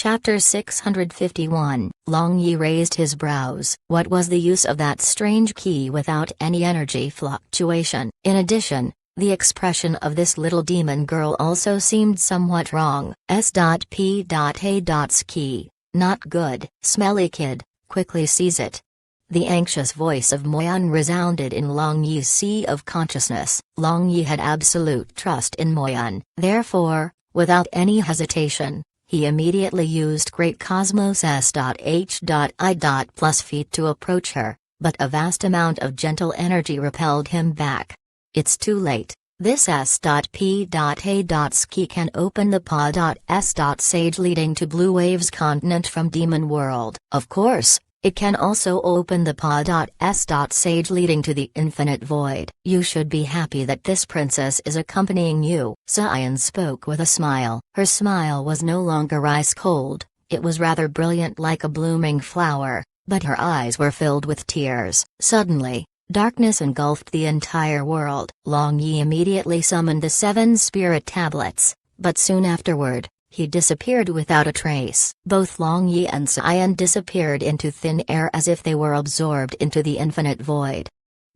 Chapter 651. Long Yi raised his brows. What was the use of that strange key without any energy fluctuation? In addition, the expression of this little demon girl also seemed somewhat wrong. S.P.A. Key. Not good. Smelly kid, quickly seize it. The anxious voice of Moyan resounded in Long Yi's sea of consciousness. Long Yi had absolute trust in Moyan. Therefore, without any hesitation, he immediately used Great Cosmos S.H.I. plus feet to approach her, but a vast amount of gentle energy repelled him back. It's too late. This S.P.A. Ski can open the Pa.S. Sage leading to Blue Waves continent from Demon World. Of course, it can also open the Pa.S. Sage leading to the Infinite Void. You should be happy that this princess is accompanying you. Cyan spoke with a smile. Her smile was no longer ice cold, it was rather brilliant like a blooming flower, but her eyes were filled with tears. Suddenly, darkness engulfed the entire world. Long Yi immediately summoned the 7 spirit tablets, but soon afterward, he disappeared without a trace. Both Long Yi and Cyan disappeared into thin air as if they were absorbed into the infinite void.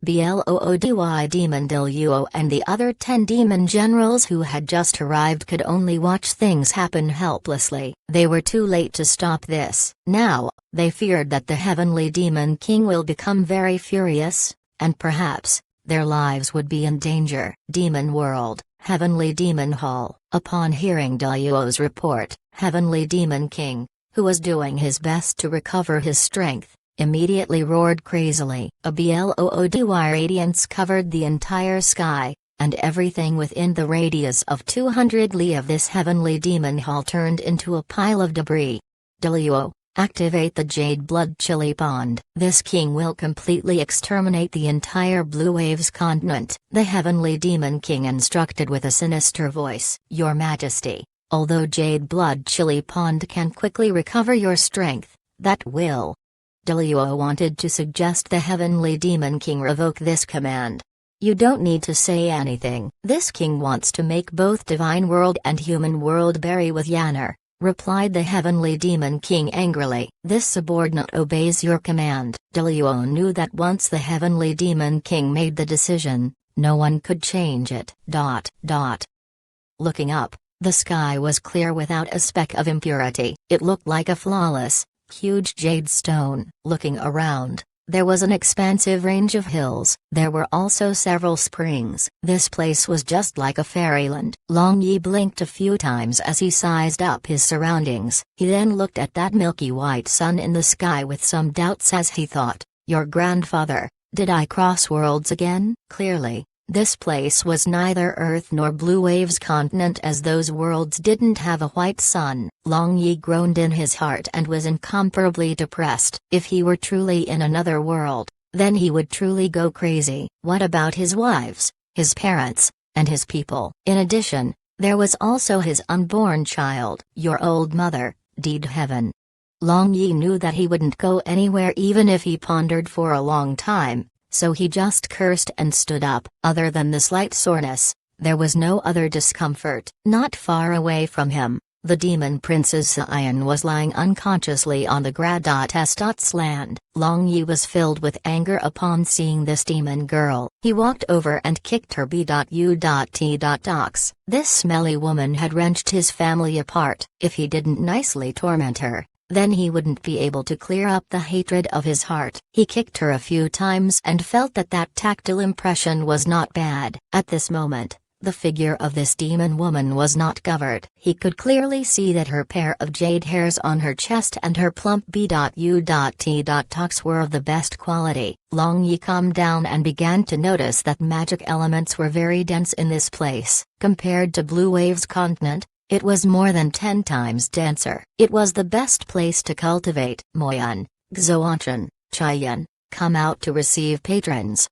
Bloody Demon Diluo and the other 10 demon generals who had just arrived could only watch things happen helplessly. They were too late to stop this. Now, they feared that the Heavenly Demon King will become very furious, and perhaps, their lives would be in danger. Demon World, Heavenly Demon Hall. Upon hearing Diluo's report, Heavenly Demon King, who was doing his best to recover his strength, immediately roared crazily. A Bloody radiance covered the entire sky, and everything within the radius of 200 li of this Heavenly Demon Hall turned into a pile of debris. Diluo, activate the Jade Blood Chili Pond. This king will completely exterminate the entire Blue Waves continent. The Heavenly Demon King instructed with a sinister voice. Your Majesty, although Jade Blood Chili Pond can quickly recover your strength, that will. Diluo wanted to suggest the Heavenly Demon King revoke this command. You don't need to say anything. This king wants to make both Divine World and Human World bury with Yanner, replied the Heavenly Demon King angrily. This subordinate obeys your command. Diluo knew that once the Heavenly Demon King made the decision, no one could change it. Looking up, the sky was clear without a speck of impurity. It looked like a flawless, huge jade stone. Looking around, there was an expansive range of hills. There were also several springs. This place was just like a fairyland. Long Yi blinked a few times as he sized up his surroundings. He then looked at that milky white sun in the sky with some doubts as he thought, your grandfather, did I cross worlds again? Clearly, this place was neither Earth nor Blue Waves continent as those worlds didn't have a white sun. Long Yi groaned in his heart and was incomparably depressed. If he were truly in another world, then he would truly go crazy. What about his wives, his parents, and his people? In addition, there was also his unborn child. Your old mother, deed heaven. Long Yi knew that he wouldn't go anywhere even if he pondered for a long time. So he just cursed and stood up. Other than the slight soreness, there was no other discomfort. Not far away from him, the demon Princess Cyan was lying unconsciously on the Grad.S. land. Long Yi was filled with anger upon seeing this demon girl. He walked over and kicked her B.U.T.Docs. This smelly woman had wrenched his family apart. If he didn't nicely torment her, then he wouldn't be able to clear up the hatred of his heart. He kicked her a few times and felt that that tactile impression was not bad. At this moment, the figure of this demon woman was not covered. He could clearly see that her pair of jade hairs on her chest and her plump B.U.T.Tocs were of the best quality. Long Yi calmed down and began to notice that magic elements were very dense in this place. Compared to Blue Waves continent, it was more than 10 times denser. It was the best place to cultivate. Moyan, Xoanchan, Chayan, come out to receive patrons.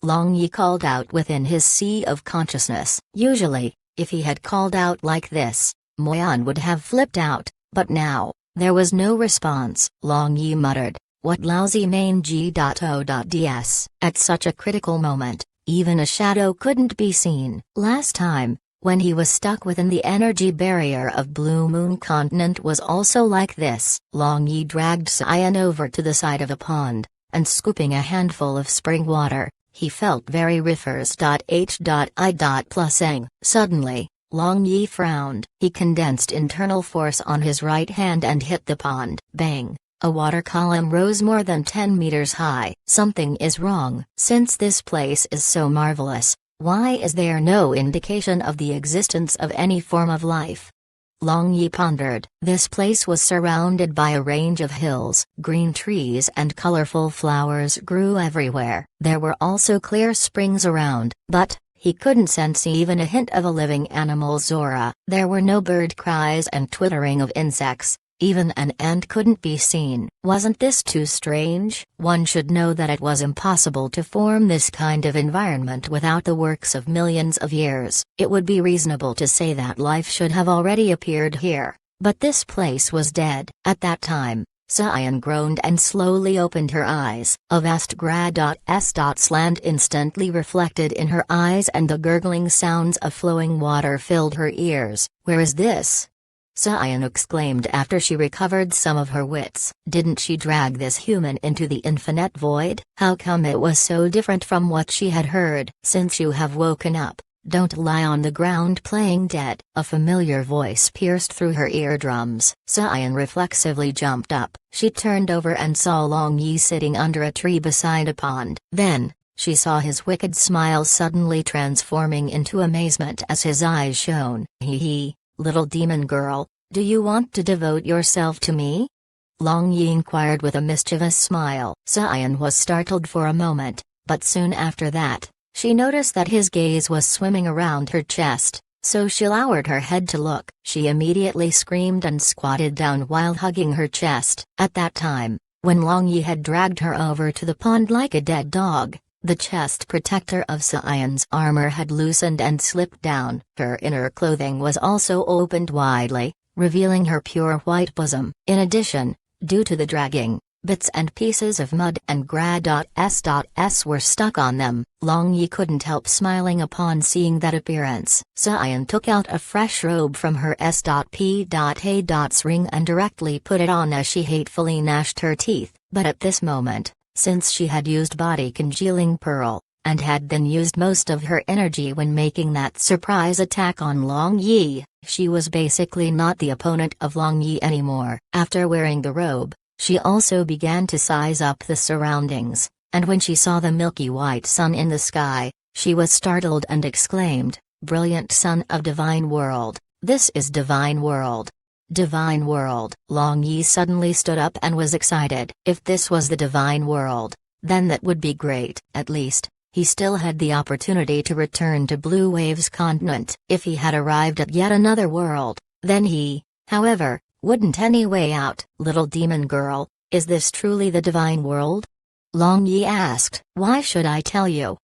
Long Yi called out within his sea of consciousness. Usually, if he had called out like this, Moyan would have flipped out, but now, there was no response. Long Yi muttered, what lousy main G.O.DS. At such a critical moment, even a shadow couldn't be seen. Last time, When he was stuck within the energy barrier of Blue Moon Continent was also like this. Long Yi dragged Cyan over to the side of a pond, and scooping a handful of spring water, he felt very refers.h.i.+ing. Suddenly, Long Yi frowned. He condensed internal force on his right hand and hit the pond. Bang! A water column rose more than 10 meters high. Something is wrong. Since this place is so marvelous, why is there no indication of the existence of any form of life? Long Yi pondered. This place was surrounded by a range of hills. Green trees and colorful flowers grew everywhere. There were also clear springs around, but he couldn't sense even a hint of a living animal's aura. There were no bird cries and twittering of insects. Even an ant couldn't be seen. Wasn't this too strange? One should know that it was impossible to form this kind of environment without the works of millions of years. It would be reasonable to say that life should have already appeared here, but this place was dead. At that time, Cyan groaned and slowly opened her eyes. A vast Gra.S.land instantly reflected in her eyes and the gurgling sounds of flowing water filled her ears. Where is this? Cyan exclaimed after she recovered some of her wits. Didn't she drag this human into the infinite void? How come it was so different from what she had heard? Since you have woken up, don't lie on the ground playing dead. A familiar voice pierced through her eardrums. Cyan reflexively jumped up. She turned over and saw Long Yi sitting under a tree beside a pond. Then, she saw his wicked smile suddenly transforming into amazement as his eyes shone. Hee. Little demon girl, do you want to devote yourself to me? Long Yi inquired with a mischievous smile. Cyan was startled for a moment, but soon after that, she noticed that his gaze was swimming around her chest, so she lowered her head to look. She immediately screamed and squatted down while hugging her chest. At that time, when Long Yi had dragged her over to the pond like a dead dog, the chest protector of Cyan's armor had loosened and slipped down. Her inner clothing was also opened widely, revealing her pure white bosom. In addition, due to the dragging, bits and pieces of mud and Gra.S were stuck on them. Long Yi couldn't help smiling upon seeing that appearance. Cyan took out a fresh robe from her S.P.A.'s ring and directly put it on as she hatefully gnashed her teeth. But at this moment, since she had used body congealing pearl, and had then used most of her energy when making that surprise attack on Long Yi, she was basically not the opponent of Long Yi anymore. After wearing the robe, she also began to size up the surroundings, and when she saw the milky white sun in the sky, she was startled and exclaimed, "Brilliant sun of divine world, this is divine world. Divine world." Long Yi suddenly stood up and was excited. If this was the divine world, then that would be great. At least, he still had the opportunity to return to Blue Waves Continent. If he had arrived at yet another world, then he, however, wouldn't any way out. Little demon girl, is this truly the divine world? Long Yi asked. Why should I tell you?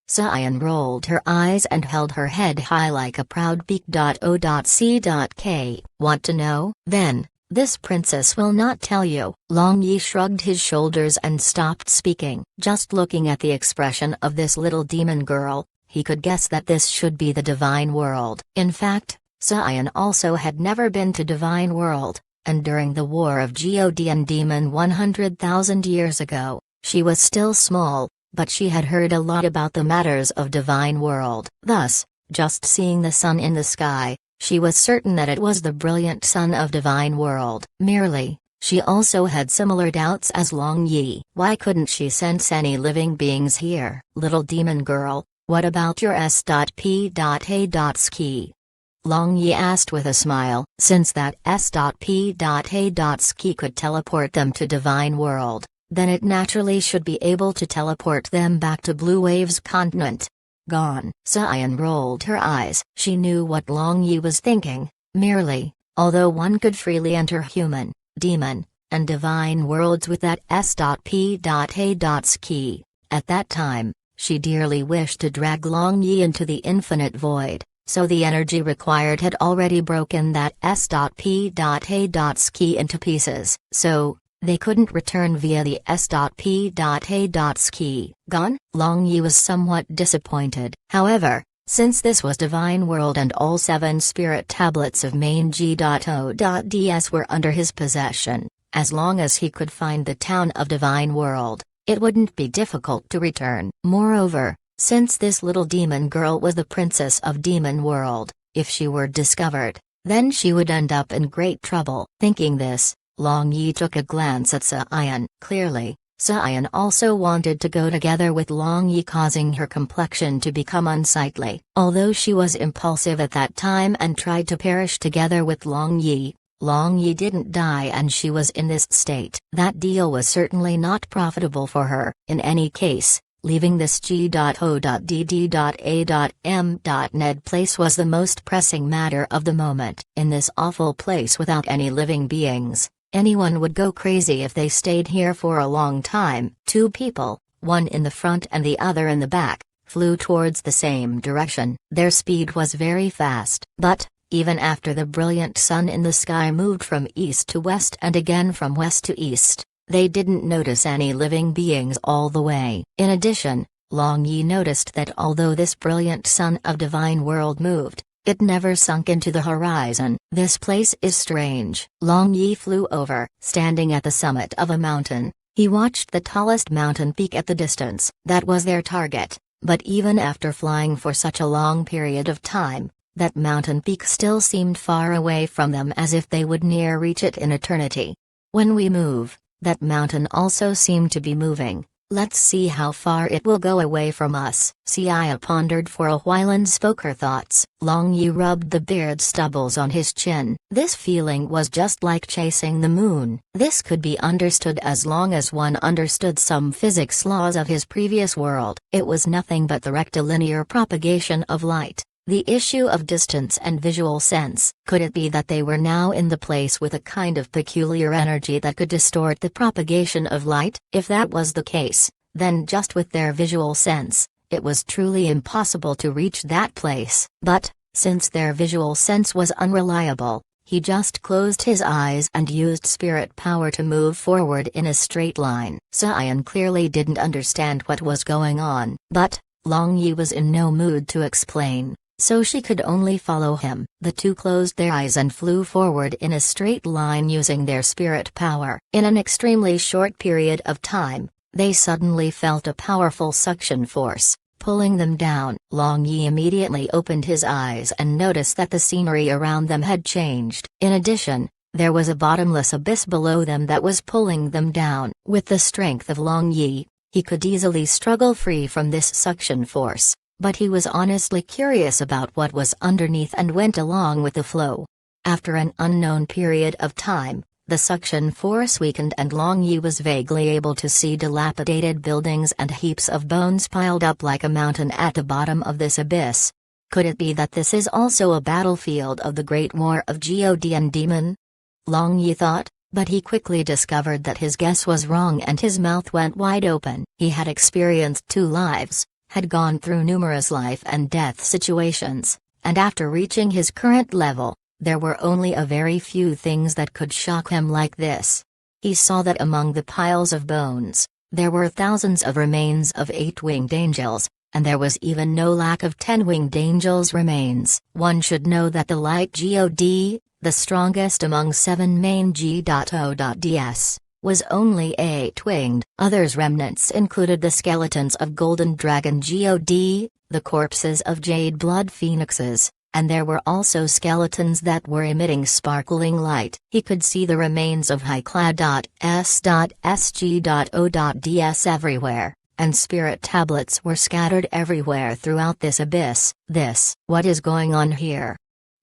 Cyan rolled her eyes and held her head high like a proud peak. O.C.K. Want to know? Then, this princess will not tell you. Long Yi shrugged his shoulders and stopped speaking. Just looking at the expression of this little demon girl, he could guess that this should be the divine world. In fact, Cyan also had never been to divine world, and during the war of God and Demon 100,000 years ago, she was still small, but she had heard a lot about the matters of divine world. Thus, just seeing the sun in the sky, she was certain that it was the brilliant sun of divine world. Merely, she also had similar doubts as Long Yi. Why couldn't she sense any living beings here? Little demon girl, what about your S.P.A.ski? Long Yi asked with a smile. Since that S.P.A.ski could teleport them to divine world, then it naturally should be able to teleport them back to Blue Waves Continent. Gone. Cyan rolled her eyes. She knew what Long Yi was thinking. Merely, although one could freely enter human, demon, and divine worlds with that S.P.A.ski, at that time, she dearly wished to drag Long Yi into the infinite void, so the energy required had already broken that S.P.A.ski into pieces. So, they couldn't return via the S.P.A.ski. Gone? Long Yi was somewhat disappointed. However, Since this was Divine World and all 7 spirit tablets of main G.O.DS were under his possession, as long as he could find the town of Divine World, it wouldn't be difficult to return. Moreover, since this little demon girl was the princess of Demon World, if she were discovered, then she would end up in great trouble. Thinking this, Long Yi took a glance at Xian. Clearly, Xian also wanted to go together with Long Yi, causing her complexion to become unsightly. Although she was impulsive at that time and tried to perish together with Long Yi didn't die and she was in this state. That deal was certainly not profitable for her. In any case, leaving this G.O.D.D.A.M.Ned place was the most pressing matter of the moment. In this awful place without any living beings, anyone would go crazy if they stayed here for a long time. 2 people, one in the front and the other in the back, flew towards the same direction. Their speed was very fast. But, even after the brilliant sun in the sky moved from east to west and again from west to east, they didn't notice any living beings all the way. In addition, Long Yi noticed that although this brilliant sun of Divine World moved, it never sunk into the horizon. This place is strange. Long Yi flew over. Standing at the summit of a mountain, he watched the tallest mountain peak at the distance. That was their target, but even after flying for such a long period of time, that mountain peak still seemed far away from them, as if they would near reach it in eternity. When we move, that mountain also seemed to be moving. Let's see how far it will go away from us. Sia pondered for a while and spoke her thoughts. Long Yi rubbed the beard stubbles on his chin. This feeling was just like chasing the moon. This could be understood as long as one understood some physics laws of his previous world. It was nothing but the rectilinear propagation of light. The issue of distance and visual sense. Could it be that they were now in the place with a kind of peculiar energy that could distort the propagation of light? If that was the case, then just with their visual sense, it was truly impossible to reach that place. But, since their visual sense was unreliable, he just closed his eyes and used spirit power to move forward in a straight line. Xian clearly didn't understand what was going on, but Long Yi was in no mood to explain, so she could only follow him. The 2 closed their eyes and flew forward in a straight line using their spirit power. In an extremely short period of time, they suddenly felt a powerful suction force, pulling them down. Long Yi immediately opened his eyes and noticed that the scenery around them had changed. In addition, there was a bottomless abyss below them that was pulling them down. With the strength of Long Yi, he could easily struggle free from this suction force. But he was honestly curious about what was underneath and went along with the flow. After an unknown period of time, the suction force weakened and Long Yi was vaguely able to see dilapidated buildings and heaps of bones piled up like a mountain at the bottom of this abyss. Could it be that this is also a battlefield of the Great War of God and Demon? Long Yi thought, but he quickly discovered that his guess was wrong and his mouth went wide open. He had experienced 2 lives, had gone through numerous life and death situations, and after reaching his current level, there were only a very few things that could shock him like this. He saw that among the piles of bones, there were thousands of remains of 8-winged angels, and there was even no lack of 10-winged angels' remains. One should know that the light God, the strongest among 7 main G.O.DS, was only 8-winged. Others remnants included the skeletons of Golden Dragon God, the corpses of Jade Blood Phoenixes, and there were also skeletons that were emitting sparkling light. He could see the remains of High-Clad.S.G.O.DS everywhere, and spirit tablets were scattered everywhere throughout this abyss. What is going on here?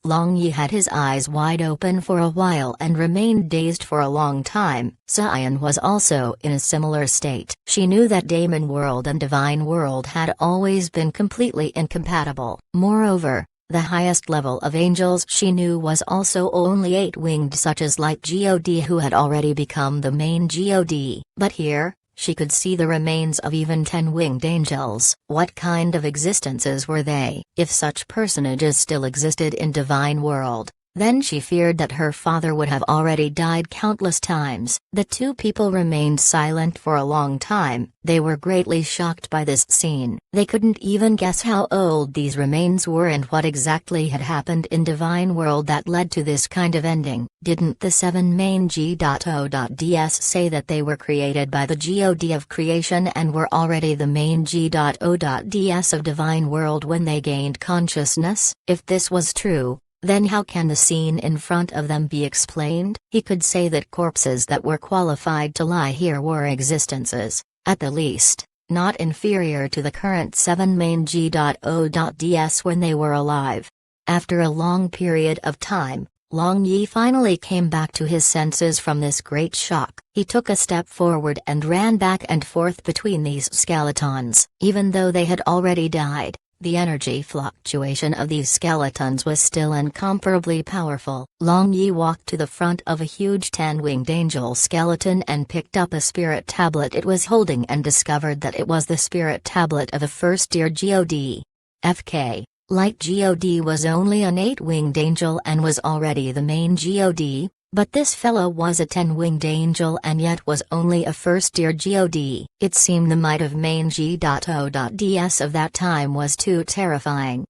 Long Yi had his eyes wide open for a while and remained dazed for a long time. Xian was also in a similar state. She knew that Demon World and Divine World had always been completely incompatible. Moreover, the highest level of angels she knew was also only 8-winged, such as Light God, who had already become the main God. But here, she could see the remains of even 10-winged angels. What kind of existences were they? If such personages still existed in Divine World, Then she feared that her father would have already died countless times. The two people remained silent for a long time. They were greatly shocked by this scene. They couldn't even guess how old these remains were and what exactly had happened in Divine World that led to this kind of ending. Didn't the 7 main G.O.ds say that they were created by the God of creation and were already the main G.O.ds of Divine World when they gained consciousness? If this was true, then how can the scene in front of them be explained? He could say that corpses that were qualified to lie here were existences, at the least, not inferior to the current 7 main G.O.ds when they were alive. After a long period of time, Long Yi finally came back to his senses from this great shock. He took a step forward and ran back and forth between these skeletons. Even though they had already died, the energy fluctuation of these skeletons was still incomparably powerful. Long Yi walked to the front of a huge 10-winged angel skeleton and picked up a spirit tablet it was holding and discovered that it was the spirit tablet of a first-tier God. FK. Light God was only an 8-winged angel and was already the main God, but this fellow was a 10-winged angel and yet was only a first-tier God. It seemed the might of main G.O.ds of that time was too terrifying.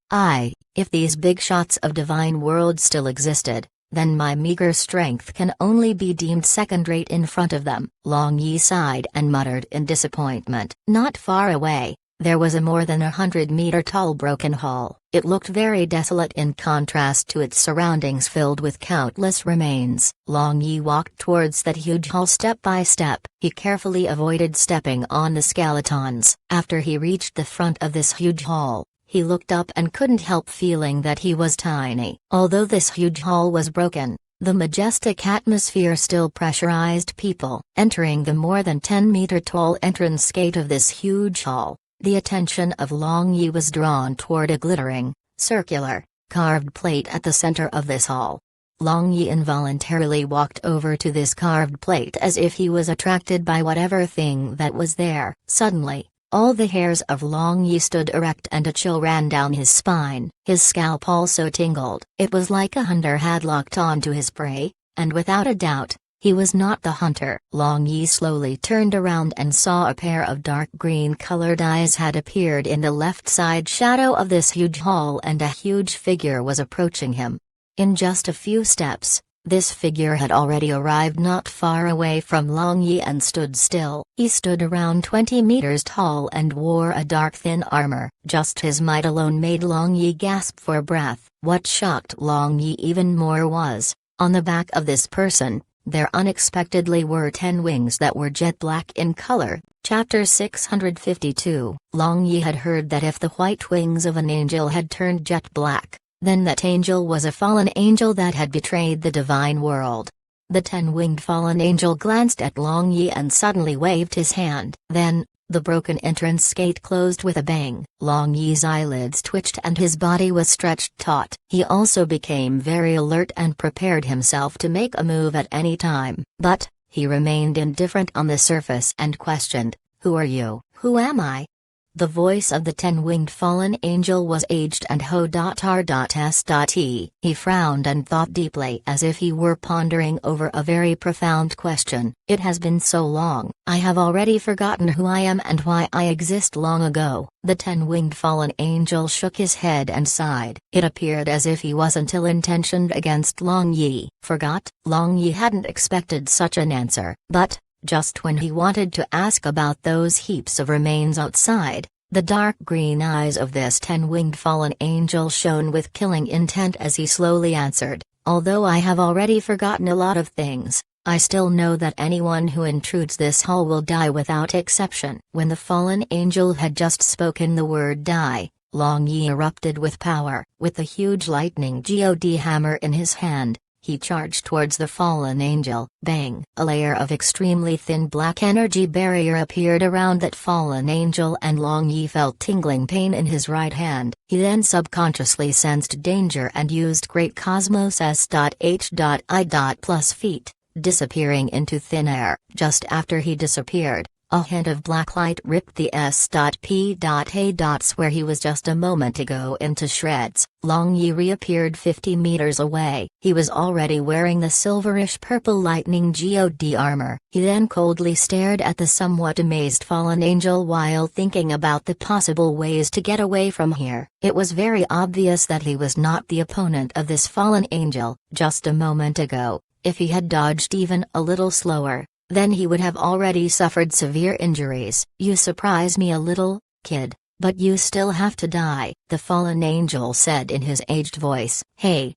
If these big shots of Divine World still existed, then my meager strength can only be deemed second-rate in front of them. Long Yi sighed and muttered in disappointment. Not far away, there was a more than 100-meter-tall broken hall. It looked very desolate in contrast to its surroundings filled with countless remains. Long Yi walked towards that huge hall step by step. He carefully avoided stepping on the skeletons. After he reached the front of this huge hall, he looked up and couldn't help feeling that he was tiny. Although this huge hall was broken, the majestic atmosphere still pressurized people. Entering the more than 10-meter-tall entrance gate of this huge hall, the attention of Long Yi was drawn toward a glittering, circular, carved plate at the center of this hall. Long Yi involuntarily walked over to this carved plate as if he was attracted by whatever thing that was there. Suddenly, all the hairs of Long Yi stood erect and a chill ran down his spine. His scalp also tingled. It was like a hunter had locked on to his prey, and without a doubt, he was not the hunter. Long Yi slowly turned around and saw a pair of dark green-colored eyes had appeared in the left side shadow of this huge hall and a huge figure was approaching him. In just a few steps, this figure had already arrived not far away from Long Yi and stood still. He stood around 20 meters tall and wore a dark thin armor. Just his might alone made Long Yi gasp for breath. What shocked Long Yi even more was, on the back of this person, there unexpectedly were 10 wings that were jet black in color. Chapter 652. Long Yi had heard that if the white wings of an angel had turned jet black, then that angel was a fallen angel that had betrayed the Divine World. The 10-winged fallen angel glanced at Long Yi and suddenly waved his hand. Then, the broken entrance gate closed with a bang. Long Yi's eyelids twitched and his body was stretched taut. He also became very alert and prepared himself to make a move at any time. But, he remained indifferent on the surface and questioned, "Who are you?" "Who am I?" The voice of the 10-winged fallen angel was aged and ho.r.s.e. He frowned and thought deeply as if he were pondering over a very profound question. "It has been so long, I have already forgotten who I am and why I exist long ago." The 10-winged fallen angel shook his head and sighed. It appeared as if he wasn't ill-intentioned against Long Yi. Forgot? Long Yi hadn't expected such an answer, but just when he wanted to ask about those heaps of remains outside, the dark green eyes of this 10-winged fallen angel shone with killing intent as he slowly answered, "Although I have already forgotten a lot of things, I still know that anyone who intrudes this hall will die without exception." When the fallen angel had just spoken the word die, Long Yi erupted with power. With the huge lightning God hammer in his hand, he charged towards the fallen angel. Bang! A layer of extremely thin black energy barrier appeared around that fallen angel and Long Yi felt tingling pain in his right hand. He then subconsciously sensed danger and used Great Cosmos S.H.I. plus feet, disappearing into thin air. Just after he disappeared, A hint of black light ripped the S.P.A. dots where he was just a moment ago into shreds. Long Yi reappeared 50 meters away. He was already wearing the silverish purple lightning god armor. He then coldly stared at the somewhat amazed fallen angel while thinking about the possible ways to get away from here. It was very obvious that he was not the opponent of this fallen angel. Just a moment ago, if he had dodged even a little slower, then he would have already suffered severe injuries. "You surprise me a little, kid, but you still have to die," the fallen angel said in his aged voice. Hey,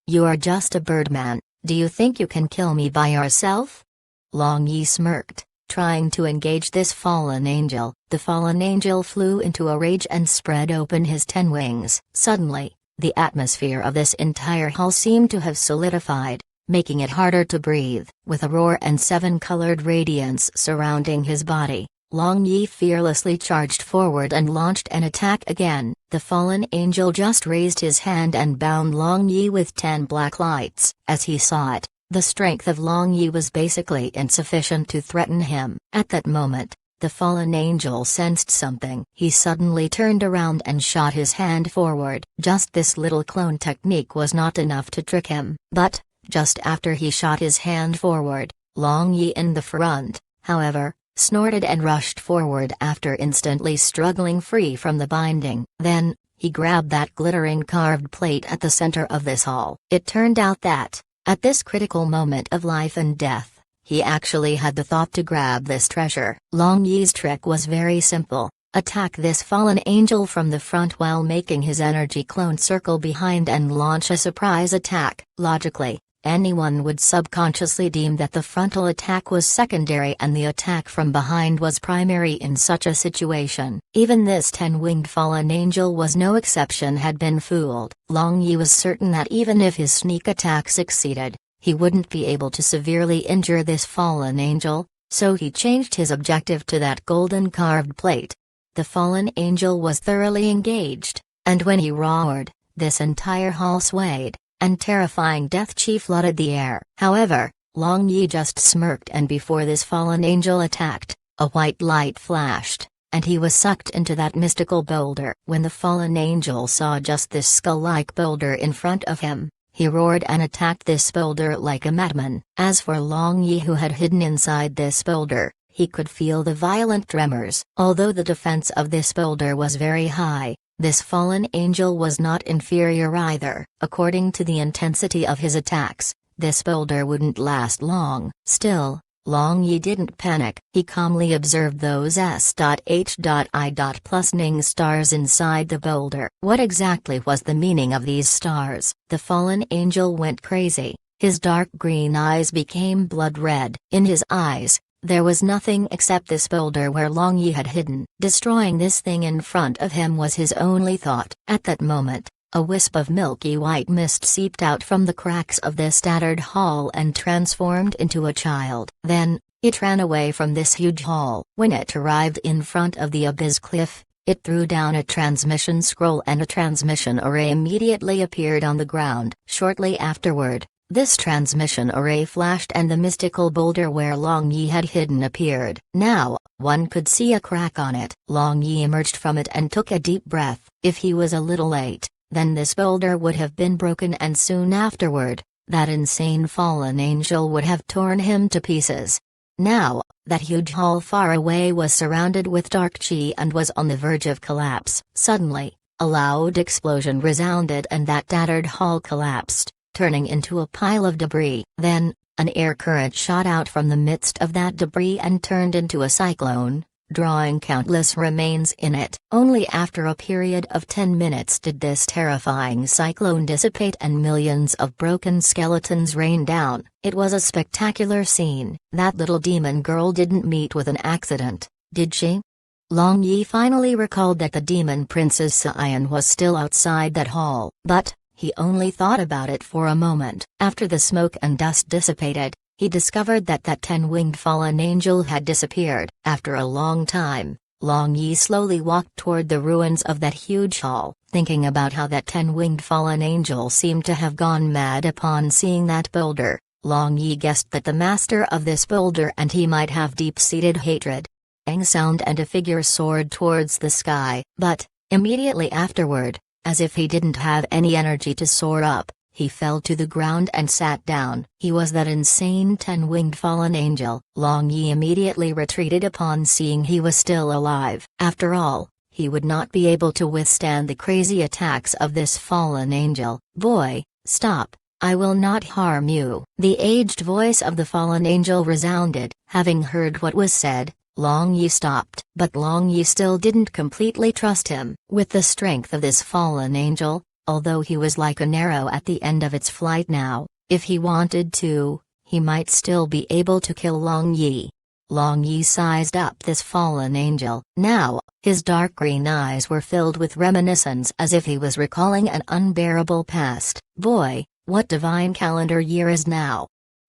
you are just a birdman, do you think you can kill me by yourself?" Long Yi smirked, trying to engage this fallen angel. The fallen angel flew into a rage and spread open his 10 wings. Suddenly, the atmosphere of this entire hall seemed to have solidified, making it harder to breathe. With a roar and 7-colored radiance surrounding his body, Long Yi fearlessly charged forward and launched an attack again. The fallen angel just raised his hand and bound Long Yi with 10 black lights. As he saw it, the strength of Long Yi was basically insufficient to threaten him. At that moment, the fallen angel sensed something. He suddenly turned around and shot his hand forward. Just this little clone technique was not enough to trick him. But, just after he shot his hand forward, Long Yi in the front, however, snorted and rushed forward after instantly struggling free from the binding. Then, he grabbed that glittering carved plate at the center of this hall. It turned out that, at this critical moment of life and death, he actually had the thought to grab this treasure. Long Yi's trick was very simple. Attack this fallen angel from the front while making his energy clone circle behind and launch a surprise attack. Logically, anyone would subconsciously deem that the frontal attack was secondary and the attack from behind was primary in such a situation. Even this 10-winged fallen angel was no exception. Had been fooled. Long Yi was certain that even if his sneak attack succeeded, he wouldn't be able to severely injure this fallen angel, so he changed his objective to that golden carved plate. The fallen angel was thoroughly engaged, and when he roared, this entire hall swayed, and terrifying death chi flooded the air. However, Long Yi just smirked, and before this fallen angel attacked, a white light flashed, and he was sucked into that mystical boulder. When the fallen angel saw just this skull-like boulder in front of him, he roared and attacked this boulder like a madman. As for Long Yi, who had hidden inside this boulder, he could feel the violent tremors. Although the defense of this boulder was very high, this fallen angel was not inferior either. According to the intensity of his attacks, this boulder wouldn't last long. Still, Long Yi didn't panic. He calmly observed those S.H.I. ning stars inside the boulder. What exactly was the meaning of these stars? The fallen angel went crazy. His dark green eyes became blood red. In his eyes, there was nothing except this boulder where Long Yi had hidden. Destroying this thing in front of him was his only thought. At that moment, a wisp of milky white mist seeped out from the cracks of this tattered hall and transformed into a child. Then, it ran away from this huge hall. When it arrived in front of the abyss cliff, it threw down a transmission scroll and a transmission array immediately appeared on the ground. Shortly afterward, this transmission array flashed and the mystical boulder where Long Yi had hidden appeared. Now, one could see a crack on it. Long Yi emerged from it and took a deep breath. If he was a little late, then this boulder would have been broken, and soon afterward, that insane fallen angel would have torn him to pieces. Now, that huge hall far away was surrounded with dark chi and was on the verge of collapse. Suddenly, a loud explosion resounded and that tattered hall collapsed, turning into a pile of debris. Then, an air current shot out from the midst of that debris and turned into a cyclone, drawing countless remains in it. Only after a period of 10 minutes did this terrifying cyclone dissipate and millions of broken skeletons rain down. It was a spectacular scene. That little demon girl didn't meet with an accident, did she? Long Yi finally recalled that the demon Princess Cyan was still outside that hall. But, he only thought about it for a moment. After the smoke and dust dissipated, he discovered that that 10-winged fallen angel had disappeared. After a long time, Long Yi slowly walked toward the ruins of that huge hall, thinking about how that 10-winged fallen angel seemed to have gone mad upon seeing that boulder. Long Yi guessed that the master of this boulder and he might have deep-seated hatred. Bang sound and a figure soared towards the sky, but, immediately afterward, as if he didn't have any energy to soar up, he fell to the ground and sat down. He was that insane 10-winged fallen angel. Long Yi immediately retreated upon seeing he was still alive. After all, he would not be able to withstand the crazy attacks of this fallen angel. "Boy, stop, I will not harm you." The aged voice of the fallen angel resounded. Having heard what was said, Long Yi stopped. But Long Yi still didn't completely trust him. With the strength of this fallen angel, although he was like an arrow at the end of its flight now, if he wanted to, he might still be able to kill Long Yi. Long Yi sized up this fallen angel. Now, his dark green eyes were filled with reminiscence as if he was recalling an unbearable past. "Boy, what divine calendar year is now?"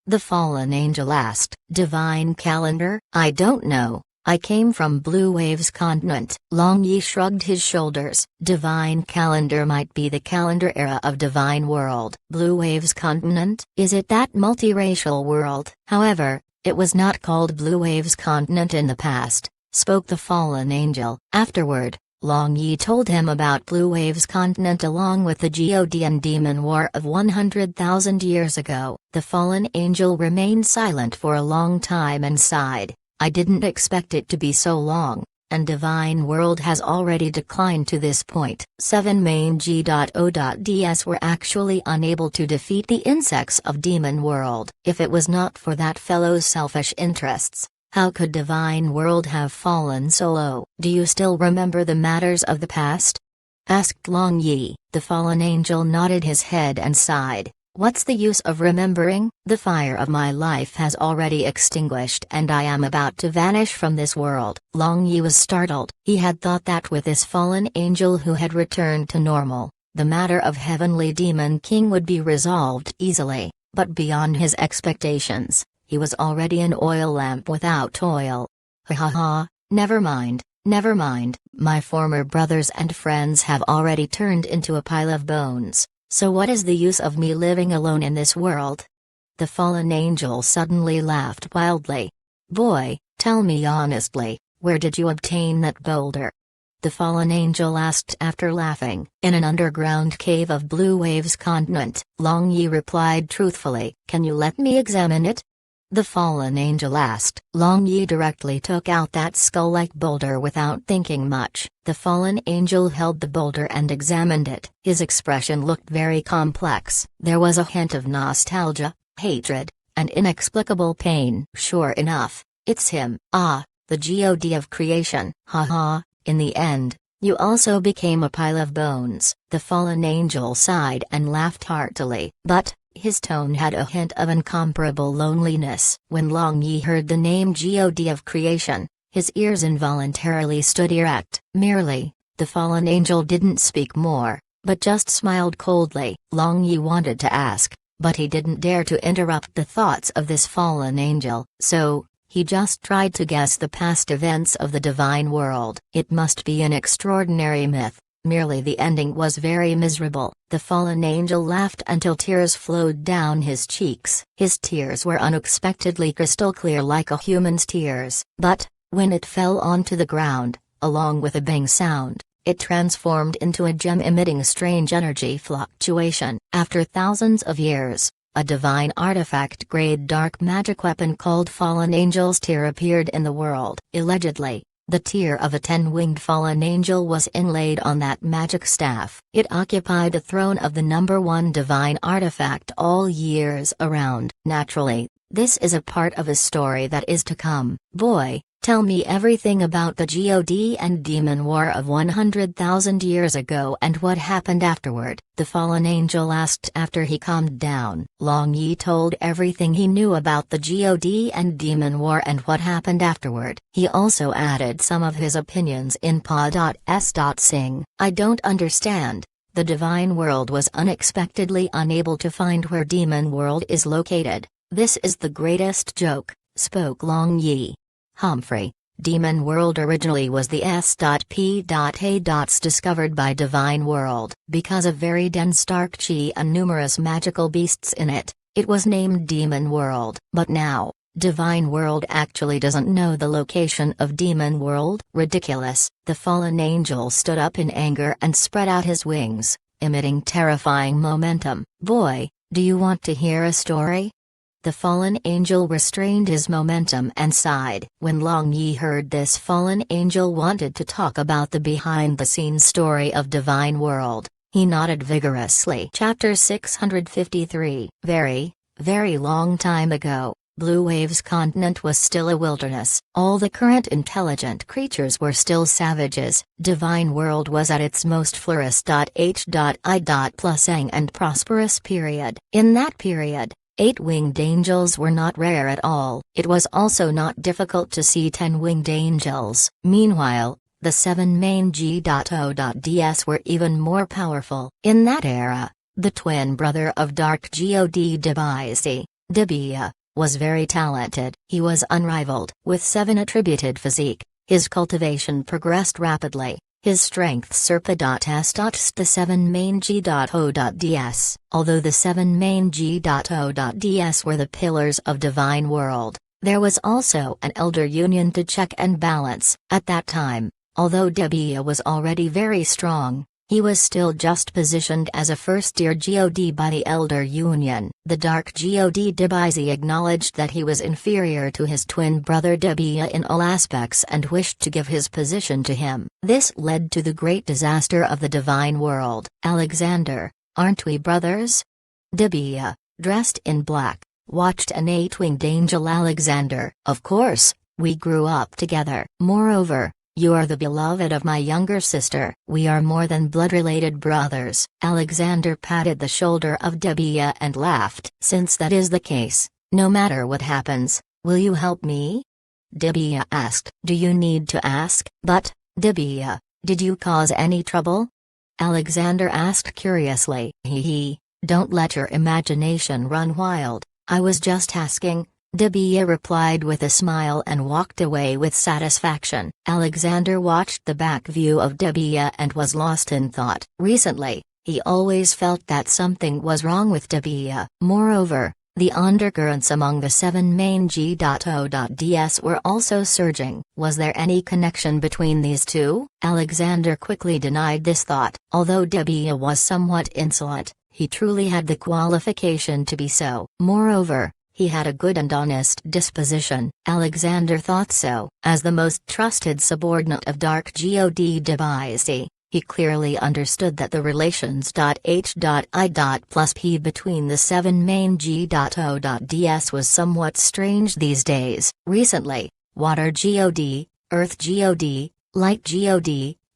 the fallen angel asked. "Divine calendar? I don't know. I came from Blue Waves continent." Long Yi shrugged his shoulders. Divine calendar might be the calendar era of Divine World. Blue Waves continent? Is it that multiracial world? However, it was not called Blue Waves continent in the past, spoke the fallen angel. Afterward, Long Yi told him about Blue Waves continent along with the God and Demon War of 100,000 years ago. The fallen angel remained silent for a long time and sighed. "I didn't expect it to be so long, and Divine World has already declined to this point." 7 main G.O.DS were actually unable to defeat the insects of Demon World. If it was not for that fellow's selfish interests, how could Divine World have fallen so low? "Do you still remember the matters of the past?" asked Long Yi. The fallen angel nodded his head and sighed. "What's the use of remembering? The fire of my life has already extinguished and I am about to vanish from this world." Long Yi was startled. He had thought that with this fallen angel who had returned to normal, the matter of Heavenly Demon King would be resolved easily, but beyond his expectations, he was already an oil lamp without oil. "Ha ha ha, never mind, never mind. My former brothers and friends have already turned into a pile of bones. So what is the use of me living alone in this world?" The fallen angel suddenly laughed wildly. "Boy, tell me honestly, where did you obtain that boulder?" the fallen angel asked after laughing. "In an underground cave of Blue Waves continent," Long Yi replied truthfully. "Can you let me examine it?" the fallen angel asked. Long Yi directly took out that skull-like boulder without thinking much. The fallen angel held the boulder and examined it. His expression looked very complex. There was a hint of nostalgia, hatred, and inexplicable pain. "Sure enough, it's him. Ah, the God of creation. Ha ha, in the end, you also became a pile of bones." The fallen angel sighed and laughed heartily. But his tone had a hint of incomparable loneliness. When Long Yi heard the name God of creation, his ears involuntarily stood erect. "Merely," the fallen angel didn't speak more, but just smiled coldly. Long Yi wanted to ask, but he didn't dare to interrupt the thoughts of this fallen angel, so he just tried to guess the past events of the Divine World. It must be an extraordinary myth. Merely the ending was very miserable. The fallen angel laughed until tears flowed down his cheeks. His tears were unexpectedly crystal clear like a human's tears. But, when it fell onto the ground, along with a bang sound, it transformed into a gem emitting strange energy fluctuation. After thousands of years, a divine artifact-grade dark magic weapon called Fallen Angel's Tear appeared in the world. Allegedly, the tear of a 10-winged fallen angel was inlaid on that magic staff. It occupied the throne of the #1 divine artifact all years around. Naturally, this is a part of a story that is to come. "Boy, tell me everything about the God and Demon War of 100,000 years ago and what happened afterward," the fallen angel asked after he calmed down. Long Yi told everything he knew about the God and Demon War and what happened afterward. He also added some of his opinions in Pa.S.Sing. "I don't understand. The Divine World was unexpectedly unable to find where Demon World is located. This is the greatest joke," spoke Long Yi. Humphrey, Demon World originally was the S.P.A. discovered by Divine World. Because of very dense dark chi and numerous magical beasts in it, It was named Demon World. But now, Divine World actually doesn't know the location of Demon World? Ridiculous. The fallen angel stood up in anger and spread out his wings, emitting terrifying momentum. Boy, do you want to hear a story? The fallen angel restrained his momentum and sighed. When Long Yi heard this, fallen angel wanted to talk about the behind-the-scenes story of Divine World. He nodded vigorously. Chapter 653. Very, very long time ago, Blue Wave's continent was still a wilderness. All the current intelligent creatures were still savages. Divine World was at its most flourish.h.i.+ing and prosperous period. In that period, 8-winged angels were not rare at all. It was also not difficult to see 10-winged angels. Meanwhile, the 7 main G.O.ds were even more powerful. In that era, the twin brother of Dark God Debizi, Debia, was very talented. He was unrivaled. With 7 attributed physique, his cultivation progressed rapidly. His strength surpassed the 7 main G.O.ds. Although the 7 main G.O.ds were the pillars of Divine World, there was also an Elder Union to check and balance. At that time, although Debia was already very strong, he was still just positioned as a first-tier God by the Elder Union. The Dark God Debizi acknowledged that he was inferior to his twin brother Debia in all aspects and wished to give his position to him. This led to the great disaster of the Divine World. Alexander, aren't we brothers? Debia, dressed in black, watched an 8-winged angel. Alexander, of course, we grew up together. Moreover, you are the beloved of my younger sister. We are more than blood-related brothers. Alexander patted the shoulder of Debia and laughed. Since that is the case, no matter what happens, will you help me? Debia asked. Do you need to ask? But, Debia, did you cause any trouble? Alexander asked curiously. Don't let your imagination run wild. I was just asking. Debia replied with a smile and walked away with satisfaction. Alexander watched the back view of Debia and was lost in thought. Recently, he always felt that something was wrong with Debia. Moreover, the undercurrents among the 7 main G.O.ds were also surging. Was there any connection between these two? Alexander quickly denied this thought. Although Debia was somewhat insolent, he truly had the qualification to be so. Moreover, he had a good and honest disposition. Alexander thought so. As the most trusted subordinate of Dark God Debizi, he clearly understood that the relations H.I.+P between the 7 main G.O.ds was somewhat strange these days. Recently, Water God, Earth God, Light God,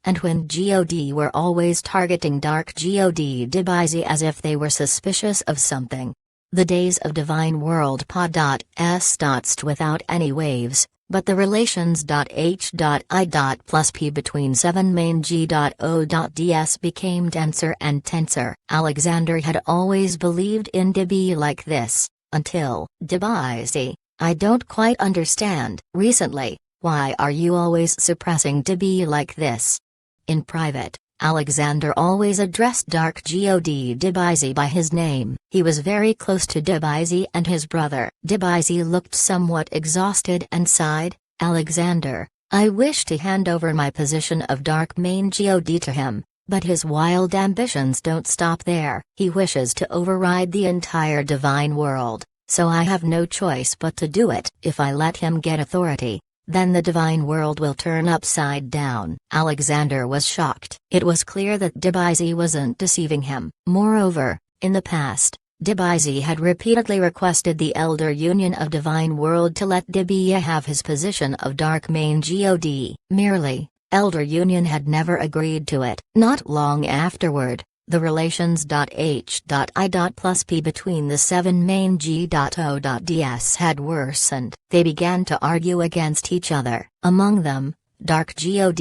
and Wind God were always targeting Dark God Debizi as if they were suspicious of something. The days of Divine World .s. without any waves, but the relations H.I.+P between 7 main G.O.ds became denser and tenser. Alexander had always believed in Debia like this, until Debizi, I don't quite understand. Recently, why are you always suppressing Debia like this? In private, Alexander always addressed Dark God Debizi by his name. He was very close to Debizi and his brother. Debizi looked somewhat exhausted and sighed. Alexander, I wish to hand over my position of Dark Main God to him, but his wild ambitions don't stop there. He wishes to override the entire Divine World, so I have no choice but to do it. If I let him get authority, then the Divine World will turn upside down. Alexander was shocked. It was clear that Debizi wasn't deceiving him. Moreover, in the past, Debizi had repeatedly requested the Elder Union of Divine World to let Debia have his position of Dark Main God. Merely, Elder Union had never agreed to it. Not long afterward, the relations H.I.+P between the 7 main G.O.ds had worsened. They began to argue against each other. Among them, Dark God,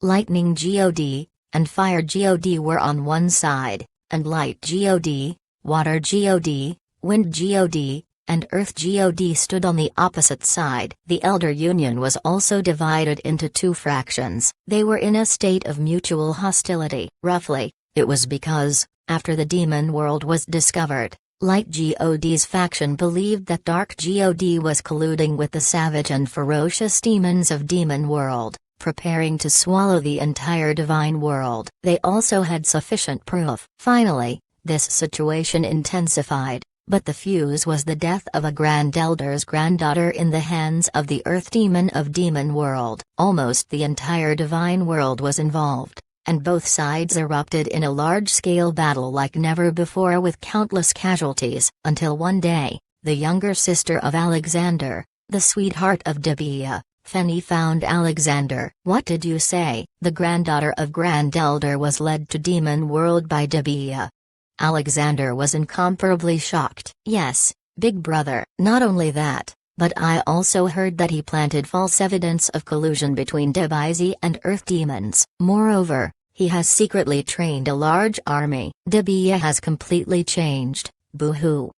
Lightning God, and Fire God were on one side, and Light God, Water God, Wind God, and Earth God stood on the opposite side. The Elder Union was also divided into 2 fractions. They were in a state of mutual hostility. Roughly, it was because, after the Demon World was discovered, Light God's faction believed that Dark God was colluding with the savage and ferocious demons of Demon World, preparing to swallow the entire divine world. They also had sufficient proof. Finally, this situation intensified, but the fuse was the death of a Grand Elder's granddaughter in the hands of the Earth Demon of Demon World. Almost the entire divine world was involved, and both sides erupted in a large-scale battle like never before with countless casualties, until one day, the younger sister of Alexander, the sweetheart of Debia, Feni, found Alexander. "What did you say?" The granddaughter of Grand Elder was led to Demon World by Debia. Alexander was incomparably shocked. "Yes, big brother. Not only that, but I also heard that he planted false evidence of collusion between Debizi and Earth demons. Moreover, he has secretly trained a large army. Debia has completely changed. Boo-hoo."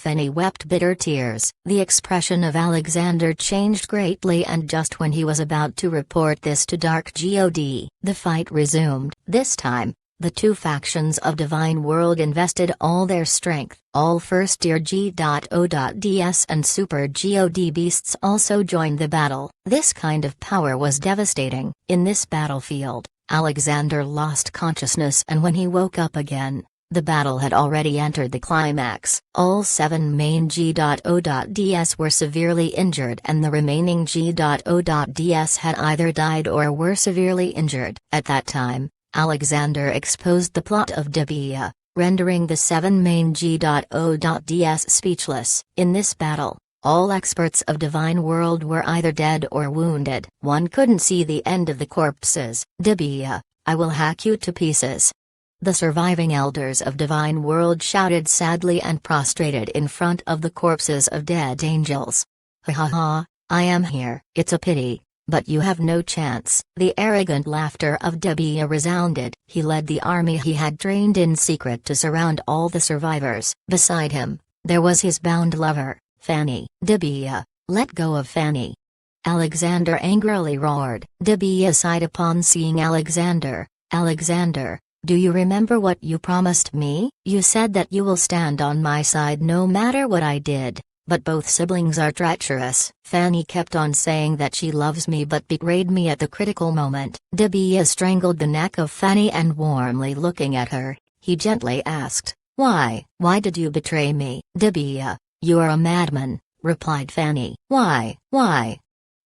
Feni wept bitter tears. The expression of Alexander changed greatly, and just when he was about to report this to Dark God, the fight resumed. This time, the two factions of Divine World invested all their strength. All first-tier G.O.DS and Super God beasts also joined the battle. This kind of power was devastating. In this battlefield, Alexander lost consciousness, and when he woke up again, the battle had already entered the climax. All 7 main G.O.DS were severely injured, and the remaining G.O.DS had either died or were severely injured. At that time, Alexander exposed the plot of Debia, rendering the 7 main G.O.DS speechless. In this battle, all experts of Divine World were either dead or wounded. One couldn't see the end of the corpses. "Debia, I will hack you to pieces." The surviving elders of Divine World shouted sadly and prostrated in front of the corpses of dead angels. "Ha ha ha, I am here. It's a pity, but you have no chance." The arrogant laughter of Debia resounded. He led the army he had trained in secret to surround all the survivors. Beside him, there was his bound lover, Feni. "Debia, let go of Feni." Alexander angrily roared. Debia sighed upon seeing Alexander. "Alexander, do you remember what you promised me? You said that you will stand on my side no matter what I did. But both siblings are treacherous." Feni kept on saying that she loves me but betrayed me at the critical moment. Debia strangled the neck of Feni, and warmly looking at her, he gently asked, "Why? Why did you betray me?" "Debia, you are a madman," replied Feni. "Why? Why?"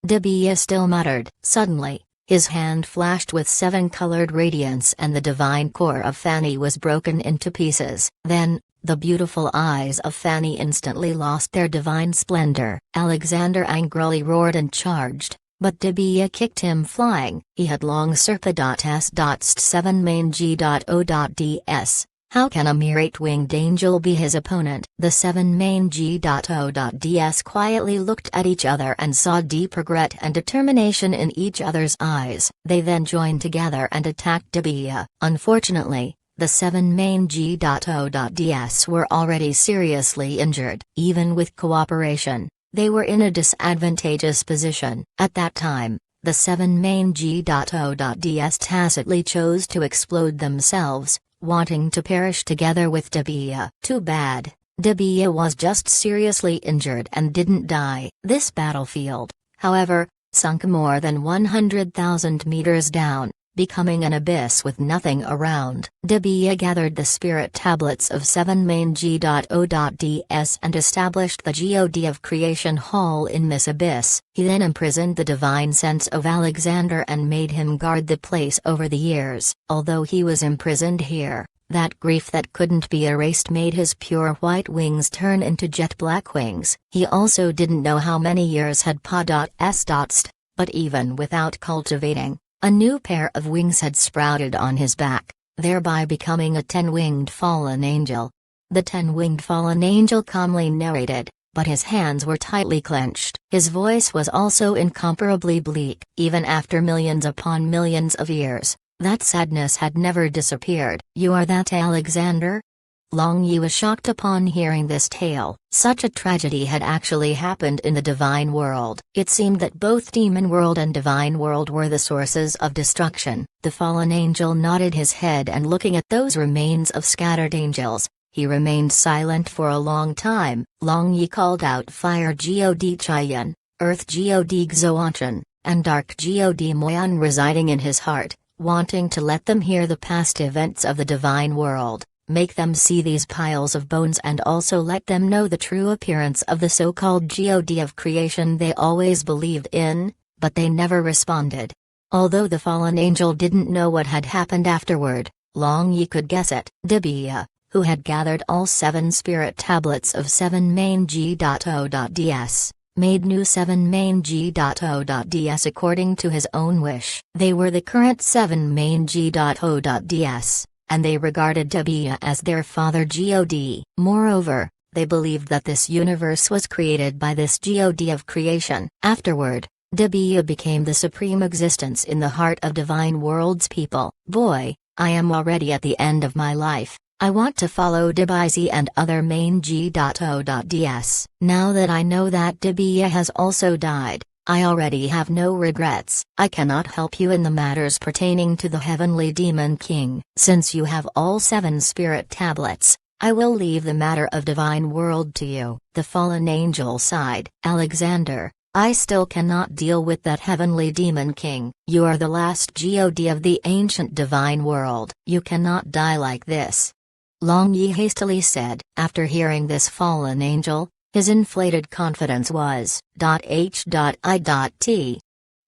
Debia still muttered. Suddenly, his hand flashed with 7-colored radiance, and the divine core of Feni was broken into pieces. Then, the beautiful eyes of Feni instantly lost their divine splendor. Alexander angrily roared and charged, but Debia kicked him flying. He had long Serpa.S. 7 main G.O.DS. How can a mere 8-winged angel be his opponent? The 7 main G.O.DS quietly looked at each other and saw deep regret and determination in each other's eyes. They then joined together and attacked Debia. Unfortunately, the 7 main G.O.DS were already seriously injured. Even with cooperation, they were in a disadvantageous position. At that time, the 7 main G.O.DS tacitly chose to explode themselves, wanting to perish together with Debia. Too bad, Debia was just seriously injured and didn't die. This battlefield, however, sunk more than 100,000 meters down, becoming an abyss with nothing around. Debia gathered the spirit tablets of 7 main G.O.DS and established the God of Creation Hall in this abyss. He then imprisoned the divine sense of Alexander and made him guard the place over the years. Although he was imprisoned here, that grief that couldn't be erased made his pure white wings turn into jet black wings. He also didn't know how many years had passed, but even without cultivating, a new pair of wings had sprouted on his back, thereby becoming a 10-winged fallen angel. The 10-winged fallen angel calmly narrated, but his hands were tightly clenched. His voice was also incomparably bleak. Even after millions upon millions of years, that sadness had never disappeared. "You are that Alexander?" Long Yi was shocked upon hearing this tale. Such a tragedy had actually happened in the Divine World. It seemed that both Demon World and Divine World were the sources of destruction. The fallen angel nodded his head, and looking at those remains of scattered angels, He remained silent for a long time. Long Yi called out Fire God Chayan, Earth God Xoanchan, and Dark God Moyan residing in his heart, wanting to let them hear the past events of the divine world, make them see these piles of bones and also let them know the true appearance of the so-called God of creation they always believed in, but they never responded. Although the fallen angel didn't know what had happened afterward, Long Yi could guess it. Dibia, who had gathered all 7 spirit tablets of 7 main G.O.ds, made new 7 main G.O.ds according to his own wish. They were the current 7 main G.O.ds, and they regarded Dibia as their father God. Moreover, they believed that this universe was created by this God of creation. Afterward, Dibia became the supreme existence in the heart of Divine World's people. Boy, I am already at the end of my life. I want to follow Dibizi and other main G.O.ds. Now that I know that Dibia has also died, I already have no regrets. I cannot help you in the matters pertaining to the Heavenly Demon King. Since you have all 7 spirit tablets, I will leave the matter of Divine World to you. The fallen angel sighed. Alexander, I still cannot deal with that Heavenly Demon King. You are the last God of the ancient Divine World. You cannot die like this. Long Yi hastily said. After hearing this fallen angel, his inflated confidence was H.I.T.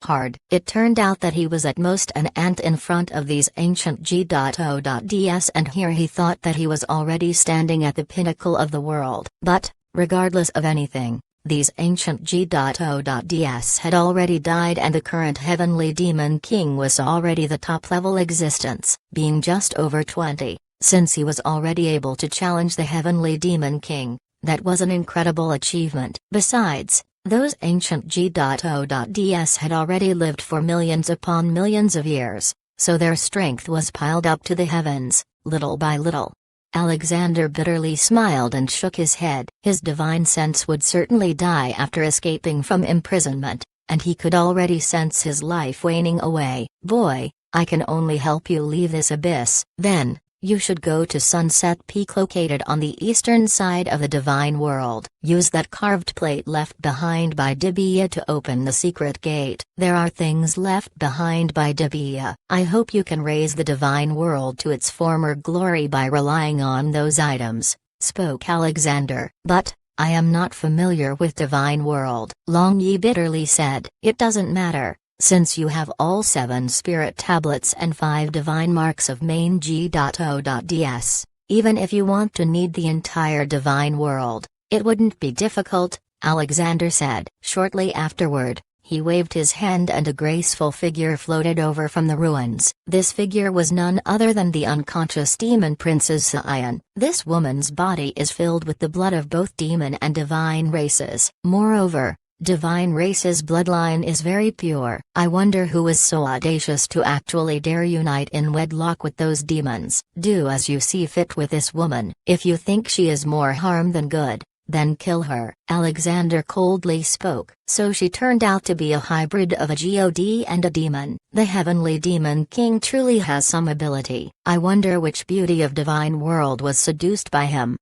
hard. It turned out that he was at most an ant in front of these ancient G.O.ds, and here he thought that he was already standing at the pinnacle of the world. But, regardless of anything, these ancient G.O.ds had already died, and the current Heavenly Demon King was already the top-level existence, being just over 20. Since he was already able to challenge the Heavenly Demon King, that was an incredible achievement. Besides, those ancient G.O.ds had already lived for millions upon millions of years, so their strength was piled up to the heavens, little by little. Alexander bitterly smiled and shook his head. His divine sense would certainly die after escaping from imprisonment, and he could already sense his life waning away. Boy, I can only help you leave this abyss. Then, you should go to Sunset Peak located on the eastern side of the Divine World. Use that carved plate left behind by Dibia to open the secret gate. There are things left behind by Dibia. I hope you can raise the Divine World to its former glory by relying on those items, spoke Alexander. But, I am not familiar with Divine World. Long Yi bitterly said. It doesn't matter. Since you have all 7 spirit tablets and 5 divine marks of main G.O.ds, even if you want to need the entire divine world, it wouldn't be difficult, Alexander said. Shortly afterward, he waved his hand and a graceful figure floated over from the ruins. This figure was none other than the unconscious demon Princess Xian. This woman's body is filled with the blood of both demon and divine races. Moreover, Divine race's bloodline is very pure. I wonder who was so audacious to actually dare unite in wedlock with those demons. Do as you see fit with this woman. If you think she is more harm than good, then kill her. Alexander coldly spoke. So she turned out to be a hybrid of a God and a demon. The Heavenly Demon King truly has some ability. I wonder which beauty of Divine World was seduced by him,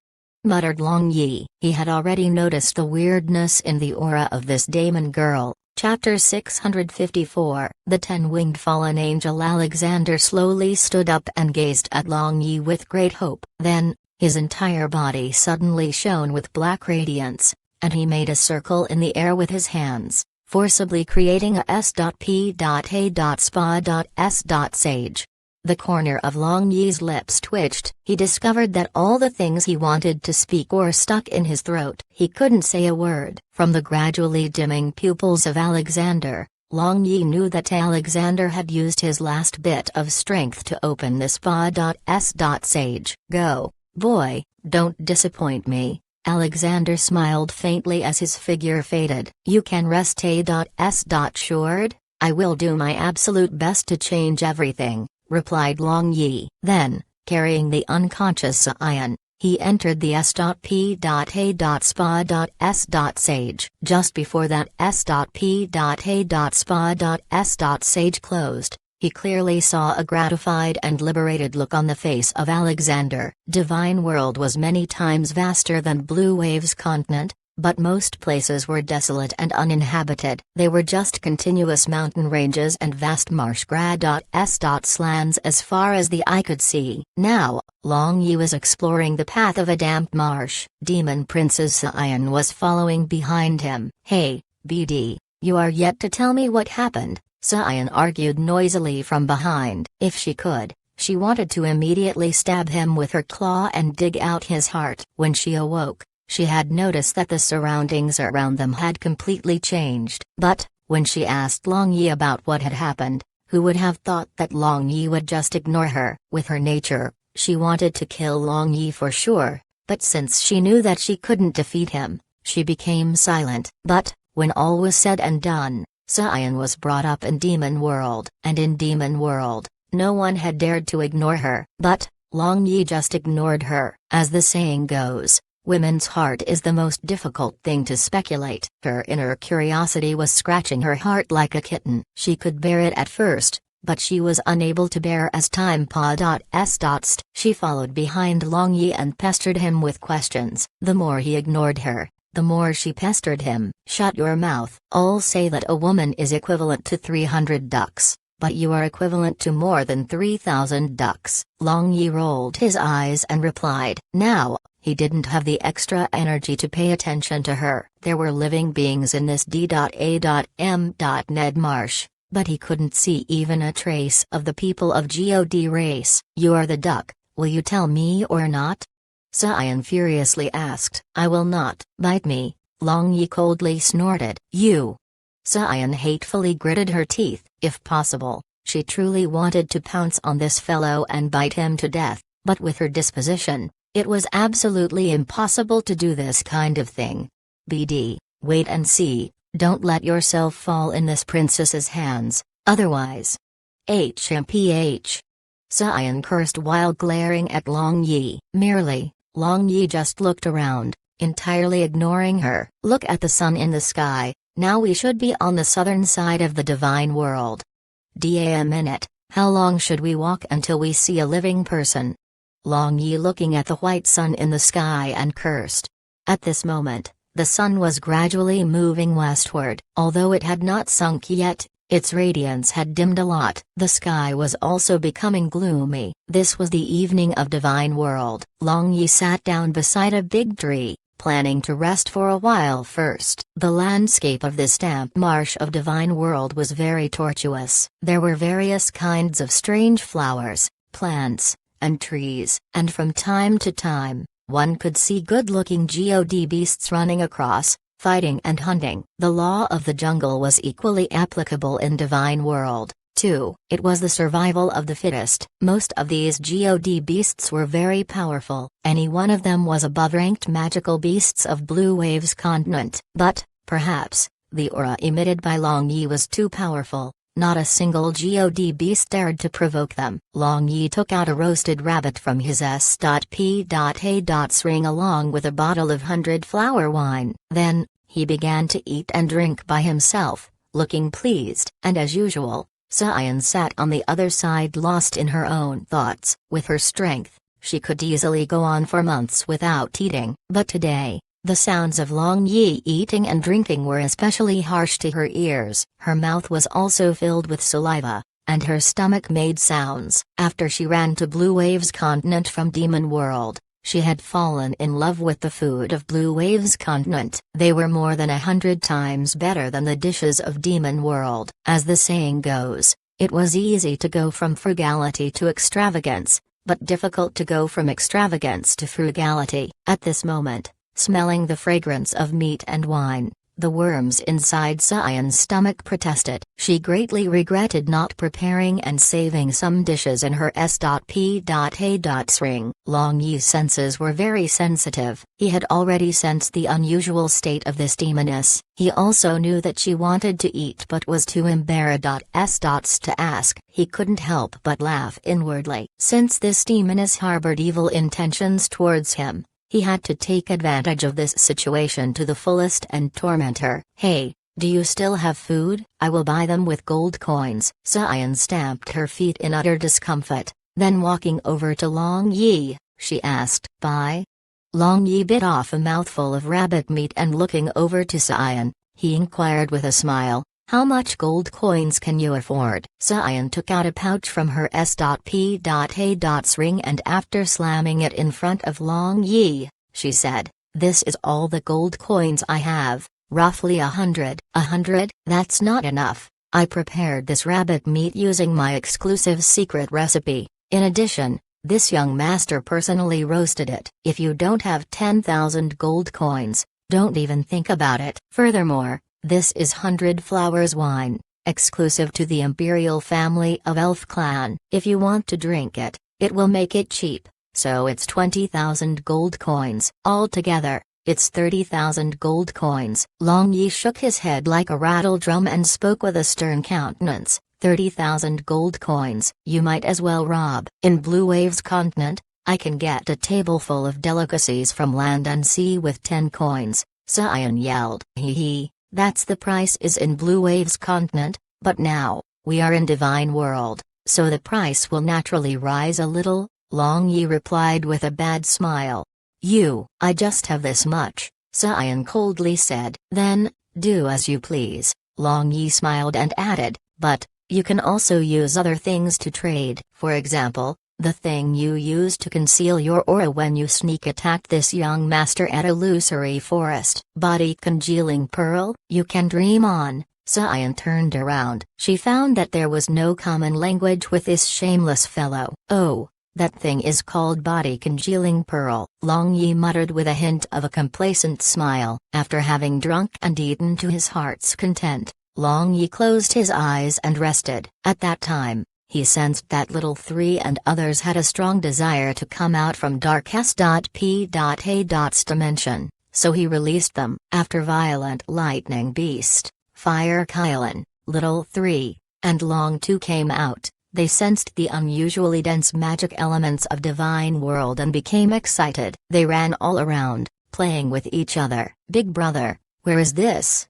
muttered Long Yi. He had already noticed the weirdness in the aura of this demon girl. Chapter 654. The 10-winged fallen angel. Alexander slowly stood up and gazed at Long Yi with great hope. Then, his entire body suddenly shone with black radiance, and he made a circle in the air with his hands, forcibly creating a S.P.A.Spa.S.Sage. The corner of Long Yi's lips twitched. He discovered that all the things he wanted to speak were stuck in his throat. He couldn't say a word. From the gradually dimming pupils of Alexander, Long Yi knew that Alexander had used his last bit of strength to open the Spa.S.Sage. Go, boy, don't disappoint me. Alexander smiled faintly as his figure faded. You can rest A.S. Assured, I will do my absolute best to change everything, replied Long Yi. Then, carrying the unconscious Xian, he entered the S.P.A.Spa.S.Sage. Just before that S.P.A.Spa.S.Sage closed, He clearly saw a gratified and liberated look on the face of Alexander. Divine World was many times vaster than Blue Waves continent, but most places were desolate and uninhabited. They were just continuous mountain ranges and vast marsh lands as far as the eye could see. Now, Long Yi was exploring the path of a damp marsh. Demon Princess Sion was following behind him. "Hey, BD, you are yet to tell me what happened," Sion argued noisily from behind. If she could, she wanted to immediately stab him with her claw and dig out his heart. When she awoke, she had noticed that the surroundings around them had completely changed. But, when she asked Long Yi about what had happened, who would have thought that Long Yi would just ignore her? With her nature, she wanted to kill Long Yi for sure, but since she knew that she couldn't defeat him, she became silent. But, when all was said and done, Sion was brought up in Demon World, and in Demon World, no one had dared to ignore her. But, Long Yi just ignored her. As the saying goes, women's heart is the most difficult thing to speculate. Her inner curiosity was scratching her heart like a kitten. She could bear it at first, but she was unable to bear as time passed. She followed behind Long Yi and pestered him with questions. The more he ignored her, the more she pestered him. "Shut your mouth. All say that a woman is equivalent to 300 ducks, but you are equivalent to more than 3,000 ducks. Long Yi rolled his eyes and replied. Now, he didn't have the extra energy to pay attention to her. There were living beings in this D.A.M.Ned marsh, but he couldn't see even a trace of the people of God race. "You are the duck, will you tell me or not?" Sion furiously asked. "I will not." "Bite me," Long Yi coldly snorted. "You." Sion hatefully gritted her teeth. If possible, she truly wanted to pounce on this fellow and bite him to death, but with her disposition, it was absolutely impossible to do this kind of thing. "BD, wait and see, don't let yourself fall in this princess's hands, otherwise. HMPH. Sion cursed while glaring at Long Yi. Long Yi just looked around, entirely ignoring her. "Look at the sun in the sky, now we should be on the southern side of the Divine World. Damn it, how long should we walk until we see a living person?" Long Yi looking at the white sun in the sky and cursed. At this moment, the sun was gradually moving westward. Although it had not sunk yet, its radiance had dimmed a lot. The sky was also becoming gloomy. This was the evening of Divine World. Long Yi sat down beside a big tree, planning to rest for a while first. The landscape of this damp marsh of Divine World was very tortuous. There were various kinds of strange flowers, plants, and trees. And from time to time, one could see good-looking God beasts running across, fighting and hunting. The law of the jungle was equally applicable in Divine World, too. It was the survival of the fittest. Most of these God beasts were very powerful. Any one of them was above-ranked magical beasts of Blue Waves continent. But, perhaps, the aura emitted by Long Yi was too powerful. Not a single God beast dared to provoke them. Long Yi took out a roasted rabbit from his S.P.A. ring along with a bottle of 100-flower wine. Then, he began to eat and drink by himself, looking pleased. And as usual, Sion sat on the other side lost in her own thoughts. With her strength, she could easily go on for months without eating. But today, the sounds of Long Yi eating and drinking were especially harsh to her ears. Her mouth was also filled with saliva, and her stomach made sounds. After she ran to Blue Waves continent from Demon World, she had fallen in love with the food of Blue Waves continent. They were more than 100 times better than the dishes of Demon World. As the saying goes, it was easy to go from frugality to extravagance, but difficult to go from extravagance to frugality. At this moment, smelling the fragrance of meat and wine, the worms inside Sion's stomach protested. She greatly regretted not preparing and saving some dishes in her S.P.A. ring. Long Yi's senses were very sensitive. He had already sensed the unusual state of this demoness. He also knew that she wanted to eat but was too embarrassed to ask. He couldn't help but laugh inwardly. Since this demoness harbored evil intentions towards him, he had to take advantage of this situation to the fullest and torment her. "Hey, Do you still have food? I will buy them with gold coins. Cyan stamped her feet in utter discomfort, then walking over to Long Yi, she asked, "Buy?" Long Yi bit off a mouthful of rabbit meat and looking over to Cyan, he inquired with a smile, "How much gold coins can you afford?" Cyan took out a pouch from her S.P.A. ring and after slamming it in front of Long Yi, she said, "This is all the gold coins I have. Roughly 100. 100? That's not enough. I prepared this rabbit meat using my exclusive secret recipe. In addition, this young master personally roasted it. If you don't have 10,000 gold coins, don't even think about it. Furthermore, this is 100 Flowers wine, exclusive to the imperial family of Elf Clan. If you want to drink it, it will make it cheap, so it's 20,000 gold coins. Altogether, it's 30,000 gold coins." Long Yi shook his head like a rattle drum and spoke with a stern countenance. 30,000 gold coins. You might as well rob. In Blue Wave's continent, I can get a table full of delicacies from land and sea with 10 coins. Cyan yelled. Hee, that's the price is in Blue Wave's continent, but now, we are in Divine World, so the price will naturally rise a little, Long Yi replied with a bad smile. I just have this much, Cyan coldly said. Then, do as you please, Long Yi smiled and added, but, you can also use other things to trade. For example, the thing you used to conceal your aura when you sneak attacked this young master at Illusory Forest. Body congealing pearl? You can dream on. Cyan turned around. She found that there was no common language with this shameless fellow. Oh. That thing is called body congealing pearl, Long Yi muttered with a hint of a complacent smile. After having drunk and eaten to his heart's content, Long Yi closed his eyes and rested. At that time, he sensed that Little Three and others had a strong desire to come out from Dark S.P.A.'s dimension, so he released them. After Violent Lightning Beast, Fire Kylan, Little Three, and Long Two came out, they sensed the unusually dense magic elements of Divine World and became excited. They ran all around, playing with each other. Big brother, where is this?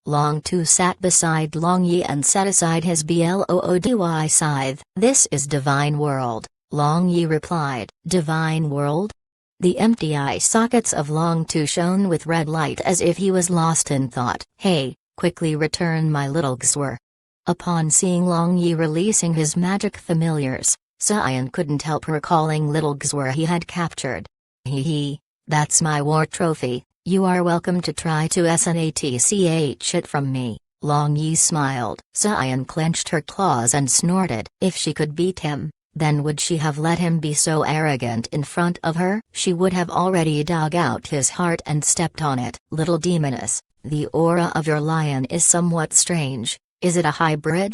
Long Two sat beside Long Yi and set aside his Bloody scythe. This is Divine World, Long Yi replied. Divine World? The empty eye sockets of Long Two shone with red light as if he was lost in thought. Hey, quickly return my little Xur. Upon seeing Long Yi releasing his magic familiars, Cyan couldn't help recalling Little Xur he had captured. Hee, that's my war trophy, you are welcome to try to snatch it from me, Long Yi smiled. Cyan clenched her claws and snorted. If she could beat him, then would she have let him be so arrogant in front of her? She would have already dug out his heart and stepped on it. Little demoness, the aura of your lion is somewhat strange. Is it a hybrid?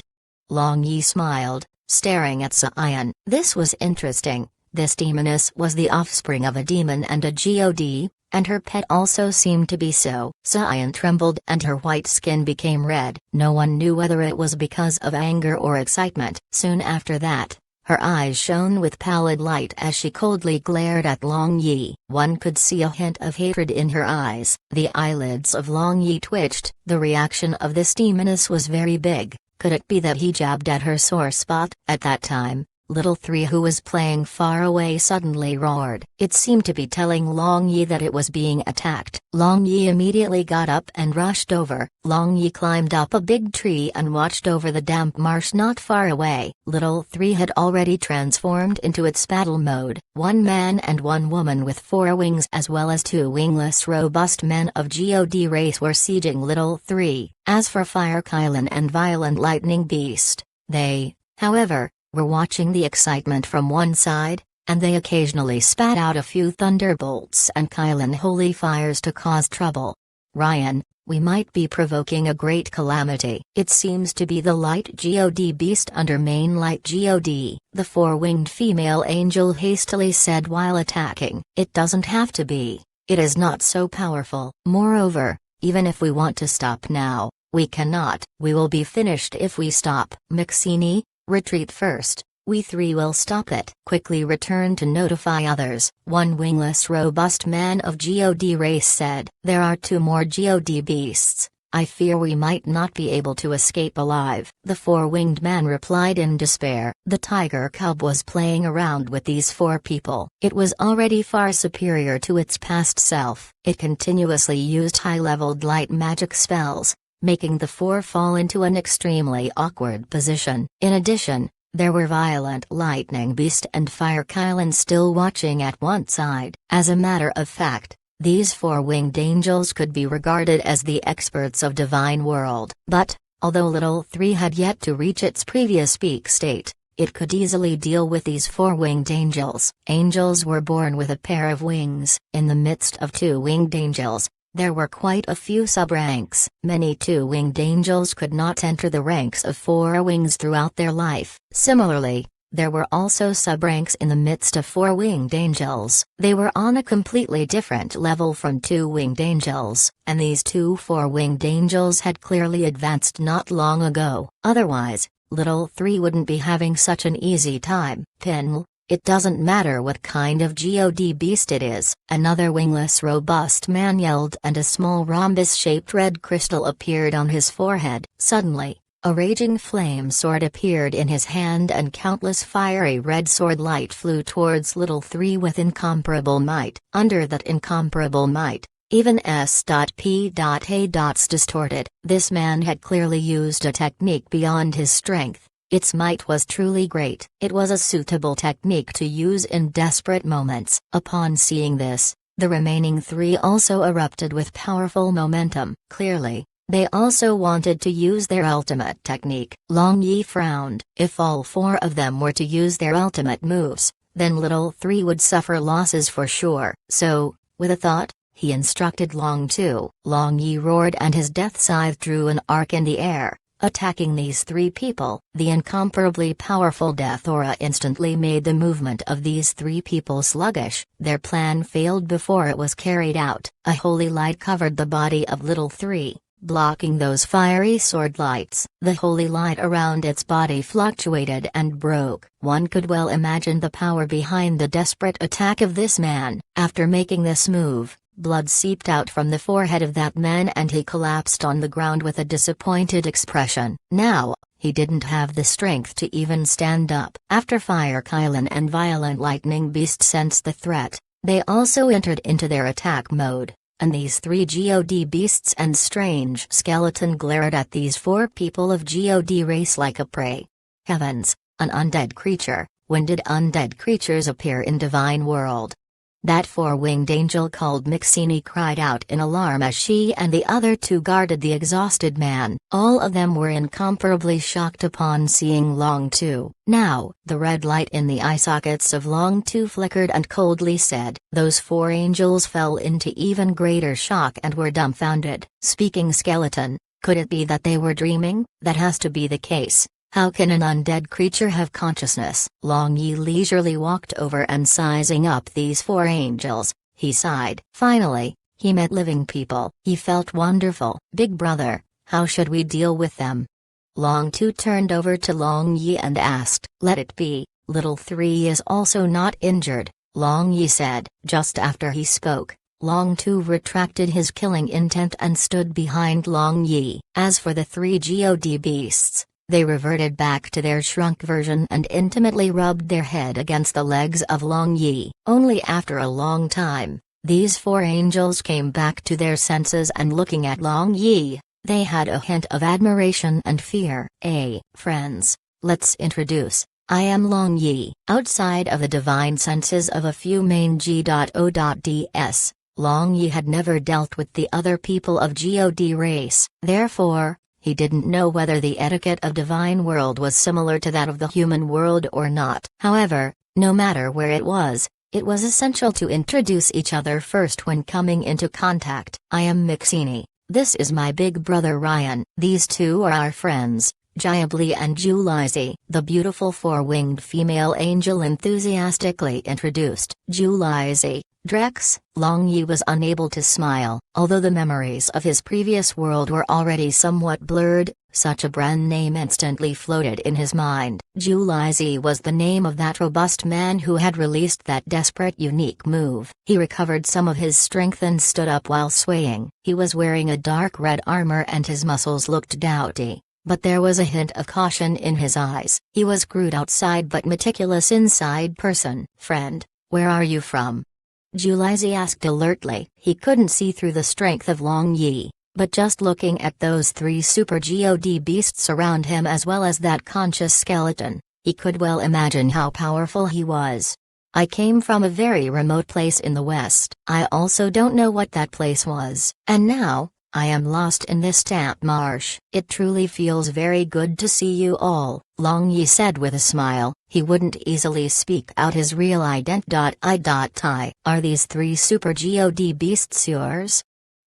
Long Yi smiled, staring at Cyan. This was interesting. This demoness was the offspring of a demon and a god, and her pet also seemed to be so. Cyan trembled and her white skin became red. No one knew whether it was because of anger or excitement. Soon after that, her eyes shone with pallid light as she coldly glared at Long Yi. One could see a hint of hatred in her eyes. The eyelids of Long Yi twitched. The reaction of this demoness was very big. Could it be that he jabbed at her sore spot? At that time, Little Three, who was playing far away, suddenly roared. It seemed to be telling Long Yi that it was being attacked. Long Yi immediately got up and rushed over. Long Yi climbed up a big tree and watched over the damp marsh not far away. Little Three had already transformed into its battle mode. One man and one woman with 4 wings as well as 2 wingless robust men of god race were sieging Little Three. As for Fire Kylan and Violent Lightning Beast, they, however, were watching the excitement from one side, and they occasionally spat out a few thunderbolts and Kylan holy fires to cause trouble. Ryan, we might be provoking a great calamity. It seems to be the light god beast under main light god, the 4-winged female angel hastily said while attacking. It doesn't have to be. It is not so powerful. Moreover, even if we want to stop now, we cannot. We will be finished if we stop. Mixini, retreat first, we 3 will stop it. Quickly return to notify others, one wingless robust man of god race said. There are 2 more god beasts, I fear we might not be able to escape alive. The four-winged man replied in despair. The tiger cub was playing around with these four people. It was already far superior to its past self. It continuously used high-leveled light magic spells, making the four fall into an extremely awkward position. In addition, there were Violent Lightning Beast and Fire Kylan still watching at one side. As a matter of fact, these four-winged angels could be regarded as the experts of Divine World. But, although Little 3 had yet to reach its previous peak state, it could easily deal with these four-winged angels. Angels were born with a pair of wings. In the midst of two-winged angels, there were quite a few sub-ranks. Many two-winged angels could not enter the ranks of four wings throughout their life. Similarly, there were also sub-ranks in the midst of four-winged angels. They were on a completely different level from two-winged angels, and these two four-winged angels had clearly advanced not long ago. Otherwise, Little 3 wouldn't be having such an easy time. Pin, it doesn't matter what kind of god beast it is. Another wingless robust man yelled, and a small rhombus-shaped red crystal appeared on his forehead. Suddenly, a raging flame sword appeared in his hand and countless fiery red sword light flew towards Little 3 with incomparable might. Under that incomparable might, even S.P.A. distorted. This man had clearly used a technique beyond his strength. Its might was truly great. It was a suitable technique to use in desperate moments. Upon seeing this, the remaining three also erupted with powerful momentum. Clearly, they also wanted to use their ultimate technique. Long Yi frowned. If all four of them were to use their ultimate moves, then Little 3 would suffer losses for sure. So, with a thought, he instructed Long 2. Long Yi roared and his death scythe drew an arc in the air, attacking these three people. The incomparably powerful death aura instantly made the movement of these three people sluggish. Their plan failed before it was carried out. A holy light covered the body of Little 3. Blocking those fiery sword lights. The holy light around its body fluctuated and broke. One could well imagine the power behind the desperate attack of this man. After making this move, blood seeped out from the forehead of that man and he collapsed on the ground with a disappointed expression. Now, he didn't have the strength to even stand up. After Fire Kylan and Violent Lightning Beast sensed the threat, they also entered into their attack mode. And these three god beasts and strange skeleton glared at these four people of god race like a prey. Heavens, an undead creature. When did undead creatures appear in Divine World? That four-winged angel called Mixini cried out in alarm as she and the other two guarded the exhausted man. All of them were incomparably shocked upon seeing Long 2. Now, the red light in the eye sockets of Long 2 flickered and coldly said, "Those four angels fell into even greater shock and were dumbfounded." Speaking skeleton, could it be that they were dreaming? That has to be the case. How can an undead creature have consciousness? Long Yi leisurely walked over and sizing up these four angels, he sighed. Finally, he met living people. He felt wonderful. Big brother, how should we deal with them? Long 2 turned over to Long Yi and asked. Let it be, Little 3 is also not injured, Long Yi said. Just after he spoke, Long 2 retracted his killing intent and stood behind Long Yi. As for the three god beasts, they reverted back to their shrunk version and intimately rubbed their head against the legs of Long Yi. Only after a long time, these four angels came back to their senses and looking at Long Yi, they had a hint of admiration and fear. Friends, let's introduce. I am Long Yi. Outside of the divine senses of a few main G.O.ds, Long Yi had never dealt with the other people of god race. Therefore, he didn't know whether the etiquette of Divine World was similar to that of the human world or not. However, no matter where it was essential to introduce each other first when coming into contact. I am Mixini. This is my big brother Ryan. These two are our friends, Jayabli and Julizi. The beautiful four-winged female angel enthusiastically introduced. Julizi, Drex. Long Yi was unable to smile. Although the memories of his previous world were already somewhat blurred, Such a brand name instantly floated in his mind. Julizi was the name of that robust man who had released that desperate unique move. He recovered some of his strength and stood up while swaying. He was wearing a dark red armor and his muscles looked doughty, but there was a hint of caution in his eyes. He was crude outside but meticulous inside person. "Friend, where are you from?" Julizi asked alertly. He couldn't see through the strength of Long Yi, but just looking at those 3 super god beasts around him as well as that conscious skeleton, he could well imagine how powerful he was. "I came from a very remote place in the west. I also don't know what that place was. And now, I am lost in this damp marsh." "It truly feels very good to see you all," Long Yi said with a smile. He wouldn't easily speak out his real identity. "Are these 3 super god beasts yours?"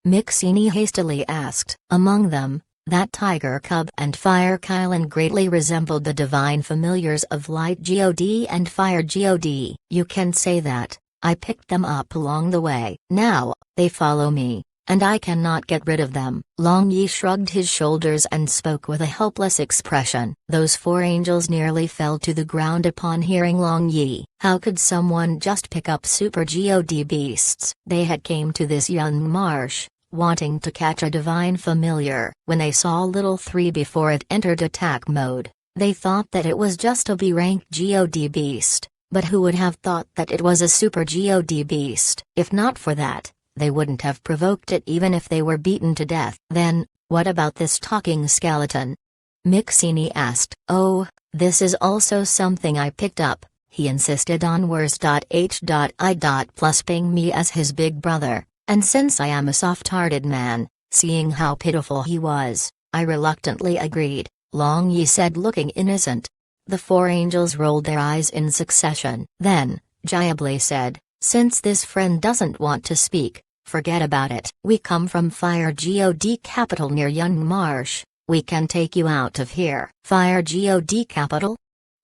Mixini hastily asked. Among them, that tiger cub and fire Kylan greatly resembled the divine familiars of light god and fire god. "You can say that. I picked them up along the way. Now, they follow me, and I cannot get rid of them." Long Yi shrugged his shoulders and spoke with a helpless expression. Those 4 angels nearly fell to the ground upon hearing Long Yi. How could someone just pick up super god beasts? They had came to this young marsh, wanting to catch a divine familiar. When they saw Little 3 before it entered attack mode, they thought that it was just a B-rank god beast, but who would have thought that it was a super god beast? If not for that, they wouldn't have provoked it even if they were beaten to death. "Then, what about this talking skeleton?" Mixini asked. "Oh, this is also something I picked up," he insisted on words.h.i. plus ping me as his big brother. And since I am a soft-hearted man, seeing how pitiful he was, I reluctantly agreed, Long Yi said looking innocent. The 4 angels rolled their eyes in succession. Then, Jiable said, "Since this friend doesn't want to speak, forget about it. We come from Fire God capital near Young Marsh. We can take you out of here." "Fire God capital?"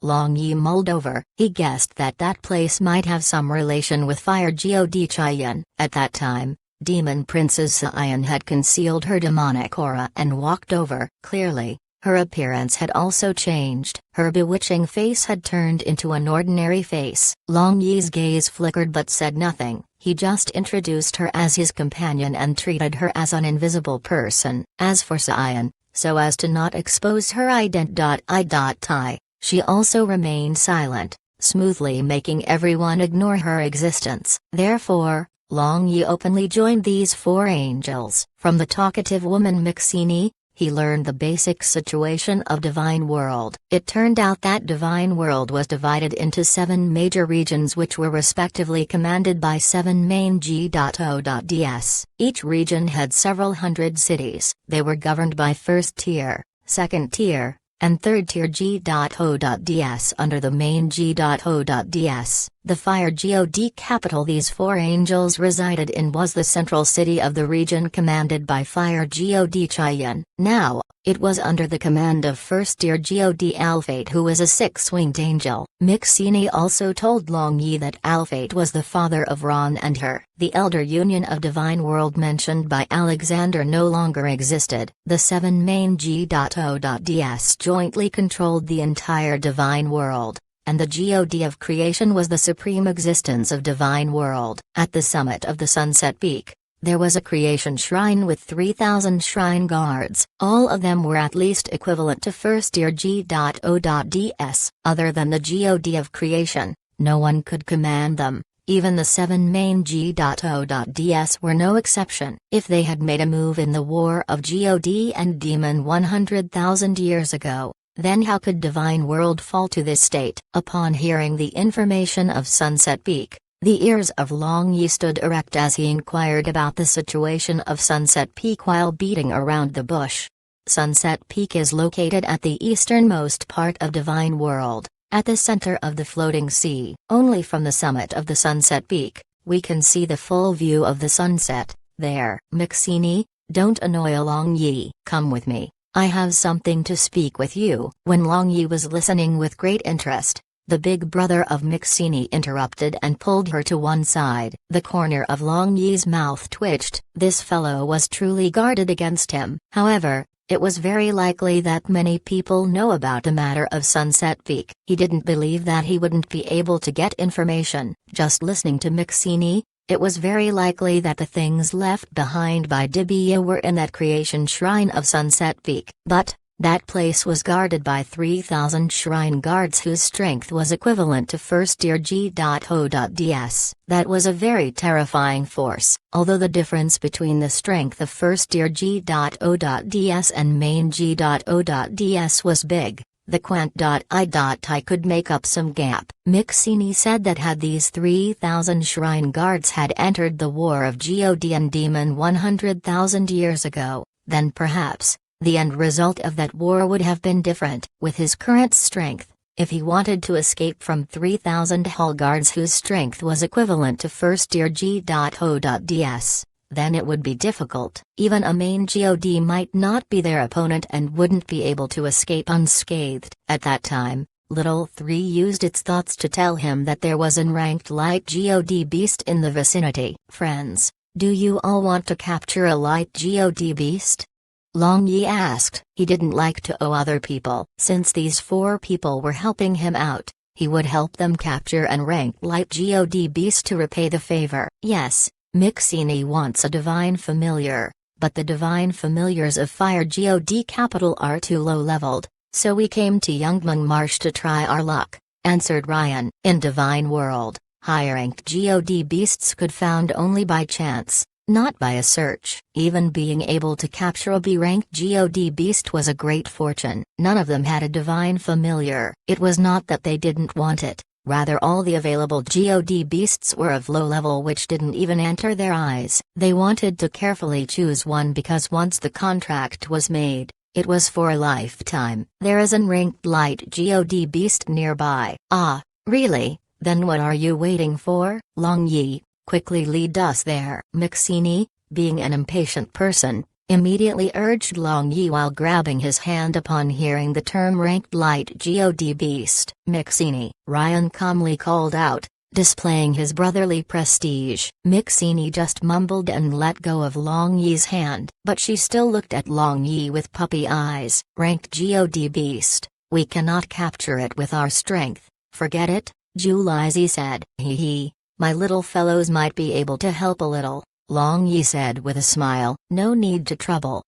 Long Yi mulled over. He guessed that that place might have some relation with Fire God Chaiyan. At that time, Demon Princess Xian had concealed her demonic aura and walked over. Clearly, her appearance had also changed. Her bewitching face had turned into an ordinary face. Long Yi's gaze flickered but said nothing. He just introduced her as his companion and treated her as an invisible person. As for Xian, so as to not expose her identity, she also remained silent, smoothly making everyone ignore her existence. Therefore, Long Yi openly joined these 4 angels. From the talkative woman Mixini, he learned the basic situation of Divine World. It turned out that Divine World was divided into 7 major regions which were respectively commanded by 7 main G.O.ds. Each region had several hundred cities. They were governed by 1st tier, 2nd tier, and 3rd tier G.O.ds under the main G.O.ds. The Fire God capital these 4 angels resided in was the central city of the region commanded by Fire God Chaiyan. Now, it was under the command of 1st tier God Alphate, who was a 6-winged angel. Mixini also told Long Yi that Alphate was the father of Ron and her. The Elder Union of Divine World mentioned by Alexander no longer existed. The 7 main G.O.ds jointly controlled the entire Divine World, and the God of creation was the supreme existence of Divine World. At the summit of the Sunset Peak, there was a creation shrine with 3,000 shrine guards. All of them were at least equivalent to 1st tier G.O.ds. Other than the God of creation, no one could command them. Even the 7 main G.O.ds were no exception. If they had made a move in the War of God and Demon 100,000 years ago, then how could Divine World fall to this state? Upon hearing the information of Sunset Peak, the ears of Long Yi stood erect as he inquired about the situation of Sunset Peak while beating around the bush. Sunset Peak is located at the easternmost part of Divine World, at the center of the floating sea. Only from the summit of the Sunset Peak, we can see the full view of the sunset. There. Mixini, don't annoy Long Yi. Come with me. I have something to speak with you. When Long Yi was listening with great interest, the big brother of Mixini interrupted and pulled her to one side. The corner of Long Yi's mouth twitched. This fellow was truly guarded against him. However, It was very likely that many people know about the matter of Sunset Peak. He didn't believe that he wouldn't be able to get information. Just listening to Mixini, it was very likely that the things left behind by Dibia were in that creation shrine of Sunset Peak. But that place was guarded by 3,000 shrine guards whose strength was equivalent to first year G.O.ds. That was a very terrifying force, although the difference between the strength of first year G.O.ds and main G.O.ds was big. The Quant.I could make up some gap. Mixini said that had these 3,000 shrine guards had entered the War of God and Demon 100,000 years ago, then perhaps the end result of that war would have been different. With his current strength, if he wanted to escape from 3,000 hull guards whose strength was equivalent to first year G.O.ds, then it would be difficult. Even a main God might not be their opponent and wouldn't be able to escape unscathed. At that time, Little 3 used its thoughts to tell him that there was an ranked light God beast in the vicinity. Friends, do you all want to capture a light God beast? Long Yi asked. He didn't like to owe other people. Since these 4 people were helping him out, he would help them capture and rank light God beast to repay the favor. Yes, Mixini wants a divine familiar, but the divine familiars of Fire God capital are too low-leveled, so we came to Yungmeng Marsh to try our luck, answered Ryan. In Divine World, high-ranked God beasts could found only by chance, not by a search. Even being able to capture a B-ranked God beast was a great fortune. None of them had a divine familiar. It was not that they didn't want it, rather all the available God beasts were of low level which didn't even enter their eyes. They wanted to carefully choose one because once the contract was made, it was for a lifetime. There is an ranked light God beast nearby. Ah, really? Then what are you waiting for? Long Yi, quickly lead us there. Mixini, being an impatient person, immediately urged Long Yi while grabbing his hand upon hearing the term ranked light God beast. Mixini, Ryan calmly called out, displaying his brotherly prestige. Mixini just mumbled and let go of Long Yi's hand, but she still looked at Long Yi with puppy eyes. Ranked God beast, we cannot capture it with our strength, forget it, Julizi said. Hee. My little fellows might be able to help a little, Long Yi said with a smile. No need to trouble.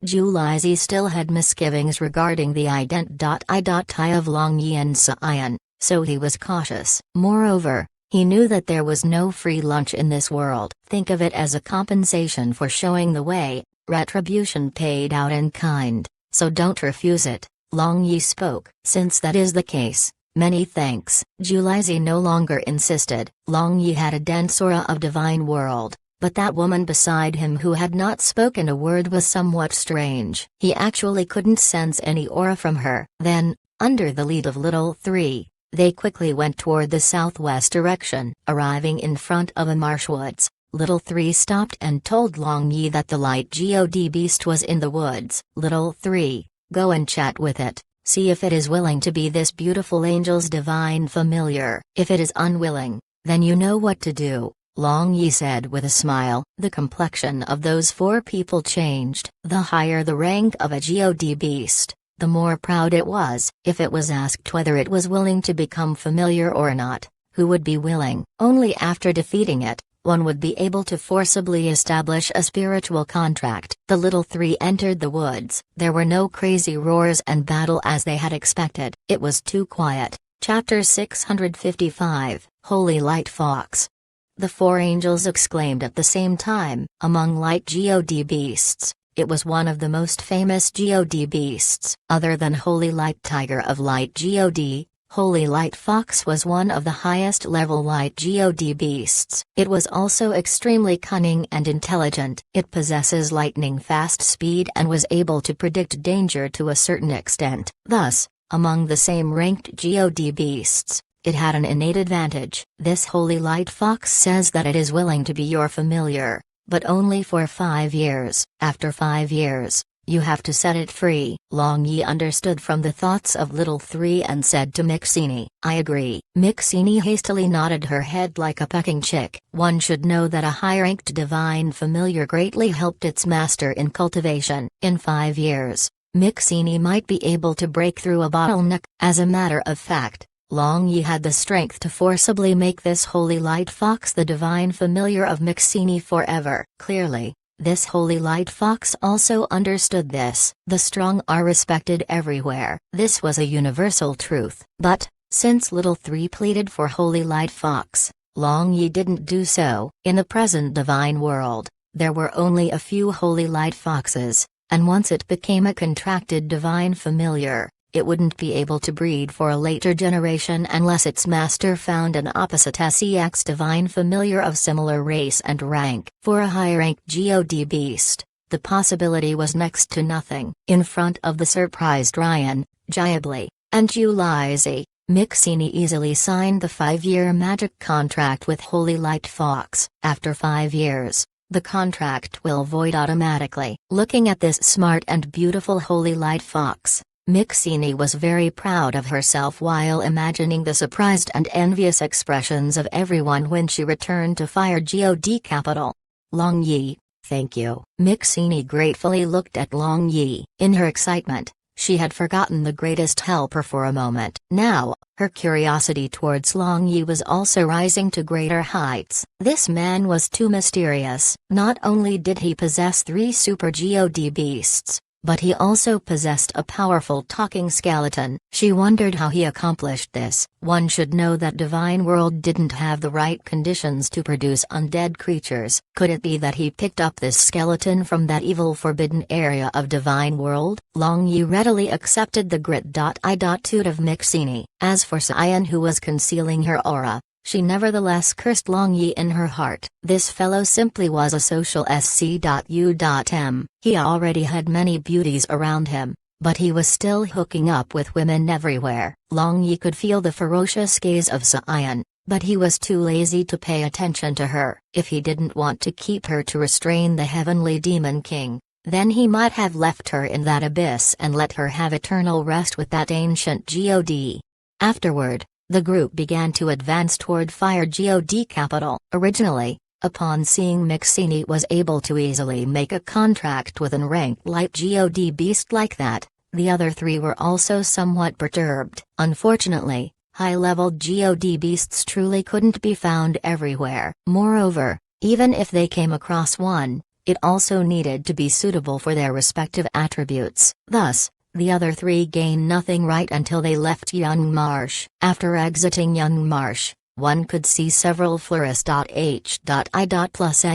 Julizi still had misgivings regarding the ident.I of Long Yi and Sion, so he was cautious. Moreover, he knew that there was no free lunch in this world. Think of it as a compensation for showing the way, retribution paid out in kind, so don't refuse it. Long Yi spoke. Since that is the case, many thanks. Julizi no longer insisted. Long Yi had a dense aura of Divine World, but that woman beside him who had not spoken a word was somewhat strange. He actually couldn't sense any aura from her. Then, under the lead of Little 3, they quickly went toward the southwest direction. Arriving in front of a marshwoods, Little 3 stopped and told Long Yi that the light God beast was in the woods. Little 3, go and chat with it. See if it is willing to be this beautiful angel's divine familiar. If it is unwilling, then you know what to do, Long Yi said with a smile. The complexion of those 4 people changed. The higher the rank of a God beast, the more proud it was. If it was asked whether it was willing to become familiar or not, who would be willing? Only after defeating it, one would be able to forcibly establish a spiritual contract. The Little 3 entered the woods. There were no crazy roars and battle as they had expected. It was too quiet. Chapter 655, Holy Light Fox. The 4 angels exclaimed at the same time. Among light God beasts, it was one of the most famous God beasts. Other than Holy Light Tiger of Light God, Holy Light Fox was one of the highest level light God beasts. It was also extremely cunning and intelligent. It possesses lightning fast speed and was able to predict danger to a certain extent. Thus, among the same ranked God beasts, it had an innate advantage. This Holy Light Fox says that it is willing to be your familiar, but only for 5 years. After 5 years, You have to set it free. Long Yi understood from the thoughts of Little Three and said to Mixini, I agree. Mixini hastily nodded her head like a pecking chick. One should know that a high-ranked divine familiar greatly helped its master in cultivation. In 5 years, Mixini might be able to break through a bottleneck. As a matter of fact, Long Yi had the strength to forcibly make this holy light fox the divine familiar of Mixini forever. Clearly, this holy light fox also understood this. The strong are respected everywhere. This was a universal truth. But, since Little Three pleaded for holy light fox, Long Yi didn't do so. In the present divine world, there were only a few holy light foxes, and once it became a contracted divine familiar, it wouldn't be able to breed for a later generation unless its master found an opposite sex divine familiar of similar race and rank. For a high-ranked God beast, the possibility was next to nothing. In front of the surprised Ryan, Jayabli, and Julisi, Mixini easily signed the 5-year magic contract with Holy Light Fox. After 5 years, the contract will void automatically. Looking at this smart and beautiful Holy Light Fox, Mixini was very proud of herself while imagining the surprised and envious expressions of everyone when she returned to Fire God capital. Long Yi, thank you. Mixini gratefully looked at Long Yi. In her excitement, she had forgotten the greatest helper for a moment. Now, her curiosity towards Long Yi was also rising to greater heights. This man was too mysterious. Not only did he possess 3 super God beasts, but he also possessed a powerful talking skeleton. She wondered how he accomplished this. One should know that Divine World didn't have the right conditions to produce undead creatures. Could it be that he picked up this skeleton from that evil forbidden area of Divine World? Long Yi readily accepted the grit.I.tude of Mixini. As for Cyan, who was concealing her aura, she nevertheless cursed Long Yi in her heart. This fellow simply was a social sc.u.m. He already had many beauties around him, but he was still hooking up with women everywhere. Long Yi could feel the ferocious gaze of Cyan, but he was too lazy to pay attention to her. If he didn't want to keep her to restrain the heavenly demon king, then he might have left her in that abyss and let her have eternal rest with that ancient God. Afterward, the group began to advance toward Fire God capital. Originally, upon seeing Mixini was able to easily make a contract with an ranked light God beast like that, the other 3 were also somewhat perturbed. Unfortunately, high-level God beasts truly couldn't be found everywhere. Moreover, even if they came across one, it also needed to be suitable for their respective attributes. Thus, the other 3 gained nothing right until they left Young Marsh. After exiting Young Marsh, one could see several Floris.H.I.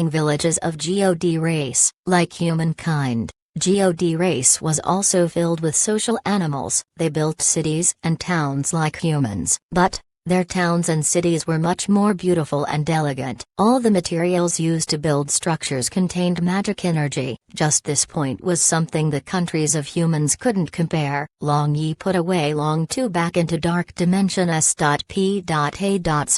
villages of God race. Like humankind, God race was also filled with social animals. They built cities and towns like humans, but their towns and cities were much more beautiful and elegant. All the materials used to build structures contained magic energy. Just this point was something the countries of humans couldn't compare. Long Yi put away Long Tu back into Dark Dimension S.P.A.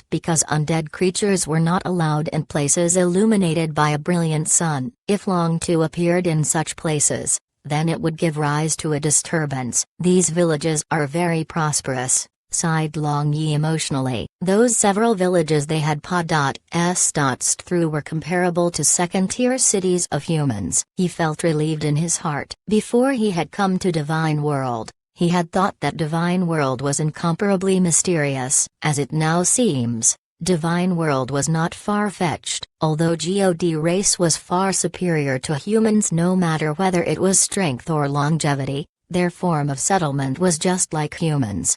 because undead creatures were not allowed in places illuminated by a brilliant sun. If Long Tu appeared in such places, then it would give rise to a disturbance. These villages are very prosperous, sighed Long Yi emotionally. Those several villages they had passed through were comparable to second-tier cities of humans. He felt relieved in his heart. Before he had come to Divine World, he had thought that Divine World was incomparably mysterious. As it now seems, Divine World was not far-fetched. Although God race was far superior to humans no matter whether it was strength or longevity, their form of settlement was just like humans.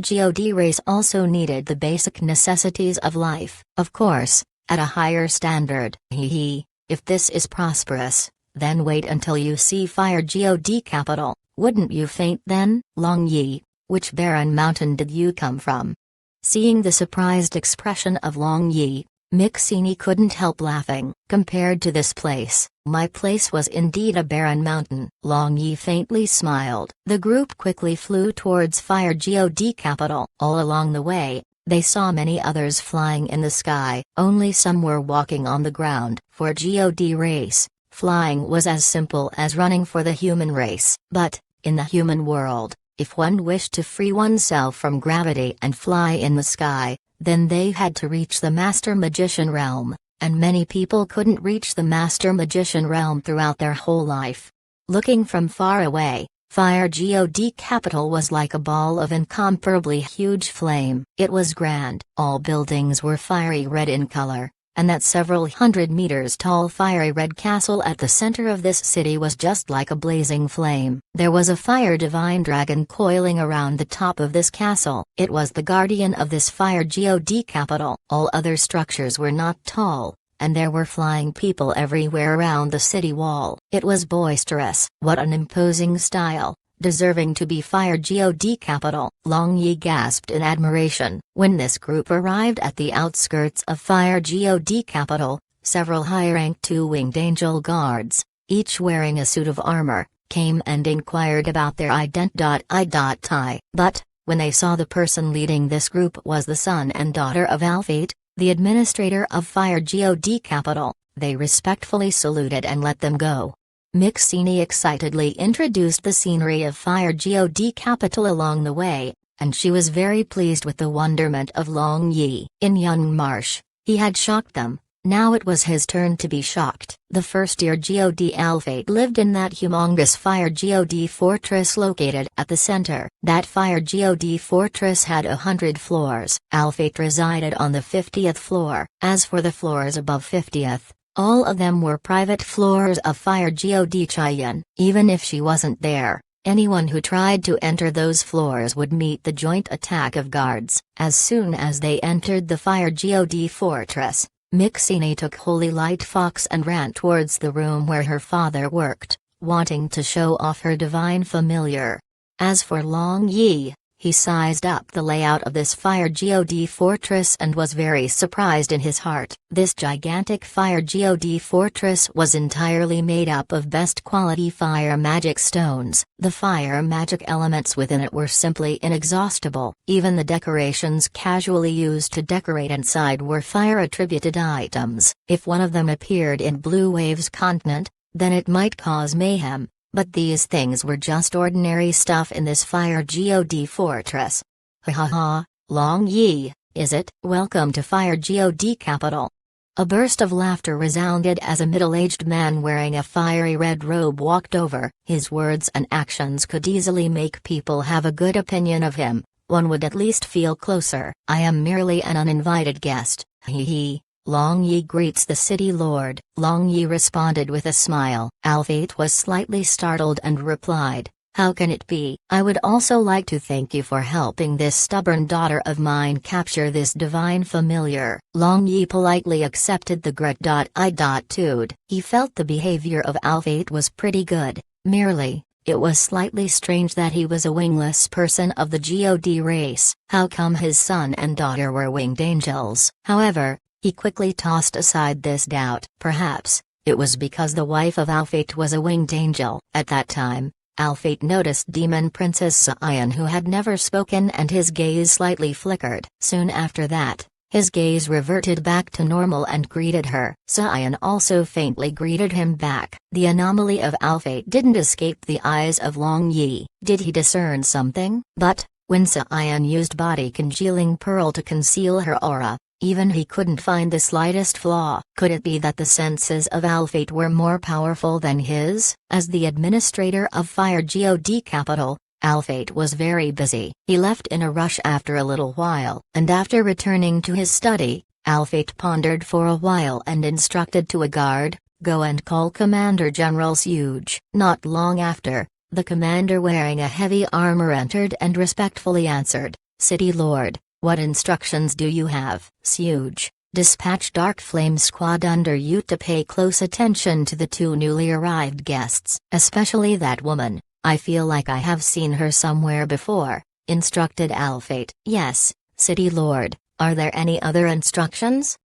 God race also needed the basic necessities of life. Of course, at a higher standard. If this is prosperous, then wait until you see Fire God capital. Wouldn't you faint then? Long Yi, which barren mountain did you come from? Seeing the surprised expression of Long Yi, Mixini couldn't help laughing. Compared to this place, my place was indeed a barren mountain. Long Yi faintly smiled. The group quickly flew towards Fire God capital. All along the way, they saw many others flying in the sky. Only some were walking on the ground. For God race, Flying was as simple as running for the human race. But, in the human world, if one wished to free oneself from gravity and fly in the sky, then they had to reach the Master Magician realm, and many people couldn't reach the Master Magician realm throughout their whole life. Looking from far away, Fire God Capital was like a ball of incomparably huge flame. It was grand. All buildings were fiery red in color, and that several hundred meters tall fiery red castle at the center of this city was just like a blazing flame. There was a fire divine dragon coiling around the top of this castle. It was the guardian of this Fire God Capital. All other structures were not tall, and there were flying people everywhere around the city wall. It was boisterous. What an imposing style, deserving to be Fire God Capital. Long Yi gasped in admiration. When this group arrived at the outskirts of Fire God Capital, several high-ranked two-winged angel guards, each wearing a suit of armor, came and inquired about their ident.I.I. But, when they saw the person leading this group was the son and daughter of Alphate, the administrator of Fire God Capital, they respectfully saluted and let them go. Mixini excitedly introduced the scenery of Fire God Capital along the way, and she was very pleased with the wonderment of Long Yi. In Young Marsh, he had shocked them, now it was his turn to be shocked. The first year God Alphate lived in that humongous Fire God fortress located at the center. That Fire God fortress had 100 floors. Alphate resided on the 50th floor. As for the floors above 50th, all of them were private floors of Fire God Cheyenne. Even if she wasn't there, anyone who tried to enter those floors would meet the joint attack of guards. As soon as they entered the Fire God fortress, Mixini took Holy Light Fox and ran towards the room where her father worked, wanting to show off her divine familiar. As for Long Yi, he sized up the layout of this Fire God fortress and was very surprised in his heart. This gigantic Fire God fortress was entirely made up of best quality fire magic stones. The fire magic elements within it were simply inexhaustible. Even the decorations casually used to decorate inside were fire-attributed items. If one of them appeared in Blue Wave's continent, then it might cause mayhem. But these things were just ordinary stuff in this Fire God fortress. Ha ha ha, Long Yi, is it? Welcome to Fire God Capital. A burst of laughter resounded as a middle-aged man wearing a fiery red robe walked over. His words and actions could easily make people have a good opinion of him. One would at least feel closer. I am merely an uninvited guest. Hee hee. Long Yi greets the city lord. Long Yi responded with a smile. Alphate was slightly startled and replied, how can it be? I would also like to thank you for helping this stubborn daughter of mine capture this divine familiar. Long Yi politely accepted the gratitude. He felt the behavior of Alphate was pretty good, merely, it was slightly strange that he was a wingless person of the God race. How come his son and daughter were winged angels? However, he quickly tossed aside this doubt. Perhaps, it was because the wife of Alphate was a winged angel. At that time, Alphate noticed Demon Princess Sion, who had never spoken, and his gaze slightly flickered. Soon after that, his gaze reverted back to normal and greeted her. Sion also faintly greeted him back. The anomaly of Alphate didn't escape the eyes of Long Yi. Did he discern something? But, when Sion used body congealing pearl to conceal her aura, even he couldn't find the slightest flaw. Could it be that the senses of Alphate were more powerful than his? As the administrator of Fire God Capital, Alphate was very busy. He left in a rush after a little while, and after returning to his study, Alphate pondered for a while and instructed to a guard, go and call Commander General Suge. Not long after, the commander wearing a heavy armor entered and respectfully answered, City Lord. What instructions do you have? Suge, dispatch Dark Flame Squad under you to pay close attention to the two newly arrived guests. Especially that woman, I feel like I have seen her somewhere before, instructed Alphate. Yes, City Lord, are there any other instructions?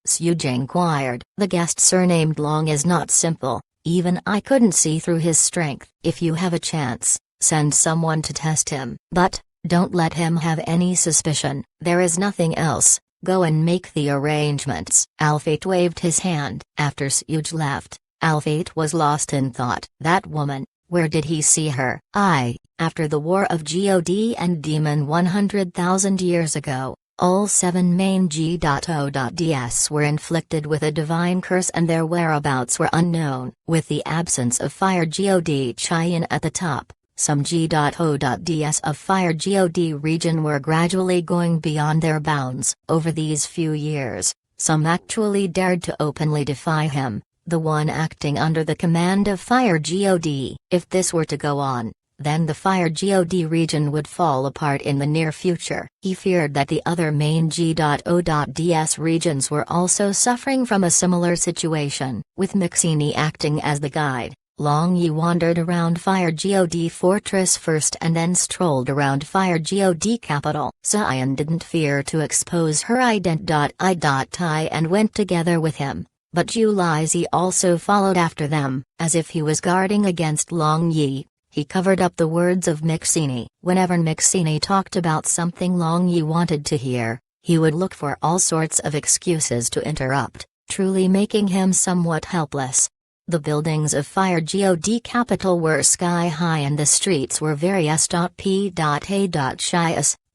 Suge inquired. The guest surnamed Long is not simple, even I couldn't see through his strength. If you have a chance, send someone to test him. But, don't let him have any suspicion. There is nothing else, go and make the arrangements. Alphate waved his hand. After Suge left, Alphate was lost in thought. That woman, where did he see her? After the War of God and Demon 100,000 years ago, all 7 main G.O.Ds were inflicted with a divine curse and their whereabouts were unknown. With the absence of Fire God Chaiyan at the top, some G.O.Ds of Fire God region were gradually going beyond their bounds. Over these few years, some actually dared to openly defy him, the one acting under the command of Fire God. If this were to go on, then the Fire God region would fall apart in the near future. He feared that the other main G.O.DS regions were also suffering from a similar situation. With Mixini acting as the guide, Long Yi wandered around Fire God fortress first and then strolled around Fire God capital. Cyan didn't fear to expose her ident.I. and went together with him, but Julaizi also followed after them, as if he was guarding against Long Yi. He covered up the words of Mixini. Whenever Mixini talked about something Long Yi wanted to hear, he would look for all sorts of excuses to interrupt, truly making him somewhat helpless. The buildings of Fire God capital were sky high and the streets were very s.p.a.shias,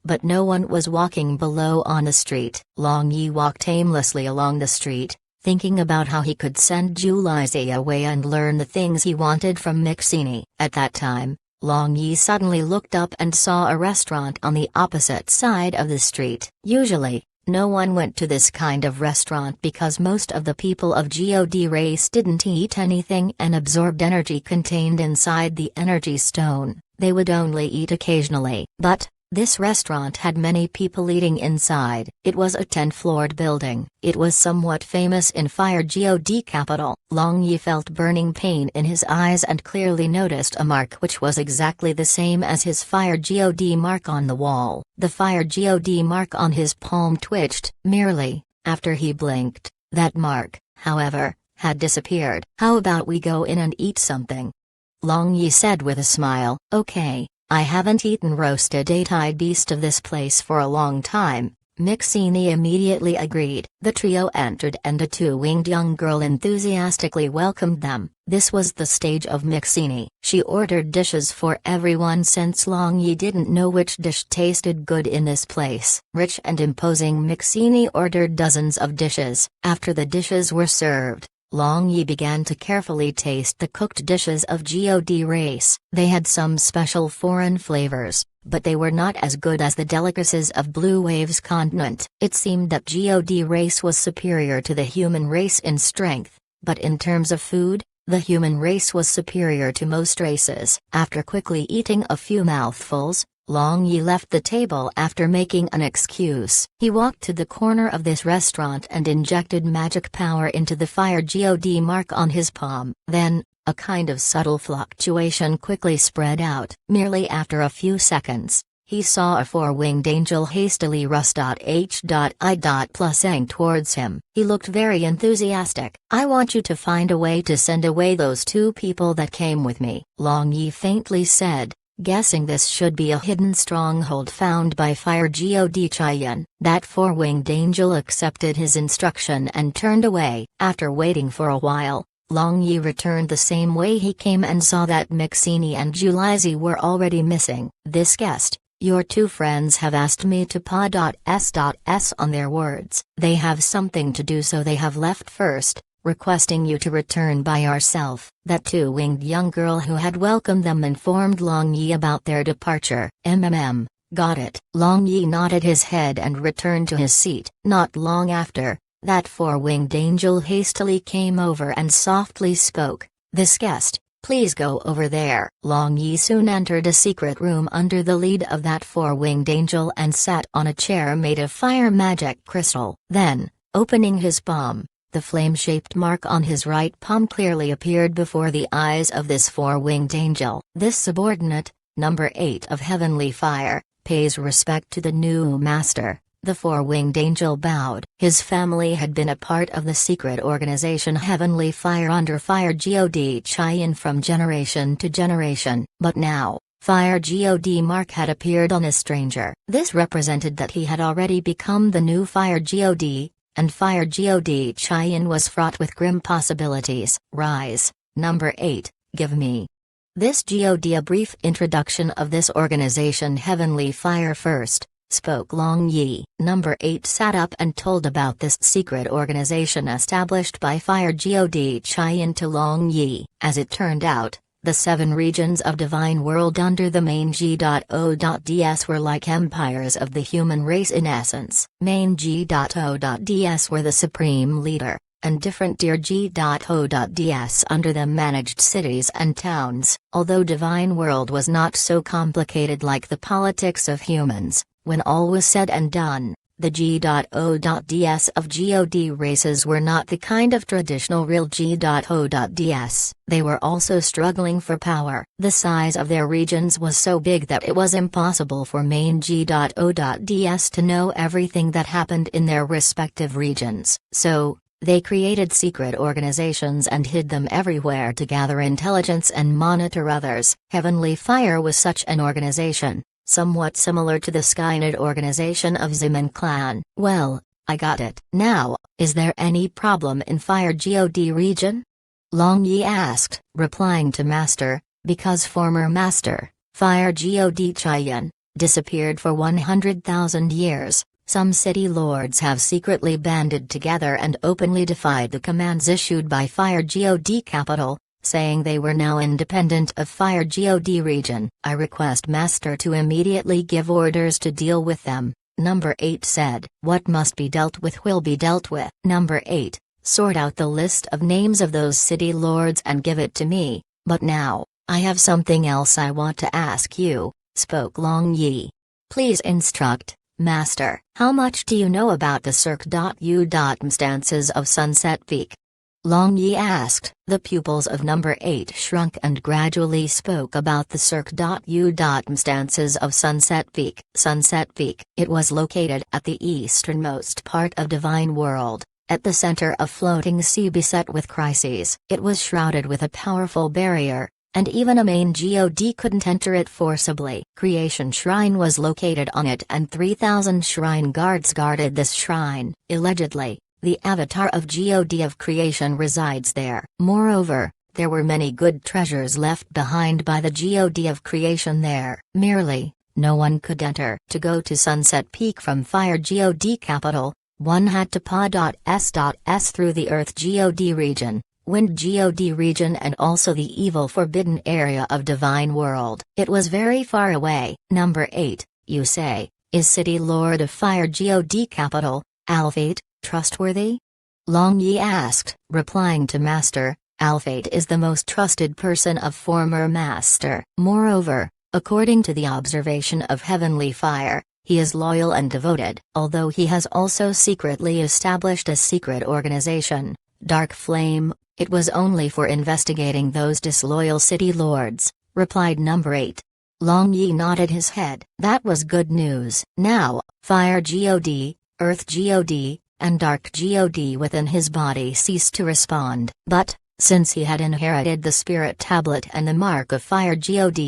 but no one was walking below on the street. Long Yi walked aimlessly along the street, thinking about how he could send Julaizi away and learn the things he wanted from Mixini. At that time, Long Yi suddenly looked up and saw a restaurant on the opposite side of the street. Usually, no one went to this kind of restaurant because most of the people of God race didn't eat anything and absorbed energy contained inside the energy stone. They would only eat occasionally. But this restaurant had many people eating inside. It was a 10-floored building. It was somewhat famous in Fire God capital. Long Yi felt burning pain in his eyes and clearly noticed a mark which was exactly the same as his Fire God mark on the wall. The Fire God mark on his palm twitched. Merely, after he blinked, that mark, however, had disappeared. "How about we go in and eat something?" Long Yi said with a smile. "Okay. I haven't eaten roasted eight-eyed beast of this place for a long time." Mixini immediately agreed. The trio entered and a 2-winged young girl enthusiastically welcomed them. This was the stage of Mixini. She ordered dishes for everyone since Long Yi didn't know which dish tasted good in this place. Rich and imposing Mixini ordered dozens of dishes. After the dishes were served, Long Yi began to carefully taste the cooked dishes of God race. They had some special foreign flavors, but they were not as good as the delicacies of Blue Wave's continent. It seemed that God race was superior to the human race in strength, but in terms of food, the human race was superior to most races. After quickly eating a few mouthfuls, Long Yi left the table after making an excuse. He walked to the corner of this restaurant and injected magic power into the Fire God mark on his palm. Then, a kind of subtle fluctuation quickly spread out. Merely after a few seconds, he saw a 4-winged angel hastily Rus.H.I.+ing towards him. He looked very enthusiastic. "I want you to find a way to send away those 2 people that came with me," Long Yi faintly said, guessing this should be a hidden stronghold found by Fire God Chaiyan. That 4-winged angel accepted his instruction and turned away. After waiting for a while, Long Yi returned the same way he came and saw that Mixini and Julaizi were already missing. "This guest, your 2 friends have asked me to pa.s.s on their words. They have something to do so they have left first, requesting you to return by yourself." That 2-winged young girl who had welcomed them informed Long Yi about their departure. Got it." Long Yi nodded his head and returned to his seat. Not long after, that 4-winged angel hastily came over and softly spoke. "This guest, please go over there." Long Yi soon entered a secret room under the lead of that 4-winged angel and sat on a chair made of fire magic crystal. Then, opening his palm, the flame-shaped mark on his right palm clearly appeared before the eyes of this 4-winged angel. This subordinate, number 8 of Heavenly Fire, pays respect to the new master. The 4-winged angel bowed. His family had been a part of the secret organization Heavenly Fire under Fire God Chaiyan from generation to generation. But now, Fire God mark had appeared on a stranger. This represented that he had already become the new Fire God, and Fire God Chaiyan was fraught with grim possibilities. Rise. Number 8, give me. This God. A brief introduction of this organization. Heavenly Fire first, spoke Long Yi. Number 8 sat up and told about this secret organization established by Fire God Chaiyan to Long Yi. As it turned out, the 7 regions of Divine World under the main G.O.DS were like empires of the human race in essence. Main G.O.DS were the supreme leader, and different tier G.O.DS under them managed cities and towns. Although Divine World was not so complicated like the politics of humans, when all was said and done, the G.O.DS of God races were not the kind of traditional real G.O.DS. They were also struggling for power. The size of their regions was so big that it was impossible for main G.O.DS to know everything that happened in their respective regions. So, they created secret organizations and hid them everywhere to gather intelligence and monitor others. Heavenly Fire was such an organization, somewhat similar to the Skynet organization of Zeman clan. Well, I got it. Now, is there any problem in Fire God region? Long Yi asked, replying to Master, because former Master, Fire God Chaiyan, disappeared for 100,000 years. Some city lords have secretly banded together and openly defied the commands issued by Fire God capital, saying they were now independent of Fire God region. I request Master to immediately give orders to deal with them, Number 8 said. What must be dealt with will be dealt with. Number 8, sort out the list of names of those city lords and give it to me, but now, I have something else I want to ask you, spoke Long Yi. Please instruct, Master. How much do you know about the circumstances of Sunset Peak? Long Yi asked. The pupils of Number 8 shrunk and gradually spoke about the circumstances of Sunset Peak. Sunset Peak. It was located at the easternmost part of Divine World, at the center of floating sea beset with crises. It was shrouded with a powerful barrier, and even a main God couldn't enter it forcibly. Creation Shrine was located on it and 3,000 shrine guards guarded this shrine. Allegedly, the avatar of God of creation resides there. Moreover, there were many good treasures left behind by the God of creation there. Merely, no one could enter. To go to Sunset Peak from Fire God capital, one had to pass through the Earth God region, Wind God region and also the evil forbidden area of Divine World. It was very far away. Number 8, you say, is City Lord of Fire God capital, Alphate, trustworthy? Long Yi asked, replying to Master, Alphate is the most trusted person of former Master. Moreover, according to the observation of Heavenly Fire, he is loyal and devoted. Although he has also secretly established a secret organization, Dark Flame, it was only for investigating those disloyal city lords, replied Number 8. Long Yi nodded his head. That was good news. Now, Fire God, Earth God, and Dark God within his body ceased to respond. But, since he had inherited the Spirit Tablet and the Mark of Fire God,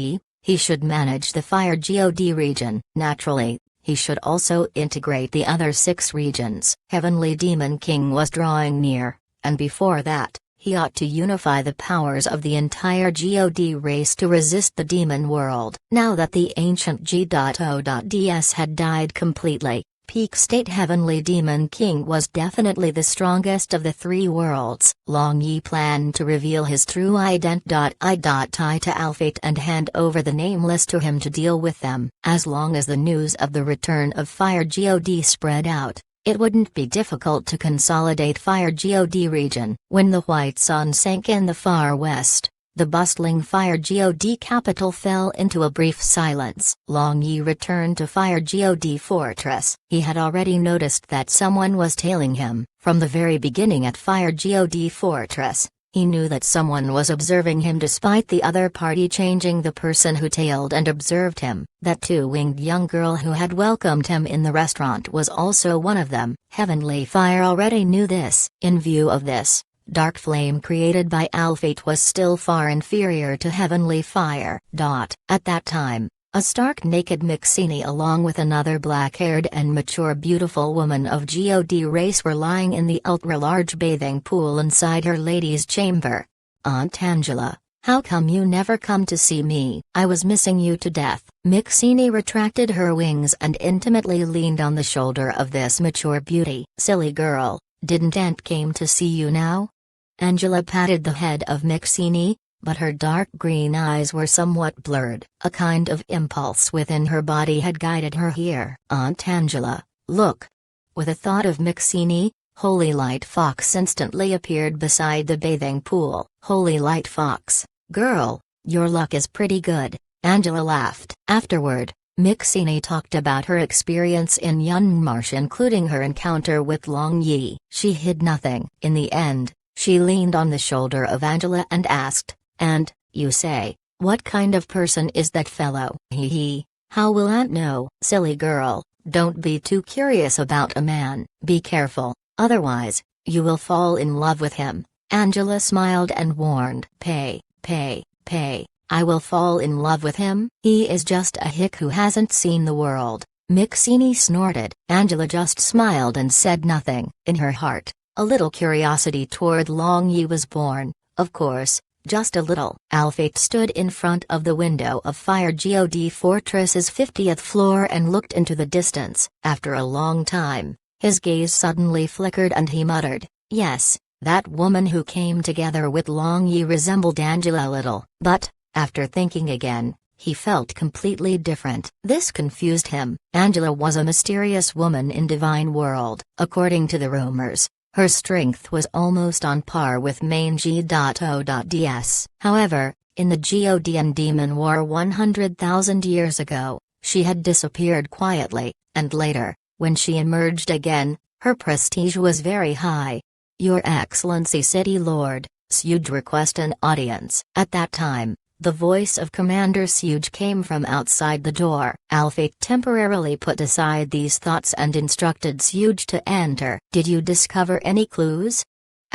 he should manage the Fire God region. Naturally, he should also integrate the other 6 regions. Heavenly Demon King was drawing near, and before that, he ought to unify the powers of the entire God race to resist the demon world. Now that the ancient G.O.DS had died completely, Peak State Heavenly Demon King was definitely the strongest of the 3 worlds. Long Yi planned to reveal his true identity to Alphate and hand over the Nameless to him to deal with them. As long as the news of the return of Fire God spread out, it wouldn't be difficult to consolidate Fire God region. When the white sun sank in the far west, the bustling Fire God capital fell into a brief silence. Long Yi returned to Fire God fortress. He had already noticed that someone was tailing him. From the very beginning at Fire God fortress, he knew that someone was observing him despite the other party changing the person who tailed and observed him. That 2-winged young girl who had welcomed him in the restaurant was also one of them. Heavenly Fire already knew this. In view of this, Dark Flame created by Alphate was still far inferior to Heavenly Fire. At that time, A stark naked Mixini along with another black-haired and mature beautiful woman of God race were lying in the ultra-large bathing pool inside her lady's chamber. "Aunt Angela, how come you never come to see me? I was missing you to death." Mixini retracted her wings and intimately leaned on the shoulder of this mature beauty. "Silly girl, didn't Aunt came to see you now?" Angela patted the head of Mixini, but her dark green eyes were somewhat blurred. A kind of impulse within her body had guided her here. "Aunt Angela, look." With a thought of Mixini, Holy Light Fox instantly appeared beside the bathing pool. "Holy Light Fox, girl, your luck is pretty good," Angela laughed. Afterward, Mixini talked about her experience in Yunmarsh, including her encounter with Long Yi. She hid nothing. In the end, she leaned on the shoulder of Angela and asked, "And, you say, what kind of person is that fellow?" "Hee hee, how will Aunt know?" "Silly girl, don't be too curious about a man. Be careful, otherwise, you will fall in love with him." Angela smiled and warned. Pay, I will fall in love with him? He is just a hick who hasn't seen the world." Mixini snorted. Angela just smiled and said nothing. In her heart, a little curiosity toward Long Yi was born, of course. Just a little. Alphate stood in front of the window of Fire God Fortress's 50th floor and looked into the distance. After a long time, his gaze suddenly flickered and he muttered, "Yes, that woman who came together with Long Yi resembled Angela a little." But, after thinking again, he felt completely different. This confused him. Angela was a mysterious woman in Divine World. According to the rumors, her strength was almost on par with Main-G.O.ds. However, in the God Demon War 100,000 years ago, she had disappeared quietly, and later, when she emerged again, her prestige was very high. "Your Excellency City Lord, Suge request an audience." At that time, the voice of Commander Suge came from outside the door. Alphate temporarily put aside these thoughts and instructed Suge to enter. "Did you discover any clues?"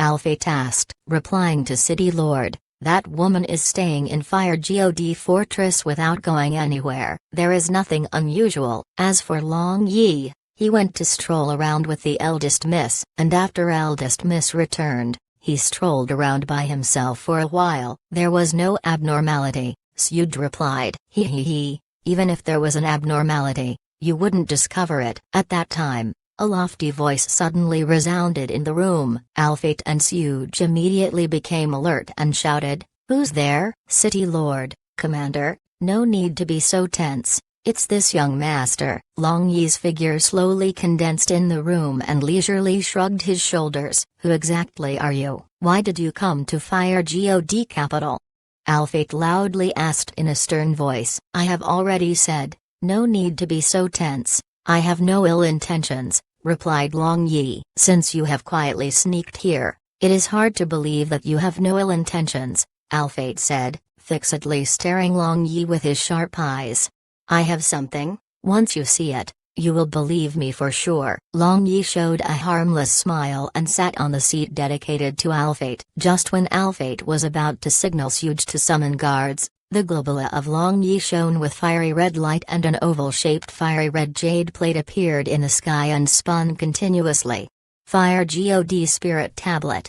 Alphate asked. Replying to City Lord, "That woman is staying in Fire God Fortress without going anywhere. There is nothing unusual." As for Long Yi, he went to stroll around with the eldest miss, and after eldest miss returned, he strolled around by himself for a while. "There was no abnormality," Suge replied. He, even if there was an abnormality, you wouldn't discover it." At that time, a lofty voice suddenly resounded in the room. Alphate and Suge immediately became alert and shouted, "Who's there?" "City Lord, Commander, no need to be so tense. It's this young master." Long Yi's figure slowly condensed in the room and leisurely shrugged his shoulders. "Who exactly are you? Why did you come to Fire God capital?" Alphate loudly asked in a stern voice. "I have already said, no need to be so tense. I have no ill intentions," replied Long Yi. "Since you have quietly sneaked here, it is hard to believe that you have no ill intentions," Alphate said, fixedly staring Long Yi with his sharp eyes. "I have something. Once you see it, you will believe me for sure." Long Yi showed a harmless smile and sat on the seat dedicated to Alphate. Just when Alphate was about to signal Suge to summon guards, the globular of Long Yi shone with fiery red light and an oval-shaped fiery red jade plate appeared in the sky and spun continuously. "Fire God Spirit Tablet!"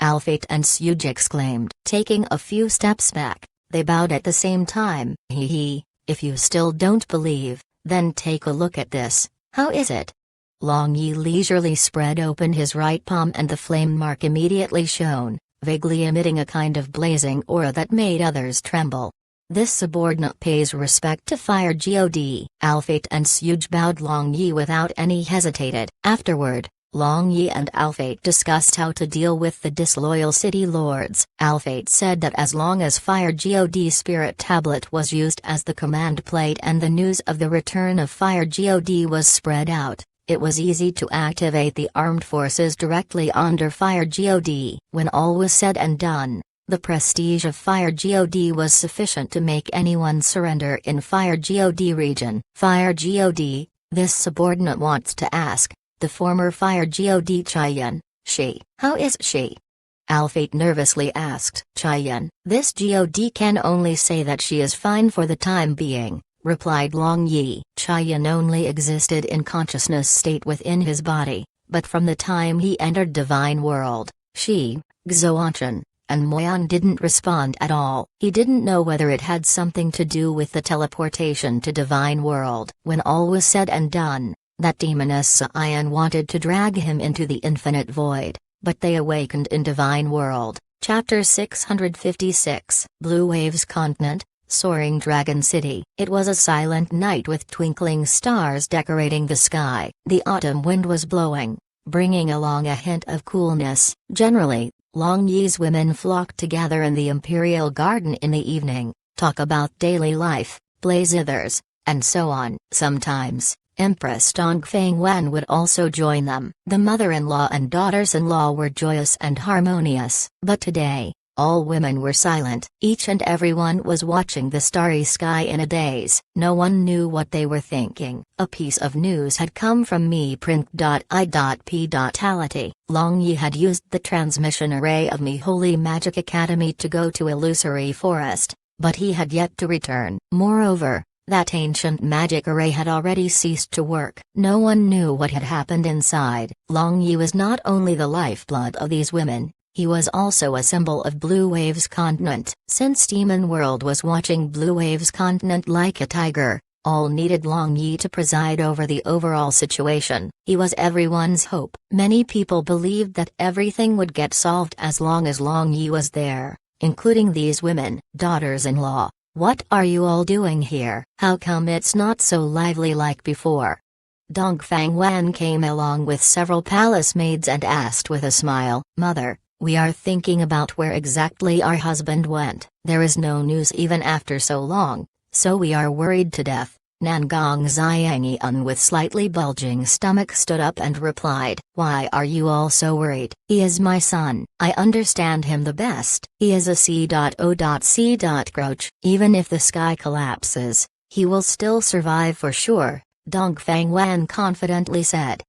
Alphate and Suge exclaimed. Taking a few steps back, they bowed at the same time. Hee. If you still don't believe, then take a look at this. How is it?" Long Yi leisurely spread open his right palm and the flame mark immediately shone, vaguely emitting a kind of blazing aura that made others tremble. "This subordinate pays respect to Fire God." Alphate and Suge bowed Long Yi without any hesitated. Afterward, Long Yi and Alphate discussed how to deal with the disloyal city lords. Alphate said that as long as Fire God Spirit Tablet was used as the command plate and the news of the return of Fire God was spread out, it was easy to activate the armed forces directly under Fire God. When all was said and done, the prestige of Fire God was sufficient to make anyone surrender in Fire God region. "Fire God, this subordinate wants to ask, the former Fire God Chayan, she. How is she?" Alphate nervously asked. "Chayan, this God can only say that she is fine for the time being," replied Long Yi. Qian only existed in consciousness state within his body, but from the time he entered Divine World, Shi, Xuanchen, and Moyan didn't respond at all. He didn't know whether it had something to do with the teleportation to Divine World. When all was said and done, that demoness Xian wanted to drag him into the infinite void, but they awakened in Divine World. Chapter 656, Blue Waves Continent, Soaring Dragon City. It was a silent night with twinkling stars decorating the sky. The autumn wind was blowing, bringing along a hint of coolness. Generally, Long Yi's women flocked together in the Imperial Garden in the evening, talk about daily life, play zithers, and so on. Sometimes, Empress Dongfang Wen would also join them. The mother-in-law and daughters-in-law were joyous and harmonious. But today, all women were silent. Each and everyone was watching the starry sky in a daze. No one knew what they were thinking. A piece of news had come from me.I.P. Long Yi had used the transmission array of Me Holy Magic Academy to go to Illusory Forest, but he had yet to return. Moreover, that ancient magic array had already ceased to work. No one knew what had happened inside. Long Yi was not only the lifeblood of these women, he was also a symbol of Blue Waves Continent. Since Demon World was watching Blue Waves Continent like a tiger, all needed Long Yi to preside over the overall situation. He was everyone's hope. Many people believed that everything would get solved as long as Long Yi was there, including these women. Daughters-in-law, what are you all doing here? How come it's not so lively like before? Dongfang Wen came along with several palace maids and asked with a smile, Mother, we are thinking about where exactly our husband went. There is no news even after so long, so we are worried to death. Nangong Xiangyun with slightly bulging stomach stood up and replied, Why are you all so worried? He is my son. I understand him the best. He is a C.O.C. Even if the sky collapses, he will still survive for sure, Dongfang Wen confidently said.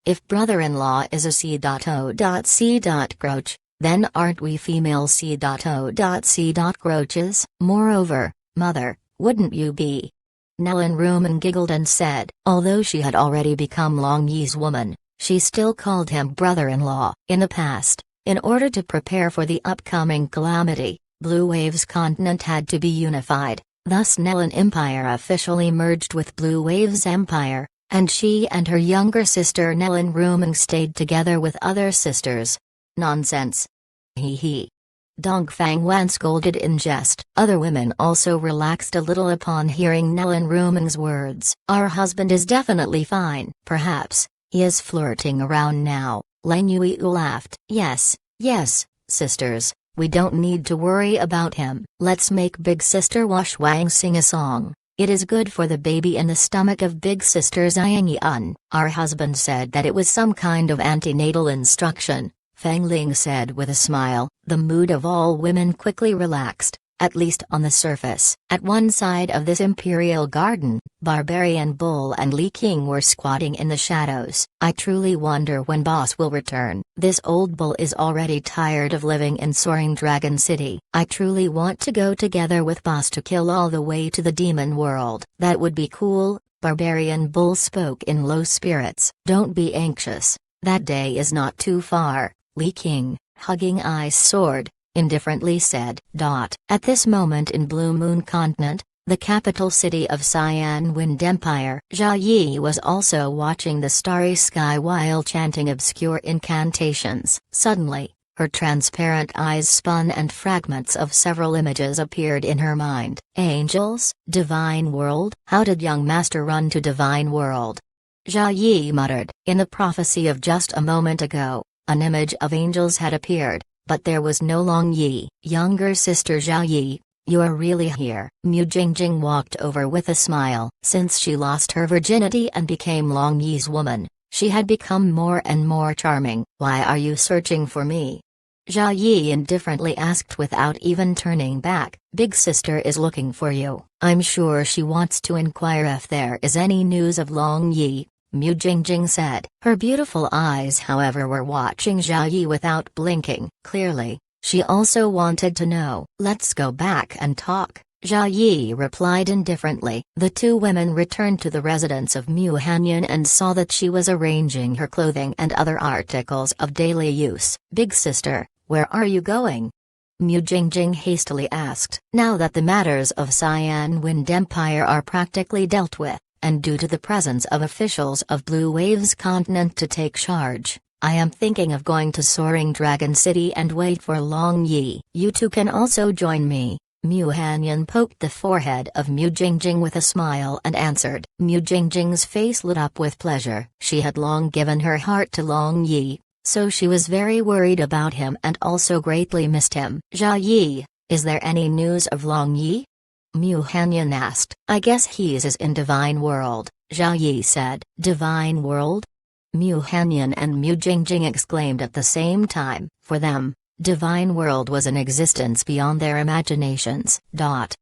If brother-in-law is a C.O.C. then aren't we female C.O.C. Moreover, mother, wouldn't you be? Nellen Rumen giggled and said, although she had already become Long Yi's woman, she still called him brother-in-law. In the past, in order to prepare for the upcoming calamity, Blue Waves Continent had to be unified, thus Nellen Empire officially merged with Blue Waves Empire, and she and her younger sister Nellen Rumen stayed together with other sisters. Nonsense. Dongfang Wen scolded in jest. Other women also relaxed a little upon hearing Nellen Rumen's words. Our husband is definitely fine. Perhaps, he is flirting around now. Lang Yue laughed. Yes, sisters, we don't need to worry about him. Let's make Big Sister Wash Wang sing a song. It is good for the baby in the stomach of Big Sister Xiangyun. Our husband said that it was some kind of antenatal instruction, Feng Ling said with a smile. The mood of all women quickly relaxed, at least on the surface. At one side of this imperial garden, Barbarian Bull and Li King were squatting in the shadows. I truly wonder when boss will return. This old bull is already tired of living in Soaring Dragon City. I truly want to go together with boss to kill all the way to the demon world. That would be cool. Barbarian Bull spoke in low spirits. Don't be anxious. That day is not too far, Li King, hugging Ice Sword, indifferently said. At this moment in Blue Moon Continent, the capital city of Cyan Wind Empire, Jia Yi was also watching the starry sky while chanting obscure incantations. Suddenly, her transparent eyes spun and fragments of several images appeared in her mind. Angels? Divine World? How did young master run to Divine World? Jia Yi muttered. In the prophecy of just a moment ago, an image of angels had appeared, but there was no Long Yi. Younger sister Jia Yi, you are really here. Mu Jingjing walked over with a smile. Since she lost her virginity and became Long Yi's woman, she had become more and more charming. Why are you searching for me? Jia Yi indifferently asked without even turning back. Big sister is looking for you. I'm sure she wants to inquire if there is any news of Long Yi, Mu Jingjing said. Her beautiful eyes however were watching Jia Yi without blinking. Clearly, she also wanted to know. Let's go back and talk, Zhao Yi replied indifferently. The two women returned to the residence of Mu Hanyan and saw that she was arranging her clothing and other articles of daily use. "Big sister, where are you going?" Mu Jingjing hastily asked. Now that the matters of Cyan Wind Empire are practically dealt with, and due to the presence of officials of Blue Waves Continent to take charge, I am thinking of going to Soaring Dragon City and wait for Long Yi. You two can also join me. Mu Hanyan poked the forehead of Mu Jingjing with a smile and answered. Mu Jingjing's face lit up with pleasure. She had long given her heart to Long Yi, so she was very worried about him and also greatly missed him. "Zhao Yi, is there any news of Long Yi?" Mu Hanyan asked. "I guess he's in Divine World," Zhao Yi said. "Divine World?" Mu Hanyan and Mu Jingjing exclaimed at the same time. For them, Divine World was an existence beyond their imaginations.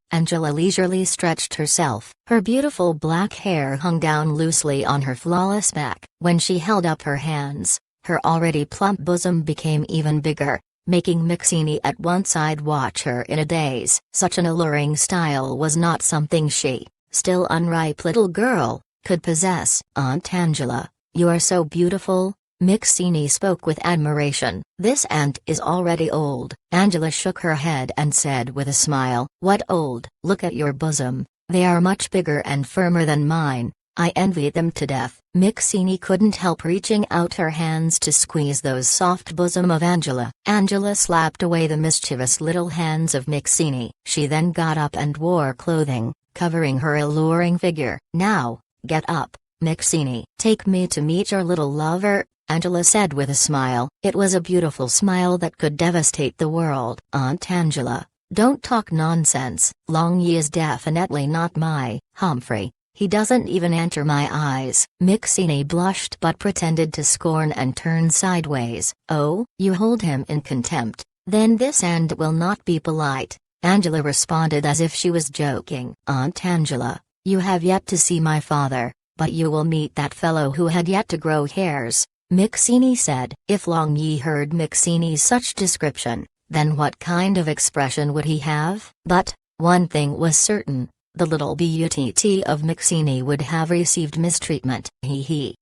Angela leisurely stretched herself. Her beautiful black hair hung down loosely on her flawless back. When she held up her hands, her already plump bosom became even bigger, making Mixini at one side watch her in a daze. Such an alluring style was not something she, still unripe little girl, could possess. "Aunt Angela, you are so beautiful," Mixini spoke with admiration. "This aunt is already old." Angela shook her head and said with a smile, "What old? Look at your bosom, they are much bigger and firmer than mine. I envy them to death." Mixini couldn't help reaching out her hands to squeeze those soft bosom of Angela. Angela slapped away the mischievous little hands of Mixini. She then got up and wore clothing, covering her alluring figure. "Now, get up, Mixini. Take me to meet your little lover," Angela said with a smile. It was a beautiful smile that could devastate the world. "Aunt Angela, don't talk nonsense. Long Yi is definitely not my Humphrey. He doesn't even enter my eyes." Mixini blushed but pretended to scorn and turned sideways. "Oh, you hold him in contempt, then this aunt will not be polite," Angela responded as if she was joking. "Aunt Angela, you have yet to see my father, but you will meet that fellow who had yet to grow hairs," Mixini said. If Long Yi heard Mixini's such description, then what kind of expression would he have? But one thing was certain. The little beauty of Mixini would have received mistreatment.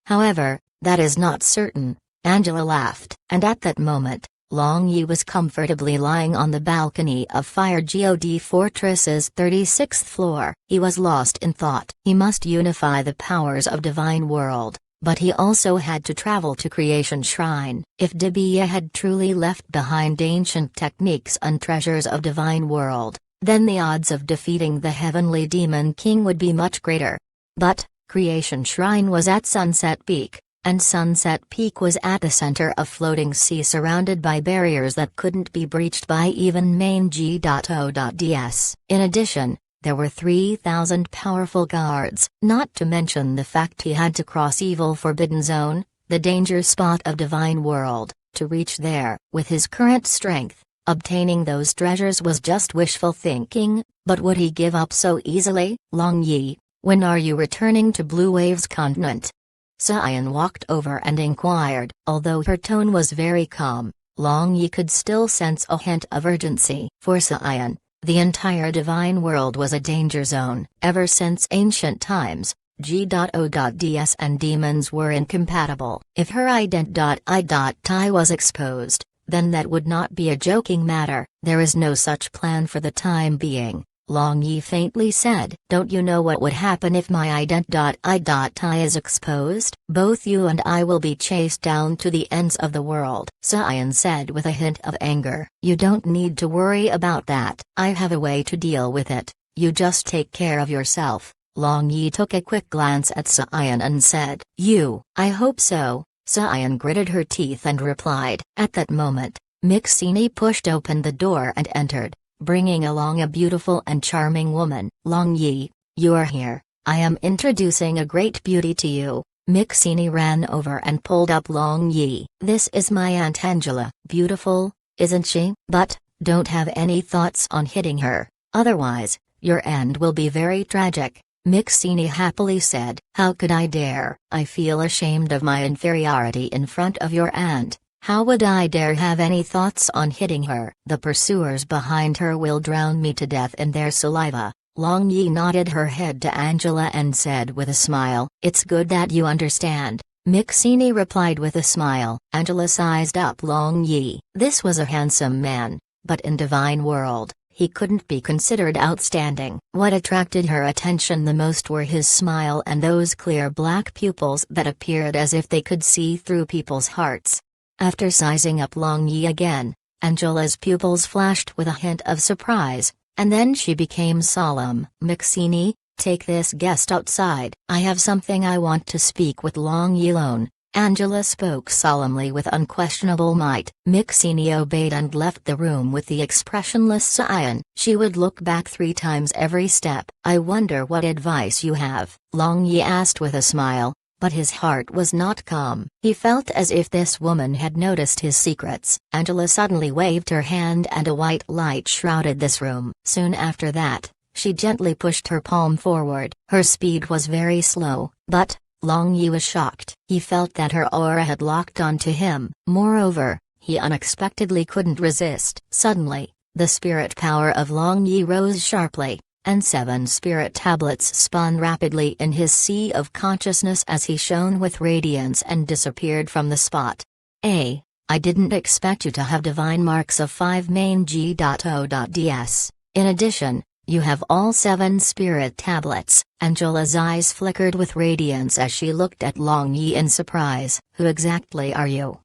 However, that is not certain, Angela laughed. And at that moment, Long Yi was comfortably lying on the balcony of Fire God Fortress's 36th floor. He was lost in thought. He must unify the powers of Divine World, but he also had to travel to Creation Shrine. If Dibia had truly left behind ancient techniques and treasures of Divine World, then the odds of defeating the Heavenly Demon King would be much greater. But, Creation Shrine was at Sunset Peak, and Sunset Peak was at the center of floating sea surrounded by barriers that couldn't be breached by even main G.O.DS. In addition, there were 3,000 powerful guards, not to mention the fact he had to cross Evil Forbidden Zone, the danger spot of Divine World, to reach there. With his current strength, obtaining those treasures was just wishful thinking, but would he give up so easily? "Long Yi, when are you returning to Blue Waves Continent?" Cyan walked over and inquired. Although her tone was very calm, Long Yi could still sense a hint of urgency. For Cyan, the entire Divine World was a danger zone. Ever since ancient times, G.O.DS and demons were incompatible. If her ident.I.Ti was exposed, then that would not be a joking matter. "There is no such plan for the time being," Long Yi faintly said. "Don't you know what would happen if my ident.I.Ti is exposed? Both you and I will be chased down to the ends of the world," Cyan said with a hint of anger. "You don't need to worry about that. I have a way to deal with it. You just take care of yourself." Long Yi took a quick glance at Cyan and said, "You?" "I hope so." Cyan gritted her teeth and replied. At that moment, Mixini pushed open the door and entered, bringing along a beautiful and charming woman. "Long Yi, you are here. I am introducing a great beauty to you." Mixini ran over and pulled up Long Yi. "This is my Aunt Angela." "Beautiful, isn't she? But, don't have any thoughts on hitting her, otherwise, your end will be very tragic," Mixini happily said. "How could I dare? I feel ashamed of my inferiority in front of your aunt." How would I dare have any thoughts on hitting her? The pursuers behind her will drown me to death in their saliva. Long Yi nodded her head to Angela and said with a smile, "It's good that you understand." Mixini replied with a smile. Angela sized up Long Yi. This was a handsome man, but in Divine World, he couldn't be considered outstanding. What attracted her attention the most were his smile and those clear black pupils that appeared as if they could see through people's hearts. After sizing up Long Yi again, Angela's pupils flashed with a hint of surprise, and then she became solemn. "Mixini, take this guest outside. I have something I want to speak with Long Yi alone." Angela spoke solemnly with unquestionable might. Mixini obeyed and left the room with the expressionless Sion. She would look back 3 times every step. "I wonder what advice you have?" Long Yi asked with a smile, but his heart was not calm. He felt as if this woman had noticed his secrets. Angela suddenly waved her hand and a white light shrouded this room. Soon after that, she gently pushed her palm forward. Her speed was very slow, but Long Yi was shocked. He felt that her aura had locked onto him. Moreover, he unexpectedly couldn't resist. Suddenly, the spirit power of Long Yi rose sharply, and 7 spirit tablets spun rapidly in his sea of consciousness as he shone with radiance and disappeared from the spot. I didn't expect you to have divine marks of 5 main G.O.ds. In addition, you have all 7 spirit tablets." Angela's eyes flickered with radiance as she looked at Long Yi in surprise. "Who exactly are you?"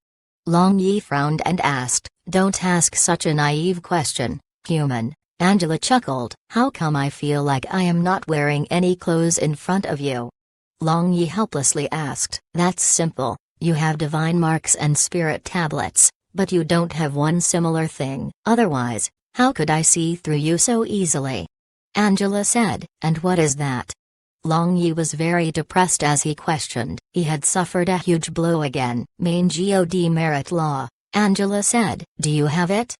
Long Yi frowned and asked, "Don't ask such a naive question, human." Angela chuckled. "How come I feel like I am not wearing any clothes in front of you?" Long Yi helplessly asked. "That's simple, you have divine marks and spirit tablets, but you don't have one similar thing. Otherwise, how could I see through you so easily?" Angela said. "And what is that?" Long Yi was very depressed as he questioned. He had suffered a huge blow again. "Main God merit law," Angela said. "Do you have it?"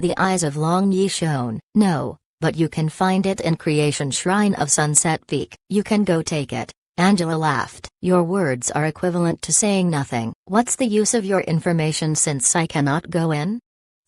The eyes of Long Yi shone. "No, but you can find it in Creation Shrine of Sunset Peak. You can go take it." Angela laughed. "Your words are equivalent to saying nothing. What's the use of your information since I cannot go in?"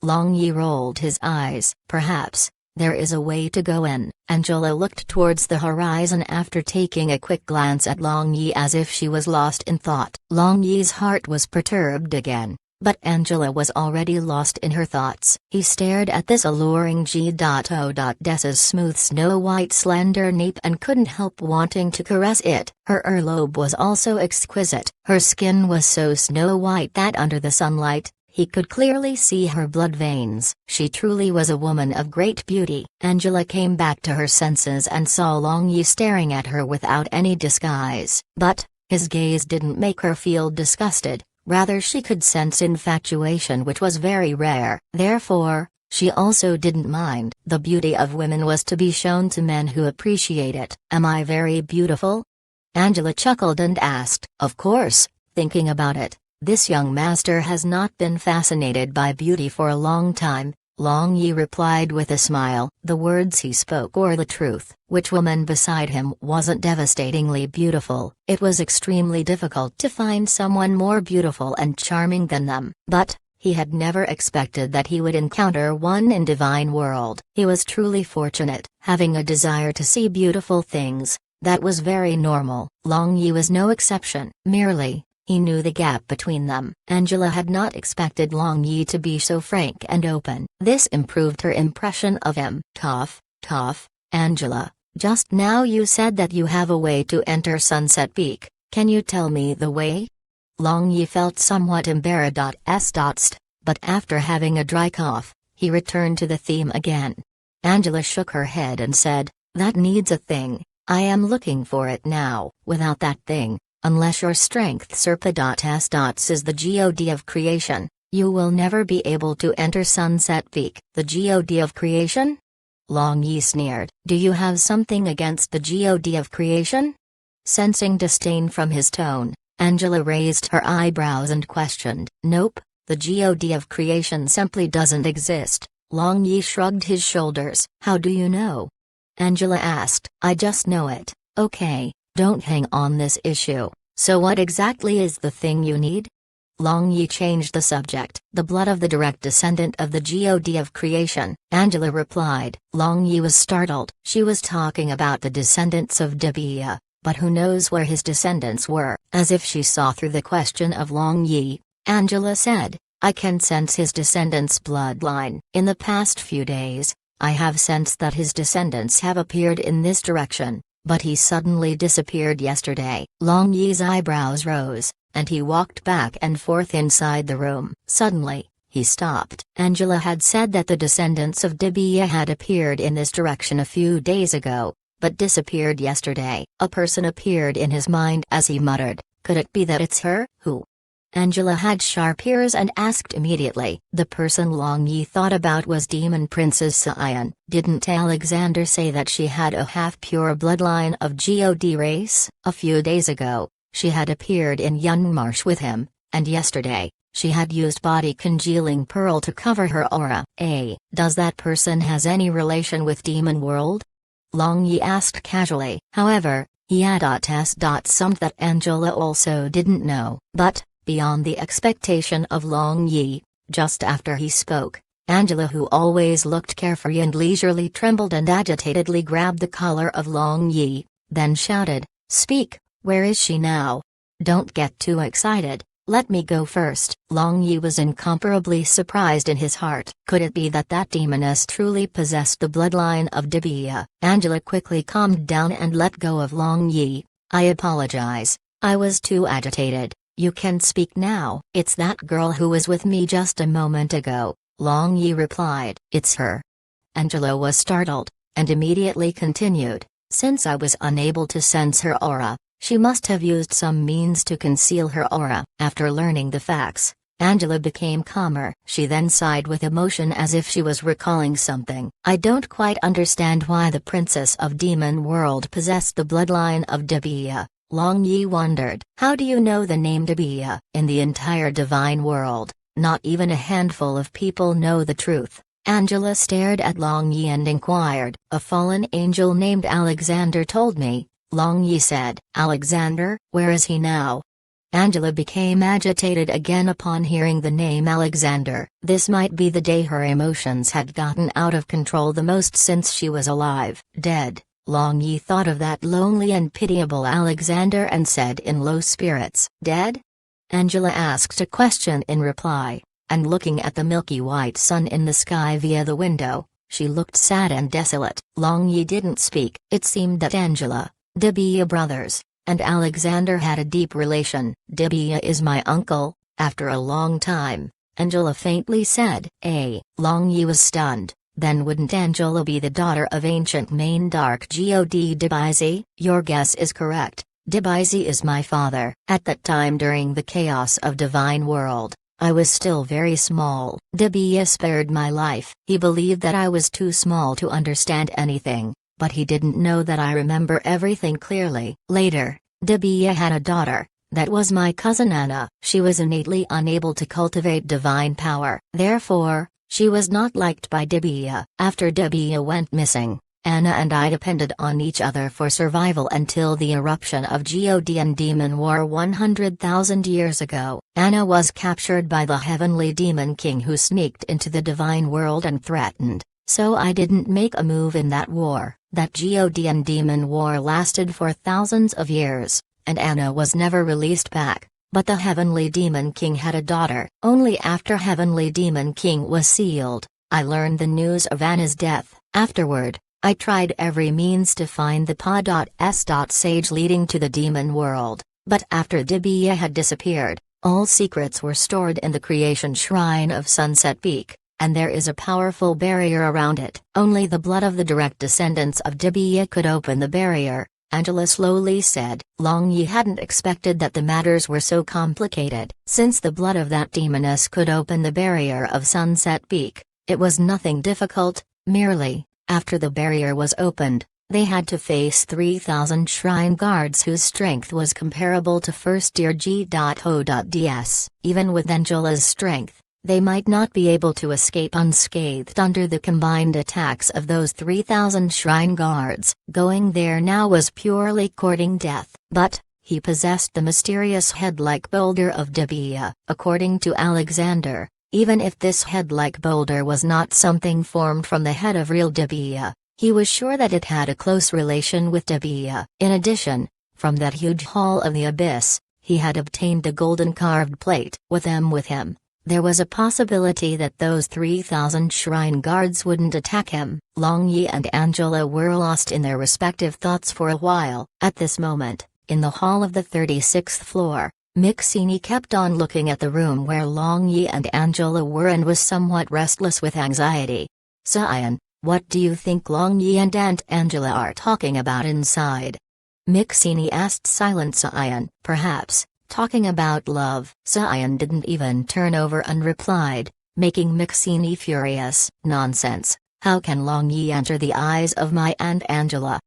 Long Yi rolled his eyes. "Perhaps there is a way to go in." Angela looked towards the horizon after taking a quick glance at Long Yi as if she was lost in thought. Long Yi's heart was perturbed again, but Angela was already lost in her thoughts. He stared at this alluring G.O.Dess's smooth snow-white slender nape and couldn't help wanting to caress it. Her earlobe was also exquisite. Her skin was so snow-white that under the sunlight, he could clearly see her blood veins. She truly was a woman of great beauty. Angela came back to her senses and saw Long Yi staring at her without any disguise. But his gaze didn't make her feel disgusted, rather she could sense infatuation, which was very rare. Therefore, she also didn't mind. The beauty of women was to be shown to men who appreciate it. "Am I very beautiful?" Angela chuckled and asked. "Of course, thinking about it, this young master has not been fascinated by beauty for a long time," Long Yi replied with a smile. The words he spoke were the truth. Which woman beside him wasn't devastatingly beautiful? It was extremely difficult to find someone more beautiful and charming than them. But he had never expected that he would encounter one in Divine World. He was truly fortunate. Having a desire to see beautiful things, that was very normal. Long Yi was no exception. Merely, he knew the gap between them. Angela had not expected Long Yi to be so frank and open. This improved her impression of him. Tough, Angela, just now you said that you have a way to enter Sunset Peak. Can you tell me the way? Long Yi felt somewhat embarrassed, but after having a dry cough, he returned to the theme again. Angela shook her head and said, "That needs a thing. I am looking for it now. Without that thing, unless your strength Serpa.S. is the God of creation, you will never be able to enter Sunset Peak." "The God of creation?" Long Yi sneered. "Do you have something against the God of creation?" Sensing disdain from his tone, Angela raised her eyebrows and questioned. "Nope, the God of creation simply doesn't exist." Long Yi shrugged his shoulders. "How do you know?" Angela asked. "I just know it." "Okay, don't hang on this issue. So what exactly is the thing you need?" Long Yi changed the subject. The blood of the direct descendant of the god of creation, Angela replied. Long Yi was startled. She was talking about the descendants of Dibia, but who knows where his descendants were? As if she saw through the question of Long Yi, Angela said, I can sense his descendants' bloodline. In the past few days, I have sensed that his descendants have appeared in this direction, but he suddenly disappeared yesterday. Long Yi's eyebrows rose, and he walked back and forth inside the room. Suddenly, he stopped. Angela had said that the descendants of Dibia had appeared in this direction a few days ago, but disappeared yesterday. A person appeared in his mind as he muttered, could it be that it's her? Who? Angela had sharp ears and asked immediately. The person Long Yi thought about was Demon Princess Sion. Didn't Alexander say that she had a half-pure bloodline of god race? A few days ago, she had appeared in Yunmarsh with him, and yesterday, she had used body congealing pearl to cover her aura. Does that person has any relation with Demon World? Long Yi asked casually. However, he had something that Angela also didn't know. But, beyond the expectation of Long Yi, just after he spoke, Angela, who always looked carefree and leisurely, trembled and agitatedly grabbed the collar of Long Yi, then shouted, Speak, where is she now? Don't get too excited, let me go first. Long Yi was incomparably surprised in his heart. Could it be that that demoness truly possessed the bloodline of Dibia? Angela quickly calmed down and let go of Long Yi. I apologize, I was too agitated. You can speak now. It's that girl who was with me just a moment ago, Long Yi replied. It's her. Angela was startled, and immediately continued, since I was unable to sense her aura, she must have used some means to conceal her aura. After learning the facts, Angela became calmer. She then sighed with emotion as if she was recalling something. I don't quite understand why the princess of Demon World possessed the bloodline of Dibia. Long Yi wondered. How do you know the name Dibia? In the entire divine world, not even a handful of people know the truth. Angela stared at Long Yi and inquired. A fallen angel named Alexander told me, Long Yi said. Alexander, where is he now? Angela became agitated again upon hearing the name Alexander. This might be the day her emotions had gotten out of control the most since she was alive. Dead. Long Yi thought of that lonely and pitiable Alexander and said in low spirits, Dead? Angela asked a question in reply, and looking at the milky white sun in the sky via the window, she looked sad and desolate. Long Yi didn't speak. It seemed that Angela, Dibia brothers, and Alexander had a deep relation. Dibia is my uncle, after a long time, Angela faintly said. Long Yi was stunned. Then wouldn't Angela be the daughter of ancient main dark god Dibizi? Your guess is correct, Dibizi is my father. At that time during the chaos of Divine World, I was still very small. Dibia spared my life. He believed that I was too small to understand anything, but he didn't know that I remember everything clearly. Later, Dibia had a daughter, that was my cousin Anna. She was innately unable to cultivate divine power. Therefore, she was not liked by Dibia. After Dibia went missing, Anna and I depended on each other for survival until the eruption of God and Demon War 100,000 years ago. Anna was captured by the Heavenly Demon King who sneaked into the Divine World and threatened, so I didn't make a move in that war. That God and Demon War lasted for thousands of years, and Anna was never released back. But the Heavenly Demon King had a daughter. Only after Heavenly Demon King was sealed, I learned the news of Anna's death. Afterward, I tried every means to find the sage leading to the Demon World, but after Dibia had disappeared, all secrets were stored in the creation shrine of Sunset Peak, and there is a powerful barrier around it. Only the blood of the direct descendants of Dibia could open the barrier, Angela slowly said. Long Yi hadn't expected that the matters were so complicated. Since the blood of that demoness could open the barrier of Sunset Peak, it was nothing difficult, merely, after the barrier was opened, they had to face 3,000 shrine guards whose strength was comparable to first-year G.O.DS. Even with Angela's strength, they might not be able to escape unscathed under the combined attacks of those 3,000 shrine guards. Going there now was purely courting death. But, he possessed the mysterious head-like boulder of Dibia. According to Alexander, even if this head-like boulder was not something formed from the head of real Dibia, he was sure that it had a close relation with Dibia. In addition, from that huge hall of the abyss, he had obtained a golden carved plate. With him, there was a possibility that those 3,000 shrine guards wouldn't attack him. Long Yi and Angela were lost in their respective thoughts for a while. At this moment, in the hall of the 36th floor, Mixini kept on looking at the room where Long Yi and Angela were and was somewhat restless with anxiety. "Cyan, what do you think Long Yi and Aunt Angela are talking about inside?" Mixini asked. Silent Cyan, "Perhaps talking about love." Cyan didn't even turn over and replied, making Mixini furious. "Nonsense, how can Long Yi enter the eyes of my Aunt Angela?"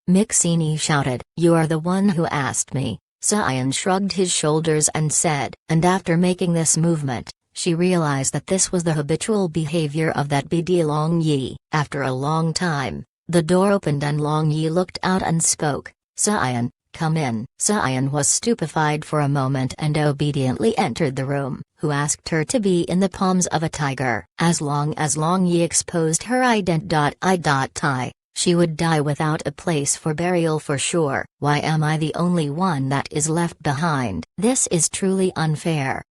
Mixini shouted. "You are the one who asked me." Cyan shrugged his shoulders and said, and after making this movement, she realized that this was the habitual behavior of that BD Long Yi. After a long time, the door opened and Long Yi looked out and spoke. "Cyan, come in." Cyan was stupefied for a moment and obediently entered the room. Who asked her to be in the palms of a tiger? As long as Long Yi exposed her identity, she would die without a place for burial for sure. Why am I the only one that is left behind? This is truly unfair.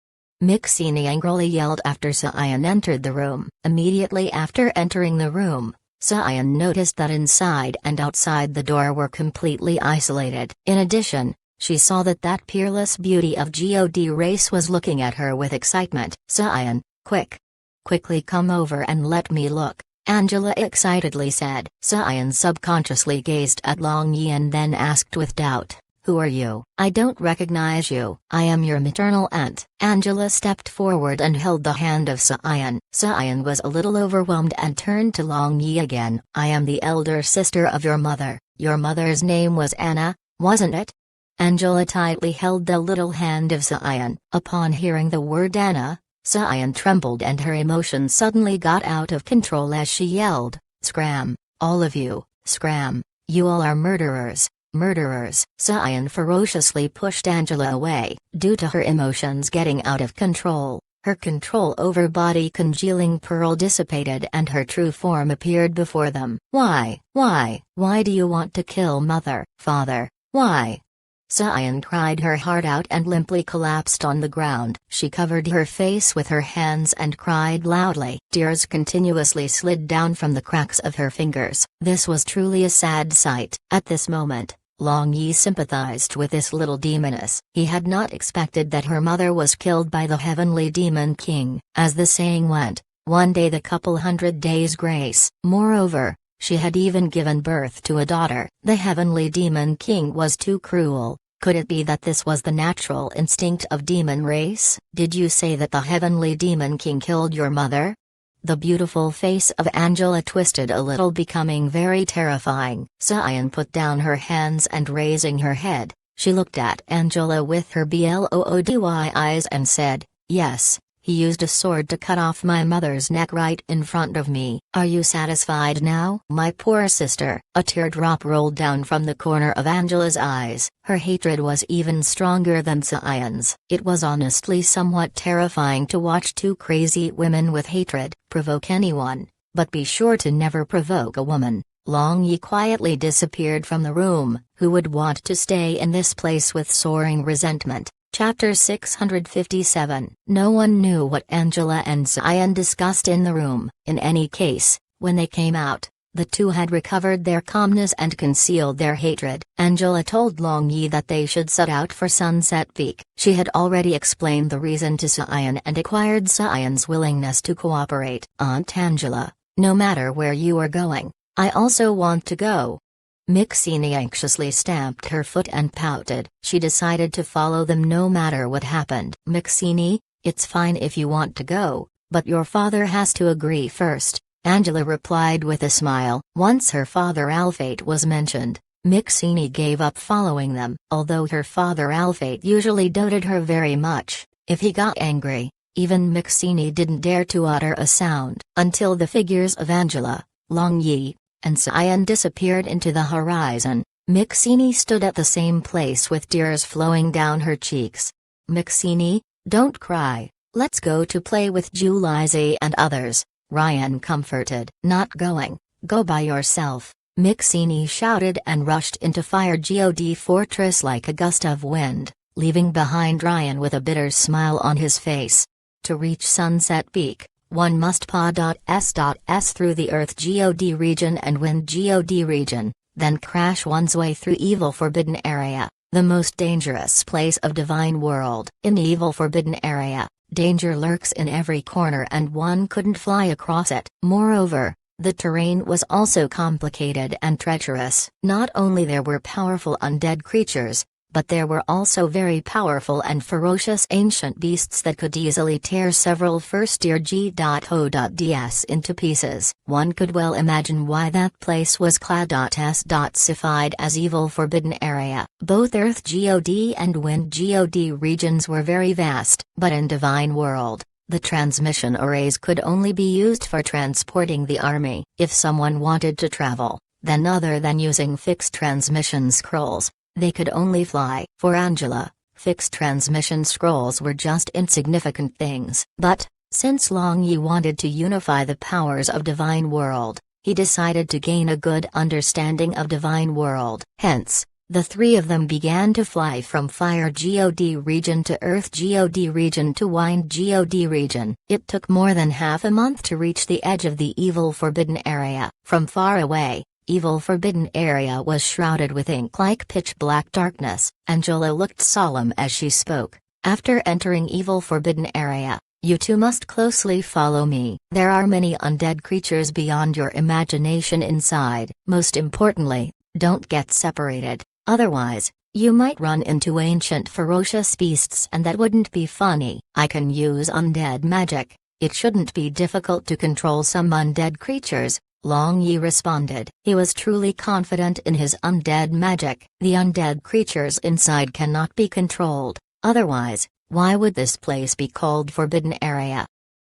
Mixini angrily yelled after Cyan entered the room. Immediately after entering the room, Cyan noticed that inside and outside the door were completely isolated. In addition, she saw that peerless beauty of God race was looking at her with excitement. "Cyan, quickly come over and let me look," Angela excitedly said. Cyan subconsciously gazed at Long Yi and then asked with doubt, "Who are you? I don't recognize you." "I am your maternal aunt." Angela stepped forward and held the hand of Cyan. Cyan was a little overwhelmed and turned to Long Yi again. "I am the elder sister of your mother. Your mother's name was Anna, wasn't it?" Angela tightly held the little hand of Cyan. Upon hearing the word Anna, Cyan trembled and her emotions suddenly got out of control as she yelled, "Scram, all of you, scram, you all are murderers. Murderers!" Cyan ferociously pushed Angela away. Due to her emotions getting out of control, her control over body congealing pearl dissipated and her true form appeared before them. Why do you want to kill mother, father, why?" Cyan cried her heart out and limply collapsed on the ground. She covered her face with her hands and cried loudly. Tears continuously slid down from the cracks of her fingers. This was truly a sad sight. At this moment, Long Yi sympathized with this little demoness. He had not expected that her mother was killed by the heavenly demon king. As the saying went, one day the couple 100 days grace. Moreover, she had even given birth to a daughter. The heavenly demon king was too cruel. Could it be that this was the natural instinct of demon race? "Did you say that the heavenly demon king killed your mother?" The beautiful face of Angela twisted a little, becoming very terrifying. Cyan put down her hands and raising her head, she looked at Angela with her bloody eyes and said, "Yes. He used a sword to cut off my mother's neck right in front of me. Are you satisfied now?" "My poor sister." A teardrop rolled down from the corner of Angela's eyes. Her hatred was even stronger than Cyan's. It was honestly somewhat terrifying to watch two crazy women with hatred provoke anyone, but be sure to never provoke a woman. Long Yi quietly disappeared from the room. Who would want to stay in this place with soaring resentment? Chapter 657. No one knew what Angela and Cyan discussed in the room. In any case, when they came out, the two had recovered their calmness and concealed their hatred. Angela told Long Yi that they should set out for Sunset Peak. She had already explained the reason to Cyan and acquired Cyan's willingness to cooperate. "Aunt Angela, no matter where you are going, I also want to go." Mixini anxiously stamped her foot and pouted. She decided to follow them no matter what happened. "Mixini, it's fine if you want to go, but your father has to agree first," Angela replied with a smile. Once her father Alphate was mentioned, Mixini gave up following them. Although her father Alphate usually doted her very much, if he got angry, even Mixini didn't dare to utter a sound. Until the figures of Angela, Long Yi, and Cyan disappeared into the horizon, Mixini stood at the same place with tears flowing down her cheeks. "Mixini, don't cry, let's go to play with Julizzi and others," Ryan comforted. "Not going, go by yourself," Mixini shouted and rushed into Fire God Fortress like a gust of wind, leaving behind Ryan with a bitter smile on his face. To reach Sunset Peak, one must pass through the Earth God region and Wind God region, then crash one's way through Evil Forbidden Area, the most dangerous place of Divine World. In Evil Forbidden Area, danger lurks in every corner and one couldn't fly across it. Moreover, the terrain was also complicated and treacherous. Not only there were powerful undead creatures, but there were also very powerful and ferocious ancient beasts that could easily tear several first-tier G.O.ds into pieces. One could well imagine why that place was classified as Evil Forbidden Area. Both Earth God and Wind God regions were very vast, but in Divine World, the transmission arrays could only be used for transporting the army. If someone wanted to travel, then other than using fixed transmission scrolls, they could only fly. For Angela, fixed transmission scrolls were just insignificant things. But, since Long Yi wanted to unify the powers of Divine World, he decided to gain a good understanding of Divine World. Hence, the three of them began to fly from Fire God region to Earth God region to Wind God region. It took more than half a month to reach the edge of the Evil Forbidden Area. From far away, Evil Forbidden Area was shrouded with ink-like pitch-black darkness. Angela looked solemn as she spoke. "After entering Evil Forbidden Area, you two must closely follow me. There are many undead creatures beyond your imagination inside. Most importantly, don't get separated, otherwise, you might run into ancient ferocious beasts and that wouldn't be funny. I can use undead magic. It shouldn't be difficult to control some undead creatures," Long Yi responded. He was truly confident in his undead magic. The undead creatures inside cannot be controlled, otherwise, why would this place be called Forbidden Area?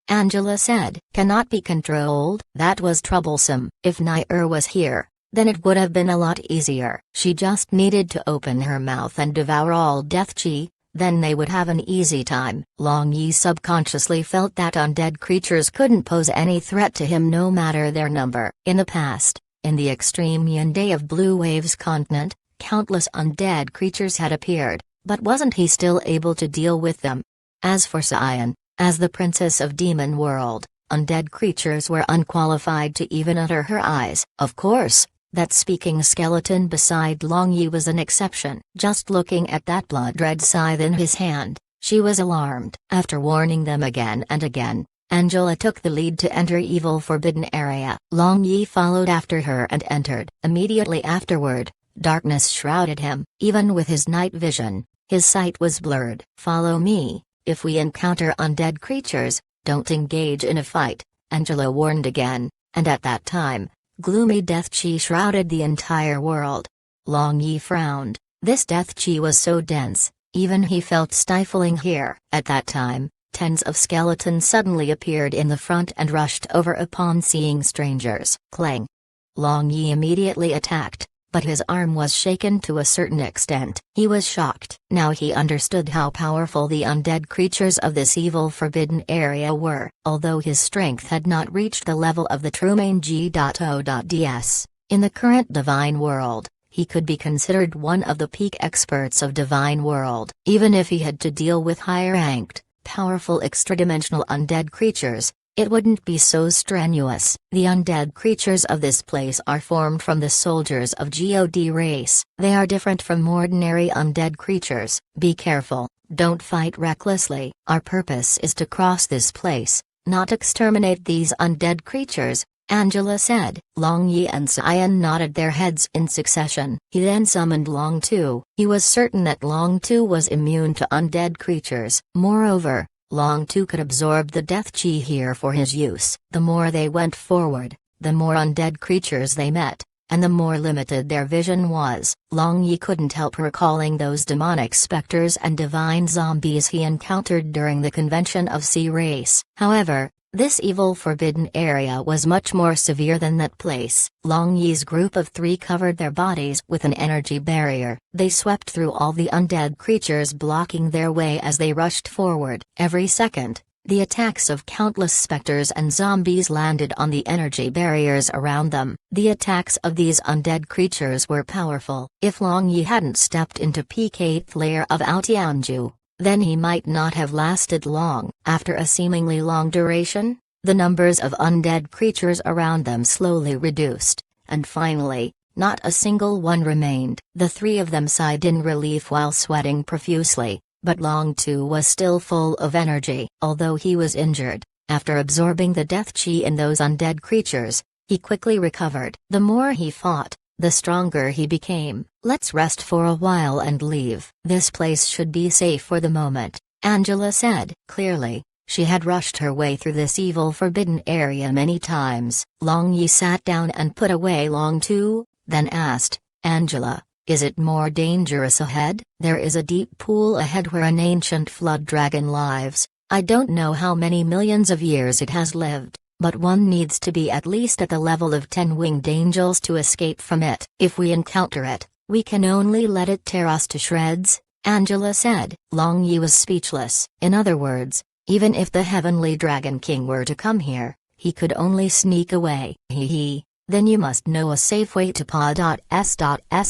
Angela said. "Cannot be controlled?" That was troublesome. If Nair was here, then it would have been a lot easier. She just needed to open her mouth and devour all death chi, then they would have an easy time. Long Yi subconsciously felt that undead creatures couldn't pose any threat to him no matter their number. In the past, in the extreme yin day of Blue Waves continent, countless undead creatures had appeared, but wasn't he still able to deal with them? As for Cyan, as the princess of Demon World, undead creatures were unqualified to even enter her eyes. Of course, that speaking skeleton beside Long Yi was an exception. Just looking at that blood-red scythe in his hand, she was alarmed. After warning them again and again, Angela took the lead to enter Evil Forbidden Area. Long Yi followed after her and entered. Immediately afterward, darkness shrouded him. Even with his night vision, his sight was blurred. "Follow me. If we encounter undead creatures, don't engage in a fight," Angela warned again, and at that time, gloomy death chi shrouded the entire world. Long Yi frowned. This death chi was so dense, even he felt stifling here. At that time, tens of skeletons suddenly appeared in the front and rushed over upon seeing strangers. Clang! Long Yi immediately attacked, but his arm was shaken to a certain extent. He was shocked. Now he understood how powerful the undead creatures of this Evil Forbidden Area were. Although his strength had not reached the level of the true main G.O.ds, in the current Divine World, he could be considered one of the peak experts of Divine World. Even if he had to deal with higher-ranked, powerful extradimensional undead creatures, it wouldn't be so strenuous. The undead creatures of this place are formed from the soldiers of God race. They are different from ordinary undead creatures. Be careful, don't fight recklessly. Our purpose is to cross this place, not exterminate these undead creatures, Angela said. Long Yi and Cyan nodded their heads in succession. He then summoned Long Tu. He was certain that Long Tu was immune to undead creatures. Moreover, Long Tu could absorb the death chi here for his use. The more they went forward, the more undead creatures they met, and the more limited their vision was. Long Yi couldn't help recalling those demonic specters and divine zombies he encountered during the convention of Sea Race. However, This evil forbidden area was much more severe than that place. Long Yi's group of 3 covered their bodies with an energy barrier. They swept through all the undead creatures blocking their way as they rushed forward. Every second, the attacks of countless specters and zombies landed on the energy barriers around them. The attacks of these undead creatures were powerful. If Long Yi hadn't stepped into peak 8th layer of Aotianju, then he might not have lasted long. After a seemingly long duration, the numbers of undead creatures around them slowly reduced, and finally, not a single one remained. The 3 of them sighed in relief while sweating profusely, but Long Tu was still full of energy. Although he was injured, after absorbing the death chi in those undead creatures, he quickly recovered. The more he fought, the stronger he became. Let's rest for a while and leave. This place should be safe for the moment, Angela said. Clearly, she had rushed her way through this evil forbidden area many times. Long Yi sat down and put away Long Tu, then asked, Angela, is it more dangerous ahead? There is a deep pool ahead where an ancient flood dragon lives. I don't know how many millions of years it has lived, but one needs to be at least at the level of 10 winged angels to escape from it. If we encounter it, we can only let it tear us to shreds, Angela said. Long Yi was speechless. In other words, even if the Heavenly Dragon King were to come here, he could only sneak away. Then you must know a safe way to Pa.S.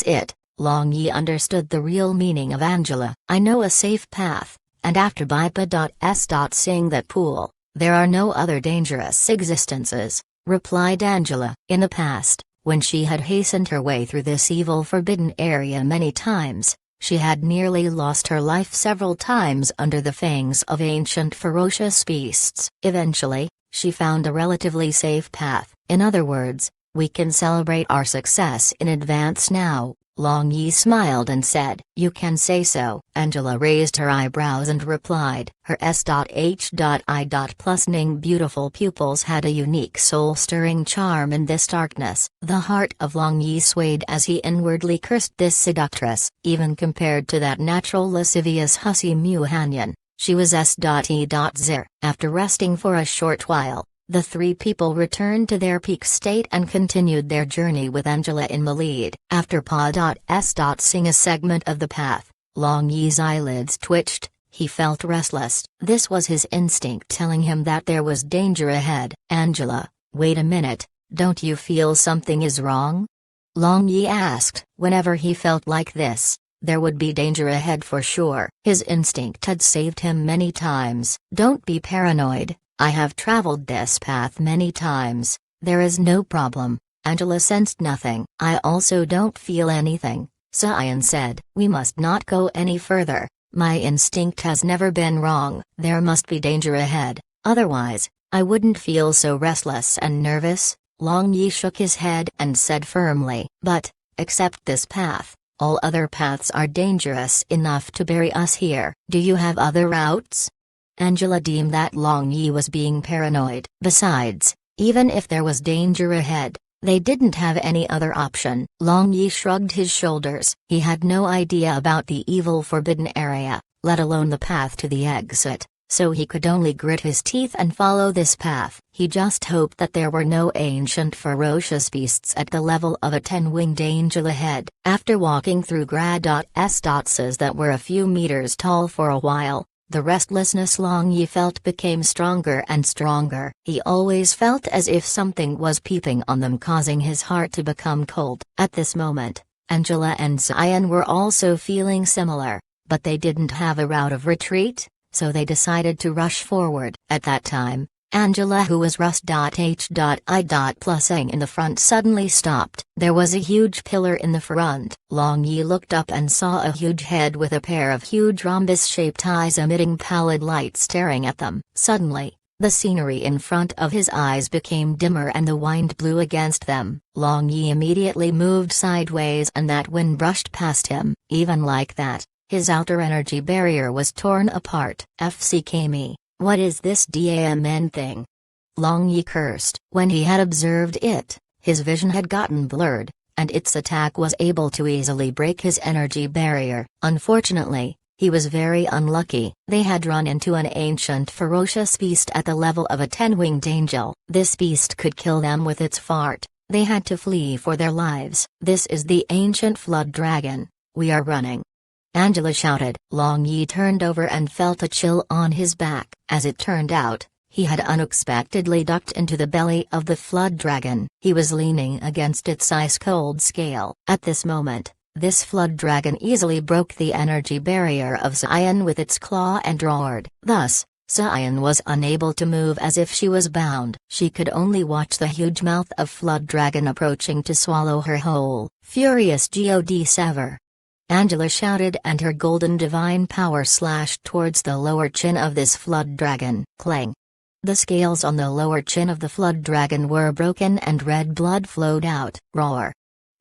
It. Long Yi understood the real meaning of Angela. I know a safe path, and after Pa.S. Seeing that pool, there are no other dangerous existences, replied Angela. In the past, when she had hastened her way through this evil forbidden area many times, she had nearly lost her life several times under the fangs of ancient ferocious beasts. Eventually, she found a relatively safe path. In other words, we can celebrate our success in advance now. Long Yi smiled and said, You can say so. Angela raised her eyebrows and replied. Her S.H.I.+ning beautiful pupils had a unique soul-stirring charm in this darkness. The heart of Long Yi swayed as he inwardly cursed this seductress. Even compared to that natural lascivious hussy Mu Hanyan, she was S.E.Zir. After resting for a short while, the 3 people returned to their peak state and continued their journey with Angela in the lead. After Pa.S. Seeing a segment of the path, Long Yi's eyelids twitched. He felt restless. This was his instinct telling him that there was danger ahead. Angela, wait a minute, don't you feel something is wrong? Long Yi asked. Whenever he felt like this, there would be danger ahead for sure. His instinct had saved him many times. Don't be paranoid. I have traveled this path many times, there is no problem. Angela sensed nothing. I also don't feel anything, Cyan said. We must not go any further. My instinct has never been wrong. There must be danger ahead, otherwise, I wouldn't feel so restless and nervous. Long Yi shook his head and said firmly. But, except this path, all other paths are dangerous enough to bury us here. Do you have other routes? Angela deemed that Long Yi was being paranoid. Besides, even if there was danger ahead, they didn't have any other option. Long Yi shrugged his shoulders. He had no idea about the evil forbidden area, let alone the path to the exit, so he could only grit his teeth and follow this path. He just hoped that there were no ancient ferocious beasts at the level of a 10-winged angel ahead. After walking through Gra.S.s that were a few meters tall for a while, the restlessness Long Yi felt became stronger and stronger. He always felt as if something was peeping on them, causing his heart to become cold. At this moment, Angela and Cyan were also feeling similar, but they didn't have a route of retreat, so they decided to rush forward. At that time, Angela, who was Rust.H.I.+ing in the front, suddenly stopped. There was a huge pillar in the front. Long Yi looked up and saw a huge head with a pair of huge rhombus-shaped eyes emitting pallid light staring at them. Suddenly, the scenery in front of his eyes became dimmer and the wind blew against them. Long Yi immediately moved sideways and that wind brushed past him. Even like that, his outer energy barrier was torn apart. FCKme. What is this DAMN thing? Long Yi cursed. When he had observed it, his vision had gotten blurred, and its attack was able to easily break his energy barrier. Unfortunately, He was very unlucky. They had run into an ancient ferocious beast at the level of a 10-winged angel. This beast could kill them with its fart. They had to flee for their lives. "This is the ancient flood dragon. We are running," Angela shouted. Long Yi turned over and felt a chill on his back. As it turned out, he had unexpectedly ducked into the belly of the flood dragon. He was leaning against its ice-cold scale. At this moment, this flood dragon easily broke the energy barrier of Xian with its claw and roared. Thus, Xian was unable to move as if she was bound. She could only watch the huge mouth of flood dragon approaching to swallow her whole. "Furious God Sever!" Angela shouted, and her golden divine power slashed towards the lower chin of this flood dragon. Clang! The scales on the lower chin of the flood dragon were broken and red blood flowed out. Roar!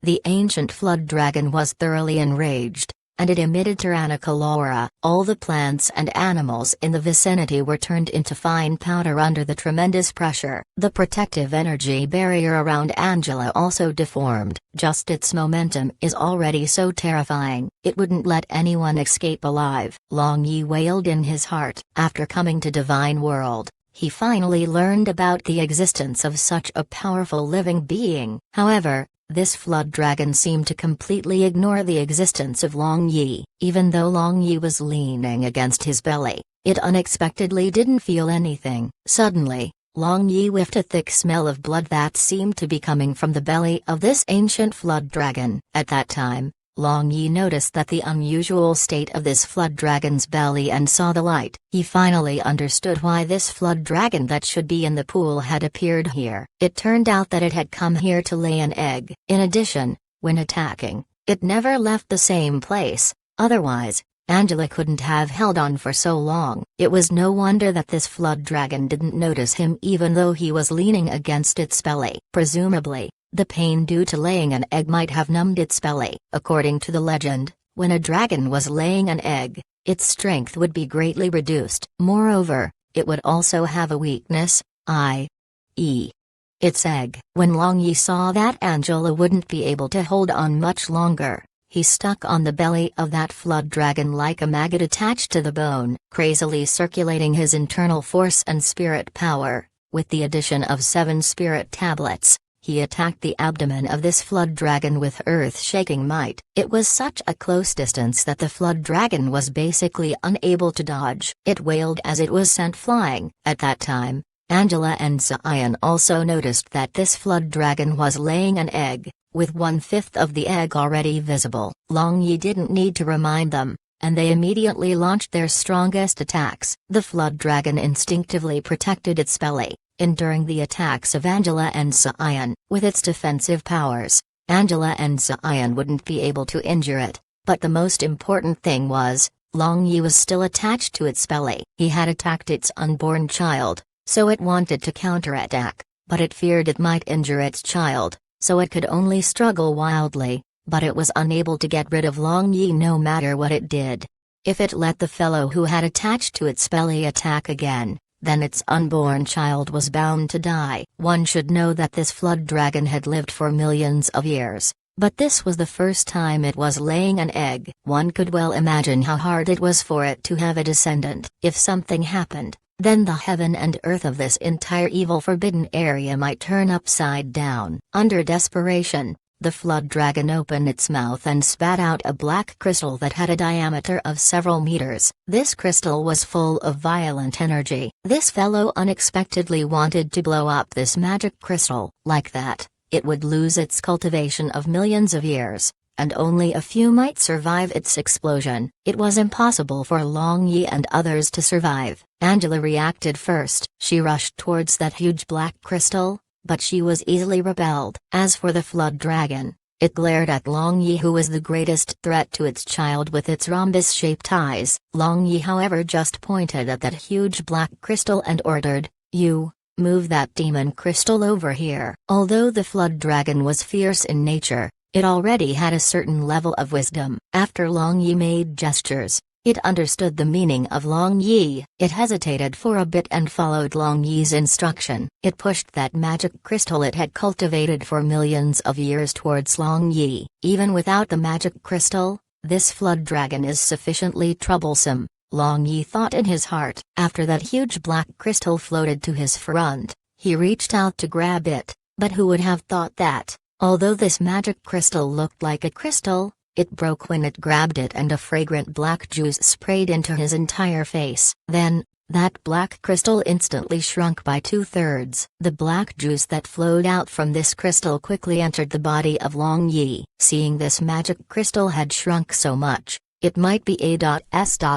The ancient flood dragon was thoroughly enraged, and it emitted tyrannical aura. All the plants and animals in the vicinity were turned into fine powder under the tremendous pressure. The protective energy barrier around Angela also deformed. Just its momentum is already so terrifying, it wouldn't let anyone escape alive. Long Yi wailed in his heart. After coming to Divine World, he finally learned about the existence of such a powerful living being. However, this flood dragon seemed to completely ignore the existence of Long Yi. Even though Long Yi was leaning against his belly, it unexpectedly didn't feel anything. Suddenly, Long Yi whiffed a thick smell of blood that seemed to be coming from the belly of this ancient flood dragon. At that time, Long Yi noticed that the unusual state of this flood dragon's belly and saw the light. He finally understood why this flood dragon that should be in the pool had appeared here. It turned out that it had come here to lay an egg. In addition, when attacking, it never left the same place. Otherwise, Angela couldn't have held on for so long. It was no wonder that this flood dragon didn't notice him even though he was leaning against its belly. Presumably, the pain due to laying an egg might have numbed its belly. According to the legend, when a dragon was laying an egg, its strength would be greatly reduced. Moreover, it would also have a weakness, i.e., its egg. When Long Yi saw that Angela wouldn't be able to hold on much longer, he stuck on the belly of that flood dragon like a maggot attached to the bone, crazily circulating his internal force and spirit power. With the addition of 7 spirit tablets, he attacked the abdomen of this flood dragon with earth-shaking might. It was such a close distance that the flood dragon was basically unable to dodge. It wailed as it was sent flying. At that time, Angela and Xian also noticed that this flood dragon was laying an egg, with 1/5 of the egg already visible. Long Yi didn't need to remind them, and they immediately launched their strongest attacks. The flood dragon instinctively protected its belly, enduring the attacks of Angela and Xian. With its defensive powers, Angela and Xian wouldn't be able to injure it, but the most important thing was, Long Yi was still attached to its belly. He had attacked its unborn child, so it wanted to counterattack, but it feared it might injure its child, so it could only struggle wildly, but it was unable to get rid of Long Yi no matter what it did. If it let the fellow who had attached to its belly attack again, then its unborn child was bound to die. One should know that this flood dragon had lived for millions of years, but this was the first time it was laying an egg. One could well imagine how hard it was for it to have a descendant. If something happened, then the heaven and earth of this entire evil forbidden area might turn upside down. Under desperation, the flood dragon opened its mouth and spat out a black crystal that had a diameter of several meters. This crystal was full of violent energy. This fellow unexpectedly wanted to blow up this magic crystal. Like that, it would lose its cultivation of millions of years, and only a few might survive its explosion. It was impossible for Long Yi and others to survive. Angela reacted first. She rushed towards that huge black crystal, but she was easily repelled. As for the flood dragon, it glared at Long Yi, who was the greatest threat to its child with its rhombus-shaped eyes. Long Yi, however, just pointed at that huge black crystal and ordered, "You, move that demon crystal over here." Although the flood dragon was fierce in nature, it already had a certain level of wisdom. After Long Yi made gestures, it understood the meaning of Long Yi. It hesitated for a bit and followed Long Yi's instruction. It pushed that magic crystal it had cultivated for millions of years towards Long Yi. Even without the magic crystal, This flood dragon is sufficiently troublesome, Long Yi thought in his heart. After that huge black crystal floated to his front, he reached out to grab it, but who would have thought that, although this magic crystal looked like a crystal, it broke when it grabbed it and a fragrant black juice sprayed into his entire face. Then, that black crystal instantly shrunk by 2/3. The black juice that flowed out from this crystal quickly entered the body of Long Yi. Seeing this magic crystal had shrunk so much, it might be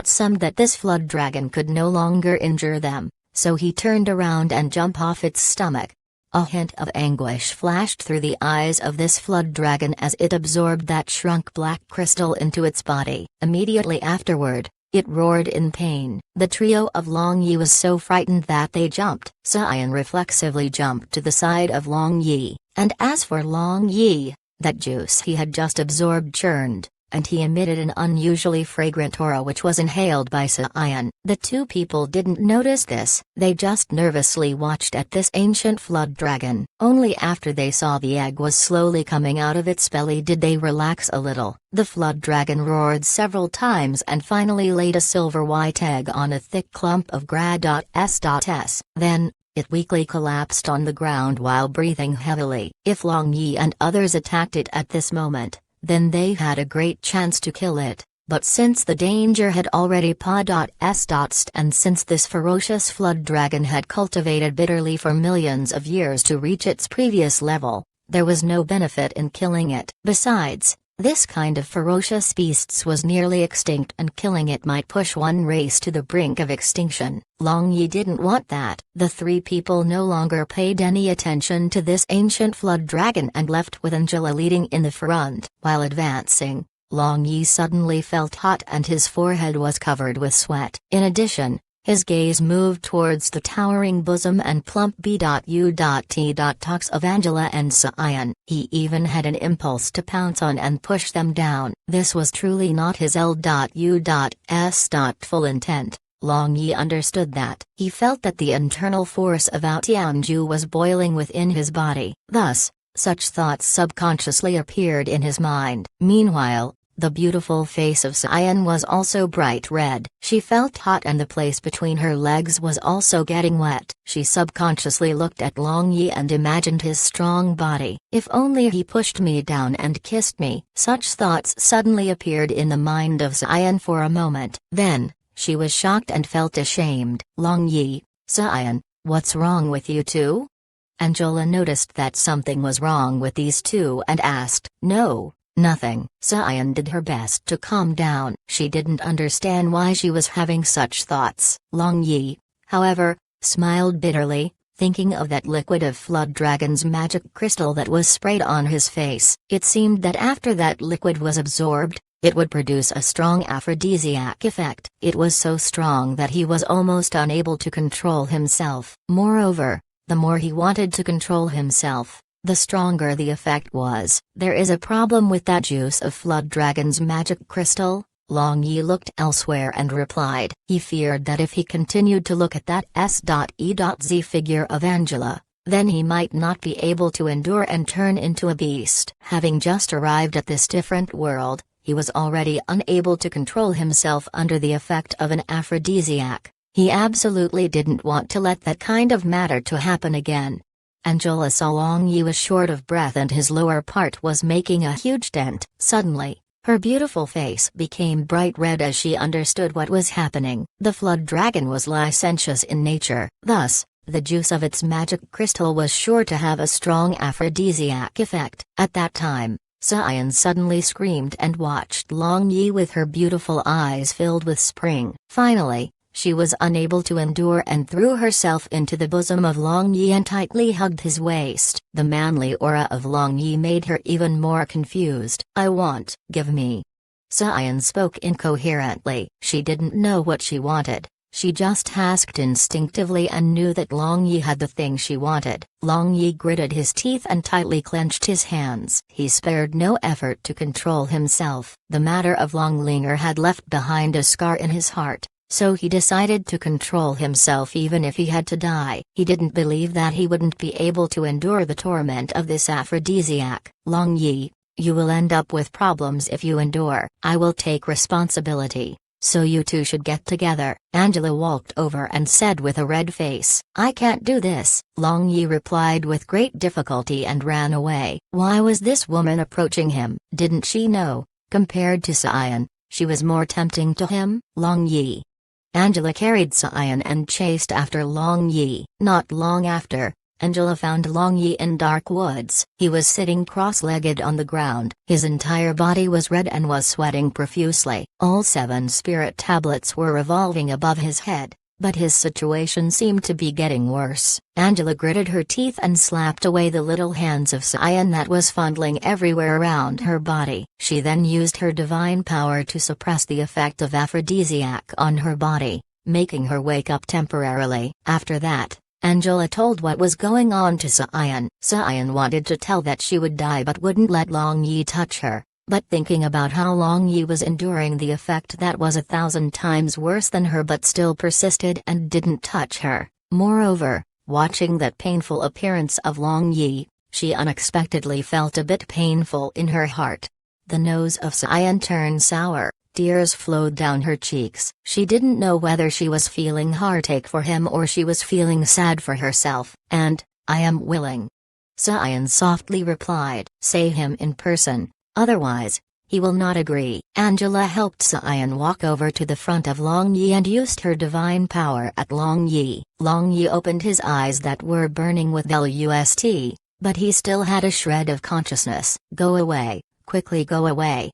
some that this flood dragon could no longer injure them, so he turned around and jumped off its stomach. A hint of anguish flashed through the eyes of this flood dragon as it absorbed that shrunk black crystal into its body. Immediately afterward, it roared in pain. The trio of Long Yi was so frightened that they jumped. Xian reflexively jumped to the side of Long Yi, and as for Long Yi, that juice he had just absorbed churned, and he emitted an unusually fragrant aura which was inhaled by Xian. The two people didn't notice this, they just nervously watched at this ancient flood dragon. Only after they saw the egg was slowly coming out of its belly did they relax a little. The flood dragon roared several times and finally laid a silver white egg on a thick clump of grass. Then, it weakly collapsed on the ground while breathing heavily. If Long Yi and others attacked it at this moment, then they had a great chance to kill it, but since the danger had already passed and since this ferocious flood dragon had cultivated bitterly for millions of years to reach its previous level, there was no benefit in killing it. Besides, this kind of ferocious beasts was nearly extinct and killing it might push one race to the brink of extinction. Long Yi didn't want that. The three people no longer paid any attention to this ancient flood dragon and left with Angela leading in the front. While advancing, Long Yi suddenly felt hot and his forehead was covered with sweat. In addition, his gaze moved towards the towering bosom and plump buttocks of Angela and Xian. He even had an impulse to pounce on and push them down. This was truly not his full intent. Long Yi understood that. He felt that the internal force of Tianju was boiling within his body. Thus, such thoughts subconsciously appeared in his mind. Meanwhile, the beautiful face of Xian was also bright red. She felt hot and the place between her legs was also getting wet. She subconsciously looked at Long Yi and imagined his strong body. If only he pushed me down and kissed me. Such thoughts suddenly appeared in the mind of Xian for a moment. Then, she was shocked and felt ashamed. Long Yi, Xian, what's wrong with you two? Angela noticed that something was wrong with these two and asked. No. Nothing. Xian did her best to calm down. She didn't understand why she was having such thoughts. Long Yi, however, smiled bitterly, thinking of that liquid of Flood Dragon's magic crystal that was sprayed on his face. It seemed that after that liquid was absorbed, it would produce a strong aphrodisiac effect. It was so strong that he was almost unable to control himself. Moreover, the more he wanted to control himself, the stronger the effect was. There is a problem with that juice of Flood Dragon's magic crystal? Long Yi looked elsewhere and replied. He feared that if he continued to look at that S.E.Z figure of Angela, then he might not be able to endure and turn into a beast. Having just arrived at this different world, he was already unable to control himself under the effect of an aphrodisiac. He absolutely didn't want to let that kind of matter to happen again. Angela saw Long Yi was short of breath and his lower part was making a huge dent. Suddenly, her beautiful face became bright red as she understood what was happening. The Flood Dragon was licentious in nature. Thus, the juice of its magic crystal was sure to have a strong aphrodisiac effect. At that time, Xian suddenly screamed and watched Long Yi with her beautiful eyes filled with spring. Finally, she was unable to endure and threw herself into the bosom of Long Yi and tightly hugged his waist. The manly aura of Long Yi made her even more confused. Give me. Xian spoke incoherently. She didn't know what she wanted. She just asked instinctively and knew that Long Yi had the thing she wanted. Long Yi gritted his teeth and tightly clenched his hands. He spared no effort to control himself. The matter of Long Linger had left behind a scar in his heart, so he decided to control himself even if he had to die. He didn't believe that he wouldn't be able to endure the torment of this aphrodisiac. Long Yi, You will end up with problems if you endure. I will take responsibility. So you two should get together. Angela walked over and said with a red face. I can't do this, Long Yi replied with great difficulty and ran away. Why was this woman approaching him? Didn't she know, compared to Sion, she was more tempting to him? Long Yi. Angela carried Sion and chased after Long Yi. Not long after, Angela found Long Yi in dark woods. He was sitting cross-legged on the ground. His entire body was red and was sweating profusely. All 7 spirit tablets were revolving above his head, but his situation seemed to be getting worse. Angela gritted her teeth and slapped away the little hands of Sion that was fondling everywhere around her body. She then used her divine power to suppress the effect of aphrodisiac on her body, making her wake up temporarily. After that, Angela told what was going on to Sion. Sion wanted to tell that she would die but wouldn't let Long Yi touch her, but thinking about how Long Yi was enduring the effect that was 1,000 times worse than her but still persisted and didn't touch her. Moreover, watching that painful appearance of Long Yi, she unexpectedly felt a bit painful in her heart. The nose of Sion turned sour. Tears flowed down her cheeks. She didn't know whether she was feeling heartache for him or she was feeling sad for herself. And, I am willing. Sion softly replied. Say him in person, otherwise, he will not agree. Angela helped Sion walk over to the front of Long Yi and used her divine power at Long Yi. Long Yi opened his eyes that were burning with lust, but he still had a shred of consciousness. Go away, quickly go away.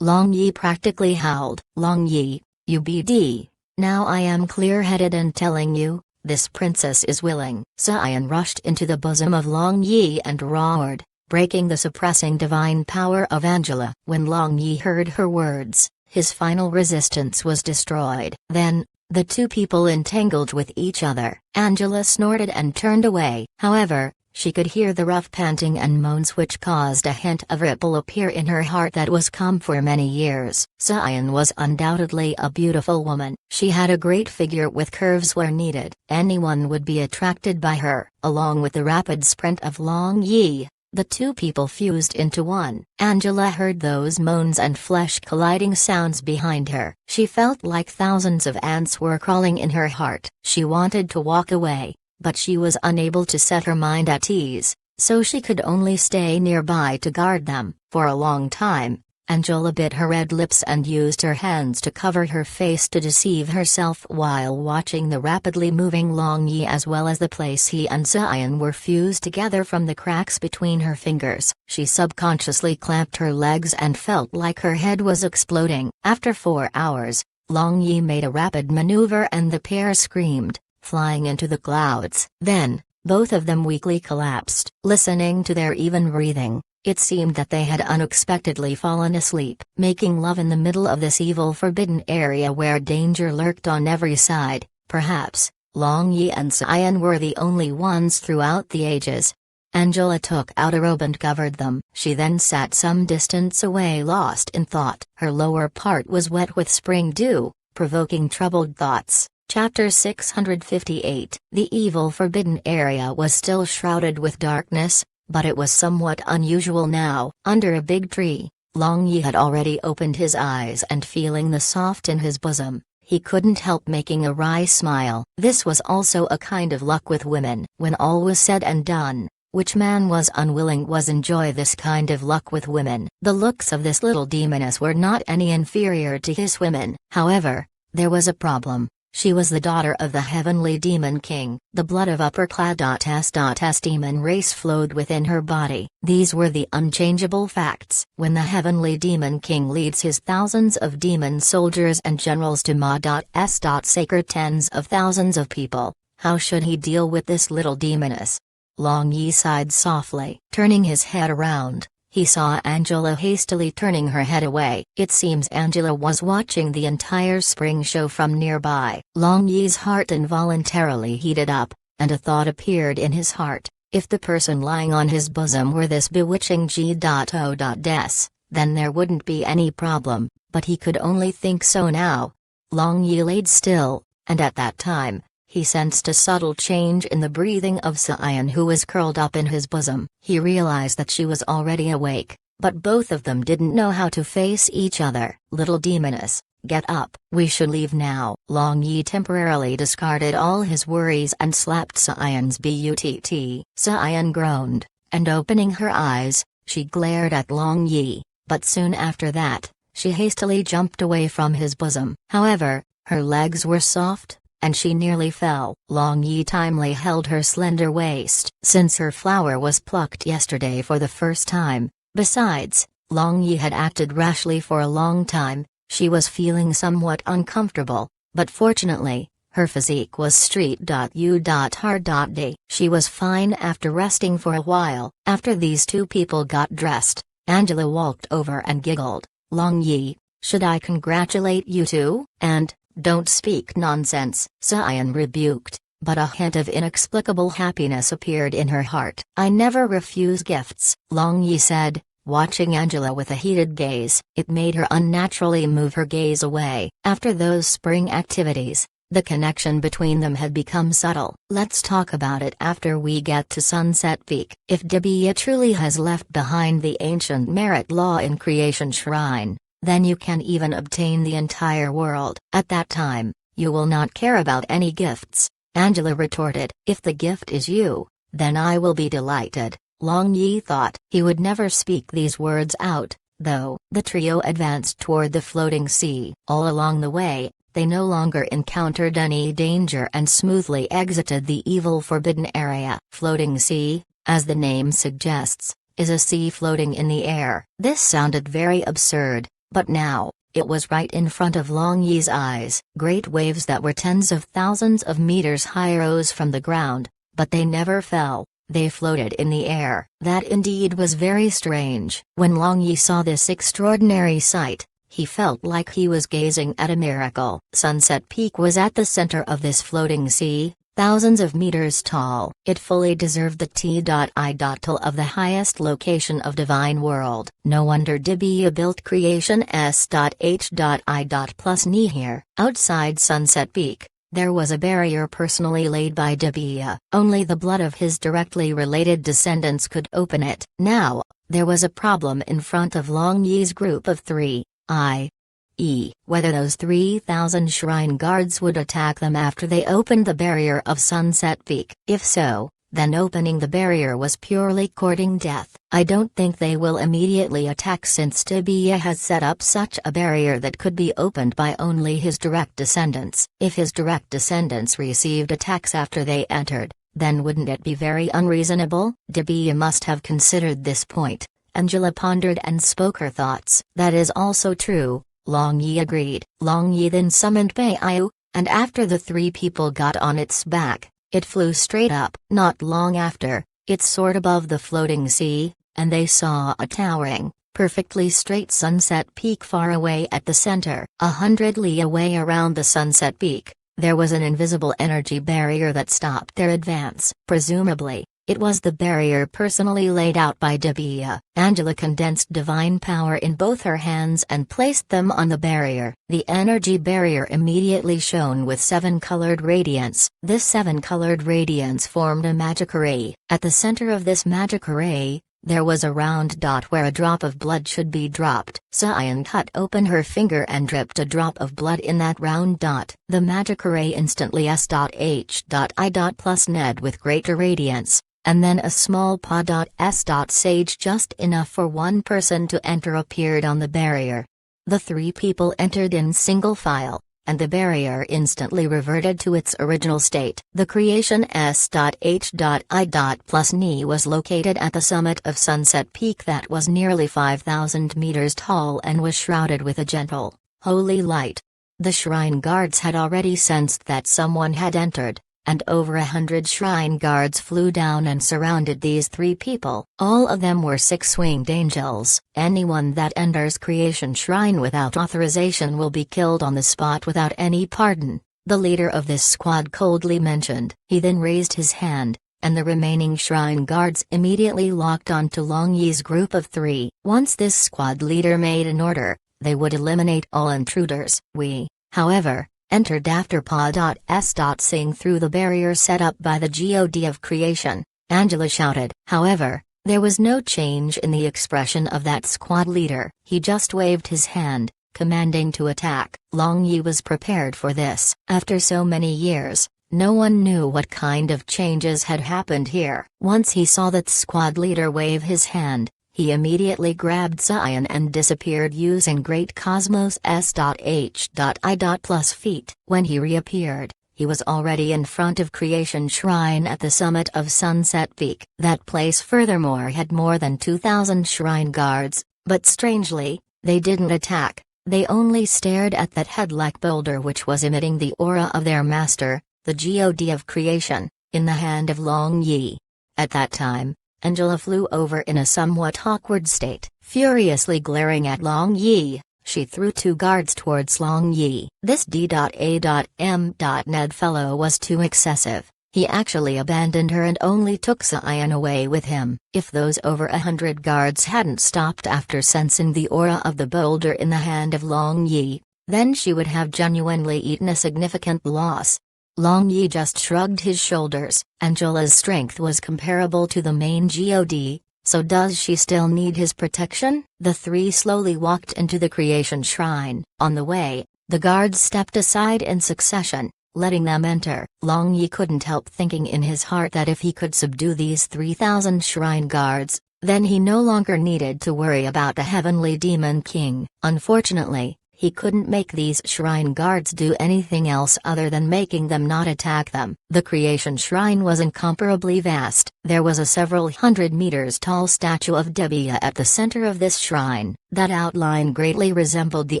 Long Yi practically howled. Long Yi, you BD, now I am clear-headed and telling you, this princess is willing. Sion rushed into the bosom of Long Yi and roared, breaking the suppressing divine power of Angela. When Long Yi heard her words, his final resistance was destroyed. Then, the two people entangled with each other. Angela snorted and turned away. However, she could hear the rough panting and moans which caused a hint of ripple appear in her heart that was calm for many years. Sion was undoubtedly a beautiful woman. She had a great figure with curves where needed. Anyone would be attracted by her. Along with the rapid sprint of Long Yi, the two people fused into one. Angela heard those moans and flesh-colliding sounds behind her. She felt like thousands of ants were crawling in her heart. She wanted to walk away, but she was unable to set her mind at ease, so she could only stay nearby to guard them. For a long time, Angela bit her red lips and used her hands to cover her face to deceive herself while watching the rapidly moving Long Yi as well as the place he and Sion were fused together from the cracks between her fingers. She subconsciously clamped her legs and felt like her head was exploding. After 4 hours, Long Yi made a rapid maneuver and the pair screamed, flying into the clouds. Then, both of them weakly collapsed. Listening to their even breathing, it seemed that they had unexpectedly fallen asleep. Making love in the middle of this evil forbidden area where danger lurked on every side, perhaps, Long Yi and Sion were the only ones throughout the ages. Angela took out a robe and covered them. She then sat some distance away lost in thought. Her lower part was wet with spring dew, provoking troubled thoughts. Chapter 658. The evil forbidden area was still shrouded with darkness, but it was somewhat unusual now. Under a big tree, Long Yi had already opened his eyes and feeling the soft in his bosom, he couldn't help making a wry smile. This was also a kind of luck with women. When all was said and done, which man was unwilling was enjoy this kind of luck with women? The looks of this little demoness were not any inferior to his women. However, there was a problem. She was the daughter of the heavenly demon king. The blood of upperclass.s demon race flowed within her body. These were the unchangeable facts. When the heavenly demon king leads his thousands of demon soldiers and generals to Ma.s. sacred tens of thousands of people, how should he deal with this little demoness? Long Yi sighed softly. Turning his head around, he saw Angela hastily turning her head away. It seems Angela was watching the entire spring show from nearby. Long Yi's heart involuntarily heated up, and a thought appeared in his heart. If the person lying on his bosom were this bewitching G.O.des, then there wouldn't be any problem, but he could only think so now. Long Yi laid still, and at that time, he sensed a subtle change in the breathing of Sion who was curled up in his bosom. He realized that she was already awake, but both of them didn't know how to face each other. "Little demoness, get up. We should leave now." Long Yi temporarily discarded all his worries and slapped Cyan's butt. Cyan groaned, and opening her eyes, she glared at Long Yi, but soon after that, she hastily jumped away from his bosom. However, her legs were soft, and she nearly fell. Long Yi timely held her slender waist. Since her flower was plucked yesterday for the first time, besides, Long Yi had acted rashly for a long time, she was feeling somewhat uncomfortable, but fortunately, her physique was street.u.hard.d. She was fine after resting for a while. After these two people got dressed, Angela walked over and giggled. "Long Yi, should I congratulate you too?" "And, don't speak nonsense," Cyan rebuked, but a hint of inexplicable happiness appeared in her heart. "I never refuse gifts," Long Yi said, watching Angela with a heated gaze. It made her unnaturally move her gaze away. After those spring activities, the connection between them had become subtle. "Let's talk about it after we get to Sunset Peak." If Dibia truly has left behind the ancient merit law in Creation Shrine, then you can even obtain the entire world. At that time, you will not care about any gifts, Angela retorted. "If the gift is you, then I will be delighted," Long Yi thought. He would never speak these words out, though. The trio advanced toward the floating sea. All along the way, they no longer encountered any danger and smoothly exited the evil forbidden area. Floating sea, as the name suggests, is a sea floating in the air. This sounded very absurd, but now, it was right in front of Long Yi's eyes. Great waves that were tens of thousands of meters high rose from the ground, but they never fell. They floated in the air. That indeed was very strange. When Long Yi saw this extraordinary sight, he felt like he was gazing at a miracle. Sunset Peak was at the center of this floating sea, thousands of meters tall. It fully deserved the T.I. title of the highest location of Divine World. No wonder Dibia built Creation S.H.I. plus Ni here. Outside Sunset Peak, there was a barrier personally laid by Dibia. Only the blood of his directly related descendants could open it. Now, there was a problem in front of Long Yi's group of three, i.e., whether those 3,000 shrine guards would attack them after they opened the barrier of Sunset Peak. If so, then opening the barrier was purely courting death. "I don't think they will immediately attack since Dibia has set up such a barrier that could be opened by only his direct descendants. If his direct descendants received attacks after they entered, then wouldn't it be very unreasonable?" Dibia must have considered this point. Angela pondered and spoke her thoughts. "That is also true," Long Yi agreed. Long Yi then summoned Baiyu, and after the three people got on its back, it flew straight up. Not long after, it soared above the floating sea, and they saw a towering, perfectly straight Sunset Peak far away at the center. 100 li away around the Sunset Peak, there was an invisible energy barrier that stopped their advance. Presumably, it was the barrier personally laid out by Dibia. Angela condensed divine power in both her hands and placed them on the barrier. The energy barrier immediately shone with 7-colored radiance. This 7-colored radiance formed a magic array. At the center of this magic array, there was a round dot where a drop of blood should be dropped. Cyan cut open her finger and dripped a drop of blood in that round dot. The magic array instantly S.H.I. plus Ned with greater radiance, and then a small pod.S. Sage just enough for one person to enter appeared on the barrier. The three people entered in single file, and the barrier instantly reverted to its original state. The Creation S.H.I. plus Ni was located at the summit of Sunset Peak that was nearly 5,000 meters tall and was shrouded with a gentle, holy light. The shrine guards had already sensed that someone had entered, and over 100 shrine guards flew down and surrounded these three people. All of them were 6-winged angels. Anyone that enters Creation Shrine without authorization will be killed on the spot without any pardon, the leader of this squad coldly mentioned. He then raised his hand, and the remaining shrine guards immediately locked onto Long Yi's group of three. Once this squad leader made an order, they would eliminate all intruders. We, however, entered after Pa.S. Seeing through the barrier set up by the God of Creation, Angela shouted. However, There was no change in the expression of that squad leader. He just waved his hand, commanding to attack. Long Yi was prepared for this. After so many years, no one knew what kind of changes had happened here. Once he saw that squad leader wave his hand, he immediately grabbed Sion and disappeared using Great Cosmos S.H.I. plus feet. When he reappeared, he was already in front of Creation Shrine at the summit of Sunset Peak. That place furthermore had more than 2,000 shrine guards, but strangely, they didn't attack. They only stared at that head-like boulder which was emitting the aura of their master, the god of creation, in the hand of Long Yi. At that time, Angela flew over in a somewhat awkward state. Furiously glaring at Long Yi, she threw 2 guards towards Long Yi. This D.A.M. Ned fellow was too excessive. He actually abandoned her and only took Sion away with him. If those over 100 guards hadn't stopped after sensing the aura of the boulder in the hand of Long Yi, then she would have genuinely eaten a significant loss. Long Yi just shrugged his shoulders. Angela's strength was comparable to the main god, so does she still need his protection? The 3 slowly walked into the Creation Shrine. On the way, the guards stepped aside in succession, letting them enter. Long Yi couldn't help thinking in his heart that if he could subdue these 3,000 shrine guards, then he no longer needed to worry about the Heavenly Demon King. Unfortunately, he couldn't make these shrine guards do anything else other than making them not attack them. The Creation Shrine was incomparably vast. There was a several hundred meters tall statue of Debia at the center of this shrine. That outline greatly resembled the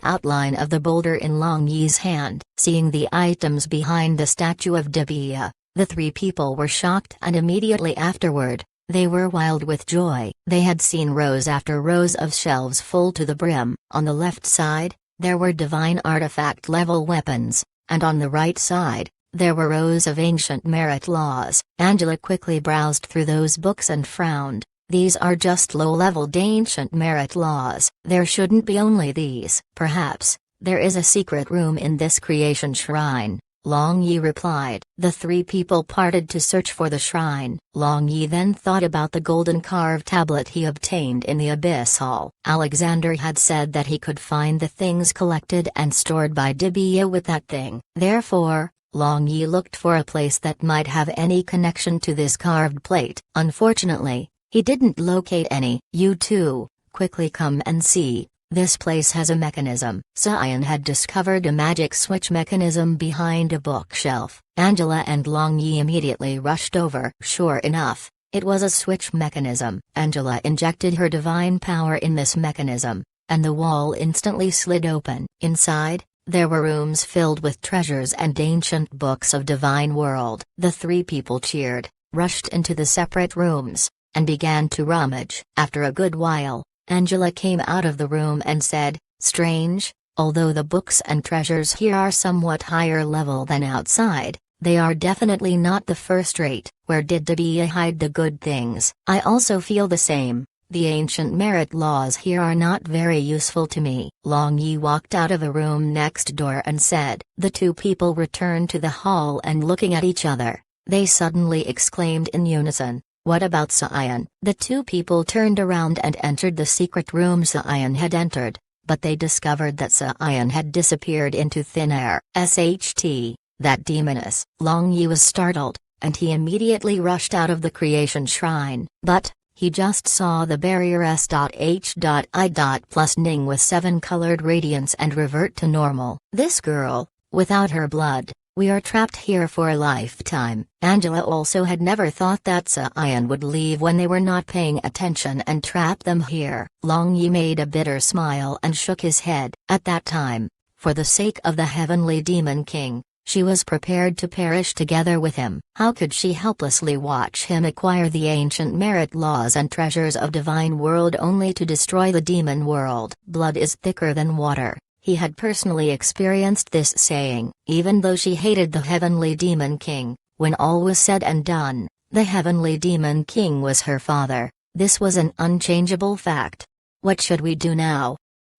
outline of the boulder in Long Yi's hand. Seeing the items behind the statue of Debia, the 3 people were shocked, and immediately afterward, they were wild with joy. They had seen rows after rows of shelves full to the brim. On the left side, there were divine artifact-level weapons, and on the right side, there were rows of ancient merit laws. Angela quickly browsed through those books and frowned. These are just low-leveled ancient merit laws. There shouldn't be only these. Perhaps, there is a secret room in this Creation Shrine, Long Yi replied. The 3 people parted to search for the shrine. Long Yi then thought about the golden carved tablet he obtained in the Abyss Hall. Alexander had said that he could find the things collected and stored by Debia with that thing. Therefore, Long Yi looked for a place that might have any connection to this carved plate. Unfortunately, he didn't locate any. You too, quickly come and see. This place has a mechanism. Sion had discovered a magic switch mechanism behind a bookshelf. Angela and Long Yi immediately rushed over. Sure enough, it was a switch mechanism. Angela injected her divine power in this mechanism, and the wall instantly slid open. Inside, there were rooms filled with treasures and ancient books of divine world. The 3 people cheered, rushed into the separate rooms, and began to rummage. After a good while, Angela came out of the room and said, "Strange, although the books and treasures here are somewhat higher level than outside, they are definitely not the first rate. Where did Debia hide the good things? I also feel the same. The ancient merit laws here are not very useful to me." Long Yi walked out of a room next door and said. The 2 people returned to the hall, and looking at each other, they suddenly exclaimed in unison, "What about Sion?" The 2 people turned around and entered the secret room Sion had entered, but they discovered that Sion had disappeared into thin air. SHT, that demoness. Long Yi was startled, and he immediately rushed out of the Creation Shrine. But, he just saw the barrier S.H.I. plus Ning with 7-colored radiance and revert to normal. This girl, without her blood, we are trapped here for a lifetime. Angela also had never thought that Sion would leave when they were not paying attention and trap them here. Long Yi made a bitter smile and shook his head. At that time, for the sake of the Heavenly Demon King, she was prepared to perish together with him. How could she helplessly watch him acquire the ancient merit laws and treasures of divine world only to destroy the demon world? Blood is thicker than water. He had personally experienced this saying. Even though she hated the Heavenly Demon King, when all was said and done, the Heavenly Demon King was her father. This was an unchangeable fact. What should we do now?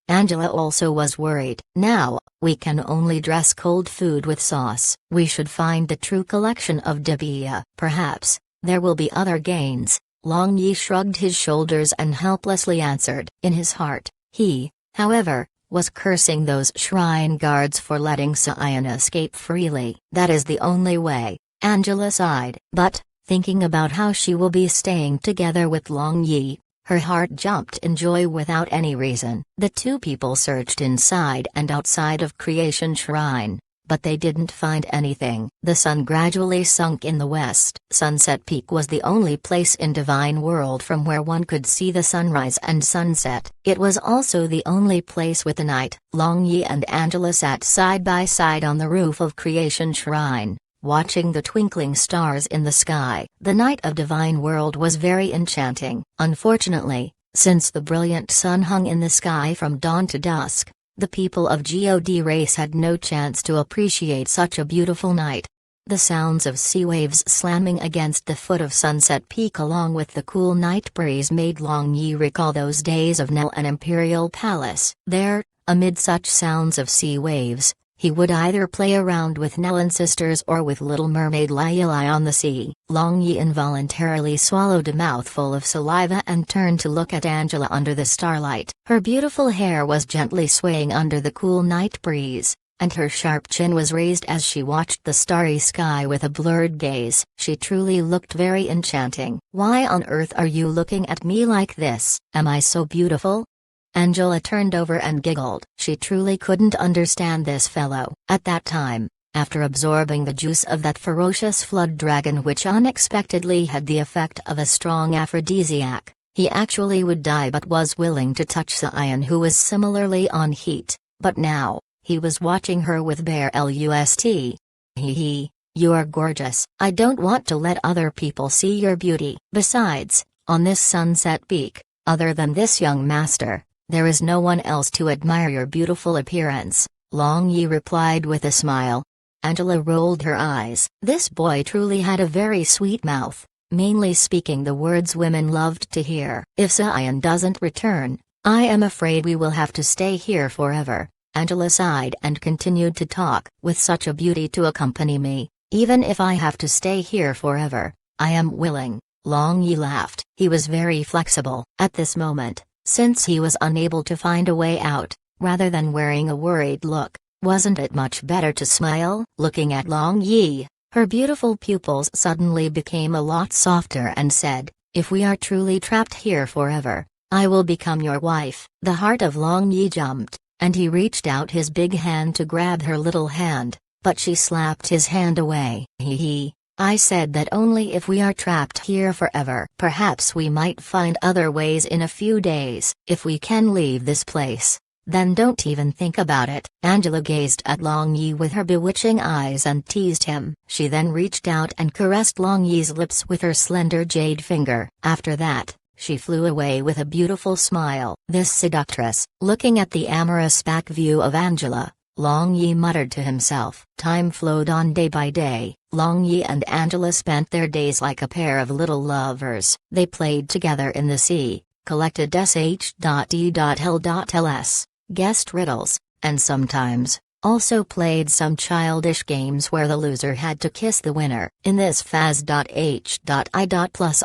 Angela also was worried. Now, we can only dress cold food with sauce. We should find the true collection of Debia. Perhaps, there will be other gains. Long Yi shrugged his shoulders and helplessly answered. In his heart, he, however, was cursing those shrine guards for letting Sion escape freely. That is the only way, Angela sighed. But, thinking about how she will be staying together with Long Yi, her heart jumped in joy without any reason. The two people searched inside and outside of Creation Shrine, but they didn't find anything. The sun gradually sunk in the west. Sunset Peak was the only place in Divine World from where one could see the sunrise and sunset. It was also the only place with the night. Long Yi and Angela sat side by side on the roof of Creation Shrine, watching the twinkling stars in the sky. The night of Divine World was very enchanting. Unfortunately, since the brilliant sun hung in the sky from dawn to dusk, the people of God race had no chance to appreciate such a beautiful night. The sounds of sea waves slamming against the foot of Sunset Peak along with the cool night breeze made Long Yi recall those days of Nell and Imperial Palace. There, amid such sounds of sea waves, he would either play around with Nell and sisters or with Little Mermaid Lilei on the sea. Long Yi involuntarily swallowed a mouthful of saliva and turned to look at Angela under the starlight. Her beautiful hair was gently swaying under the cool night breeze, and her sharp chin was raised as she watched the starry sky with a blurred gaze. She truly looked very enchanting. "Why on earth are you looking at me like this? Am I so beautiful?" Angela turned over and giggled. She truly couldn't understand this fellow. At that time, after absorbing the juice of that ferocious flood dragon which unexpectedly had the effect of a strong aphrodisiac, he actually would die but was willing to touch Sion, who was similarly on heat. But now, he was watching her with bare lust. Hee, you are gorgeous. I don't want to let other people see your beauty. Besides, on this Sunset Peak, other than this young master, there is no one else to admire your beautiful appearance, Long Yi replied with a smile. Angela rolled her eyes. This boy truly had a very sweet mouth, mainly speaking the words women loved to hear. If Sion doesn't return, I am afraid we will have to stay here forever. Angela sighed and continued to talk. With such a beauty to accompany me, even if I have to stay here forever, I am willing. Long Yi laughed. He was very flexible. At this moment, since he was unable to find a way out, rather than wearing a worried look, wasn't it much better to smile? Looking at Long Yi, her beautiful pupils suddenly became a lot softer and said, "If we are truly trapped here forever, I will become your wife." The heart of Long Yi jumped, and he reached out his big hand to grab her little hand, but she slapped his hand away. Hee, I said that only if we are trapped here forever. Perhaps we might find other ways in a few days. If we can leave this place, then don't even think about it. Angela gazed at Long Yi with her bewitching eyes and teased him. She then reached out and caressed Long Yi's lips with her slender jade finger. After that, she flew away with a beautiful smile. This seductress. Looking at the amorous back view of Angela, Long Yi muttered to himself. Time flowed on day by day. Long Yi and Angela spent their days like a pair of little lovers. They played together in the sea, collected sh.e.l.ls, guessed riddles, and sometimes, also played some childish games where the loser had to kiss the winner. In this Faz.H.I.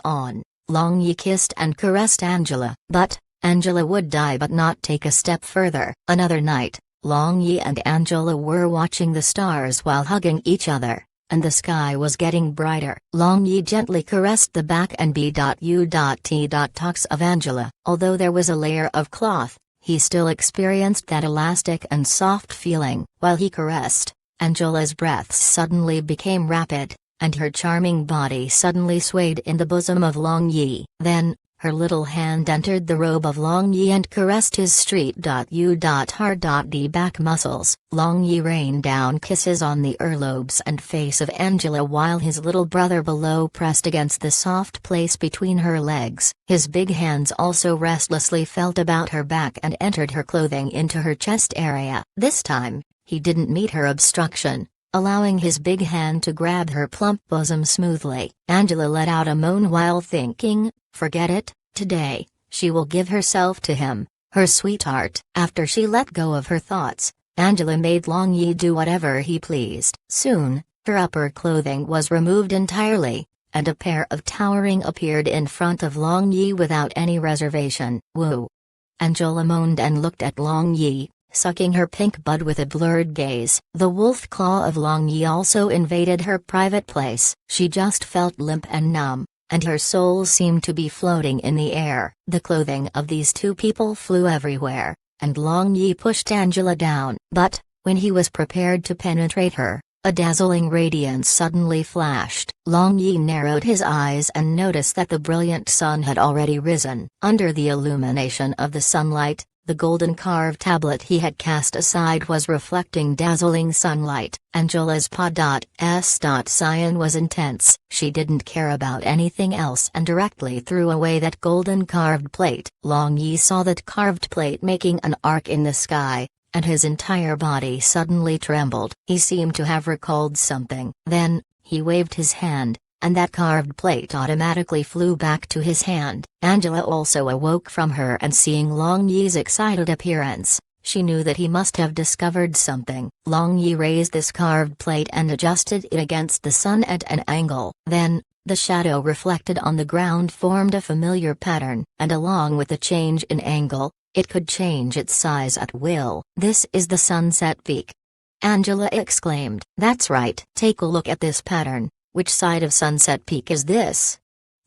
on, Long Yi kissed and caressed Angela. But, Angela would die but not take a step further. Another night, Long Yi and Angela were watching the stars while hugging each other, and the sky was getting brighter. Long Yi gently caressed the back and B.U.T.Tucks of Angela. Although there was a layer of cloth, he still experienced that elastic and soft feeling. While he caressed, Angela's breaths suddenly became rapid, and her charming body suddenly swayed in the bosom of Long Yi. Then, her little hand entered the robe of Long Yi and caressed his street.U.R.D back muscles. Long Yi rained down kisses on the earlobes and face of Angela while his little brother below pressed against the soft place between her legs. His big hands also restlessly felt about her back and entered her clothing into her chest area. This time, he didn't meet her obstruction, allowing his big hand to grab her plump bosom smoothly. Angela let out a moan while thinking, forget it, today, she will give herself to him, her sweetheart. After she let go of her thoughts, Angela made Long Yi do whatever he pleased. Soon, her upper clothing was removed entirely, and a pair of towering appeared in front of Long Yi without any reservation. Woo! Angela moaned and looked at Long Yi, sucking her pink bud with a blurred gaze. The wolf claw of Long Yi also invaded her private place. She just felt limp and numb, and her soul seemed to be floating in the air. The clothing of these two people flew everywhere, and Long Yi pushed Angela down. But, when he was prepared to penetrate her, a dazzling radiance suddenly flashed. Long Yi narrowed his eyes and noticed that the brilliant sun had already risen. Under the illumination of the sunlight, the golden carved tablet he had cast aside was reflecting dazzling sunlight. Angela's Pa.S.Cyan was intense. She didn't care about anything else and directly threw away that golden carved plate. Long Yi saw that carved plate making an arc in the sky, and his entire body suddenly trembled. He seemed to have recalled something. Then, he waved his hand, and that carved plate automatically flew back to his hand. Angela also awoke from her, and seeing Long Yi's excited appearance, she knew that he must have discovered something. Long Yi raised this carved plate and adjusted it against the sun at an angle. Then, the shadow reflected on the ground formed a familiar pattern, and along with the change in angle, it could change its size at will. "This is the Sunset Peak," Angela exclaimed. "That's right. Take a look at this pattern. Which side of Sunset Peak is this?"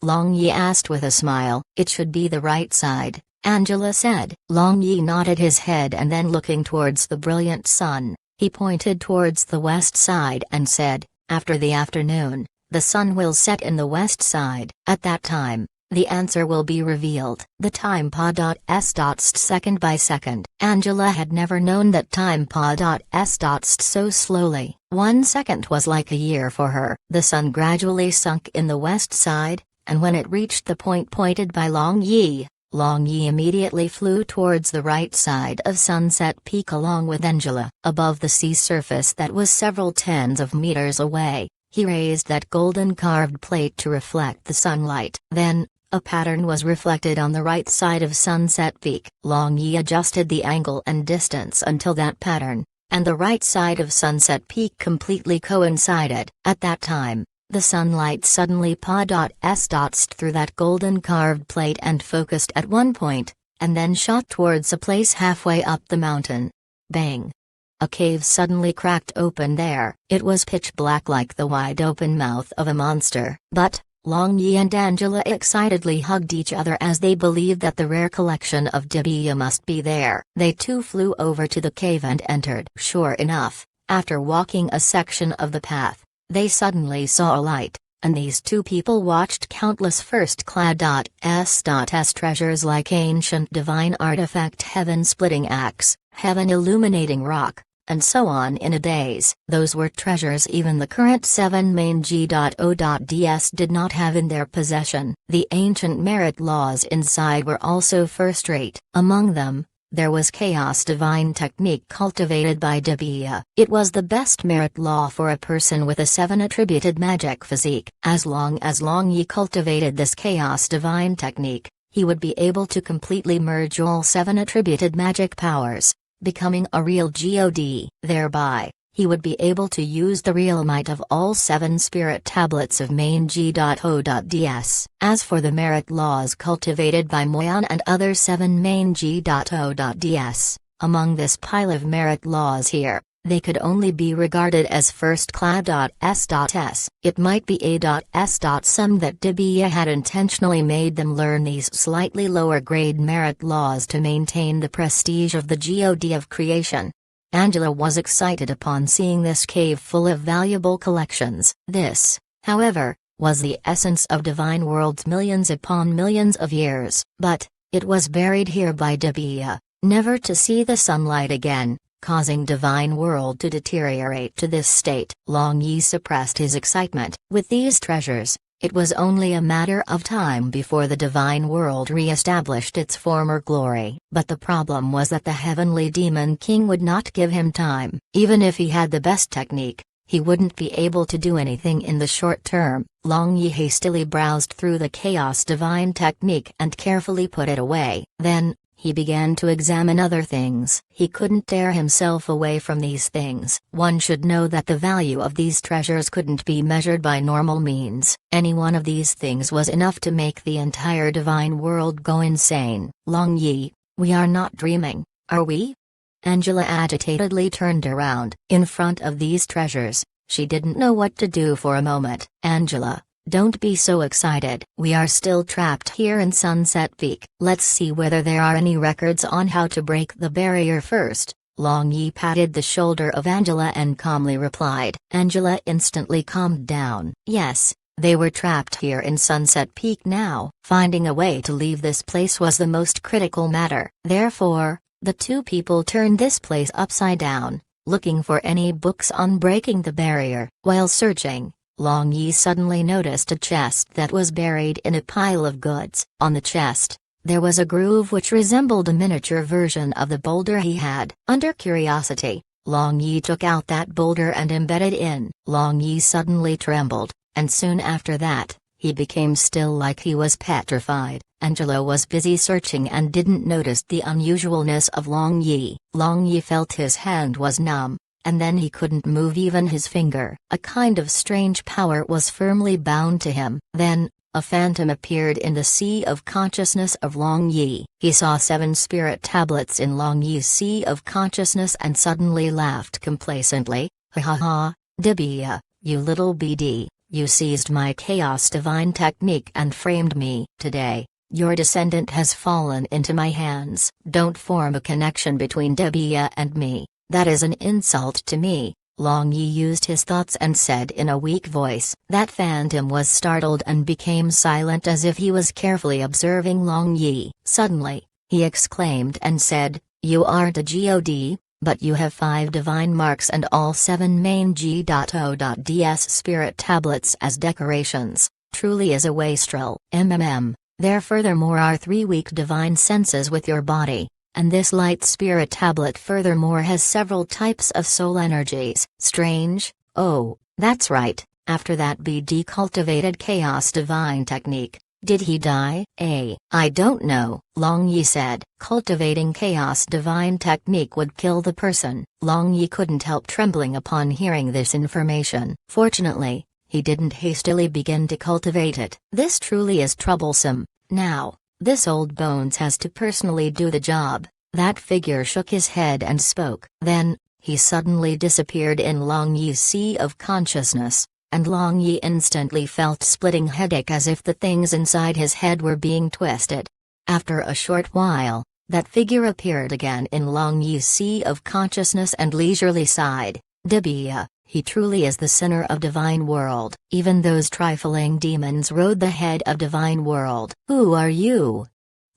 Long Yi asked with a smile. "It should be the right side," Angela said. Long Yi nodded his head, and then looking towards the brilliant sun, he pointed towards the west side and said, "After the afternoon, the sun will set in the west side. At that time, the answer will be revealed." The time Pa.S. second by second. Angela had never known that time Pa.S. so slowly. 1 second was like a year for her. The sun gradually sunk in the west side, and when it reached the point pointed by Long Yi immediately flew towards the right side of Sunset Peak along with Angela. Above the sea surface that was several tens of meters away, he raised that golden carved plate to reflect the sunlight. Then, a pattern was reflected on the right side of Sunset Peak. Long Yi adjusted the angle and distance until that pattern and the right side of Sunset Peak completely coincided. At that time, the sunlight suddenly Pa.S. through that golden carved plate and focused at one point, and then shot towards a place halfway up the mountain. Bang! A cave suddenly cracked open there. It was pitch black like the wide open mouth of a monster. But, Long Yi and Angela excitedly hugged each other as they believed that the rare collection of Dibia must be there. They too flew over to the cave and entered. Sure enough, after walking a section of the path, they suddenly saw a light, and these two people watched countless first-class.S.S treasures like ancient divine artifact, heaven-splitting axe, heaven-illuminating rock, and so on in a daze. Those were treasures even the current 7 main G.O.DS did not have in their possession. The ancient merit laws inside were also first-rate. Among them, there was Chaos Divine Technique cultivated by Dibia. It was the best merit law for a person with a 7 attributed magic physique. As long as Long Yi cultivated this Chaos Divine Technique, he would be able to completely merge all 7 attributed magic powers, becoming a real god. Thereby, he would be able to use the real might of all 7 spirit tablets of main G.O.DS. As for the merit laws cultivated by Moyan and other 7 main G.O.DS, among this pile of merit laws here, they could only be regarded as first-class.S.S. It might be A.S. Some that Dibia had intentionally made them learn these slightly lower-grade merit laws to maintain the prestige of the God of creation. Angela was excited upon seeing this cave full of valuable collections. This, however, was the essence of Divine World's millions upon millions of years. But, it was buried here by Dibia, never to see the sunlight again, causing Divine World to deteriorate to this state. Long Yi suppressed his excitement. With these treasures, it was only a matter of time before the Divine World re-established its former glory. But the problem was that the Heavenly Demon King would not give him time. Even if he had the best technique, he wouldn't be able to do anything in the short term. Long Yi hastily browsed through the Chaos Divine Technique and carefully put it away. Then, he began to examine other things. He couldn't tear himself away from these things. One should know that the value of these treasures couldn't be measured by normal means. Any one of these things was enough to make the entire divine world go insane. Long Yi, we are not dreaming, are we? Angela agitatedly turned around. In front of these treasures, she didn't know what to do for a moment. Angela, don't be so excited. We are still trapped here in Sunset Peak. Let's see whether there are any records on how to break the barrier first. Long Yi patted the shoulder of Angela and calmly replied. Angela instantly calmed down. Yes, they were trapped here in Sunset Peak now. Finding a way to leave this place was the most critical matter. Therefore, the two people turned this place upside down, looking for any books on breaking the barrier. While searching, Long Yi suddenly noticed a chest that was buried in a pile of goods. On the chest, there was a groove which resembled a miniature version of the boulder he had. Under curiosity, Long Yi took out that boulder and embedded in. Long Yi suddenly trembled, and soon after that, he became still like he was petrified. Angela was busy searching and didn't notice the unusualness of Long Yi. Long Yi felt his hand was numb, and then he couldn't move even his finger. A kind of strange power was firmly bound to him. Then, a phantom appeared in the sea of consciousness of Long Yi. He saw 7 spirit tablets in Long Yi's sea of consciousness and suddenly laughed complacently. Ha ha ha, Dibia, you little BD, you seized my chaos divine technique and framed me. Today, your descendant has fallen into my hands. Don't form a connection between Dibia and me. That is an insult to me. Long Yi used his thoughts and said in a weak voice. That phantom was startled and became silent as if he was carefully observing Long Yi. Suddenly, he exclaimed and said, You aren't a god, but you have 5 divine marks and all 7 main G.O.DS spirit tablets as decorations. Truly is a wastrel. There furthermore are 3 weak divine senses with your body. And this light spirit tablet furthermore has several types of soul energies. Strange? Oh, that's right, after that BD cultivated chaos divine technique. Did he die? I don't know, Long Yi said. Cultivating chaos divine technique would kill the person. Long Yi couldn't help trembling upon hearing this information. Fortunately, he didn't hastily begin to cultivate it. This truly is troublesome. Now, this old bones has to personally do the job. That figure shook his head and spoke. Then, he suddenly disappeared in Long Yi's sea of consciousness, and Long Yi instantly felt splitting headache as if the things inside his head were being twisted. After a short while, that figure appeared again in Long Yi's sea of consciousness and leisurely sighed. Dibia, he truly is the center of divine world. Even those trifling demons rode the head of divine world. Who are you?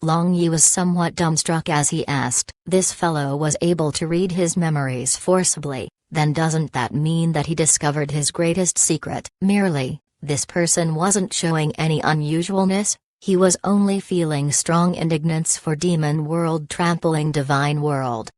Long Yi was somewhat dumbstruck as he asked. This fellow was able to read his memories forcibly. Then doesn't that mean that he discovered his greatest secret? Merely, this person wasn't showing any unusualness, he was only feeling strong indignance for demon world trampling divine world.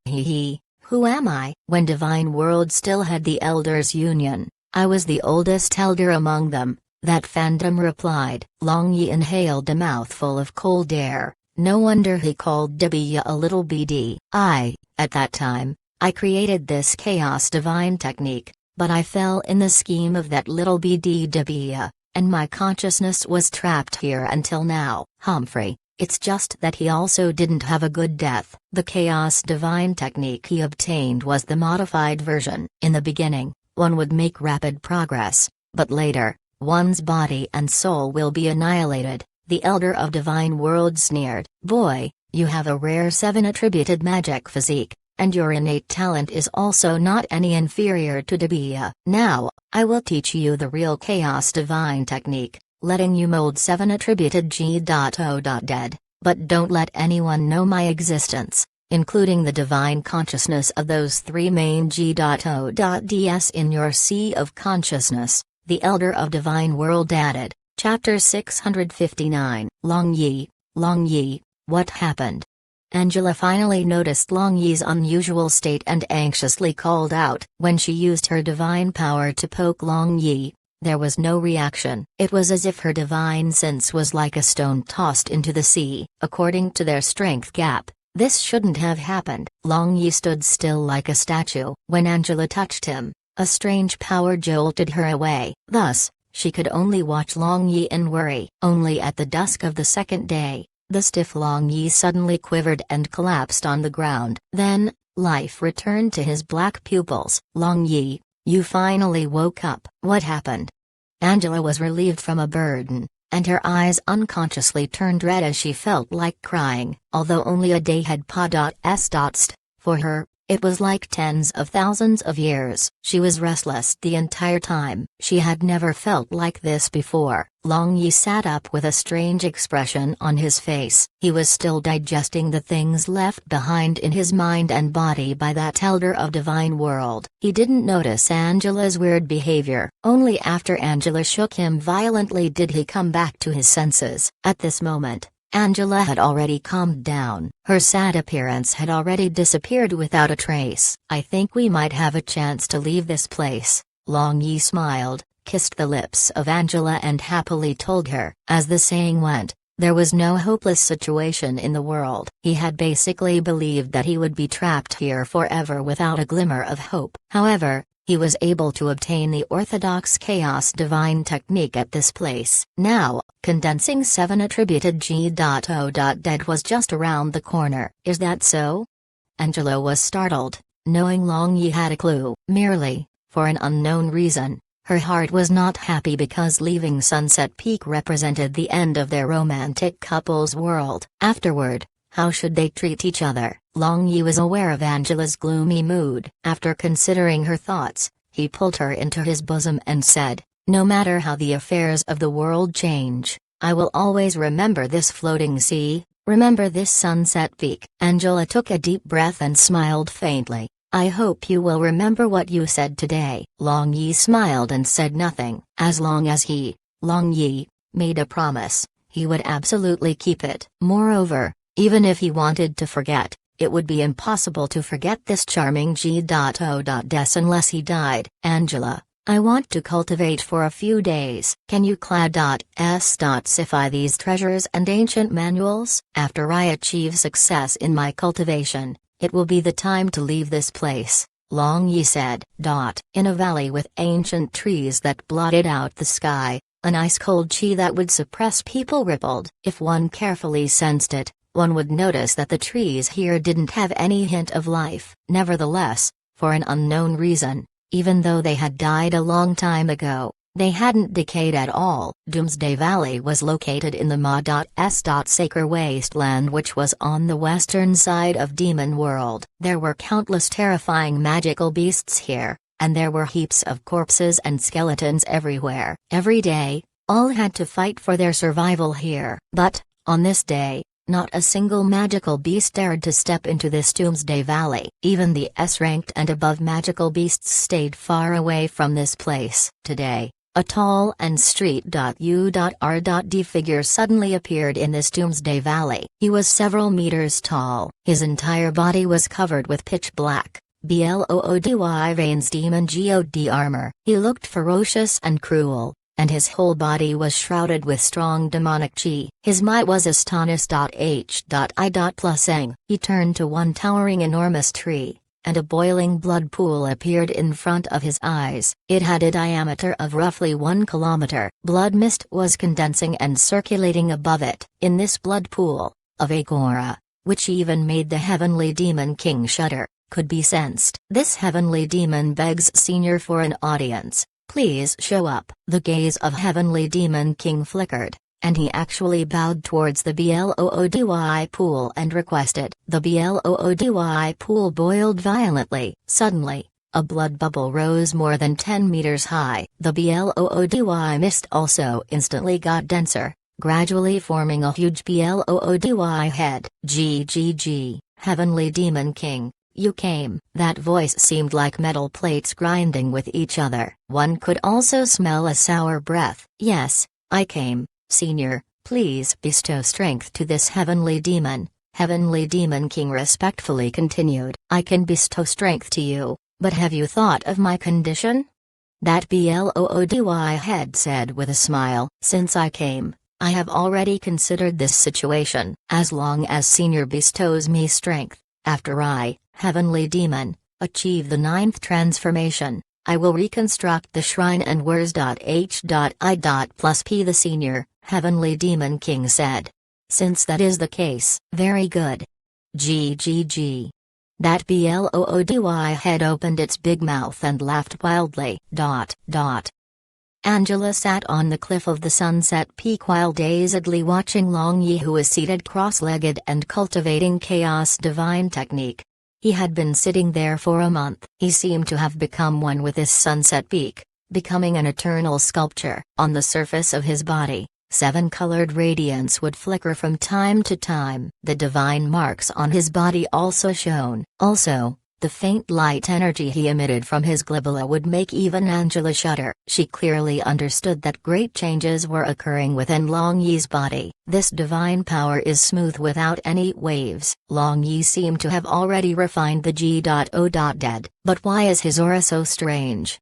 Who am I? When divine world still had the elders union, I was the oldest elder among them, that phantom replied. Long Yi inhaled a mouthful of cold air. No wonder he called Dibia a little BD. At that time, I created this chaos divine technique, but I fell in the scheme of that little BD Dibia, and my consciousness was trapped here until now. Humphrey, it's just that he also didn't have a good death. The chaos divine technique he obtained was the modified version. In the beginning, one would make rapid progress, but later, one's body and soul will be annihilated. The elder of divine world sneered. Boy, you have a rare 7 attributed magic physique, and your innate talent is also not any inferior to Dibia. Now, I will teach you the real chaos divine technique, letting you mold 7 attributed G.O.Dead, but don't let anyone know my existence, including the divine consciousness of those 3 main G.O.DS in your sea of consciousness, the elder of divine world added. Chapter 659. Long Yi, what happened? Angela finally noticed Long Yi's unusual state and anxiously called out. When she used her divine power to poke Long Yi, there was no reaction. It was as if her divine sense was like a stone tossed into the sea. According to their strength gap, This shouldn't have happened. Long Yi stood still like a statue. When Angela touched him, a strange power jolted her away. Thus, she could only watch Long Yi in worry. Only at the dusk of the second day, the stiff Long Yi suddenly quivered and collapsed on the ground. Then, life returned to his black pupils. Long Yi, you finally woke up. What happened? Angela was relieved from a burden, and her eyes unconsciously turned red as she felt like crying. Although only a day had passed, for her, it was like tens of thousands of years. She was restless the entire time. She had never felt like this before. Long Yi sat up with a strange expression on his face. He was still digesting the things left behind in his mind and body by that elder of divine world. He didn't notice Angela's weird behavior. Only after Angela shook him violently did he come back to his senses. At this moment, Angela had already calmed down. Her sad appearance had already disappeared without a trace. I think we might have a chance to leave this place. Long Yi smiled, kissed the lips of Angela and happily told her. As the saying went, there was no hopeless situation in the world. He had basically believed that he would be trapped here forever without a glimmer of hope. However, he was able to obtain the orthodox chaos divine technique at this place. Now, condensing 7 attributed G.O.Dead was just around the corner. Is that so? Angela was startled, knowing Long Yi had a clue. Merely, for an unknown reason, her heart was not happy because leaving Sunset Peak represented the end of their romantic couple's world. Afterward, how should they treat each other? Long Yi was aware of Angela's gloomy mood. After considering her thoughts, he pulled her into his bosom and said, "No matter how the affairs of the world change, I will always remember this floating sea, remember this Sunset Peak." Angela took a deep breath and smiled faintly. "I hope you will remember what you said today." Long Yi smiled and said nothing. As long as he, Long Yi, made a promise, he would absolutely keep it. Moreover, even if he wanted to forget, it would be impossible to forget this charming G.O.Des unless he died. "Angela, I want to cultivate for a few days. Can you clad.s.sify these treasures and ancient manuals? After I achieve success in my cultivation, it will be the time to leave this place," Long Yi said. In a valley with ancient trees that blotted out the sky, an ice-cold chi that would suppress people rippled. If one carefully sensed it, one would notice that the trees here didn't have any hint of life. Nevertheless, for an unknown reason, even though they had died a long time ago, they hadn't decayed at all. Doomsday Valley was located in the Ma.S. Sacred Wasteland, which was on the western side of Demon World. There were countless terrifying magical beasts here, and there were heaps of corpses and skeletons everywhere. Every day, all had to fight for their survival here. But, on this day, not a single magical beast dared to step into this Doomsday Valley. Even the S-ranked and above magical beasts stayed far away from this place. Today, a tall and street.U.R.D figure suddenly appeared in this Doomsday Valley. He was several meters tall. His entire body was covered with pitch black, BLOODY veins demon God armor. He looked ferocious and cruel, and his whole body was shrouded with strong demonic chi. His might was astonis.H.I.+ing. He turned to one towering enormous tree, and a boiling blood pool appeared in front of his eyes. It had a diameter of roughly 1 kilometer. Blood mist was condensing and circulating above it. In this blood pool, a vague aura, which even made the Heavenly Demon King shudder, could be sensed. This Heavenly Demon begs Senior for an audience. "Please show up." The gaze of Heavenly Demon King flickered, and he actually bowed towards the BLOODY pool and requested. The BLOODY pool boiled violently. Suddenly, a blood bubble rose more than 10 meters high. The BLOODY mist also instantly got denser, gradually forming a huge BLOODY head. "GGG, Heavenly Demon King. You came." That voice seemed like metal plates grinding with each other. One could also smell a sour breath. "Yes, I came, Senior. Please bestow strength to this heavenly demon." Heavenly Demon King respectfully continued. "I can bestow strength to you, but have you thought of my condition?" That BLOODY head said with a smile. "Since I came, I have already considered this situation. As long as Senior bestows me strength, after I, Heavenly Demon, achieve the 9th transformation, I will reconstruct the shrine and Wars.H.I. plus P. The Senior, Heavenly Demon King said. Since that is the case, very good. GGG. That BLOODY head opened its big mouth and laughed wildly. Angela sat on the cliff of the Sunset Peak while dazedly watching Long Yi, who was seated cross-legged and cultivating Chaos Divine Technique. He had been sitting there for a month. He seemed to have become one with this Sunset Peak, becoming an eternal sculpture. On the surface of his body, 7-colored radiance would flicker from time to time. The divine marks on his body also shone. Also, the faint light energy he emitted from his glabella would make even Angela shudder. She clearly understood that great changes were occurring within Long Yi's body. This divine power is smooth without any waves. Long Yi seemed to have already refined the G.O.Dead. But why is his aura so strange?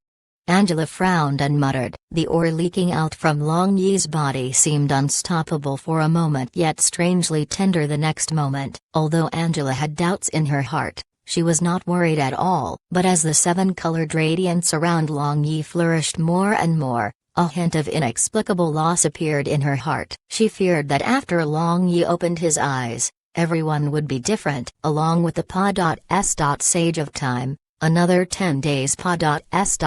Angela frowned and muttered. The aura leaking out from Long Yi's body seemed unstoppable for a moment, yet strangely tender the next moment. Although Angela had doubts in her heart, she was not worried at all. But as the 7-colored radiance around Long Yi flourished more and more, a hint of inexplicable loss appeared in her heart. She feared that after Long Yi opened his eyes, everyone would be different. Along with the Pa.S. Sage of Time, another 10 days Pa.S.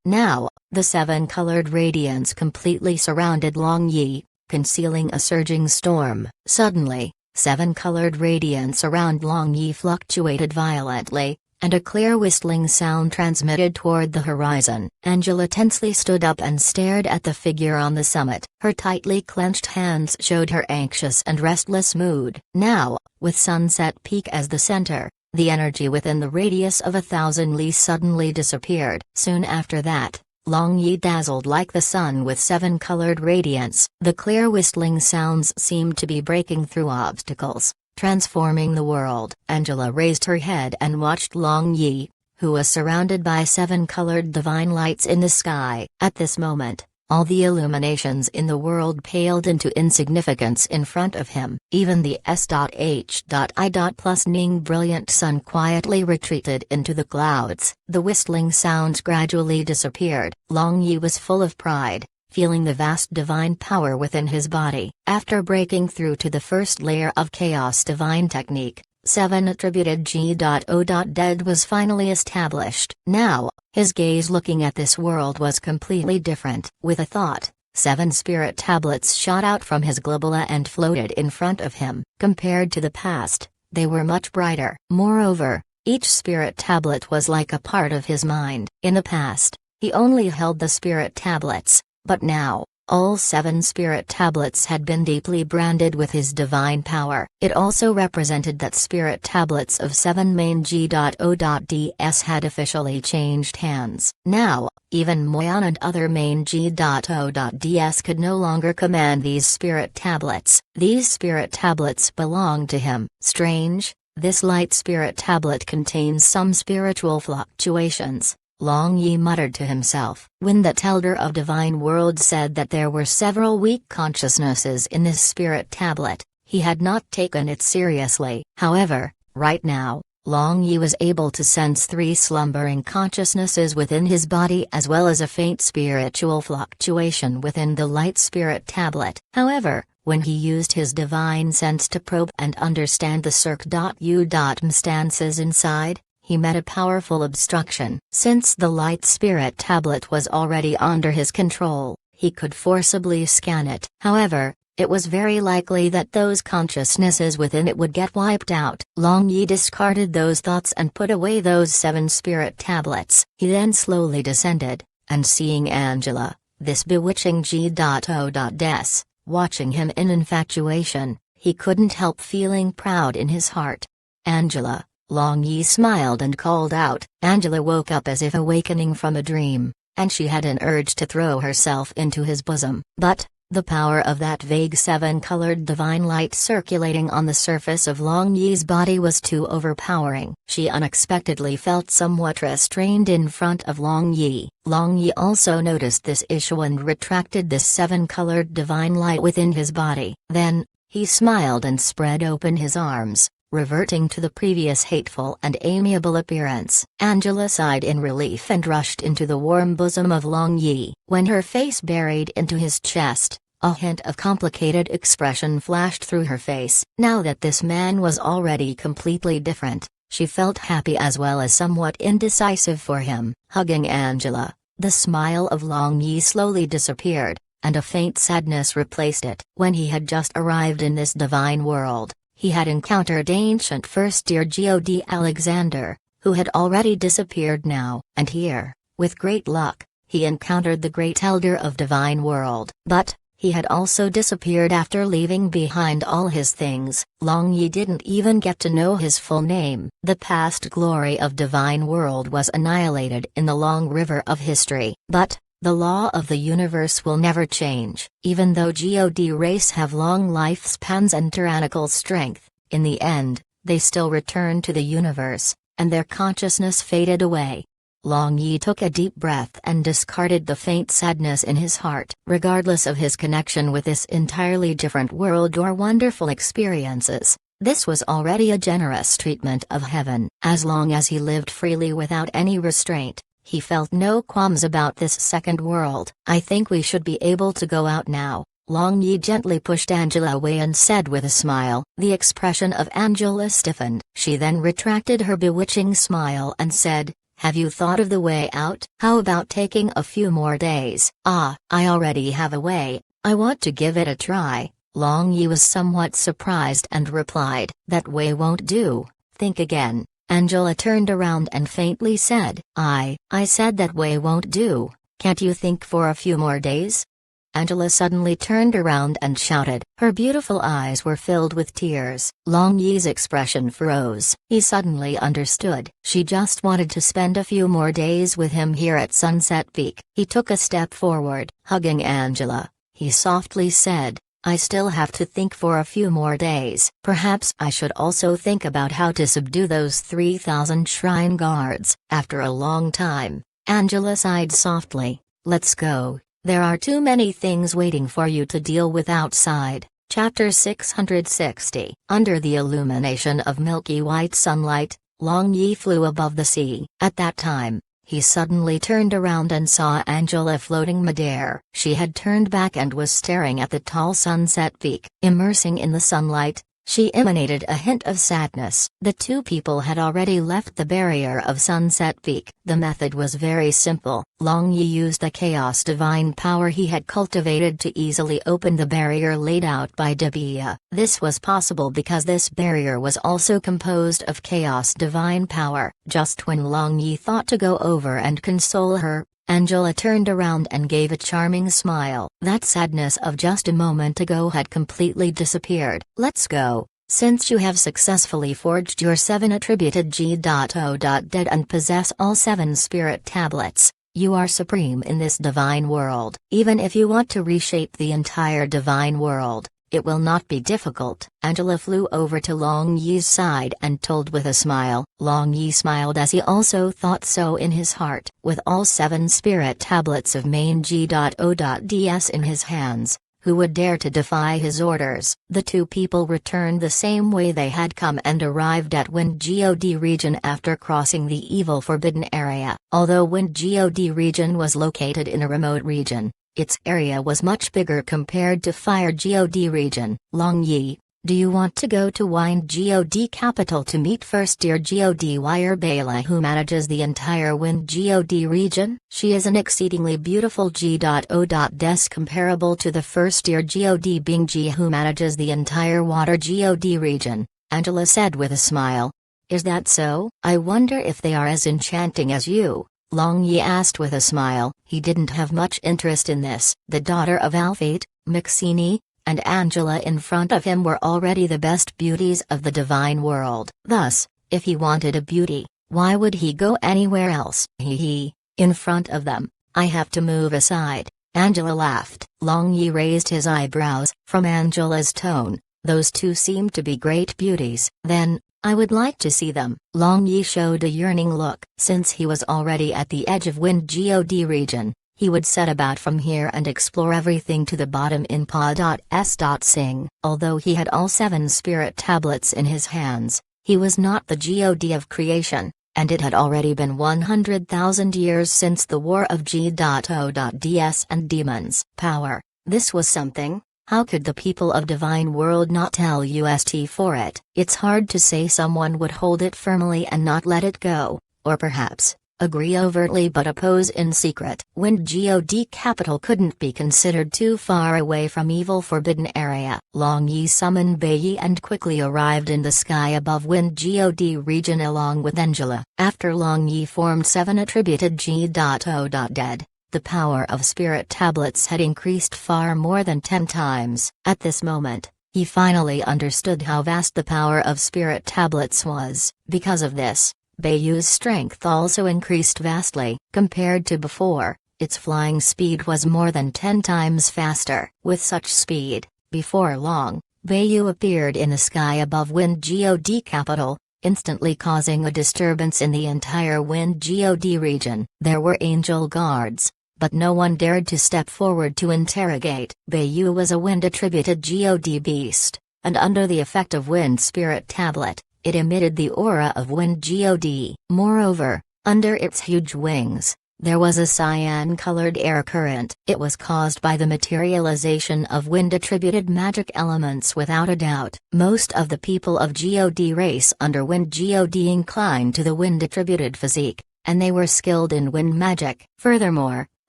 Now, the 7-colored radiance completely surrounded Long Yi, concealing a surging storm. Suddenly, 7-colored radiance around Long Yi fluctuated violently, and a clear whistling sound transmitted toward the horizon. Angela tensely stood up and stared at the figure on the summit. Her tightly clenched hands showed her anxious and restless mood. Now, with Sunset Peak as the center, the energy within the radius of 1,000 li suddenly disappeared. Soon after that, Long Yi dazzled like the sun with 7-colored radiance. The clear whistling sounds seemed to be breaking through obstacles, transforming the world. Angela raised her head and watched Long Yi, who was surrounded by 7-colored divine lights in the sky. At this moment, all the illuminations in the world paled into insignificance in front of him. Even the S.H.I. plus Ning brilliant sun quietly retreated into the clouds. The whistling sounds gradually disappeared. Long Yi was full of pride, feeling the vast divine power within his body. After breaking through to the first layer of Chaos Divine Technique, 7 attributed G.O.Dead was finally established. Now, his gaze looking at this world was completely different. With a thought, 7 spirit tablets shot out from his glabella and floated in front of him. Compared to the past, they were much brighter. Moreover, each spirit tablet was like a part of his mind. In the past, he only held the spirit tablets, but now, all 7 spirit tablets had been deeply branded with his divine power. It also represented that spirit tablets of 7 main G.O.DS had officially changed hands. Now, even Moyan and other main G.O.DS could no longer command these spirit tablets. These spirit tablets belonged to him. Strange, this light spirit tablet contains some spiritual fluctuations, Long Yi muttered to himself. When that elder of Divine World said that there were several weak consciousnesses in this spirit tablet, he had not taken it seriously. However, right now, Long Yi was able to sense 3 slumbering consciousnesses within his body as well as a faint spiritual fluctuation within the light spirit tablet. However, when he used his divine sense to probe and understand the Circ.U.M stances inside, he met a powerful obstruction. Since the light spirit tablet was already under his control, he could forcibly scan it. However, it was very likely that those consciousnesses within it would get wiped out. Long Yi discarded those thoughts and put away those 7 spirit tablets. He then slowly descended, and seeing Angela, this bewitching G.O.Des, watching him in infatuation, he couldn't help feeling proud in his heart. Angela. Long Yi smiled and called out. Angela woke up as if awakening from a dream, and she had an urge to throw herself into his bosom. But, The power of that vague seven-colored divine light circulating on the surface of Long Yi's body was too overpowering. She unexpectedly felt somewhat restrained in front of Long Yi. Long Yi also noticed this issue and retracted this seven-colored divine light within his body. Then, he smiled and spread open his arms, reverting to the previous hateful and amiable appearance. Angela sighed in relief and rushed into the warm bosom of Long Yi. When her face buried into his chest, a hint of complicated expression flashed through her face. Now that this man was already completely different, she felt happy as well as somewhat indecisive for him. Hugging Angela, the smile of Long Yi slowly disappeared, and a faint sadness replaced it. When he had just arrived in this divine world, he had encountered ancient first-year God Alexander, who had already disappeared now, and here, with great luck, he encountered the great elder of divine world. But, he had also disappeared after leaving behind all his things. Long Yi didn't even get to know his full name. The past glory of divine world was annihilated in the long river of history. But, the law of the universe will never change. Even though God race have long lifespans and tyrannical strength, in the end, they still return to the universe, and their consciousness faded away. Long Yi took a deep breath and discarded the faint sadness in his heart. Regardless of his connection with this entirely different world or wonderful experiences, this was already a generous treatment of heaven. As long as he lived freely without any restraint, he felt no qualms about this second world. I think we should be able to go out now. Long Yi gently pushed Angela away and said with a smile. The expression of Angela stiffened. She then retracted her bewitching smile and said, "Have you thought of the way out? How about taking a few more days?" "Ah, I already have a way. I want to give it a try." Long Yi was somewhat surprised and replied, "That way won't do. Think again." Angela turned around and faintly said, I said that way won't do. Can't you think for a few more days?" Angela suddenly turned around and shouted. Her beautiful eyes were filled with tears. Long Yi's expression froze. He suddenly understood. She just wanted to spend a few more days with him here at Sunset Peak. He took a step forward. Hugging Angela, he softly said, "I still have to think for a few more days. Perhaps I should also think about how to subdue those 3,000 shrine guards." After a long time, Angela sighed softly. "Let's go. There are too many things waiting for you to deal with outside." Chapter 660. Under the illumination of milky white sunlight, Long Yi flew above the sea. At that time, he suddenly turned around and saw Angela floating midair. She had turned back and was staring at the tall Sunset Peak. Immersing in the sunlight, she emanated a hint of sadness. The two people had already left the barrier of Sunset Peak. The method was very simple. Long Yi used the chaos divine power he had cultivated to easily open the barrier laid out by Debia. This was possible because this barrier was also composed of chaos divine power. Just when Long Yi thought to go over and console her, Angela turned around and gave a charming smile. That sadness of just a moment ago had completely disappeared. "Let's go. Since you have successfully forged your 7 attributed G.O.Dead and possess all 7 spirit tablets, you are supreme in this divine world. Even if you want to reshape the entire divine world, it will not be difficult." Angela flew over to Long Yi's side and told with a smile. Long Yi smiled as he also thought so in his heart. With all 7 spirit tablets of main G.O.DS in his hands, who would dare to defy his orders? The two people returned the same way they had come and arrived at Wind God region after crossing the evil forbidden area. Although Wind God region was located in a remote region, its area was much bigger compared to Fire God region. "Long Yi, do you want to go to Wind God capital to meet first-year God Wire Bela who manages the entire Wind God region? She is an exceedingly beautiful G.O.Des comparable to the first-year God Bingji who manages the entire Water God region," Angela said with a smile. "Is that so? I wonder if they are as enchanting as you?" Long Yi asked with a smile. He didn't have much interest in this. The daughter of Alphate, Maxine, and Angela in front of him were already the best beauties of the divine world. Thus, if he wanted a beauty, why would he go anywhere else? In front of them, I have to move aside. Angela laughed. Long Yi raised his eyebrows. From Angela's tone, those two seemed to be great beauties. Then, I would like to see them. Long Yi showed a yearning look. Since he was already at the edge of Wind God region, he would set about from here and explore everything to the bottom in Pa.S.Sing. Although he had all 7 spirit tablets in his hands, he was not the God of creation, and it had already been 100,000 years since the war of G.O.DS and demons. Power. This was something. How could the people of Divine World not tell UST for it? It's hard to say someone would hold it firmly and not let it go, or perhaps agree overtly but oppose in secret. Wind God capital couldn't be considered too far away from evil forbidden area. Long Yi summoned Beiyi and quickly arrived in the sky above Wind God region along with Angela. After Long Yi formed 7 attributed G.O.Dead, the power of spirit tablets had increased far more than 10 times. At this moment, he finally understood how vast the power of spirit tablets was. Because of this, Beiyu's strength also increased vastly. Compared to before, its flying speed was more than 10 times faster. With such speed, before long, Beiyu appeared in the sky above Wind God capital, instantly causing a disturbance in the entire Wind God region. There were angel guards, but no one dared to step forward to interrogate. Beiyu was a wind-attributed God beast, and under the effect of Wind Spirit Tablet, it emitted the aura of Wind God. Moreover, under its huge wings, there was a cyan-colored air current. It was caused by the materialization of wind-attributed magic elements without a doubt. Most of the people of God race under Wind God inclined to the wind-attributed physique, and they were skilled in wind magic. Furthermore,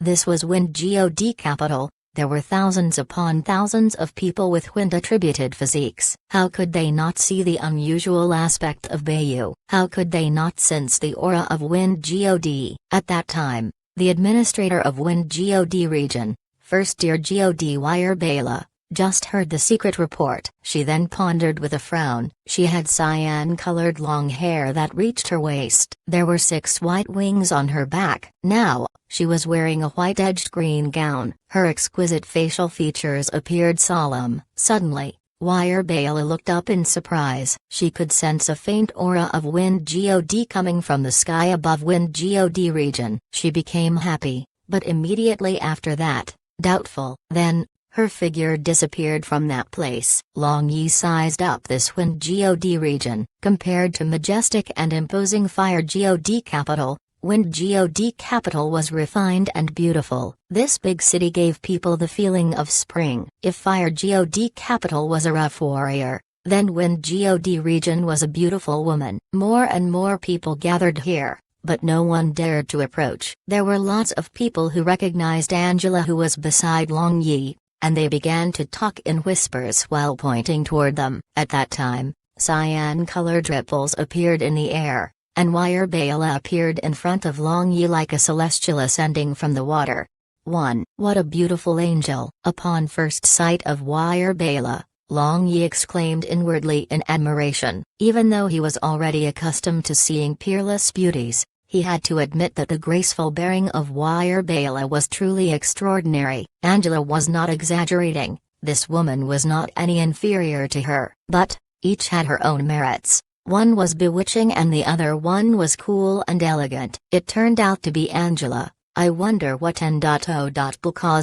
this was Wind God capital. There were thousands upon thousands of people with wind-attributed physiques. How could they not see the unusual aspect of Beiyu? How could they not sense the aura of Wind God? At that time, the administrator of Wind God region, First Year God Wire Bela, just heard the secret report. She then pondered with a frown. She had cyan-colored long hair that reached her waist. There were 6 white wings on her back. Now, she was wearing a white-edged green gown. Her exquisite facial features appeared solemn. Suddenly, Wire Bela looked up in surprise. She could sense a faint aura of Wind God coming from the sky above Wind God region. She became happy, but immediately after that, doubtful. Then, her figure disappeared from that place. Long Yi sized up this Wind God region. Compared to majestic and imposing Fire God capital, Wind God capital was refined and beautiful. This big city gave people the feeling of spring. If Fire God capital was a rough warrior, then Wind God region was a beautiful woman. More and more people gathered here, but no one dared to approach. There were lots of people who recognized Angela, who was beside Long Yi, and they began to talk in whispers while pointing toward them. At that time, cyan-colored ripples appeared in the air, and Wire Bela appeared in front of Long Yi like a celestial ascending from the water. What a beautiful angel! Upon first sight of Wire Bela, Long Yi exclaimed inwardly in admiration. Even though he was already accustomed to seeing peerless beauties, he had to admit that the graceful bearing of Wire Bela was truly extraordinary. Angela was not exaggerating. This woman was not any inferior to her. But, each had her own merits. One was bewitching and the other one was cool and elegant. It turned out to be Angela. I wonder what N.O.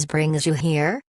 brings you here?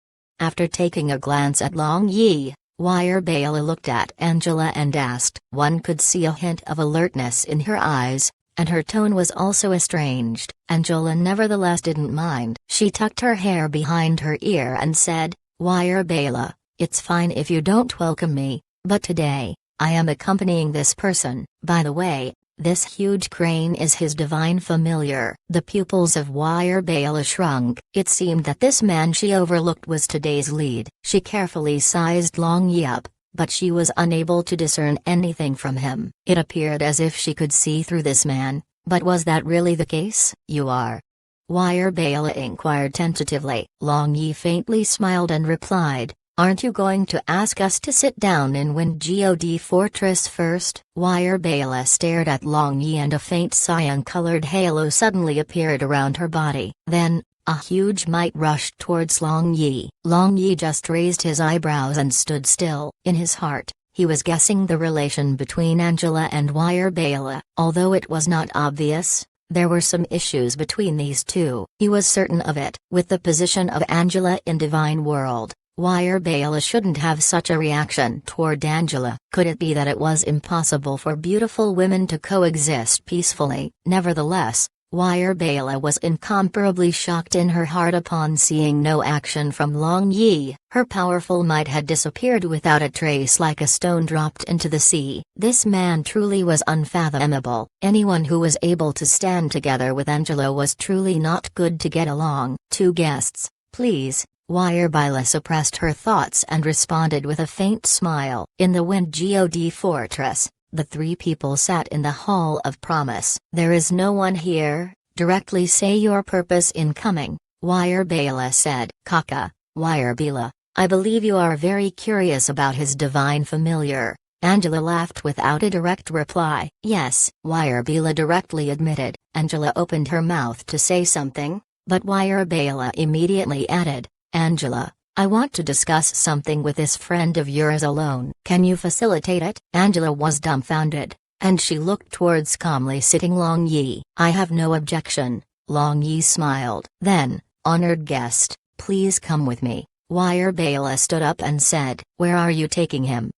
After taking a glance at Long Yi, Wire Bela looked at Angela and asked. One could see a hint of alertness in her eyes, and her tone was also estranged. Angela nevertheless didn't mind. She tucked her hair behind her ear and said, Wire Bela, it's fine if you don't welcome me, but today, I am accompanying this person. By the way, this huge crane is his divine familiar. The pupils of Wire Bela shrunk. It seemed that this man she overlooked was today's lead. She carefully sized Long Yi up, but she was unable to discern anything from him. It appeared as if she could see through this man, but was that really the case? You are? Wire Bela inquired tentatively. Long Yi faintly smiled and replied, aren't you going to ask us to sit down in Wind God Fortress first? Wire Bela stared at Long Yi and a faint cyan-colored halo suddenly appeared around her body. Then, A huge might rushed towards Long Yi. Long Yi just raised his eyebrows and stood still. In his heart, he was guessing the relation between Angela and Wire Bala. Although it was not obvious, there were some issues between these two. He was certain of it. With the position of Angela in Divine World, Wire Bala shouldn't have such a reaction toward Angela. Could it be that it was impossible for beautiful women to coexist peacefully? Nevertheless, Wire Bala was incomparably shocked in her heart upon seeing no action from Long Yi. Her powerful might had disappeared without a trace, like a stone dropped into the sea. This man truly was unfathomable. Anyone who was able to stand together with Angela was truly not good to get along. Two guests, please. Wire Bala suppressed her thoughts and responded with a faint smile. In the Wind God Fortress, the three people sat in the Hall of Promise. There is no one here. Directly say your purpose in coming, Wire Bala said. Kaka, Wire Bala, I believe you are very curious about his divine familiar. Angela laughed without a direct reply. Yes, Wire Bala directly admitted. Angela opened her mouth to say something, but Wire Bala immediately added, Angela, I want to discuss something with this friend of yours alone. Can you facilitate it? Angela was dumbfounded, and she looked towards calmly sitting Long Yi. I have no objection, Long Yi smiled. Then, honored guest, please come with me. Wire Bala stood up and said, where are you taking him?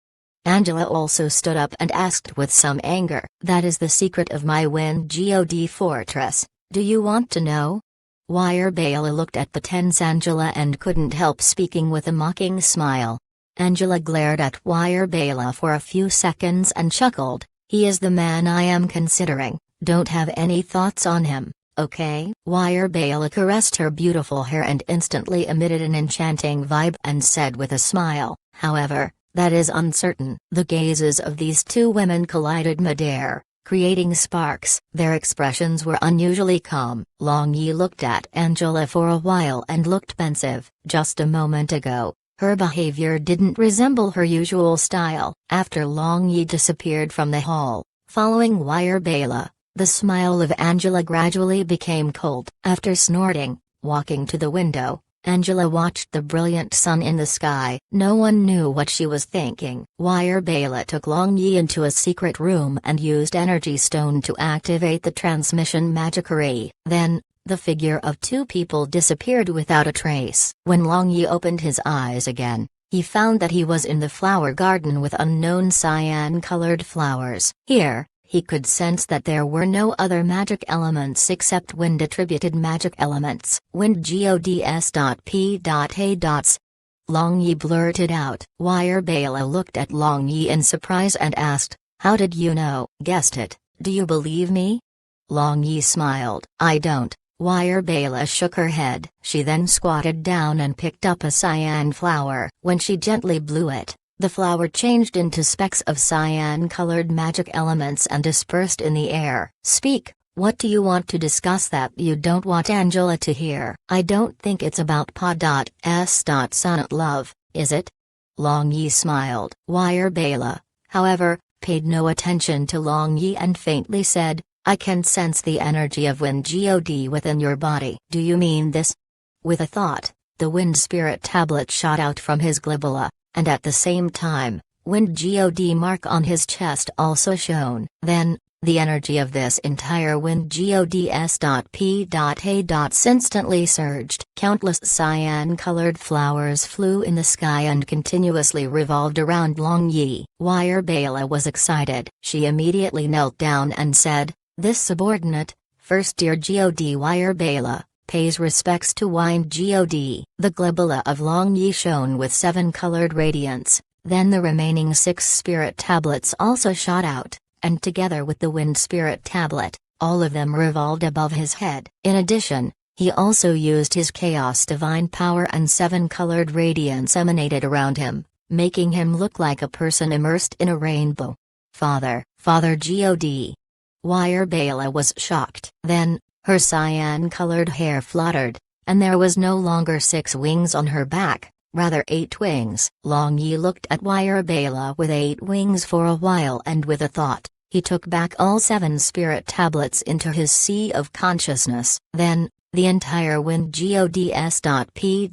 Angela also stood up and asked with some anger, that is the secret of my Wind God Fortress. Do you want to know? Wire Bala looked at the tense Angela and couldn't help speaking with a mocking smile. Angela glared at Wire Bala for a few seconds and chuckled. He is the man I am considering. Don't have any thoughts on him, okay? Wire Bala caressed her beautiful hair and instantly emitted an enchanting vibe and said with a smile, however, that is uncertain. The gazes of these two women collided midair, creating sparks. Their expressions were unusually calm. Long Yi looked at Angela for a while and looked pensive. Just a moment ago, her behavior didn't resemble her usual style. After Long Yi disappeared from the hall, following Wire Bala, the smile of Angela gradually became cold. After snorting, walking to the window, Angela watched the brilliant sun in the sky. No one knew what she was thinking. Wire Bala took Long Yi into a secret room and used Energy Stone to activate the transmission magicry. Then, the figure of two people disappeared without a trace. When Long Yi opened his eyes again, he found that he was in the flower garden with unknown cyan-colored flowers. Here, he could sense that there were no other magic elements except wind-attributed magic elements. Wind gods.p.a. Long Yi blurted out. Wire Bala looked at Long Yi in surprise and asked, how did you know? Guessed it. Do you believe me? Long Yi smiled. I don't. Wire Bala shook her head. She then squatted down and picked up a cyan flower. When she gently blew it, the flower changed into specks of cyan-colored magic elements and dispersed in the air. Speak, what do you want to discuss that you don't want Angela to hear? I don't think it's about Pa.S.Son love, is it? Long Yi smiled. Wire Bala, however, paid no attention to Long Yi and faintly said, I can sense the energy of Wind God within your body. Do you mean this? With a thought, the Wind Spirit tablet shot out from his glabella, and at the same time, Wind God mark on his chest also shone. Then, the energy of this entire Wind gods.p.a. instantly surged. Countless cyan-colored flowers flew in the sky and continuously revolved around Long Yi. Wire Bala was excited. She immediately knelt down and said, this subordinate, first year God Wire Bala, pays respects to Wind God. The glabella of Long Yi shone with 7-colored radiance, then the remaining 6 spirit tablets also shot out, and together with the Wind Spirit tablet, all of them revolved above his head. In addition, he also used his Chaos Divine Power and 7-colored radiance emanated around him, making him look like a person immersed in a rainbow. Father God. Wire Bala was shocked. Then, her cyan-colored hair fluttered, and there was no longer 6 wings on her back, rather 8 wings. Long Yi looked at Wire Bala with 8 wings for a while and with a thought, he took back all 7 spirit tablets into his sea of consciousness. Then, The entire wind gods.p.a.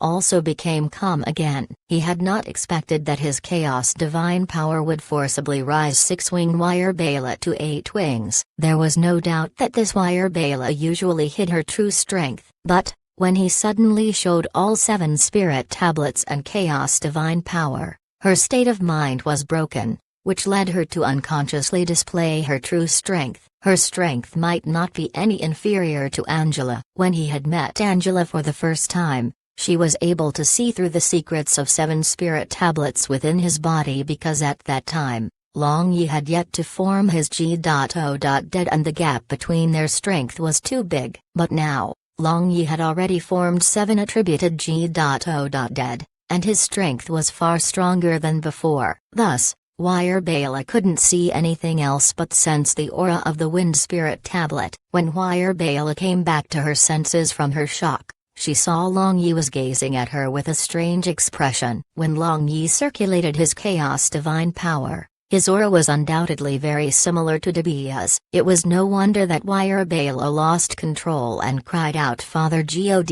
also became calm again. He had not expected that his chaos divine power would forcibly rise 6-wing Wire Bela to 8 wings. There was no doubt that this Wire Bela usually hid her true strength, but when he suddenly showed all 7 spirit tablets and chaos divine power, her state of mind was broken, which led her to unconsciously display her true strength. Her strength might not be any inferior to Angela. When he had met Angela for the first time, she was able to see through the secrets of 7 spirit tablets within his body because at that time, Long Yi had yet to form his G.O.Dead and the gap between their strength was too big. But now, Long Yi had already formed 7 attributed G.O.Dead, and his strength was far stronger than before. Thus, Wire Bela couldn't see anything else but sense the aura of the Wind Spirit Tablet. When Wire Bela came back to her senses from her shock, she saw Long Yi was gazing at her with a strange expression. When Long Yi circulated his chaos divine power, his aura was undoubtedly very similar to Dabia's. It was no wonder that Wire Bela lost control and cried out, "Father God!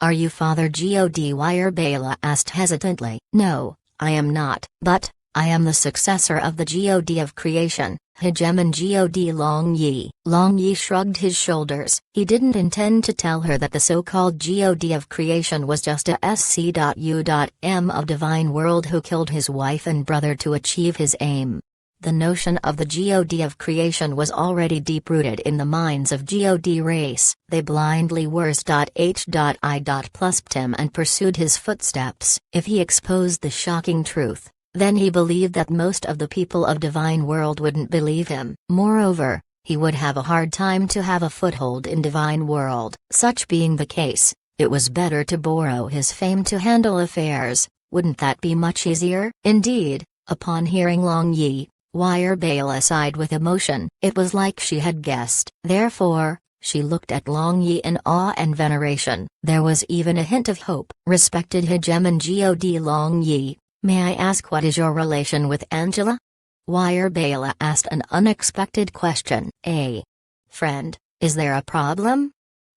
Are you Father God?" Wire Bela asked hesitantly. "No, I am not, but I am the successor of the God of creation, Hegemon God Long Yi." Long Yi shrugged his shoulders. He didn't intend to tell her that the so-called God of creation was just a SC.U.M of divine world who killed his wife and brother to achieve his aim. The notion of the God of creation was already deep-rooted in the minds of God race. They blindly worsed.h.I.+ed him and pursued his footsteps. If he exposed the shocking truth, then he believed that most of the people of Divine World wouldn't believe him. Moreover, he would have a hard time to have a foothold in Divine World. Such being the case, it was better to borrow his fame to handle affairs. Wouldn't that be much easier? Indeed, upon hearing Long Yi, Wire Bela sighed with emotion. It was like she had guessed. Therefore, she looked at Long Yi in awe and veneration. There was even a hint of hope. "Respected Hegemon God Long Yi, may I ask what is your relation with Angela?" Wire Bela asked an unexpected question. "A friend, is there a problem?"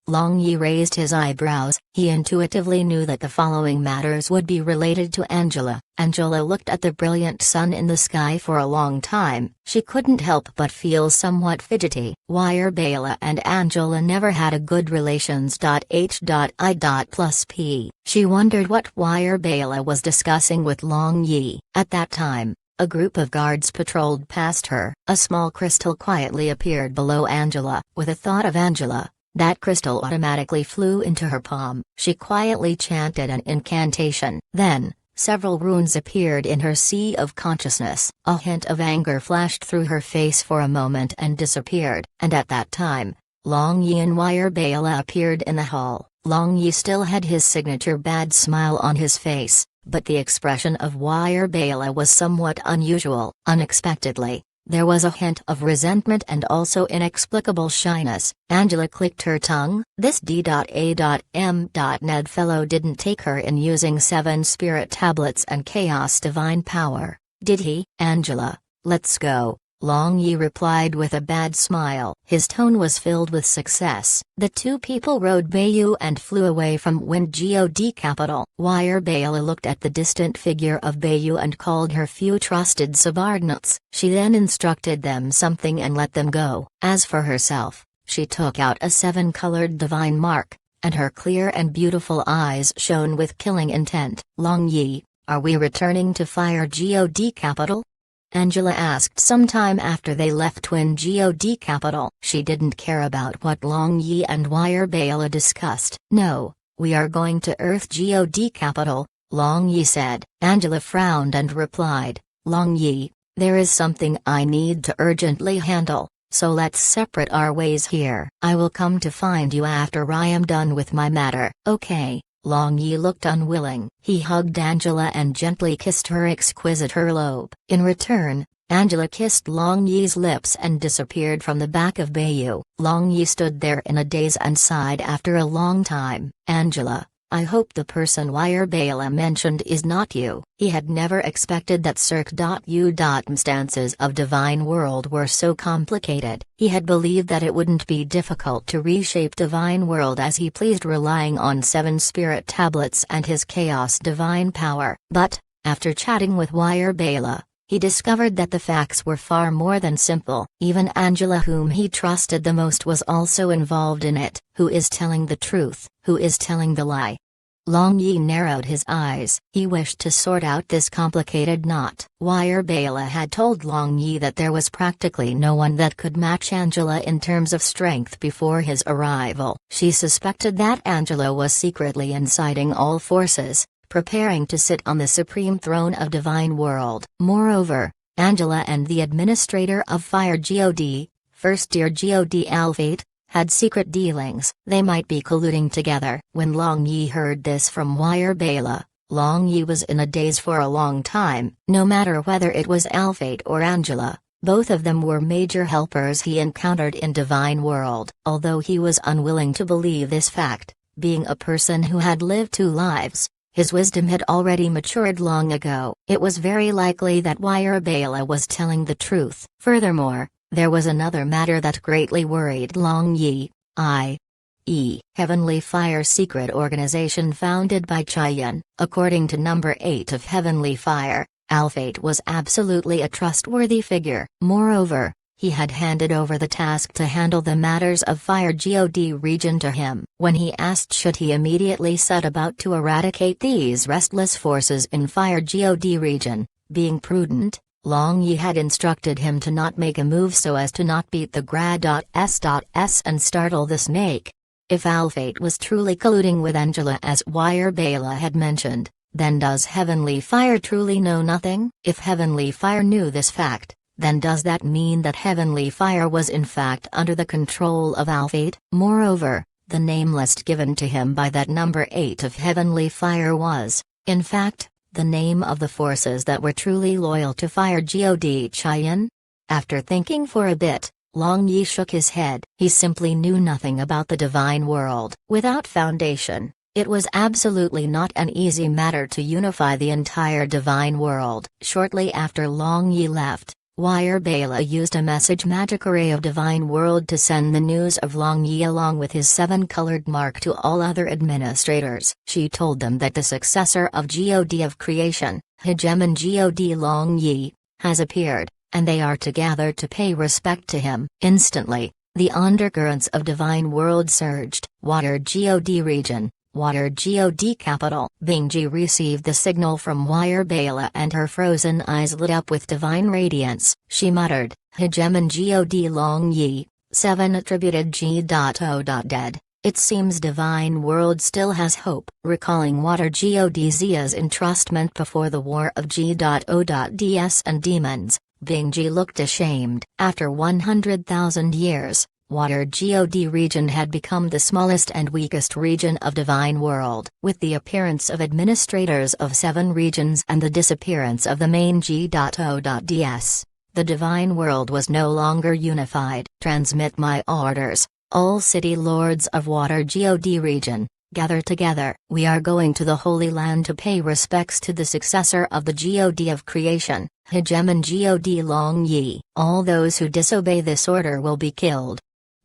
Long Yi raised his eyebrows. He intuitively knew that the following matters would be related to Angela. Angela looked at the brilliant sun in the sky for a long time. She couldn't help but feel somewhat fidgety. Wire Bela and Angela never had a good relations. H.I.+P. She wondered what Wire Bela was discussing with Long Yi. At that time, a group of guards patrolled past her. A small crystal quietly appeared below Angela. With a thought of Angela, that crystal automatically flew into her palm. She quietly chanted an incantation. Then, several runes appeared in her sea of consciousness. A hint of anger flashed through her face for a moment and disappeared. And at that time, Long Yi and Wire Bela appeared in the hall. Long Yi still had his signature bad smile on his face, but the expression of Wire Bela was somewhat unusual. Unexpectedly, there was a hint of resentment and also inexplicable shyness. Angela clicked her tongue. This D.A.M.Ned fellow didn't take her in using 7 spirit tablets and chaos divine power, did he? "Angela, let's go," Long Yi replied with a bad smile. His tone was filled with success. The two people rode Bayu and flew away from Wind God capital. Wire Bela looked at the distant figure of Bayu and called her few trusted subordinates. She then instructed them something and let them go. As for herself, she took out a 7-colored divine mark, and her clear and beautiful eyes shone with killing intent. "Long Yi, are we returning to Fire God capital?" Angela asked sometime after they left Twin God capital. She didn't care about what Long Yi and Wire Bela discussed. "No, we are going to Earth God capital," Long Yi said. Angela frowned and replied, "Long Yi, there is something I need to urgently handle, so let's separate our ways here. I will come to find you after I am done with my matter." "Okay." Long Yi looked unwilling. He hugged Angela and gently kissed her exquisite earlobe. In return, Angela kissed Long Yi's lips and disappeared from the back of Bayu. Long Yi stood there in a daze and sighed after a long time. "Angela, I hope the person Bala mentioned is not you." He had never expected that circumstances of Divine World were so complicated. He had believed that it wouldn't be difficult to reshape Divine World as he pleased, relying on 7 spirit tablets and his chaos divine power. But, after chatting with Bala, he discovered that the facts were far more than simple. Even Angela, whom he trusted the most, was also involved in it. Who is telling the truth? Who is telling the lie? Long Yi narrowed his eyes. He wished to sort out this complicated knot. Bala had told Long Yi that there was practically no one that could match Angela in terms of strength before his arrival. She suspected that Angela was secretly inciting all forces, preparing to sit on the supreme throne of Divine World. Moreover, Angela and the administrator of Fire God, First Year God Alphate, had secret dealings. They might be colluding together. When Long Yi heard this from Bala, Long Yi was in a daze for a long time. No matter whether it was Alphate or Angela, both of them were major helpers he encountered in Divine World. Although he was unwilling to believe this fact, being a person who had lived 2 lives, his wisdom had already matured long ago. It was very likely that Bala was telling the truth. Furthermore, there was another matter that greatly worried Long Yi, i.e., Heavenly Fire secret organization founded by Chayan. According to number 8 of Heavenly Fire, Alphate was absolutely a trustworthy figure. Moreover, he had handed over the task to handle the matters of Fire God region to him. When he asked should he immediately set about to eradicate these restless forces in Fire God region, being prudent, Long Yi had instructed him to not make a move so as to not beat the Gra.S and startle the snake. If Alphate was truly colluding with Angela as Bala had mentioned, then does Heavenly Fire truly know nothing? If Heavenly Fire knew this fact, then does that mean that Heavenly Fire was in fact under the control of Alphate? Moreover, the name list given to him by that number 8 of Heavenly Fire was, in fact, the name of the forces that were truly loyal to Fire God Chayan? After thinking for a bit, Long Yi shook his head. He simply knew nothing about the Divine World. Without foundation, it was absolutely not an easy matter to unify the entire Divine World. Shortly after Long Yi left, Bala used a message magic array of Divine World to send the news of Long Yi along with his 7-colored mark to all other administrators. She told them that the successor of God of Creation, Hegemon God Long Yi, has appeared, and they are to gather to pay respect to him. Instantly, the undercurrents of Divine World surged. Water God region, Water God capital. Bingji received the signal from Bala and her frozen eyes lit up with divine radiance. She muttered, Hegemon God Long Yi, 7 attributed G.O. Dead. It seems Divine World still has hope. Recalling Water God Zia's entrustment before the war of G.O.DS and demons, Bingji looked ashamed. After 100,000 years, Water God region had become the smallest and weakest region of Divine World. With the appearance of administrators of 7 regions and the disappearance of the main G.O.DS, the Divine World was no longer unified. Transmit my orders, all city lords of Water God region, gather together. We are going to the Holy Land to pay respects to the successor of the God of Creation, Hegemon God Long Yi. All those who disobey this order will be killed.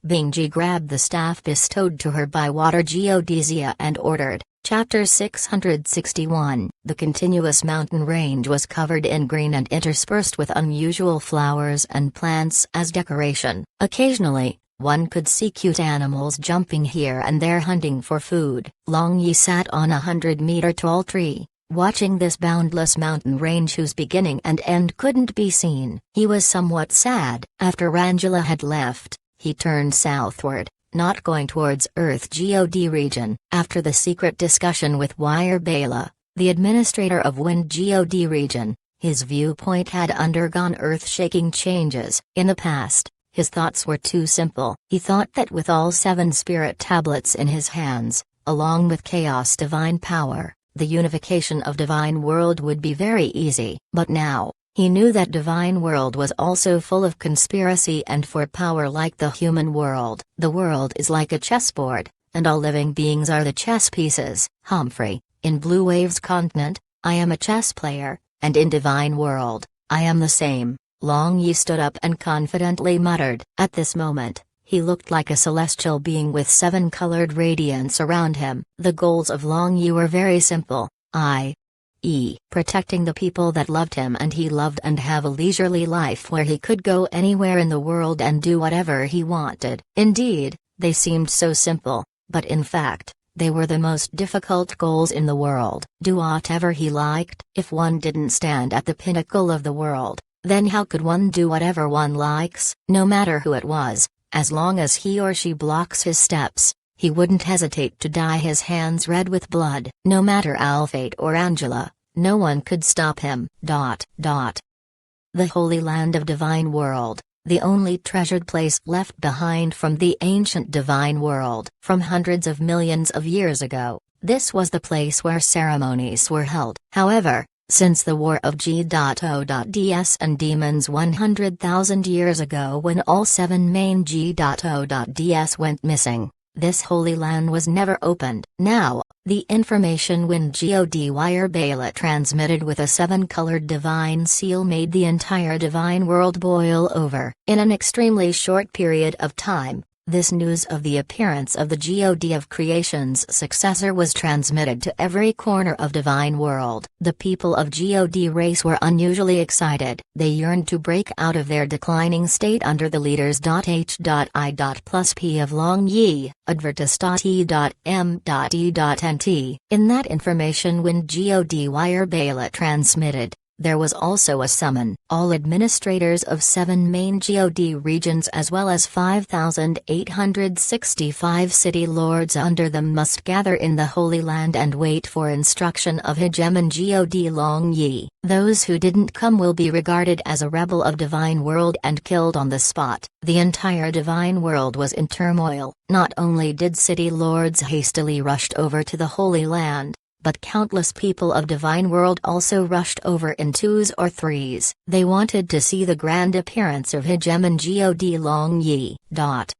Bingji grabbed the staff bestowed to her by Water God Zia and ordered. Chapter 661. The continuous mountain range was covered in green and interspersed with unusual flowers and plants as decoration. Occasionally, one could see cute animals jumping here and there hunting for food. Long Yi sat on a 100-meter tall tree, watching this boundless mountain range whose beginning and end couldn't be seen. He was somewhat sad. After Angela had left, he turned southward, not going towards Earth God region. After the secret discussion with Bala, the administrator of Wind God region, his viewpoint had undergone earth-shaking changes. In the past, his thoughts were too simple. He thought that with all 7 spirit tablets in his hands, along with chaos divine power, the unification of Divine World would be very easy. But now, he knew that Divine World was also full of conspiracy and for power like the human world. The world is like a chessboard, and all living beings are the chess pieces. Humphrey, in Blue Wave's continent, I am a chess player, and in Divine World, I am the same. Long Yi stood up and confidently muttered. At this moment, he looked like a celestial being with 7-colored radiance around him. The goals of Long Yi were very simple, i.e., protecting the people that loved him, and he loved, and have a leisurely life where he could go anywhere in the world and do whatever he wanted. Indeed, they seemed so simple, but in fact, they were the most difficult goals in the world. Do whatever he liked. If one didn't stand at the pinnacle of the world, then how could one do whatever one likes? No matter who it was, as long as he or she blocks his steps, he wouldn't hesitate to dye his hands red with blood. No matter Alphate or Angela, no one could stop him. The Holy Land of Divine World, the only treasured place left behind from the ancient Divine World. From hundreds of millions of years ago, this was the place where ceremonies were held. However, since the War of G.O.DS and Demons 100,000 years ago, when all 7 main G.O.DS went missing, this Holy Land was never opened. Now, the information Wind God Wire Bala transmitted with a 7-colored divine seal made the entire divine world boil over. In an extremely short period of time, this news of the appearance of the God of Creation's successor was transmitted to every corner of Divine World. The people of God race were unusually excited. They yearned to break out of their declining state under the leaders H.I.plus-P of Long Yi, Advertis.E.M.E.NT. In that information Wind God Wire Bala transmitted, there was also a summon. All administrators of 7 main God regions as well as 5,865 city lords under them must gather in the Holy Land and wait for instruction of Hegemon God Long Yi. Those who didn't come will be regarded as a rebel of Divine World and killed on the spot. The entire Divine World was in turmoil. Not only did city lords hastily rushed over to the Holy Land, but countless people of Divine World also rushed over in 2s or 3s. They wanted to see the grand appearance of Hegemon God Long Yi.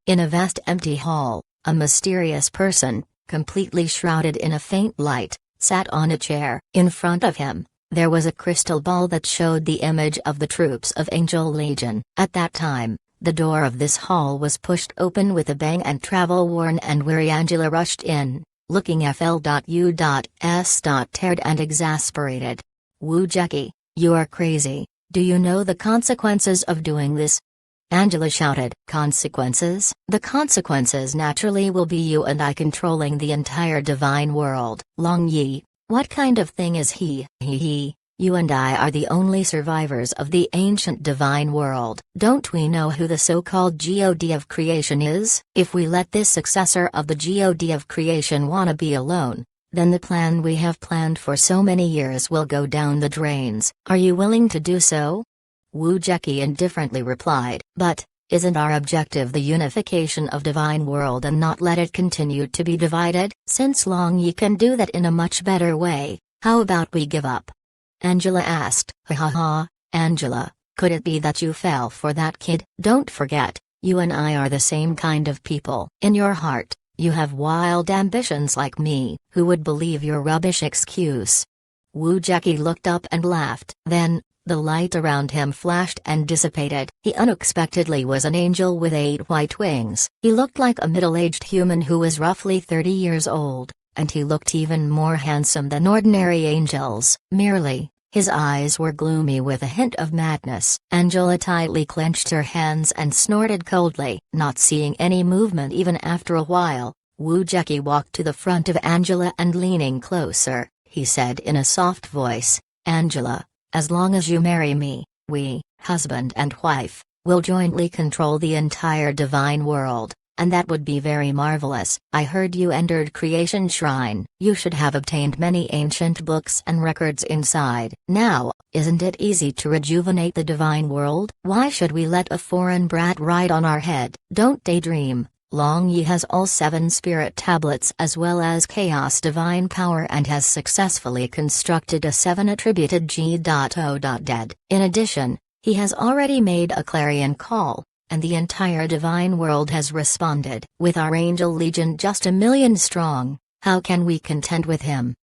In a vast empty hall, a mysterious person, completely shrouded in a faint light, sat on a chair. In front of him, there was a crystal ball that showed the image of the troops of Angel Legion. At that time, the door of this hall was pushed open with a bang and travel-worn and weary Angela rushed in, looking FL.U.S. tired and exasperated. Wu Jackie, you are crazy. Do you know the consequences of doing this? Angela shouted. Consequences? The consequences naturally will be you and I controlling the entire Divine World. Long Yi, what kind of thing is he? You and I are the only survivors of the ancient Divine World. Don't we know who the so-called God of Creation is? If we let this successor of the God of Creation wanna be alone, then the plan we have planned for so many years will go down the drains. Are you willing to do so? Wu Jackie indifferently replied. But, isn't our objective the unification of Divine World and not let it continue to be divided? Since Long Yi can do that in a much better way, how about we give up? Angela asked. Angela, could it be that you fell for that kid? Don't forget, you and I are the same kind of people. In your heart, you have wild ambitions like me. Who would believe your rubbish excuse? Wu Jackie looked up and laughed. Then, the light around him flashed and dissipated. He unexpectedly was an angel with 8 white wings. He looked like a middle-aged human who was roughly 30 years old, and he looked even more handsome than ordinary angels. Merely, his eyes were gloomy with a hint of madness. Angela tightly clenched her hands and snorted coldly. Not seeing any movement even after a while, Wu Jackie walked to the front of Angela and leaning closer, he said in a soft voice, Angela, as long as you marry me, we, husband and wife, will jointly control the entire Divine World. And that would be very marvelous. I heard you entered Creation Shrine. You should have obtained many ancient books and records inside. Now, isn't it easy to rejuvenate the Divine World? Why should we let a foreign brat ride on our head? Don't daydream. Long Yi has all 7 spirit tablets as well as chaos divine power and has successfully constructed a 7 attributed G.O.Dead. In addition, he has already made a clarion call, and the entire divine world has responded. With our angel legion just 1,000,000 strong, how can we contend with him?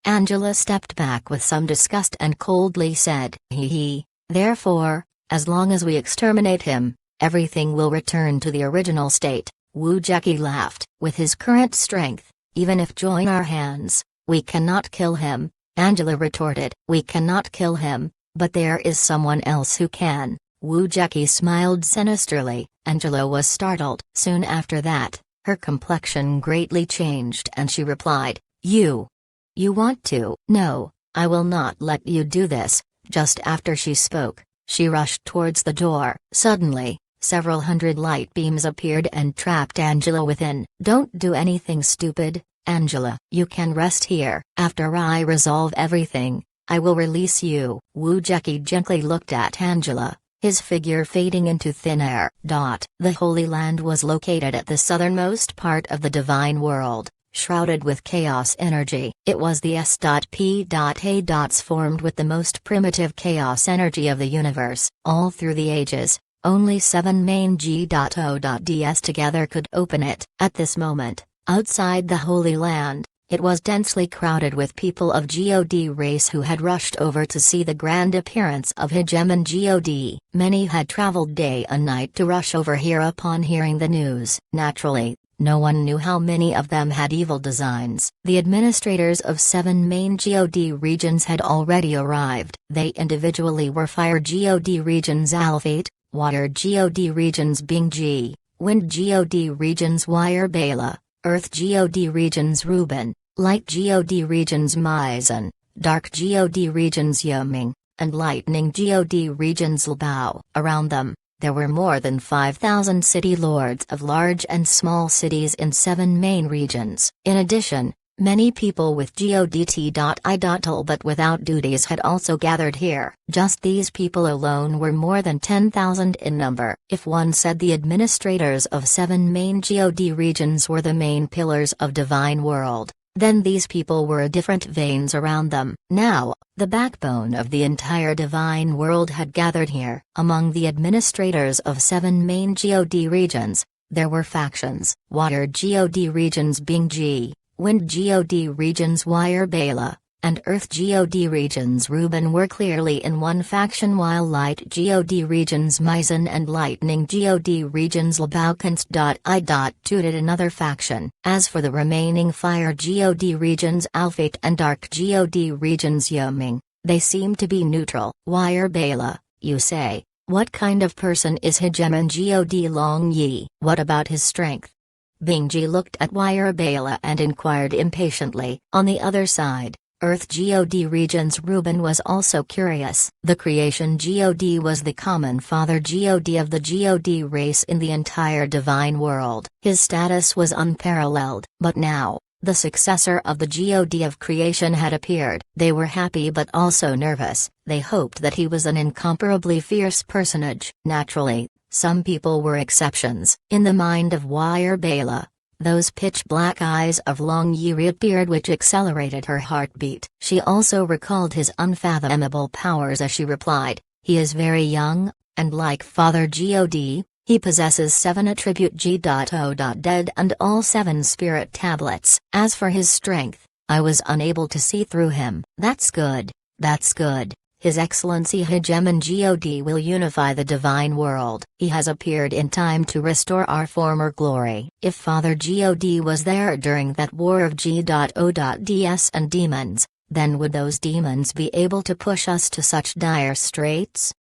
Angela stepped back with some disgust and coldly said, "He. Therefore, as long as we exterminate him, everything will return to the original state." Wu Jeki laughed. "With his current strength, even if join our hands, we cannot kill him," Angela retorted. "We cannot kill him, but there is someone else who can." Wu Jeki smiled sinisterly. Angela was startled. Soon after that, her complexion greatly changed and she replied, You want to? No, I will not let you do this." Just after she spoke, she rushed towards the door. Suddenly, several hundred light beams appeared and trapped Angela within. "Don't do anything stupid, Angela. You can rest here. After I resolve everything, I will release you." Wu Jeki gently looked at Angela, his figure fading into thin air. The Holy Land was located at the southernmost part of the divine world, shrouded with chaos energy. It was the S.P.A. formed with the most primitive chaos energy of the universe. All through the ages, only 7 main G.O.Ds together could open it. At this moment, outside the Holy Land, it was densely crowded with people of God race who had rushed over to see the grand appearance of Hegemon God. Many had traveled day and night to rush over here upon hearing the news. Naturally, no one knew how many of them had evil designs. The administrators of 7 main God regions had already arrived. They individually were Fire God regions Alphate, Water God regions Bingji, Wind God regions Wire Bela, Earth God regions Reuben, Light God regions Mizan, Dark God regions Yoming, and Lightning God regions Labao. Around them, there were more than 5,000 city lords of large and small cities in 7 main regions. In addition, many people with God.I.L but without duties had also gathered here. Just these people alone were more than 10,000 in number. If one said the administrators of 7 main God regions were the main pillars of divine world, then these people were different veins around them. Now, the backbone of the entire divine world had gathered here. Among the administrators of 7 main God regions, there were factions. Water God regions Bingji, Wind God regions Wire Bela, and Earth God regions Reuben were clearly in one faction, while Light God regions Mizan and Lightning God regions Labaukunst.I. tooted another faction. As for the remaining Fire God regions Alphate and Dark God regions Yoming, they seem to be neutral. Wire Bela, you say, what kind of person is Hegemon God Long Yi? What about his strength? Bingji looked at Wire Bela and inquired impatiently. On the other side, Earth God regions Reuben was also curious. The creation God was the common father God of the God race in the entire divine world. His status was unparalleled. But now, the successor of the God of creation had appeared. They were happy but also nervous. They hoped that he was an incomparably fierce personage. Naturally, some people were exceptions. In the mind of Wire Bela, those pitch-black eyes of Long Yi reappeared, which accelerated her heartbeat. She also recalled his unfathomable powers as she replied, "He is very young, and like Father God, he possesses 7 attribute G.O.Dead and all 7 spirit tablets. As for his strength, I was unable to see through him." "That's good, that's good. His Excellency Hegemon God will unify the divine world. He has appeared in time to restore our former glory." If Father God was there during that war of G.O.Ds and demons, then would those demons be able to push us to such dire straits?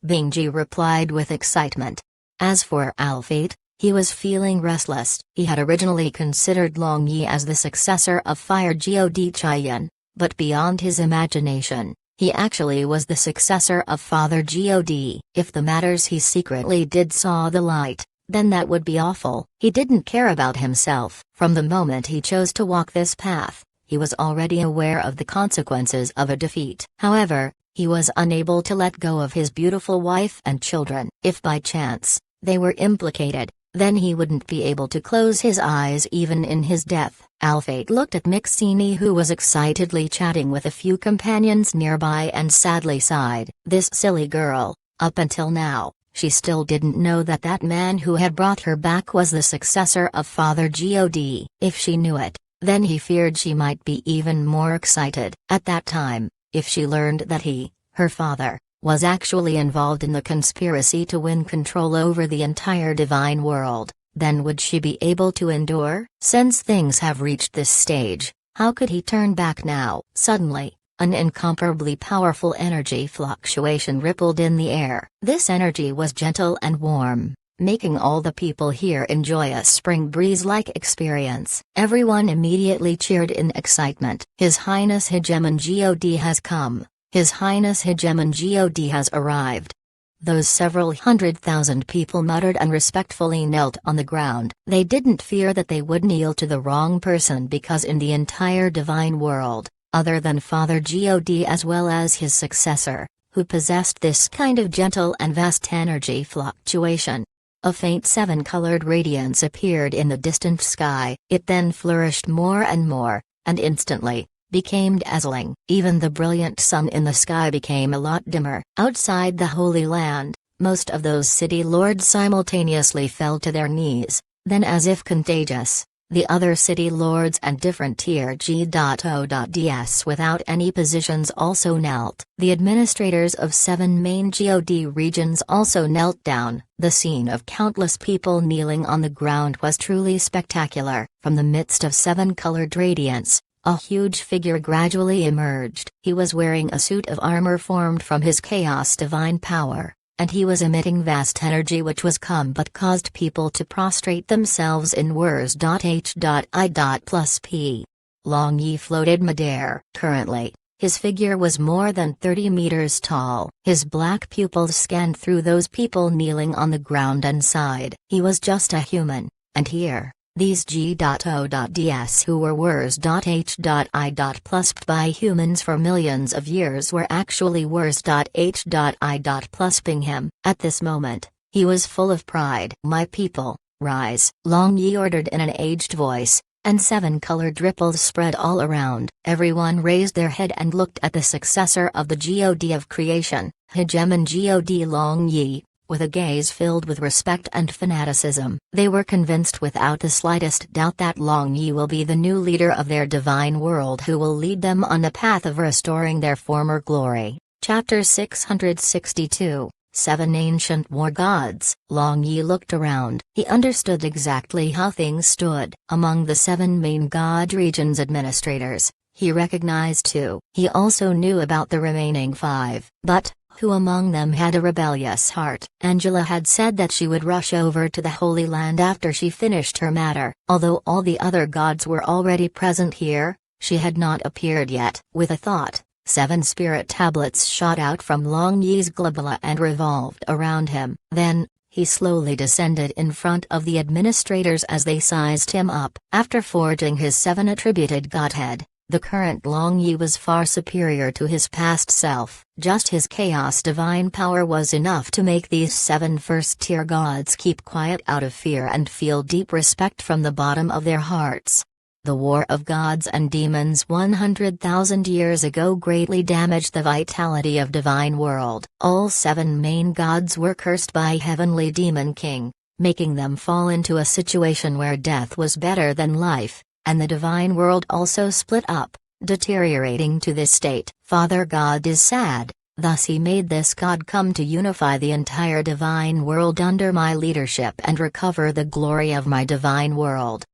Bingji replied with excitement. As for Alphate, he was feeling restless. He had originally considered Long Yi as the successor of Fire God Chaiyan, but beyond his imagination, he actually was the successor of Father God. If the matters he secretly did saw the light, then that would be awful. He didn't care about himself. From the moment he chose to walk this path, he was already aware of the consequences of a defeat. However, he was unable to let go of his beautiful wife and children. If by chance, they were implicated, then he wouldn't be able to close his eyes even in his death. Alphate looked at Mixini, who was excitedly chatting with a few companions nearby, and sadly sighed. This silly girl, up until now, she still didn't know that that man who had brought her back was the successor of Father God. If she knew it, then he feared she might be even more excited. At that time, if she learned that he, her father, was actually involved in the conspiracy to win control over the entire divine world, then would she be able to endure? Since things have reached this stage, how could he turn back now? Suddenly, an incomparably powerful energy fluctuation rippled in the air. This energy was gentle and warm, making all the people here enjoy a spring breeze-like experience. Everyone immediately cheered in excitement. His Highness Hegemon God has come. His Highness Hegemon God has arrived. Those several 100,000 people muttered and respectfully knelt on the ground. They didn't fear that they would kneel to the wrong person, because in the entire divine world, other than Father God as well as his successor, who possessed this kind of gentle and vast energy fluctuation, a faint seven-colored radiance appeared in the distant sky. It then flourished more and more, and instantly became dazzling. Even the brilliant sun in the sky became a lot dimmer. Outside the Holy Land, most of those city lords simultaneously fell to their knees. Then, as if contagious, the other city lords and different tier G.O.ds without any positions also knelt. The administrators of 7 main God regions also knelt down. The scene of countless people kneeling on the ground was truly spectacular. From the midst of 7-colored radiance, a huge figure gradually emerged. He was wearing a suit of armor formed from his chaos divine power, and he was emitting vast energy which was come but caused people to prostrate themselves in Wurs.H.I. plus P. Long Yi floated midair. Currently, his figure was more than 30 meters tall. His black pupils scanned through those people kneeling on the ground and sighed. He was just a human, and here, these G.O.ds who were Wurs.H.I. plus by humans for millions of years were actually Wurs.H.I. plus ping him. At this moment, he was full of pride. My people, rise, Long Yi ordered in an aged voice, and 7-colored ripples spread all around. Everyone raised their head and looked at the successor of the God of creation, Hegemon God Long Yi, with a gaze filled with respect and fanaticism. They were convinced without the slightest doubt that Long Yi will be the new leader of their divine world, who will lead them on the path of restoring their former glory. Chapter 662, 7 Ancient War Gods. Long Yi looked around. He understood exactly how things stood. Among the 7 main God regions administrators, he recognized 2. He also knew about the remaining 5. But who among them had a rebellious heart? Angela had said that she would rush over to the Holy Land after she finished her matter. Although all the other gods were already present here, she had not appeared yet. With a thought, 7 spirit tablets shot out from Long Yi's globula and revolved around him. Then, he slowly descended in front of the administrators as they sized him up. After forging his 7 attributed godhead, the current Long Yi was far superior to his past self. Just his chaos divine power was enough to make these 7 first-tier gods keep quiet out of fear and feel deep respect from the bottom of their hearts. The war of gods and demons 100,000 years ago greatly damaged the vitality of divine world. All 7 main gods were cursed by Heavenly Demon King, making them fall into a situation where death was better than life. And the divine world also split up, deteriorating to this state. Father God is sad, thus he made this God come to unify the entire divine world under my leadership and recover the glory of my divine world.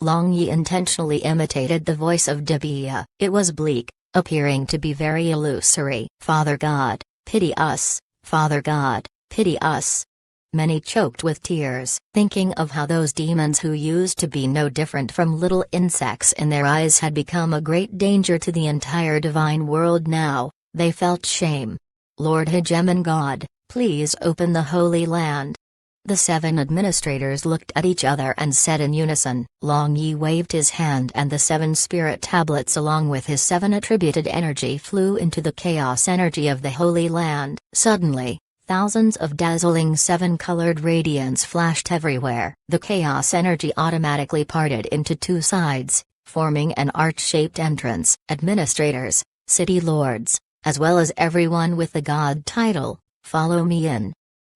Long Yi intentionally imitated the voice of Dibia. It was bleak, appearing to be very illusory. Father God, pity us, Father God, pity us. Many choked with tears, thinking of how those demons who used to be no different from little insects in their eyes had become a great danger to the entire divine world now. They felt shame. Lord Hegemon God, please open the Holy Land. The 7 administrators looked at each other and said in unison. Long Yi waved his hand and the 7 spirit tablets along with his 7 attributed energy flew into the chaos energy of the Holy Land. Suddenly, thousands of dazzling 7-colored radiance flashed everywhere. The chaos energy automatically parted into 2 sides, forming an arch-shaped entrance. Administrators, city lords, as well as everyone with the god title, follow me in.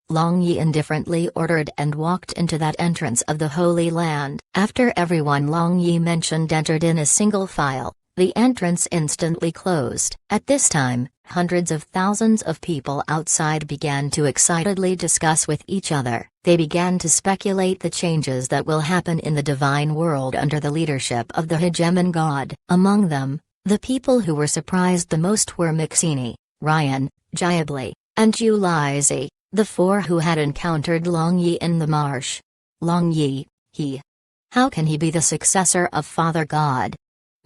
Long Yi indifferently ordered and walked into that entrance of the Holy Land. After everyone Long Yi mentioned entered in a single file, the entrance instantly closed. At this time, hundreds of thousands of people outside began to excitedly discuss with each other. They began to speculate the changes that will happen in the divine world under the leadership of the hegemon god. Among them, the people who were surprised the most were Mixini, Ryan, Jayabli, and Julizi, the four who had encountered Long Yi in the marsh. Long Yi, how can he be the successor of Father God?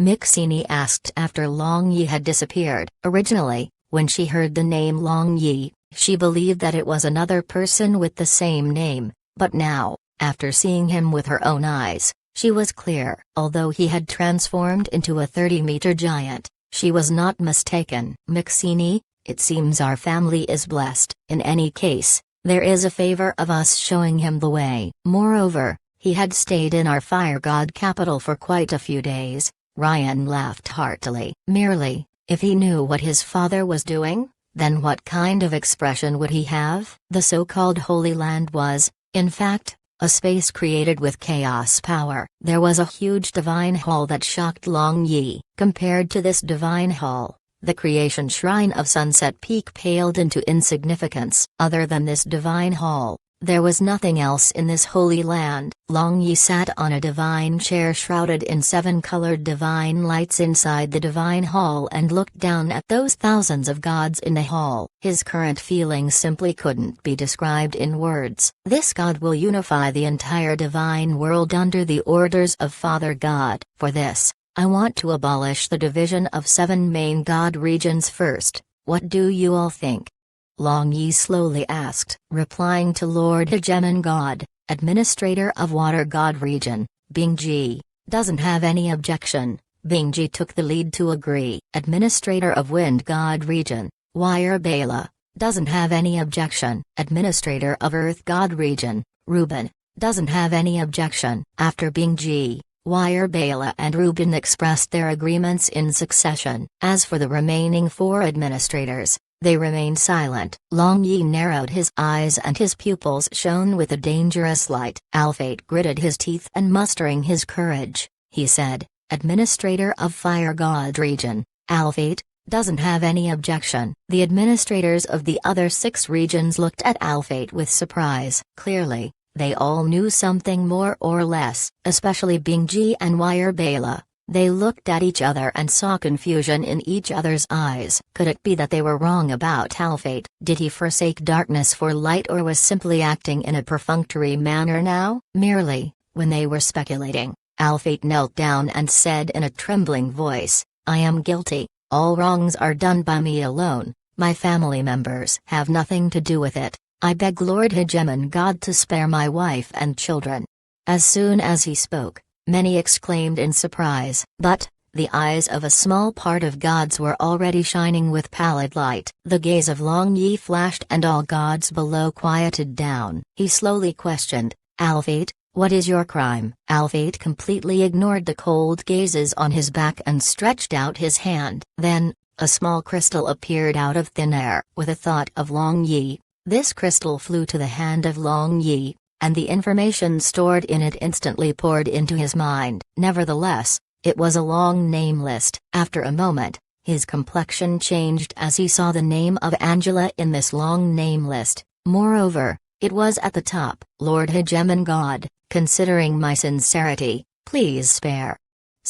Mixini asked after Long Yi had disappeared. Originally, when she heard the name Long Yi, she believed that it was another person with the same name, but now, after seeing him with her own eyes, she was clear. Although he had transformed into a 30-meter giant, she was not mistaken. Mixini, it seems our family is blessed. In any case, there is a favor of us showing him the way. Moreover, he had stayed in our fire god capital for quite a few days. Ryan laughed heartily. Merely, if he knew what his father was doing, then what kind of expression would he have? The so-called Holy Land was, in fact, a space created with chaos power. There was a huge divine hall that shocked Long Yi. Compared to this divine hall, the creation shrine of Sunset Peak paled into insignificance. Other than this divine hall, there was nothing else in this holy land. Long Yi sat on a divine chair shrouded in 7-colored divine lights inside the divine hall and looked down at those thousands of gods in the hall. His current feelings simply couldn't be described in words. This god will unify the entire divine world under the orders of Father God. For this, I want to abolish the division of 7 main god regions first. What do you all think? Long Yi slowly asked. Replying to Lord Hegemon God, Administrator of Water God Region, Bingji, doesn't have any objection. Bingji took the lead to agree. Administrator of Wind God Region, Wire Bela, doesn't have any objection. Administrator of Earth God Region, Ruben, doesn't have any objection. After Bingji, Wire Bela and Ruben expressed their agreements in succession. As for the remaining 4 administrators, they remained silent. Long Yi narrowed his eyes and his pupils shone with a dangerous light. Alphate gritted his teeth and mustering his courage, he said, Administrator of Fire God Region, Alphate, doesn't have any objection. The administrators of the other 6 regions looked at Alphate with surprise. Clearly, they all knew something more or less, especially Bingji and Wire Bela. They looked at each other and saw confusion in each other's eyes. Could it be that they were wrong about Alphate? Did he forsake darkness for light or was simply acting in a perfunctory manner now? Merely, when they were speculating, Alphate knelt down and said in a trembling voice, I am guilty. All wrongs are done by me alone. My family members have nothing to do with it. I beg Lord Hegemon God to spare my wife and children. As soon as he spoke, many exclaimed in surprise. But, the eyes of a small part of gods were already shining with pallid light. The gaze of Long Yi flashed and all gods below quieted down. He slowly questioned, Alphate, what is your crime? Alphate completely ignored the cold gazes on his back and stretched out his hand. Then, a small crystal appeared out of thin air. With a thought of Long Yi, this crystal flew to the hand of Long Yi, and the information stored in it instantly poured into his mind. Nevertheless, it was a long name list. After a moment, his complexion changed as he saw the name of Angela in this long name list. Moreover, it was at the top. Lord Hegemon God, considering my sincerity, please spare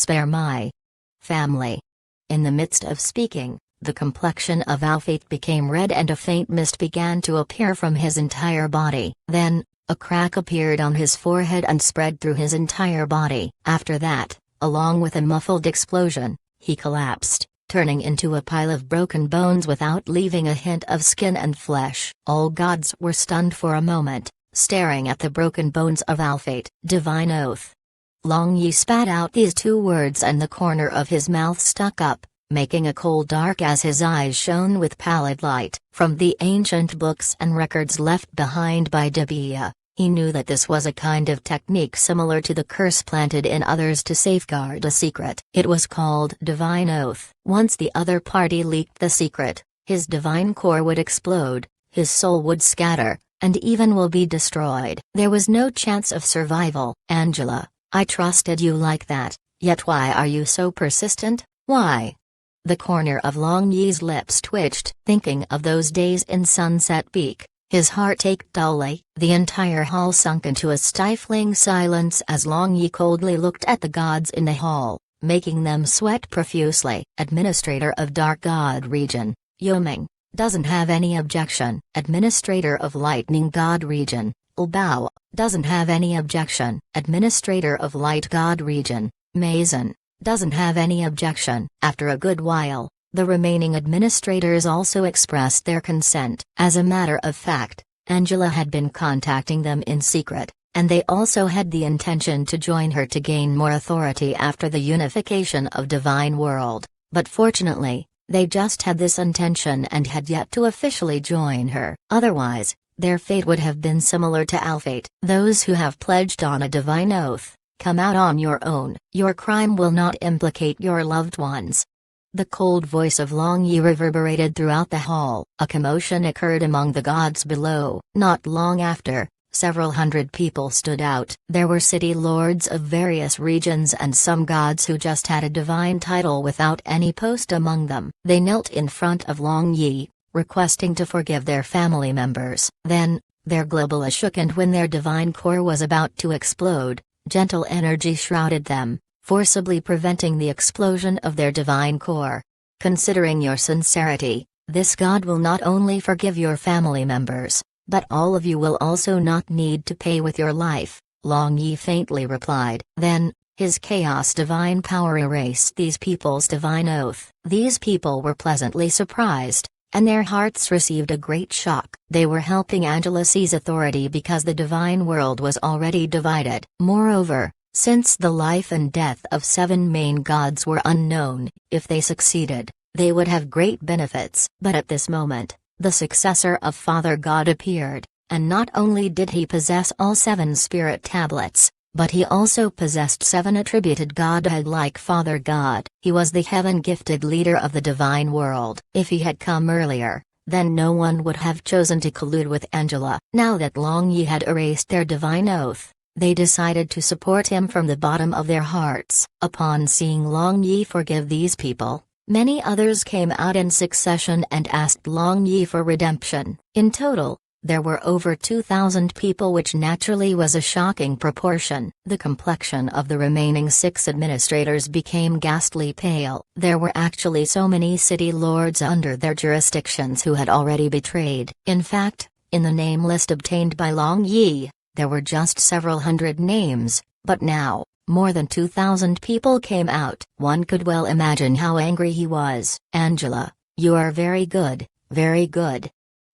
my family. In the midst of speaking, the complexion of Alphate became red and a faint mist began to appear from his entire body. Then, a crack appeared on his forehead and spread through his entire body. After that, along with a muffled explosion, he collapsed, turning into a pile of broken bones without leaving a hint of skin and flesh. All gods were stunned for a moment, staring at the broken bones of Alphate. Divine oath. Long Yi spat out these 2 words and the corner of his mouth stuck up, making a coal dark as his eyes shone with pallid light. From the ancient books and records left behind by Debia, he knew that this was a kind of technique similar to the curse planted in others to safeguard a secret. It was called Divine Oath. Once the other party leaked the secret, his divine core would explode, his soul would scatter, and even will be destroyed. There was no chance of survival. Angela, I trusted you like that, yet why are you so persistent? Why? The corner of Long Yi's lips twitched, thinking of those days in Sunset Peak. His heart ached dully. The entire hall sunk into a stifling silence as Long Yi coldly looked at the gods in the hall, making them sweat profusely. Administrator of Dark God Region, Yoming, doesn't have any objection. Administrator of Lightning God Region, Bao, doesn't have any objection. Administrator of Light God Region, Mason, doesn't have any objection. After a good while, the remaining administrators also expressed their consent. As a matter of fact, Angela had been contacting them in secret, and they also had the intention to join her to gain more authority after the unification of Divine World, but fortunately, they just had this intention and had yet to officially join her. Otherwise, their fate would have been similar to Alfate. Those who have pledged on a divine oath, come out on your own. Your crime will not implicate your loved ones. The cold voice of Long Yi reverberated throughout the hall. A commotion occurred among the gods below. Not long after, several hundred people stood out. There were city lords of various regions and some gods who just had a divine title without any post among them. They knelt in front of Long Yi, requesting to forgive their family members. Then, their globula shook, and when their divine core was about to explode, gentle energy shrouded them, forcibly preventing the explosion of their divine core. Considering your sincerity, this god will not only forgive your family members, but all of you will also not need to pay with your life, Long Yi faintly replied. Then, his chaos divine power erased these people's divine oath. These people were pleasantly surprised, and their hearts received a great shock. They were helping Angela seize authority because the divine world was already divided. Moreover, since the life and death of 7 main gods were unknown, if they succeeded, they would have great benefits. But at this moment, the successor of Father God appeared, and not only did he possess all 7 spirit tablets, but he also possessed 7 attributed godhead like Father God. He was the heaven-gifted leader of the divine world. If he had come earlier, then no one would have chosen to collude with Angela. Now that Long Yi had erased their divine oath, they decided to support him from the bottom of their hearts. Upon seeing Long Yi forgive these people, many others came out in succession and asked Long Yi for redemption. In total, there were over 2,000 people, which naturally was a shocking proportion. The complexion of the remaining 6 administrators became ghastly pale. There were actually so many city lords under their jurisdictions who had already betrayed. In fact, in the name list obtained by Long Yi, there were just several hundred names, but now, more than 2,000 people came out. One could well imagine how angry he was. Angela, you are very good, very good.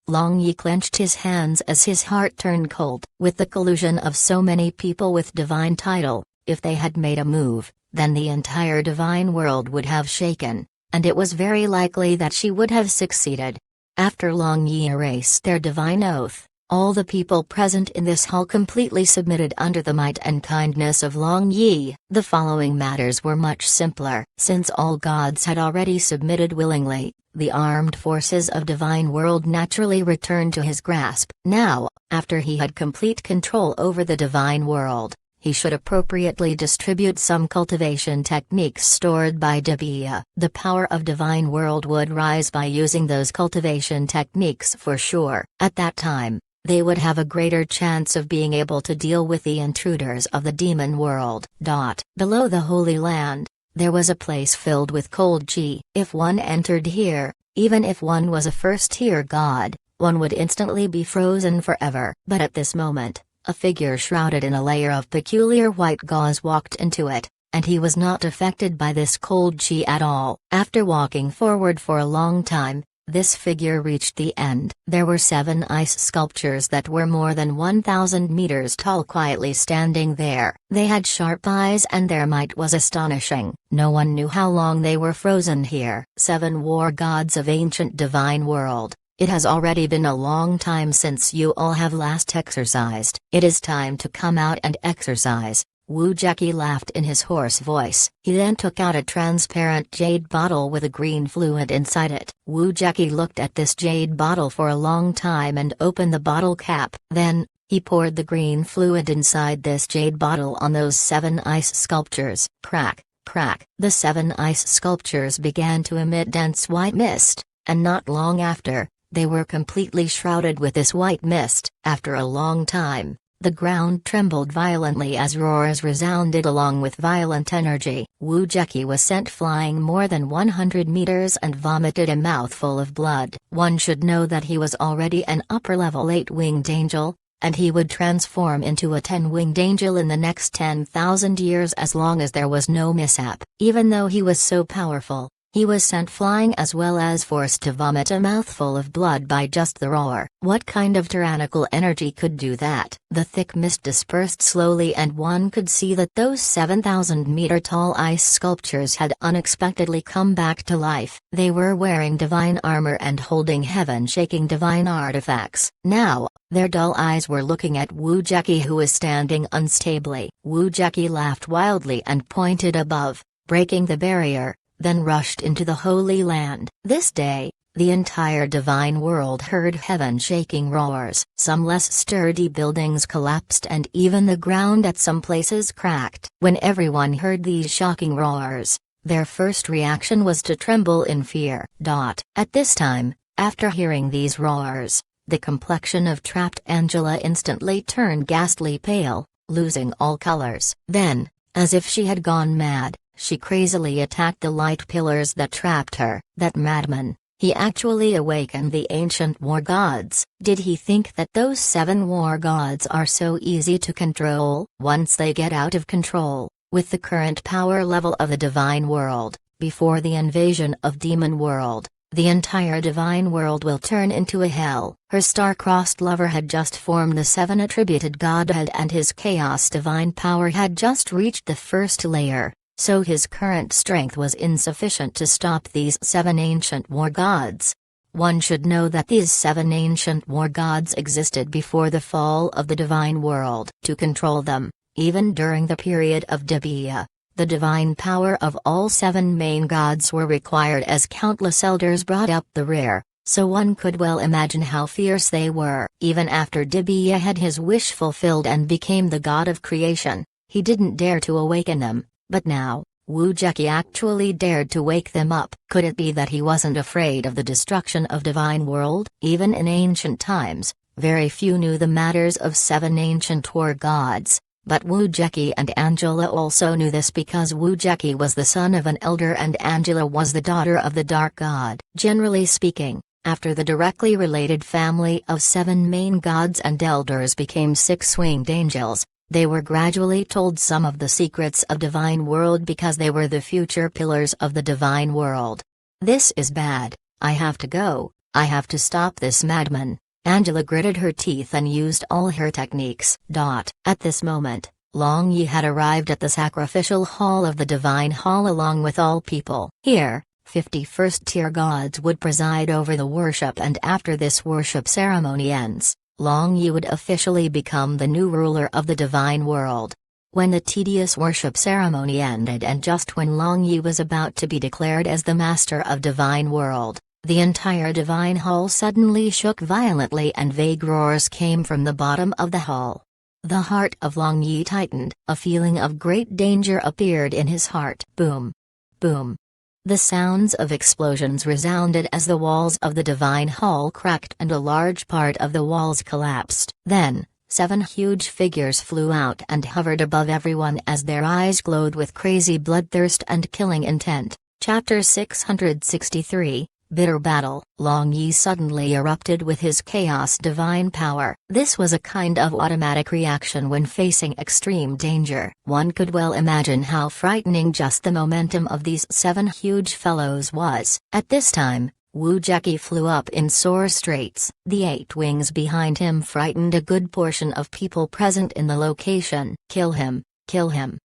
Long Yi clenched his hands as his heart turned cold. With the collusion of so many people with divine title, if they had made a move, then the entire divine world would have shaken, and it was very likely that she would have succeeded. After Long Yi erased their divine oath, all the people present in this hall completely submitted under the might and kindness of Long Yi. The following matters were much simpler. Since all gods had already submitted willingly, the armed forces of Divine World naturally returned to his grasp. Now, after he had complete control over the Divine World, he should appropriately distribute some cultivation techniques stored by Dibia. The power of Divine World would rise by using those cultivation techniques for sure. At that time, they would have a greater chance of being able to deal with the intruders of the demon world. Below the Holy Land, there was a place filled with cold chi. If one entered here, even if one was a first-tier god, one would instantly be frozen forever. But at this moment, a figure shrouded in a layer of peculiar white gauze walked into it, and he was not affected by this cold chi at all. After walking forward for a long time, this figure reached the end. There were 7 ice sculptures that were more than 1,000 meters tall quietly standing there. They had sharp eyes and their might was astonishing. No one knew how long they were frozen here. 7 war gods of ancient divine world. It has already been a long time since you all have last exercised. It is time to come out and exercise. Wu Jeki laughed in his hoarse voice. He then took out a transparent jade bottle with a green fluid inside it. Wu Jeki looked at this jade bottle for a long time and opened the bottle cap. Then, he poured the green fluid inside this jade bottle on those 7 ice sculptures. Crack, crack. The 7 ice sculptures began to emit dense white mist, and not long after, they were completely shrouded with this white mist. After a long time, the ground trembled violently as roars resounded along with violent energy. Wu Jeki was sent flying more than 100 meters and vomited a mouthful of blood. One should know that he was already an upper-level 8-winged angel, and he would transform into a 10-winged angel in the next 10,000 years as long as there was no mishap. Even though he was so powerful, he was sent flying as well as forced to vomit a mouthful of blood by just the roar. What kind of tyrannical energy could do that? The thick mist dispersed slowly and one could see that those 7,000-meter-tall ice sculptures had unexpectedly come back to life. They were wearing divine armor and holding heaven-shaking divine artifacts. Now, their dull eyes were looking at Wu Jeki, who was standing unstably. Wu Jeki laughed wildly and pointed above, breaking the barrier, then rushed into the Holy Land. This day, the entire divine world heard heaven-shaking roars. Some less sturdy buildings collapsed and even the ground at some places cracked. When everyone heard these shocking roars, their first reaction was to tremble in fear. At this time, after hearing these roars, the complexion of trapped Angela instantly turned ghastly pale, losing all colors. Then, as if she had gone mad, she crazily attacked the light pillars that trapped her. That madman, he actually awakened the ancient war gods. Did he think that those 7 war gods are so easy to control? Once they get out of control, with the current power level of the divine world, before the invasion of demon world, the entire divine world will turn into a hell. Her star-crossed lover had just formed the 7 attributed godhead and his chaos divine power had just reached the first layer. So his current strength was insufficient to stop these 7 ancient war gods. One should know that these 7 ancient war gods existed before the fall of the divine world. To control them, even during the period of Dibia, the divine power of all 7 main gods were required as countless elders brought up the rear, so one could well imagine how fierce they were. Even after Dibia had his wish fulfilled and became the god of creation, he didn't dare to awaken them. But now, Wu Jeki actually dared to wake them up. Could it be that he wasn't afraid of the destruction of divine world? Even in ancient times, very few knew the matters of 7 ancient war gods, but Wu Jeki and Angela also knew this because Wu Jeki was the son of an elder and Angela was the daughter of the dark god. Generally speaking, after the directly related family of 7 main gods and elders became 6-winged angels, they were gradually told some of the secrets of divine world because they were the future pillars of the divine world. This is bad. I have to go. I have to stop this madman. Angela gritted her teeth and used all her techniques. At this moment, Long Yi had arrived at the sacrificial hall of the divine hall along with all people. Here, 51st tier gods would preside over the worship, and after this worship ceremony ends, Long Yi would officially become the new ruler of the divine world. When the tedious worship ceremony ended and just when Long Yi was about to be declared as the master of divine world, the entire divine hall suddenly shook violently and vague roars came from the bottom of the hall. The heart of Long Yi tightened. A feeling of great danger appeared in his heart. Boom! Boom! The sounds of explosions resounded as the walls of the divine hall cracked and a large part of the walls collapsed. Then, 7 huge figures flew out and hovered above everyone as their eyes glowed with crazy bloodthirst and killing intent. Chapter 663, Bitter Battle. Long Yi suddenly erupted with his chaos divine power. This was a kind of automatic reaction when facing extreme danger. One could well imagine how frightening just the momentum of these 7 huge fellows was. At this time, Wu Jeki flew up in sore straits. The 8 wings behind him frightened a good portion of people present in the location. Kill him, kill him.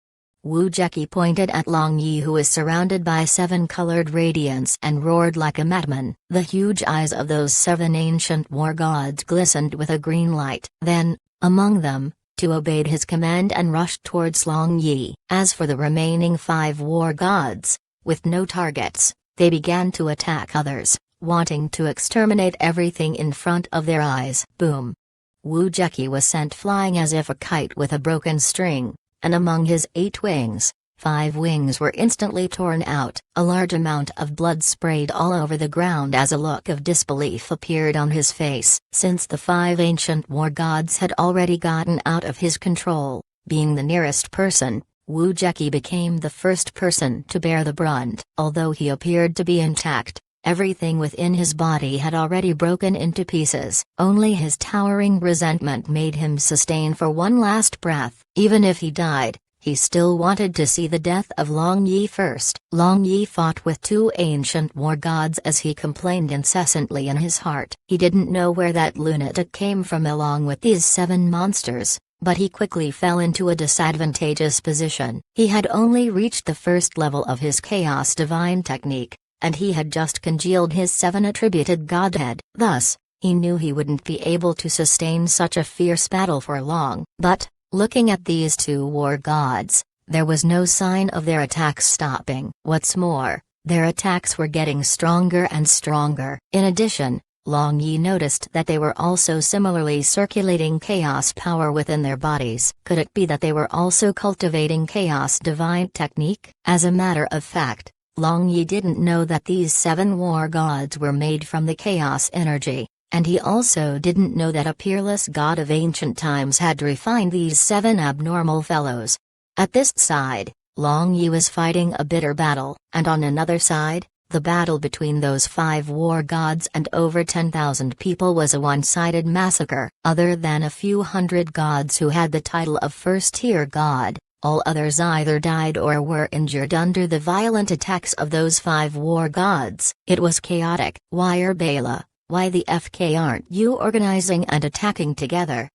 Wu Jeki pointed at Long Yi, who was surrounded by 7 colored radiance, and roared like a madman. The huge eyes of those 7 ancient war gods glistened with a green light. Then, among them, to obeyed his command and rushed towards Long Yi. As for the remaining 5 war gods, with no targets, they began to attack others, wanting to exterminate everything in front of their eyes. Boom! Wu Jeki was sent flying as if a kite with a broken string, and among his 8 wings, 5 wings were instantly torn out. A large amount of blood sprayed all over the ground as a look of disbelief appeared on his face. Since the 5 ancient war gods had already gotten out of his control, being the nearest person, Wu Jeki became the first person to bear the brunt. Although he appeared to be intact, everything within his body had already broken into pieces. Only his towering resentment made him sustain for one last breath. Even if he died, he still wanted to see the death of Long Yi first. Long Yi fought with 2 ancient war gods as he complained incessantly in his heart. He didn't know where that lunatic came from along with these 7 monsters, but he quickly fell into a disadvantageous position. He had only reached the first level of his Chaos Divine technique, and he had just congealed his 7 attributed godhead. Thus, he knew he wouldn't be able to sustain such a fierce battle for long. But, looking at these 2 war gods, there was no sign of their attacks stopping. What's more, their attacks were getting stronger and stronger. In addition, Long Yi noticed that they were also similarly circulating chaos power within their bodies. Could it be that they were also cultivating Chaos Divine technique? As a matter of fact, Long Yi didn't know that these 7 war gods were made from the chaos energy. And he also didn't know that a peerless god of ancient times had refined these 7 abnormal fellows. At this side, Long Yi was fighting a bitter battle, and on another side, the battle between those 5 war gods and over 10,000 people was a one-sided massacre. Other than a few hundred gods who had the title of first-tier god, all others either died or were injured under the violent attacks of those 5 war gods. It was chaotic. Wire Bela. Why the FK aren't you organizing and attacking together?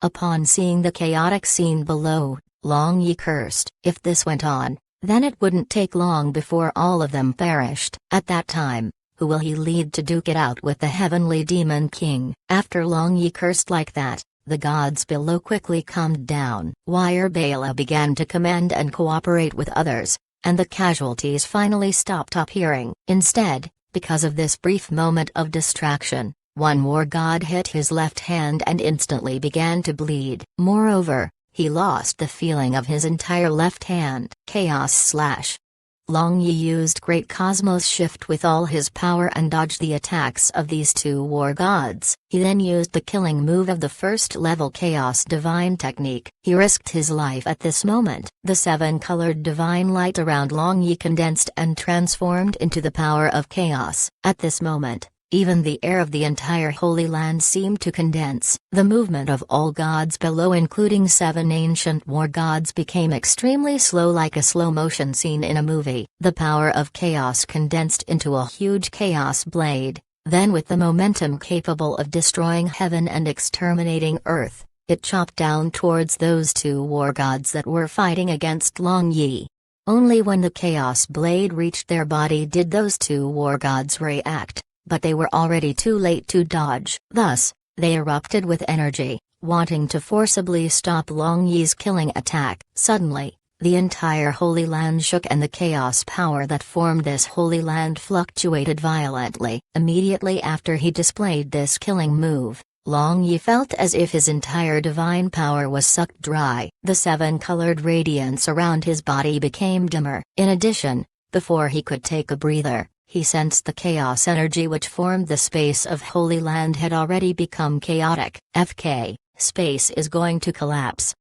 Upon seeing the chaotic scene below, Long Yi cursed. If this went on, then it wouldn't take long before all of them perished. At that time, who will he lead to duke it out with the Heavenly Demon King? After Long Yi cursed like that, the gods below quickly calmed down. Wire Bela began to command and cooperate with others, and the casualties finally stopped appearing. Instead, because of this brief moment of distraction, one war god hit his left hand and instantly began to bleed. Moreover, he lost the feeling of his entire left hand. Chaos Slash. Long Yi used Great Cosmos Shift with all his power and dodged the attacks of these 2 war gods. He then used the killing move of the first-level Chaos Divine technique. He risked his life at this moment. The 7-colored divine light around Long Yi condensed and transformed into the power of chaos. At this moment, even the air of the entire Holy Land seemed to condense. The movement of all gods below, including 7 ancient war gods, became extremely slow, like a slow-motion scene in a movie. The power of chaos condensed into a huge chaos blade, then with the momentum capable of destroying heaven and exterminating earth, it chopped down towards those 2 war gods that were fighting against Long Yi. Only when the chaos blade reached their body did those 2 war gods react. But they were already too late to dodge. Thus, they erupted with energy, wanting to forcibly stop Long Yi's killing attack. Suddenly, the entire Holy Land shook and the chaos power that formed this Holy Land fluctuated violently. Immediately after he displayed this killing move, Long Yi felt as if his entire divine power was sucked dry. The 7-colored radiance around his body became dimmer. In addition, before he could take a breather, he sensed the chaos energy which formed the space of Holy Land had already become chaotic. FK, space is going to collapse.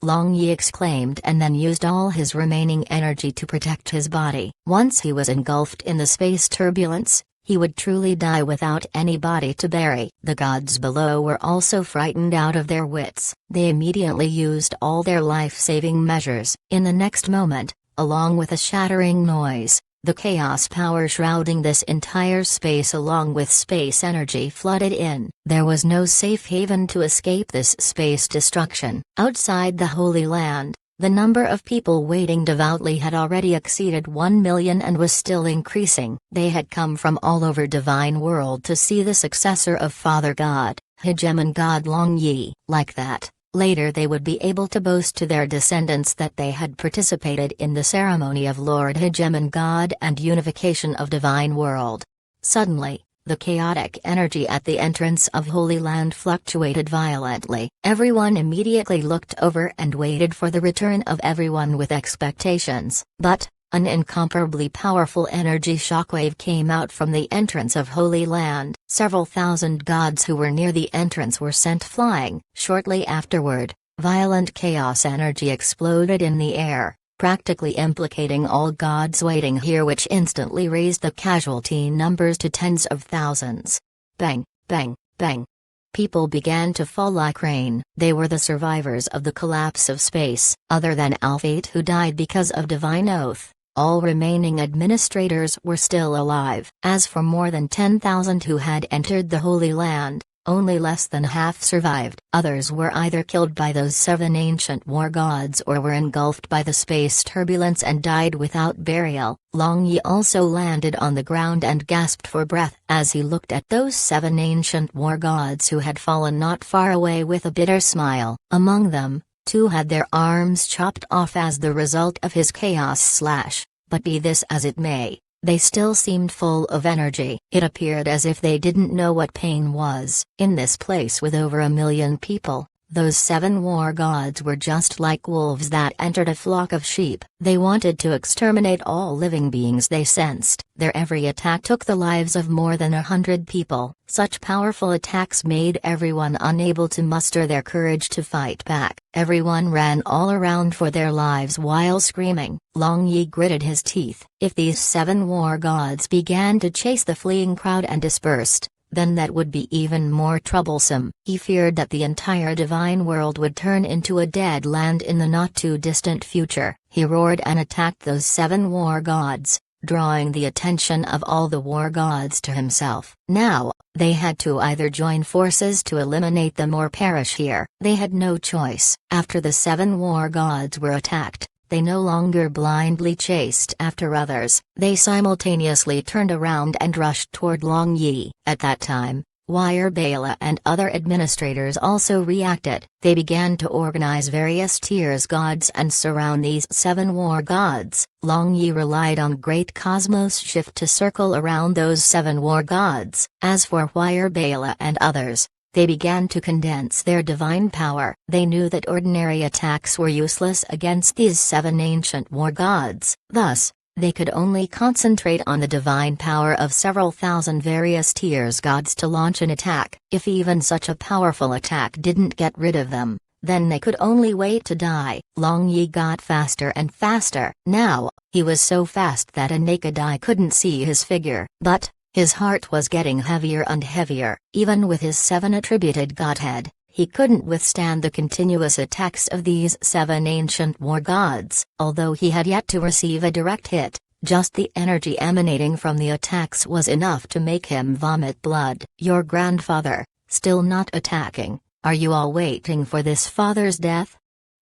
Long Yi exclaimed and then used all his remaining energy to protect his body. Once he was engulfed in the space turbulence, he would truly die without any body to bury. The gods below were also frightened out of their wits. They immediately used all their life-saving measures. In the next moment, along with a shattering noise, the chaos power shrouding this entire space along with space energy flooded in. There was no safe haven to escape this space destruction. Outside the Holy Land, the number of people waiting devoutly had already exceeded 1 million and was still increasing. They had come from all over Divine World to see the successor of Father God, Hegemon God Long Yi. Like that, Later they would be able to boast to their descendants that they had participated in the ceremony of Lord Hegemon God and unification of divine world. Suddenly, the chaotic energy at the entrance of Holy Land fluctuated violently. Everyone immediately looked over and waited for the return of everyone with expectations. But an incomparably powerful energy shockwave came out from the entrance of Holy Land. Several thousand gods who were near the entrance were sent flying. Shortly afterward, violent chaos energy exploded in the air, practically implicating all gods waiting here, which instantly raised the casualty numbers to tens of thousands. Bang, bang, bang. People began to fall like rain. They were the survivors of the collapse of space. Other than Alphate, who died because of divine oath, all remaining administrators were still alive. As for more than 10,000 who had entered the Holy Land, only less than half survived. Others were either killed by those 7 ancient war gods or were engulfed by the space turbulence and died without burial. Long Yi also landed on the ground and gasped for breath as he looked at those 7 ancient war gods who had fallen not far away with a bitter smile. Among them, 2 had their arms chopped off as the result of his chaos slash, but be this as it may, they still seemed full of energy. It appeared as if they didn't know what pain was. In this place with over 1 million people, those 7 war gods were just like wolves that entered a flock of sheep. They wanted to exterminate all living beings they sensed. Their every attack took the lives of more than 100 people. Such powerful attacks made everyone unable to muster their courage to fight back. Everyone ran all around for their lives while screaming. Long Yi gritted his teeth. If these 7 war gods began to chase the fleeing crowd and dispersed, then that would be even more troublesome. He feared that the entire divine world would turn into a dead land in the not-too-distant future. He roared and attacked those 7 war gods, drawing the attention of all the war gods to himself. Now, they had to either join forces to eliminate them or perish here. They had no choice. After the 7 war gods were attacked, they no longer blindly chased after others. They simultaneously turned around and rushed toward Long Yi. At that time, Wire Bala and other administrators also reacted. They began to organize various tiers gods and surround these 7 war gods. Long Yi relied on Great Cosmos Shift to circle around those 7 war gods. As for Wire Bala and others, they began to condense their divine power. They knew that ordinary attacks were useless against these 7 ancient war gods. Thus, they could only concentrate on the divine power of several thousand various tiers gods to launch an attack. If even such a powerful attack didn't get rid of them, then they could only wait to die. Long Yi got faster and faster. Now, he was so fast that a naked eye couldn't see his figure. But his heart was getting heavier and heavier. Even with his 7 attributed godhead, he couldn't withstand the continuous attacks of these 7 ancient war gods. Although he had yet to receive a direct hit, just the energy emanating from the attacks was enough to make him vomit blood. Your grandfather, still not attacking, are you all waiting for this father's death?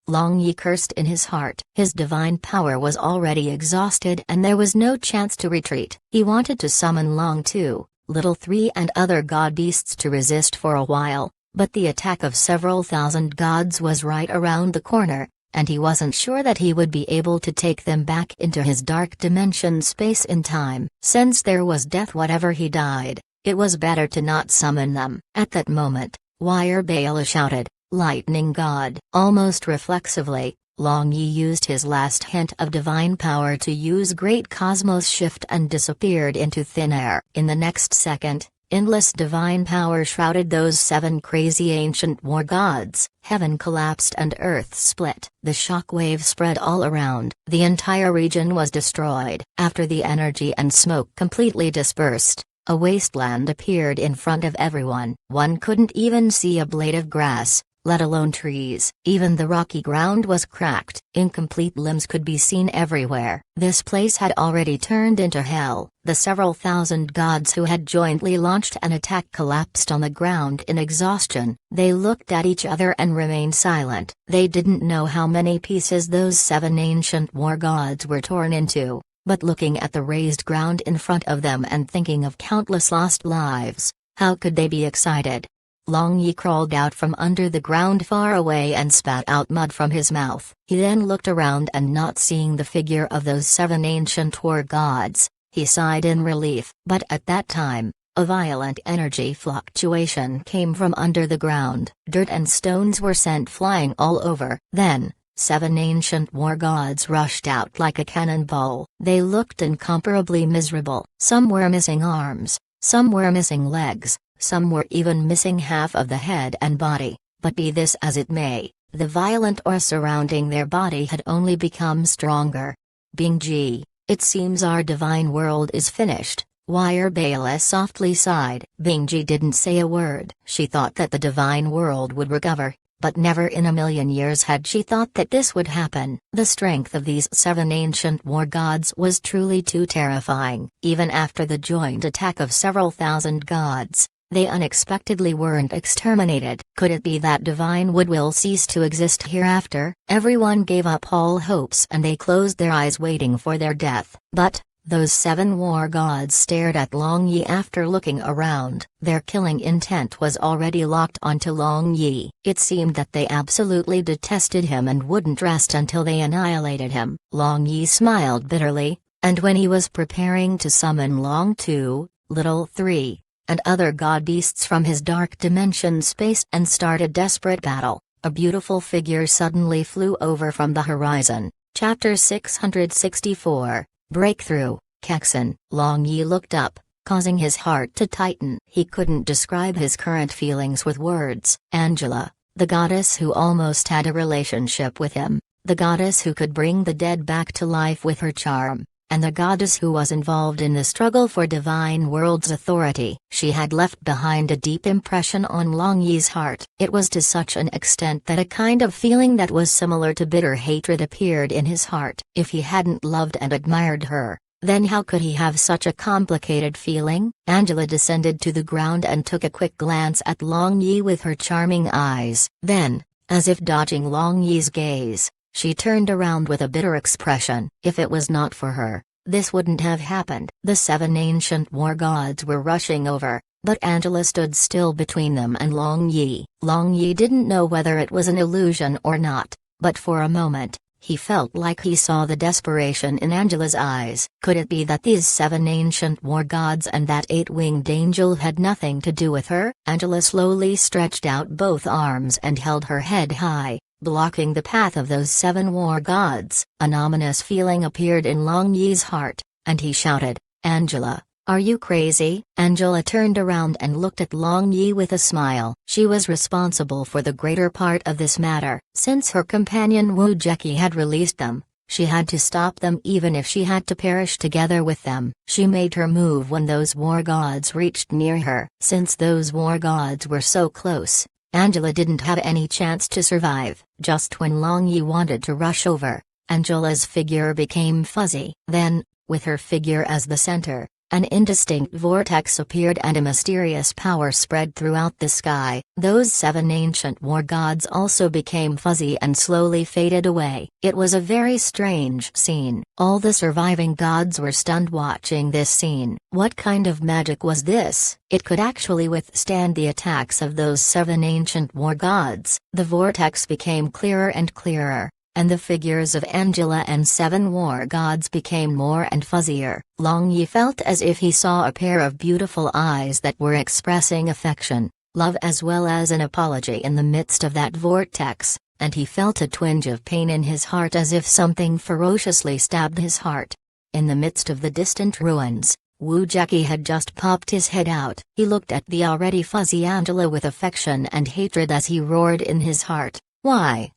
Long Yi cursed in his heart. His divine power was already exhausted and there was no chance to retreat. He wanted to summon Long 2, Little 3 and other god beasts to resist for a while, but the attack of several thousand gods was right around the corner, and he wasn't sure that he would be able to take them back into his dark dimension space in time. Since there was death whatever he died, it was better to not summon them. At that moment, Wire Bala shouted, "Lightning God!" Almost reflexively, Long Yi used his last hint of divine power to use Great Cosmos Shift and disappeared into thin air. In the next second, endless divine power shrouded those 7 crazy ancient war gods. Heaven collapsed and earth split. The shockwave spread all around. The entire region was destroyed. After the energy and smoke completely dispersed, a wasteland appeared in front of everyone. One couldn't even see a blade of grass, let alone trees. Even the rocky ground was cracked. Incomplete limbs could be seen everywhere. This place had already turned into hell. The several thousand gods who had jointly launched an attack collapsed on the ground in exhaustion. They looked at each other and remained silent. They didn't know how many pieces those 7 ancient war gods were torn into, but looking at the raised ground in front of them and thinking of countless lost lives, how could they be excited? Long Yi crawled out from under the ground far away and spat out mud from his mouth. He then looked around and not seeing the figure of those 7 ancient war gods, he sighed in relief. But at that time, a violent energy fluctuation came from under the ground. Dirt and stones were sent flying all over. Then, 7 ancient war gods rushed out like a cannonball. They looked incomparably miserable. Some were missing arms, some were missing legs, some were even missing half of the head and body. But be this as it may, the violent aura surrounding their body had only become stronger. Bingji, it seems our divine world is finished. Wire Bala softly sighed. Bingji didn't say a word. She thought that the divine world would recover, but never in a million years had she thought that this would happen. The strength of these 7 ancient war gods was truly too terrifying. Even after the joint attack of several thousand gods, they unexpectedly weren't exterminated. Could it be that divine would will cease to exist hereafter? Everyone gave up all hopes and they closed their eyes waiting for their death. But those 7 war gods stared at Long Yi after looking around. Their killing intent was already locked onto Long Yi. It seemed that they absolutely detested him and wouldn't rest until they annihilated him. Long Yi smiled bitterly, and when he was preparing to summon Long 2, Little 3, and other god beasts from his dark dimension space and start a desperate battle, a beautiful figure suddenly flew over from the horizon. Chapter 664. Breakthrough, Kexen. Long Yi looked up, causing his heart to tighten. He couldn't describe his current feelings with words. Angela, the goddess who almost had a relationship with him, the goddess who could bring the dead back to life with her charm, and the goddess who was involved in the struggle for divine world's authority. She had left behind a deep impression on Long Yi's heart. It was to such an extent that a kind of feeling that was similar to bitter hatred appeared in his heart. If he hadn't loved and admired her, then how could he have such a complicated feeling? Angela descended to the ground and took a quick glance at Long Yi with her charming eyes. Then, as if dodging Long Yi's gaze, she turned around with a bitter expression. If it was not for her, this wouldn't have happened. The 7 ancient war gods were rushing over, but Angela stood still between them and Long Yi. Long Yi didn't know whether it was an illusion or not, but for a moment, he felt like he saw the desperation in Angela's eyes. Could it be that these 7 ancient war gods and that 8-winged angel had nothing to do with her? Angela slowly stretched out both arms and held her head high, blocking the path of those 7 war gods. An ominous feeling appeared in Long Yi's heart, and he shouted, "Angela, are you crazy?" Angela turned around and looked at Long Yi with a smile. She was responsible for the greater part of this matter. Since her companion Wu Jeki had released them, she had to stop them even if she had to perish together with them. She made her move when those war gods reached near her. Since those war gods were so close, Angela didn't have any chance to survive. Just when Long Yi wanted to rush over, Angela's figure became fuzzy. Then, with her figure as the center, an indistinct vortex appeared and a mysterious power spread throughout the sky. Those 7 ancient war gods also became fuzzy and slowly faded away. It was a very strange scene. All the surviving gods were stunned watching this scene. What kind of magic was this? It could actually withstand the attacks of those 7 ancient war gods. The vortex became clearer and clearer, and the figures of Angela and 7 war gods became more and fuzzier. Long Yi felt as if he saw a pair of beautiful eyes that were expressing affection, love as well as an apology in the midst of that vortex, and he felt a twinge of pain in his heart as if something ferociously stabbed his heart. In the midst of the distant ruins, Wu Jeki had just popped his head out. He looked at the already fuzzy Angela with affection and hatred as he roared in his heart. Why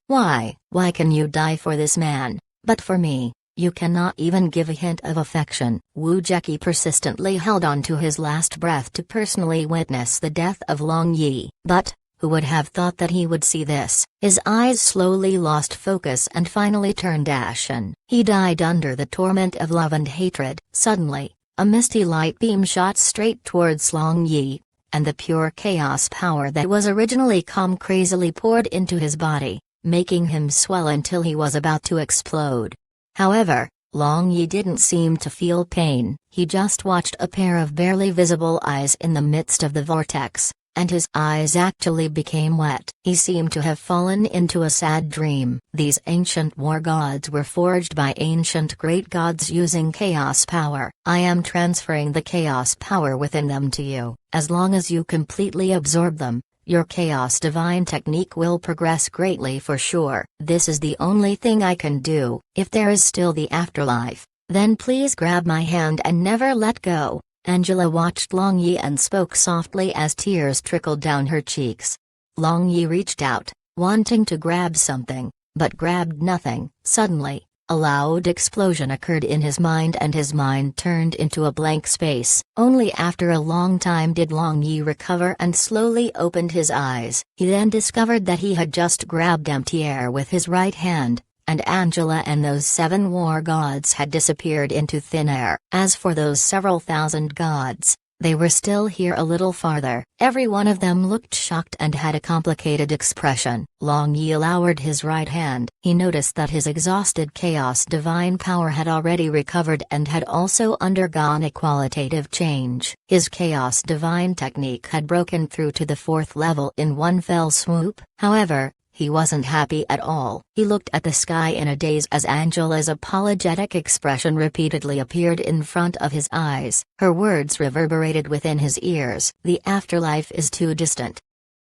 can you die for this man, but for me, you cannot even give a hint of affection?" Wu Jeki persistently held on to his last breath to personally witness the death of Long Yi. But, who would have thought that he would see this? His eyes slowly lost focus and finally turned ashen. He died under the torment of love and hatred. Suddenly, a misty light beam shot straight towards Long Yi, and the pure chaos power that was originally calm crazily poured into his body, making him swell until he was about to explode. However, Long Yi didn't seem to feel pain. He just watched a pair of barely visible eyes in the midst of the vortex, and his eyes actually became wet. He seemed to have fallen into a sad dream. These ancient war gods were forged by ancient great gods using chaos power. I am transferring the chaos power within them to you. As long as you completely absorb them, your chaos divine technique will progress greatly for sure. This is the only thing I can do. If there is still the afterlife, then please grab my hand and never let go. Angela watched Long Yi and spoke softly as tears trickled down her cheeks. Long Yi reached out, wanting to grab something, but grabbed nothing. Suddenly, a loud explosion occurred in his mind and his mind turned into a blank space. Only after a long time did Long Yi recover and slowly opened his eyes. He then discovered that he had just grabbed empty air with his right hand, and Angela and those 7 war gods had disappeared into thin air. As for those several thousand gods, they were still here a little farther. Every one of them looked shocked and had a complicated expression. Long Yi lowered his right hand. He noticed that his exhausted chaos divine power had already recovered and had also undergone a qualitative change. His chaos divine technique had broken through to the 4th level in one fell swoop. However, he wasn't happy at all. He looked at the sky in a daze as Angela's apologetic expression repeatedly appeared in front of his eyes. Her words reverberated within his ears. The afterlife is too distant.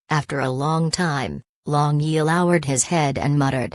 After a long time, Long Yi lowered his head and muttered,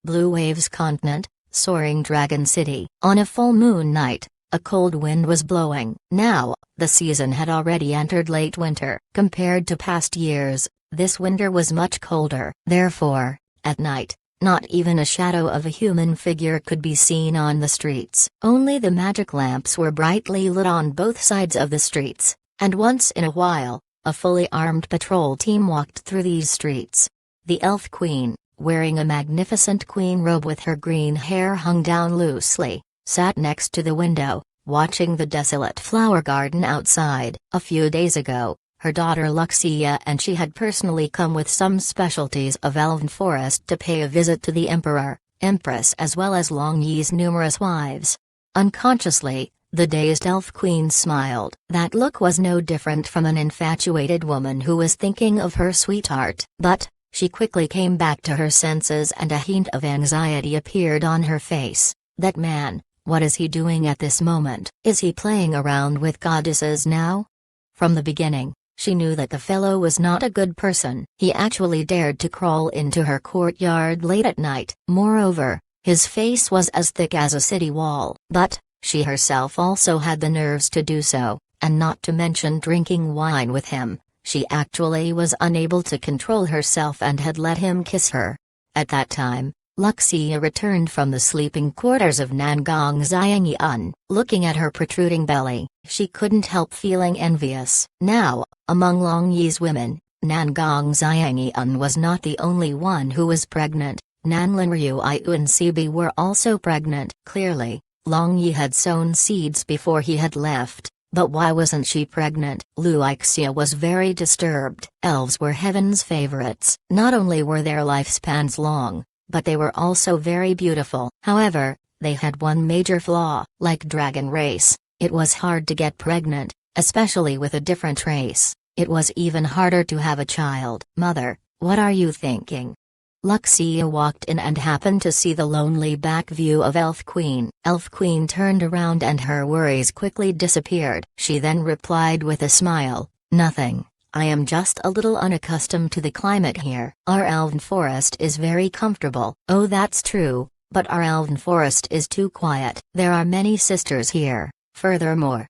Blue Waves Continent, Soaring Dragon City. On a full moon night, a cold wind was blowing. Now, the season had already entered late winter. Compared to past years, this winter was much colder. Therefore, at night, not even a shadow of a human figure could be seen on the streets. Only the magic lamps were brightly lit on both sides of the streets, and once in a while, a fully armed patrol team walked through these streets. The Elf Queen, wearing a magnificent queen robe with her green hair hung down loosely, sat next to the window, watching the desolate flower garden outside. A few days ago, her daughter Luxia and she had personally come with some specialties of Elven Forest to pay a visit to the Emperor, Empress as well as Long Yi's numerous wives. Unconsciously, the dazed Elf Queen smiled. That look was no different from an infatuated woman who was thinking of her sweetheart. But, she quickly came back to her senses and a hint of anxiety appeared on her face. That man, what is he doing at this moment? Is he playing around with goddesses now? From the beginning, she knew that the fellow was not a good person. He actually dared to crawl into her courtyard late at night. Moreover, his face was as thick as a city wall. But, she herself also had the nerves to do so, and not to mention drinking wine with him, she actually was unable to control herself and had let him kiss her. At that time, Luxia returned from the sleeping quarters of Nangong Xiangyan. Looking at her protruding belly, she couldn't help feeling envious. Now, among Long Yi's women, Nangong Xiangyan was not the only one who was pregnant. Nanlin Ryu and Sibi were also pregnant. Clearly, Long Yi had sown seeds before he had left, but why wasn't she pregnant? Luixia was very disturbed. Elves were heaven's favorites. Not only were their lifespans long, but they were also very beautiful. However, they had one major flaw. Like dragon race, it was hard to get pregnant, especially with a different race. It was even harder to have a child. Mother, what are you thinking? Luxia walked in and happened to see the lonely back view of Elf Queen. Elf Queen turned around and her worries quickly disappeared. She then replied with a smile, nothing. I am just a little unaccustomed to the climate here. Our elven forest is very comfortable. Oh, that's true, but our elven forest is too quiet. There are many sisters here. Furthermore,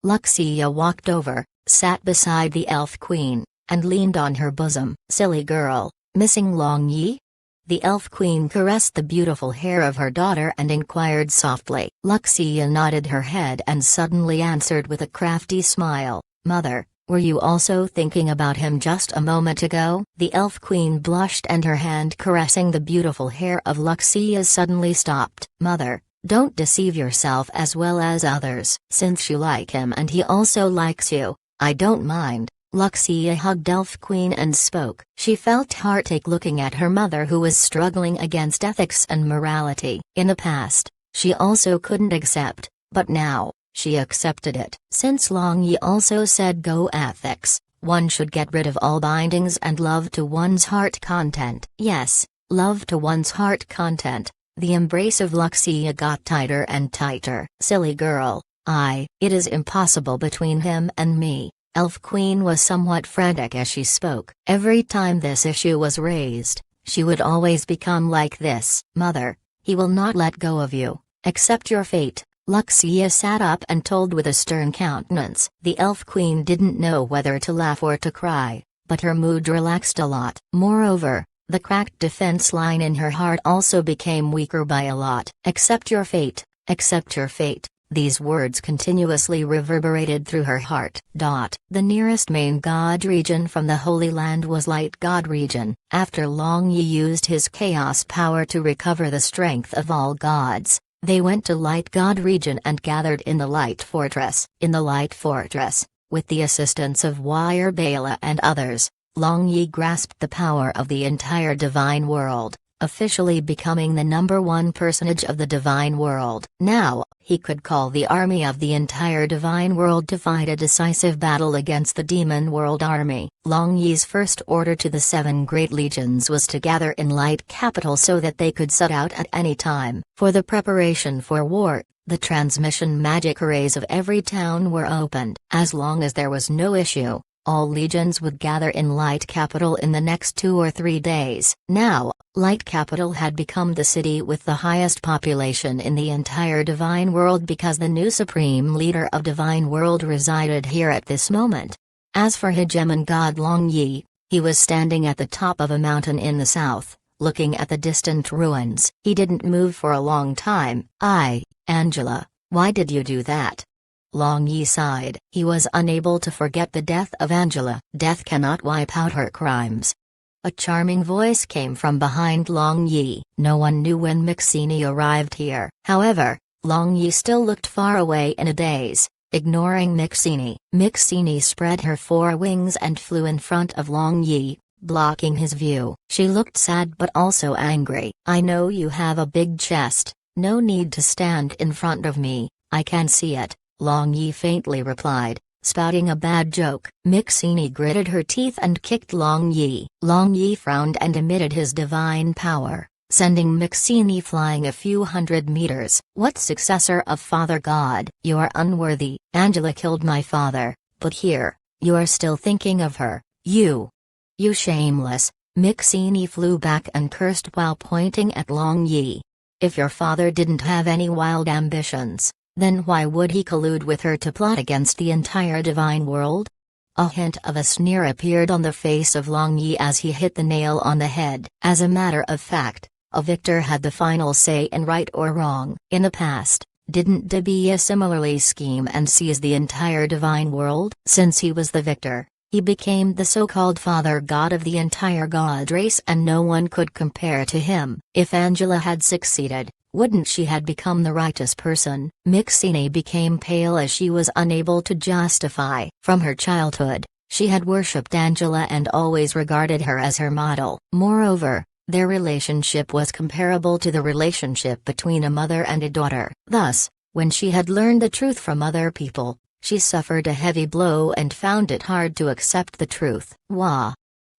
Luxia walked over, sat beside the Elf Queen, and leaned on her bosom. Silly girl, missing Long Yi? The Elf Queen caressed the beautiful hair of her daughter and inquired softly. Luxia nodded her head and suddenly answered with a crafty smile, Mother, were you also thinking about him just a moment ago? The Elf Queen blushed and her hand caressing the beautiful hair of Luxia suddenly stopped. Mother, don't deceive yourself as well as others. Since you like him and he also likes you, I don't mind. Luxia hugged Elf Queen and spoke. She felt heartache looking at her mother who was struggling against ethics and morality. In the past, she also couldn't accept, but now, she accepted it. Since Long Yi also said go ethics, one should get rid of all bindings and love to one's heart content. Yes, love to one's heart content. The embrace of Luxia got tighter and tighter. Silly girl, it is impossible between him and me. Elf Queen was somewhat frantic as she spoke. Every time this issue was raised, she would always become like this. Mother, he will not let go of you. Accept your fate. Luxia sat up and told with a stern countenance. The Elf Queen didn't know whether to laugh or to cry, but her mood relaxed a lot. Moreover, the cracked defense line in her heart also became weaker by a lot. Accept your fate, accept your fate. These words continuously reverberated through her heart. The nearest main god region from the Holy Land was Light God region. After Long Yi used his chaos power to recover the strength of all gods, they went to Light God region and gathered in the Light Fortress. In the Light Fortress, with the assistance of Wire Bala and others, Long Yi grasped the power of the entire divine world, officially becoming the #1 personage of the divine world. Now, he could call the army of the entire divine world to fight a decisive battle against the demon world army. Long Yi's first order to the 7 great legions was to gather in Light Capital so that they could set out at any time. For the preparation for war, the transmission magic arrays of every town were opened. As long as there was no issue, all legions would gather in Light Capital in the next 2 or 3 days. Now, Light Capital had become the city with the highest population in the entire Divine World because the new Supreme Leader of Divine World resided here at this moment. As for Hegemon God Long Yi, he was standing at the top of a mountain in the south, looking at the distant ruins. He didn't move for a long time. Angela, why did you do that? Long Yi sighed. He was unable to forget the death of Angela. Death cannot wipe out her crimes. A charming voice came from behind Long Yi. No one knew when Mixini arrived here. However, Long Yi still looked far away in a daze, ignoring Mixini. Mixini spread her 4 wings and flew in front of Long Yi, blocking his view. She looked sad but also angry. I know you have a big chest, no need to stand in front of me, I can see it, Long Yi faintly replied, spouting a bad joke. Mixini gritted her teeth and kicked Long Yi. Long Yi frowned and emitted his divine power, sending Mixini flying a few hundred meters. What successor of Father God? You are unworthy. Angela killed my father, but here, you are still thinking of her. You shameless. Mixini flew back and cursed while pointing at Long Yi. If your father didn't have any wild ambitions, then why would he collude with her to plot against the entire divine world? A hint of a sneer appeared on the face of Long Yi as he hit the nail on the head. As a matter of fact, a victor had the final say in right or wrong. In the past, didn't Debia similarly scheme and seize the entire divine world? Since he was the victor, he became the so-called father god of the entire god race and no one could compare to him. If Angela had succeeded, wouldn't she had become the righteous person? Mixini became pale as she was unable to justify. From her childhood, she had worshipped Angela and always regarded her as her model. Moreover, their relationship was comparable to the relationship between a mother and a daughter. Thus, when she had learned the truth from other people, she suffered a heavy blow and found it hard to accept the truth. Wah!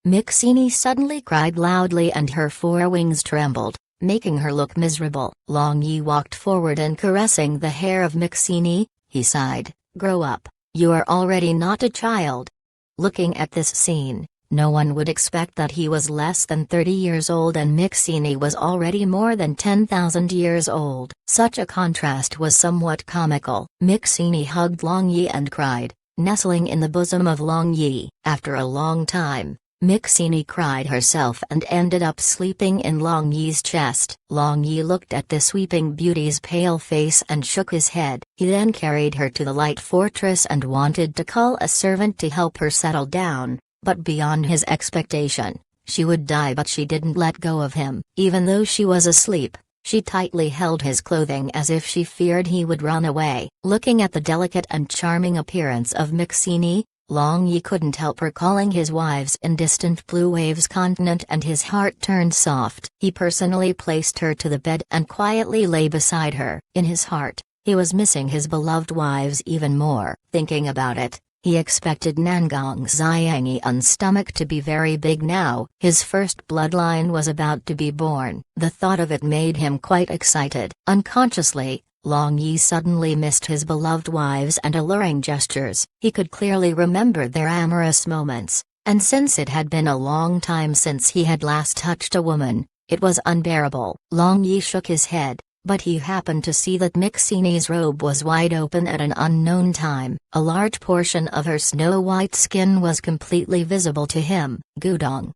Mixini suddenly cried loudly and her 4 wings trembled, making her look miserable. Long Yi walked forward and caressing the hair of Mixini, he sighed, grow up, you are already not a child. Looking at this scene, no one would expect that he was less than 30 years old and Mixini was already more than 10,000 years old. Such a contrast was somewhat comical. Mixini hugged Long Yi and cried, nestling in the bosom of Long Yi. After a long time, Mixini cried herself and ended up sleeping in Long Yi's chest. Long Yi looked at the sweeping beauty's pale face and shook his head. He then carried her to the Light Fortress and wanted to call a servant to help her settle down, but beyond his expectation, she would die but she didn't let go of him. Even though she was asleep, she tightly held his clothing as if she feared he would run away. Looking at the delicate and charming appearance of Mixini, Long Yi couldn't help recalling his wives in distant Blue Waves continent and his heart turned soft. He personally placed her to the bed and quietly lay beside her. In his heart, he was missing his beloved wives even more. Thinking about it, He expected Nangong Xiangyun's stomach to be very big now. His first bloodline was about to be born. The thought of it made him quite excited. Unconsciously, Long Yi suddenly missed his beloved wives and alluring gestures. He could clearly remember their amorous moments, and since it had been a long time since he had last touched a woman, it was unbearable. Long Yi shook his head, but he happened to see that Mixini's robe was wide open at an unknown time. A large portion of her snow-white skin was completely visible to him. Gudong.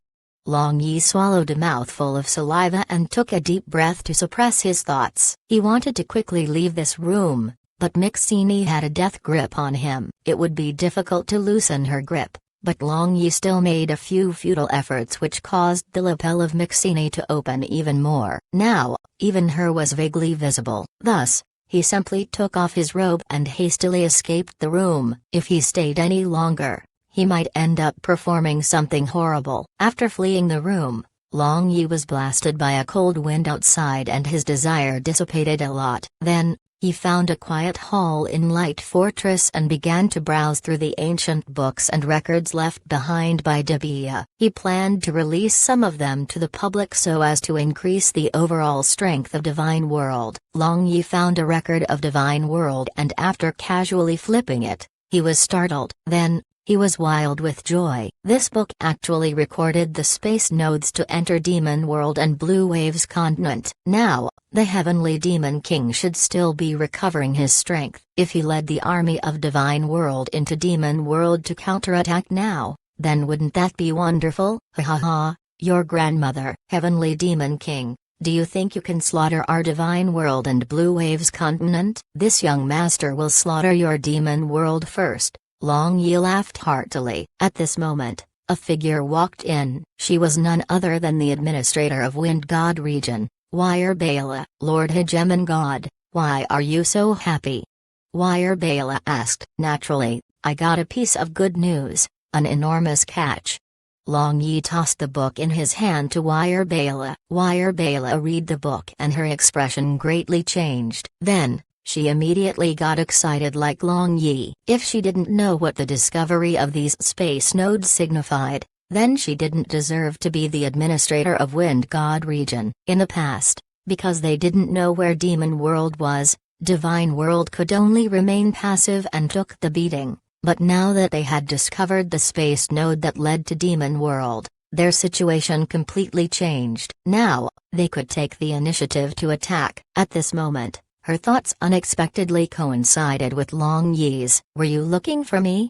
Long Yi swallowed a mouthful of saliva and took a deep breath to suppress his thoughts. He wanted to quickly leave this room, but Mixini had a death grip on him. It would be difficult to loosen her grip, but Long Yi still made a few futile efforts which caused the lapel of Mixini to open even more. Now, even her was vaguely visible. Thus, he simply took off his robe and hastily escaped the room. If he stayed any longer, he might end up performing something horrible. After fleeing the room, Long Yi was blasted by a cold wind outside and his desire dissipated a lot. Then, he found a quiet hall in Light Fortress and began to browse through the ancient books and records left behind by Debia. He planned to release some of them to the public so as to increase the overall strength of Divine World. Long Yi found a record of Divine World and after casually flipping it, he was startled. Then, he was wild with joy. This book actually recorded the space nodes to enter Demon World and Blue Wave's continent. Now, the Heavenly Demon King should still be recovering his strength. If he led the army of Divine World into Demon World to counterattack now, then wouldn't that be wonderful? Ha ha ha, your grandmother. Heavenly Demon King, do you think you can slaughter our Divine World and Blue Wave's continent? This young master will slaughter your Demon World first. Long Yi laughed heartily. At this moment, a figure walked in. She was none other than the administrator of Wind God region, Wire Bala. Lord Hegemon God, why are you so happy? Wire Bala asked. Naturally, I got a piece of good news, an enormous catch. Long Yi tossed the book in his hand to Wire Bala. Wire Bala read the book and her expression greatly changed. Then, she immediately got excited like Long Yi. If she didn't know what the discovery of these space nodes signified, then she didn't deserve to be the administrator of Wind God region. In the past, because they didn't know where Demon World was, Divine World could only remain passive and took the beating, but now that they had discovered the space node that led to Demon World, their situation completely changed. Now, they could take the initiative to attack. At this moment, her thoughts unexpectedly coincided with Long Yi's. Were you looking for me?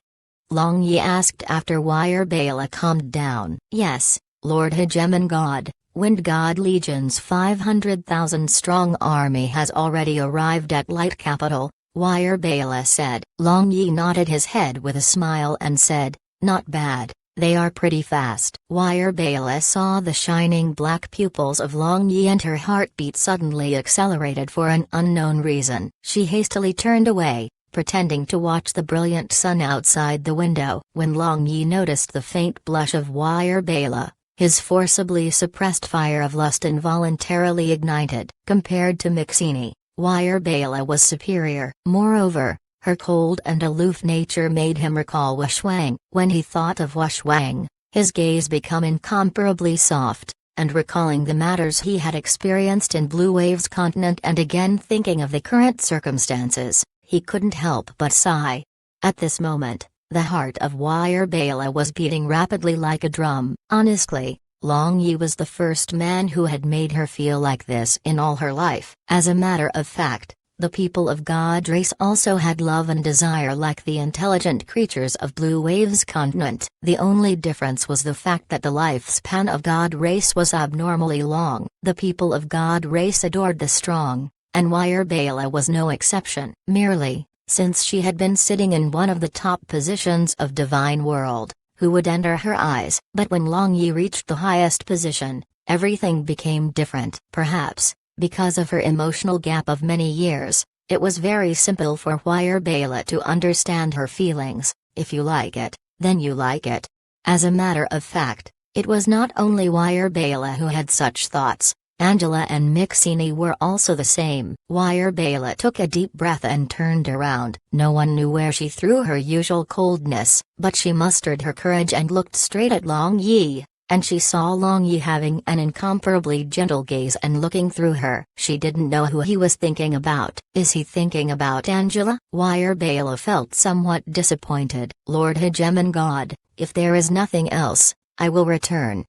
Long Yi asked after Wire Bala calmed down. Yes, Lord Hegemon God, Wind God Legion's 500,000 strong army has already arrived at Light Capital, Wire Bala said. Long Yi nodded his head with a smile and said, not bad. They are pretty fast. Wire Bala saw the shining black pupils of Long Yi and her heartbeat suddenly accelerated for an unknown reason. She hastily turned away, pretending to watch the brilliant sun outside the window. When Long Yi noticed the faint blush of Wire Bala, his forcibly suppressed fire of lust involuntarily ignited. Compared to Mixini, Wire Bala was superior. Moreover, her cold and aloof nature made him recall Wushwang. When he thought of Wushwang, his gaze became incomparably soft, and recalling the matters he had experienced in Blue Wave's continent and again thinking of the current circumstances, he couldn't help but sigh. At this moment, the heart of Wire Bala was beating rapidly like a drum. Honestly, Long Yi was the first man who had made her feel like this in all her life. As a matter of fact, the people of God race also had love and desire like the intelligent creatures of Blue Wave's continent. The only difference was the fact that the lifespan of God race was abnormally long. The people of God race adored the strong, and Wire Bala was no exception. Merely, since she had been sitting in one of the top positions of Divine World, who would enter her eyes. But when Long Yi reached the highest position, everything became different. Perhaps, because of her emotional gap of many years, it was very simple for Wire Bala to understand her feelings. If you like it, then you like it. As a matter of fact, it was not only Wire Bala who had such thoughts, Angela and Mixini were also the same. Bela took a deep breath and turned around. No one knew where she threw her usual coldness, but she mustered her courage and looked straight at Long Yi. And she saw Long Yi having an incomparably gentle gaze and looking through her. She didn't know who he was thinking about. Is he thinking about Angela? Bela felt somewhat disappointed. Lord Hegemon God, if there is nothing else, I will return.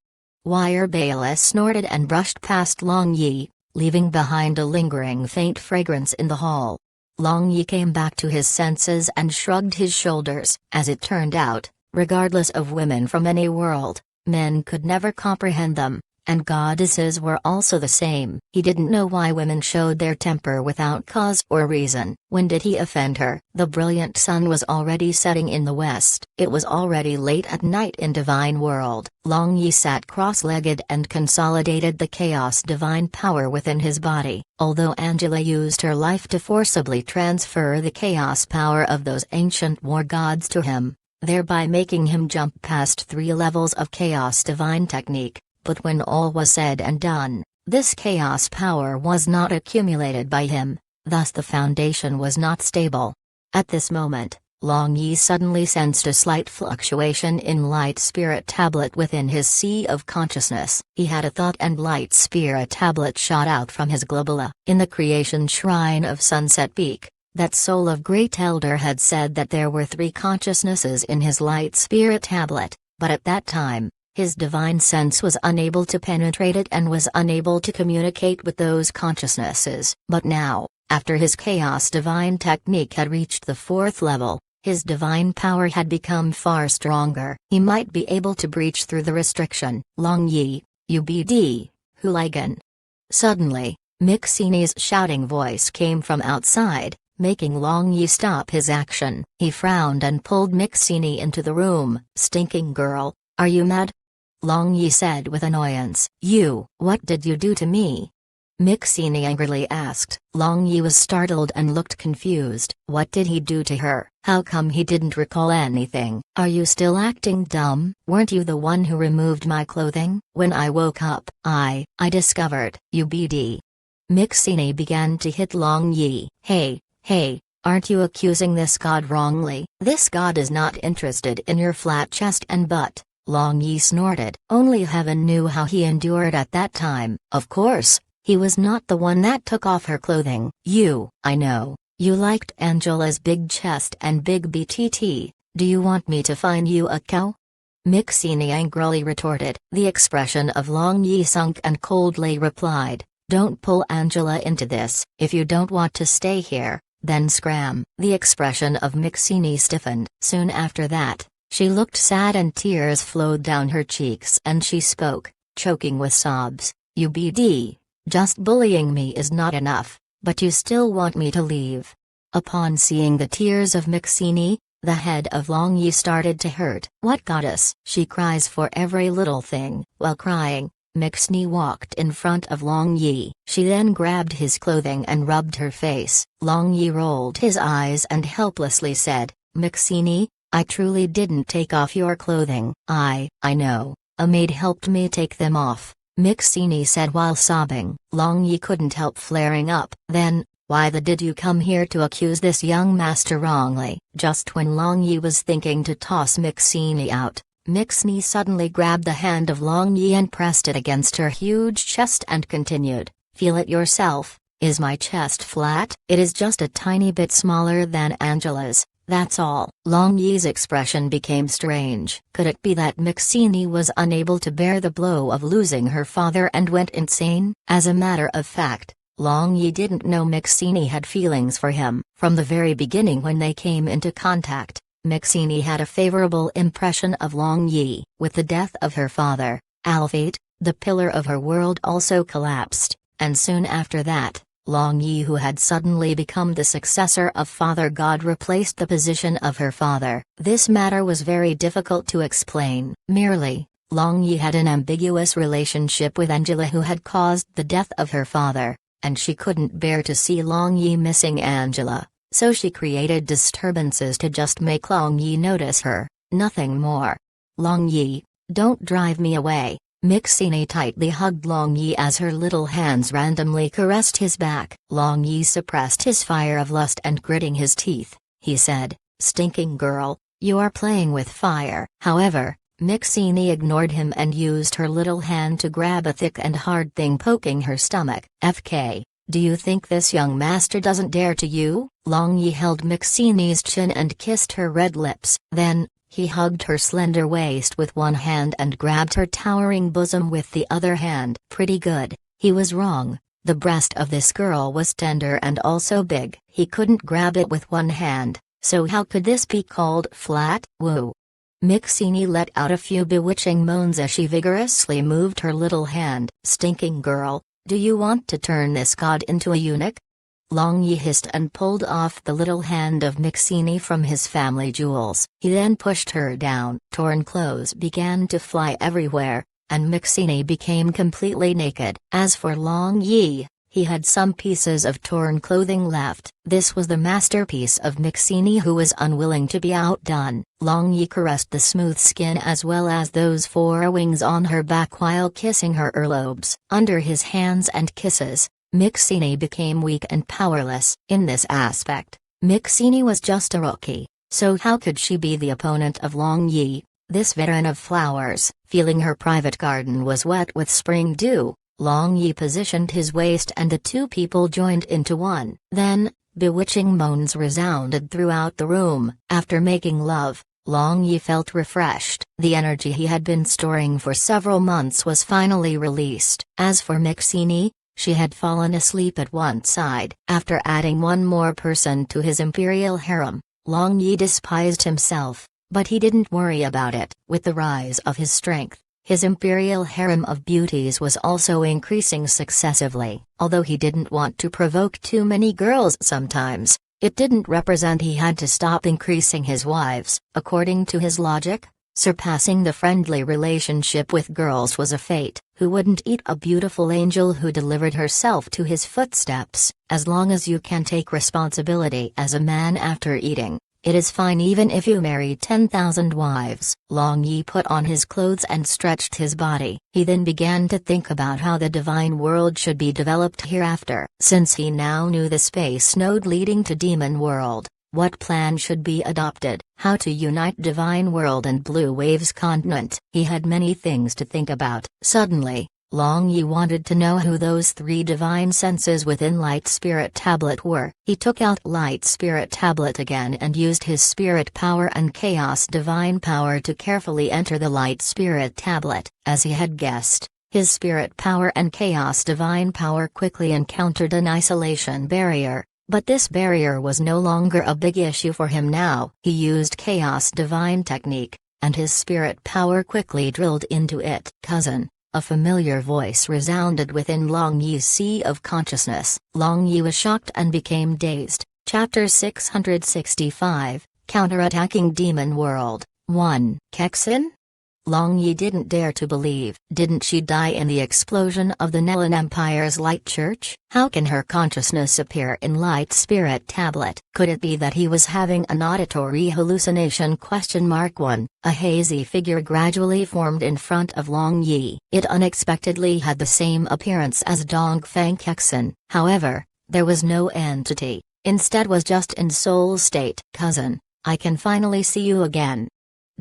Bela snorted and brushed past Long Yi, leaving behind a lingering faint fragrance in the hall. Long Yi came back to his senses and shrugged his shoulders. As it turned out, regardless of women from any world, men could never comprehend them, and goddesses were also the same. He didn't know why women showed their temper without cause or reason. When did he offend her? The brilliant sun was already setting in the west. It was already late at night in Divine World. Long Yi sat cross-legged and consolidated the chaos divine power within his body. Although Angela used her life to forcibly transfer the chaos power of those ancient war gods to him, thereby making him jump past 3 levels of chaos divine technique, but when all was said and done, this chaos power was not accumulated by him, thus the foundation was not stable. At this moment, Long Yi suddenly sensed a slight fluctuation in Light Spirit Tablet within his sea of consciousness. He had a thought and Light Spirit Tablet shot out from his globula. In the creation shrine of Sunset Peak, that soul of Great Elder had said that there were 3 consciousnesses in his Light Spirit Tablet, but at that time, his divine sense was unable to penetrate it and was unable to communicate with those consciousnesses. But now, after his Chaos Divine technique had reached the 4th level, his divine power had become far stronger. He might be able to breach through the restriction. Long Yi, UBD, Hooligan. Suddenly, Mixini's shouting voice came from outside, making Long Yi stop his action. He frowned and pulled Mixini into the room. Stinking girl, are you mad? Long Yi said with annoyance. What did you do to me? Mixini angrily asked. Long Yi was startled and looked confused. What did he do to her? How come he didn't recall anything? Are you still acting dumb? Weren't you the one who removed my clothing? When I woke up, I discovered. UBD. Mixini began to hit Long Yi. Hey, aren't you accusing this god wrongly? This god is not interested in your flat chest and butt. Long Yi snorted. Only heaven knew how he endured at that time. Of course, he was not the one that took off her clothing. I know, you liked Angela's big chest and big BTT, do you want me to find you a cow? Mixini angrily retorted. The expression of Long Yi sunk and coldly replied, don't pull Angela into this. If you don't want to stay here, then scram. The expression of Mixini stiffened. Soon after that, she looked sad and tears flowed down her cheeks and she spoke, choking with sobs. UBD, just bullying me is not enough, but you still want me to leave. Upon seeing the tears of Mixini, the head of Long Yi started to hurt. What goddess? She cries for every little thing. While crying, Mixini walked in front of Long Yi. She then grabbed his clothing and rubbed her face. Long Yi rolled his eyes and helplessly said, Mixini, I truly didn't take off your clothing. I know, a maid helped me take them off, Mixini said while sobbing. Long Yi couldn't help flaring up. Then, why did you come here to accuse this young master wrongly? Just when Long Yi was thinking to toss Mixini out, Mixini suddenly grabbed the hand of Long Yi and pressed it against her huge chest and continued, feel it yourself. Is my chest flat? It is just a tiny bit smaller than Angela's, that's all. Long Yi's expression became strange. Could it be that Mixini was unable to bear the blow of losing her father and went insane? As a matter of fact, Long Yi didn't know Mixini had feelings for him. From the very beginning when they came into contact, Mixini had a favorable impression of Long Yi. With the death of her father, Alfate, the pillar of her world also collapsed, and soon after that, Long Yi, who had suddenly become the successor of Father God, replaced the position of her father. This matter was very difficult to explain. Merely, Long Yi had an ambiguous relationship with Angela, who had caused the death of her father, and she couldn't bear to see Long Yi missing Angela. So she created disturbances to just make Long Yi notice her, nothing more. Long Yi, don't drive me away, Mixini tightly hugged Long Yi as her little hands randomly caressed his back. Long Yi suppressed his fire of lust and gritting his teeth, he said, "Stinking girl, you are playing with fire." However, Mixini ignored him and used her little hand to grab a thick and hard thing poking her stomach. "FK, do you think this young master doesn't dare to you?" Long Yi held Mixini's chin and kissed her red lips. Then, he hugged her slender waist with one hand and grabbed her towering bosom with the other hand. Pretty good. He was wrong. The breast of this girl was tender and also big. He couldn't grab it with one hand, so how could this be called flat? Woo. Mixini let out a few bewitching moans as she vigorously moved her little hand. "Stinking girl, do you want to turn this god into a eunuch?" Long Yi hissed and pulled off the little hand of Mixini from his family jewels. He then pushed her down. Torn clothes began to fly everywhere, and Mixini became completely naked. As for Long Yi, he had some pieces of torn clothing left. This was the masterpiece of Mixini, who was unwilling to be outdone. Long Yi caressed the smooth skin as well as those four wings on her back while kissing her earlobes. Under his hands and kisses, Mixini became weak and powerless. In this aspect, Mixini was just a rookie, so how could she be the opponent of Long Yi, this veteran of flowers? Feeling her private garden was wet with spring dew, Long Yi positioned his waist and the two people joined into one. Then, bewitching moans resounded throughout the room. After making love, Long Yi felt refreshed. The energy he had been storing for several months was finally released. As for Mixini, she had fallen asleep at one side. After adding one more person to his imperial harem, Long Yi despised himself, but he didn't worry about it. With the rise of his strength, his imperial harem of beauties was also increasing successively. Although he didn't want to provoke too many girls sometimes, it didn't represent he had to stop increasing his wives. According to his logic, surpassing the friendly relationship with girls was a fate. Who wouldn't eat a beautiful angel who delivered herself to his footsteps? As long as you can take responsibility as a man after eating, it is fine even if you marry 10,000 wives. Long Yi put on his clothes and stretched his body. He then began to think about how the divine world should be developed hereafter. Since he now knew the space node leading to Demon World, what plan should be adopted? How to unite Divine World and Blue Waves continent? He had many things to think about. Suddenly, Long Yi wanted to know who those three divine senses within Light Spirit Tablet were. He took out Light Spirit Tablet again and used his Spirit Power and Chaos Divine Power to carefully enter the Light Spirit Tablet. As he had guessed, his Spirit Power and Chaos Divine Power quickly encountered an isolation barrier. But this barrier was no longer a big issue for him now. He used Chaos Divine Technique, and his spirit power quickly drilled into it. "Cousin," a familiar voice resounded within Long Yi's sea of consciousness. Long Yi was shocked and became dazed. Chapter 665, Counterattacking Demon World, 1. Kexin? Long Yi didn't dare to believe. Didn't she die in the explosion of the Nelan Empire's Light Church? How can her consciousness appear in Light Spirit Tablet? Could it be that he was having an auditory hallucination? 1. A hazy figure gradually formed in front of Long Yi. It unexpectedly had the same appearance as Dongfeng Kexin. However, there was no entity, instead was just in soul state. "Cousin, I can finally see you again."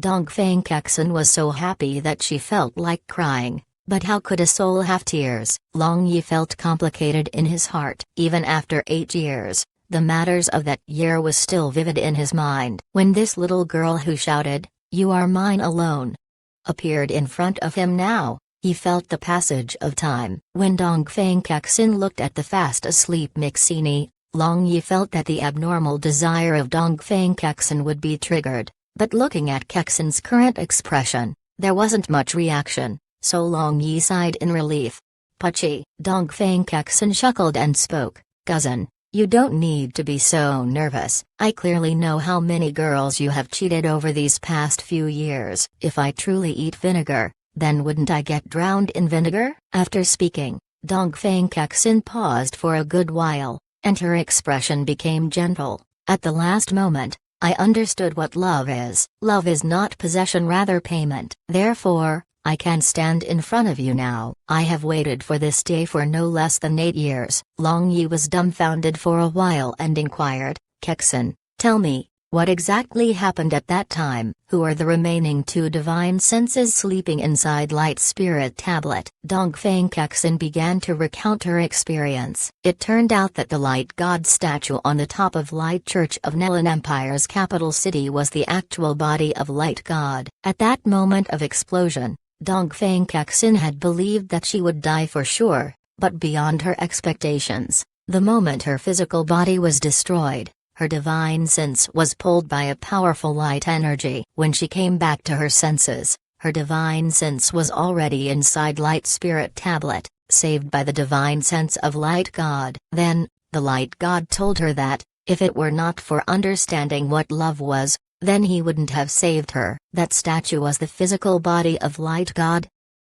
Dongfeng Kexin was so happy that she felt like crying, but how could a soul have tears? Long Yi felt complicated in his heart. Even after 8 years, the matters of that year was still vivid in his mind. When this little girl who shouted, "You are mine alone," appeared in front of him now, he felt the passage of time. When Dongfeng Kexin looked at the fast asleep Mixini, Long Yi felt that the abnormal desire of Dongfeng Kexin would be triggered. But looking at Kexin's current expression, there wasn't much reaction, so Long Yi sighed in relief. "Pucci." Dongfeng Kexin chuckled and spoke, "Cousin, you don't need to be so nervous. I clearly know how many girls you have cheated over these past few years. If I truly eat vinegar, then wouldn't I get drowned in vinegar?" After speaking, Dongfeng Kexin paused for a good while, and her expression became gentle. At the last moment, "I understood what love is. Love is not possession, rather payment. Therefore, I can stand in front of you now. I have waited for this day for no less than 8 years. Long Yi was dumbfounded for a while and inquired, Kexen, tell me, what exactly happened at that time? Who are the remaining 2 divine senses sleeping inside Light Spirit Tablet? Dongfang Kexen began to recount her experience. It turned out that the Light God statue on the top of Light Church of Nelan Empire's capital city was the actual body of Light God. At that moment of explosion, Dongfang Kexen had believed that she would die for sure, but beyond her expectations, the moment her physical body was destroyed, her divine sense was pulled by a powerful light energy. When she came back to her senses, her divine sense was already inside Light Spirit Tablet, saved by the divine sense of Light God. Then, the Light God told her that, if it were not for understanding what love was, then he wouldn't have saved her. That statue was the physical body of Light God?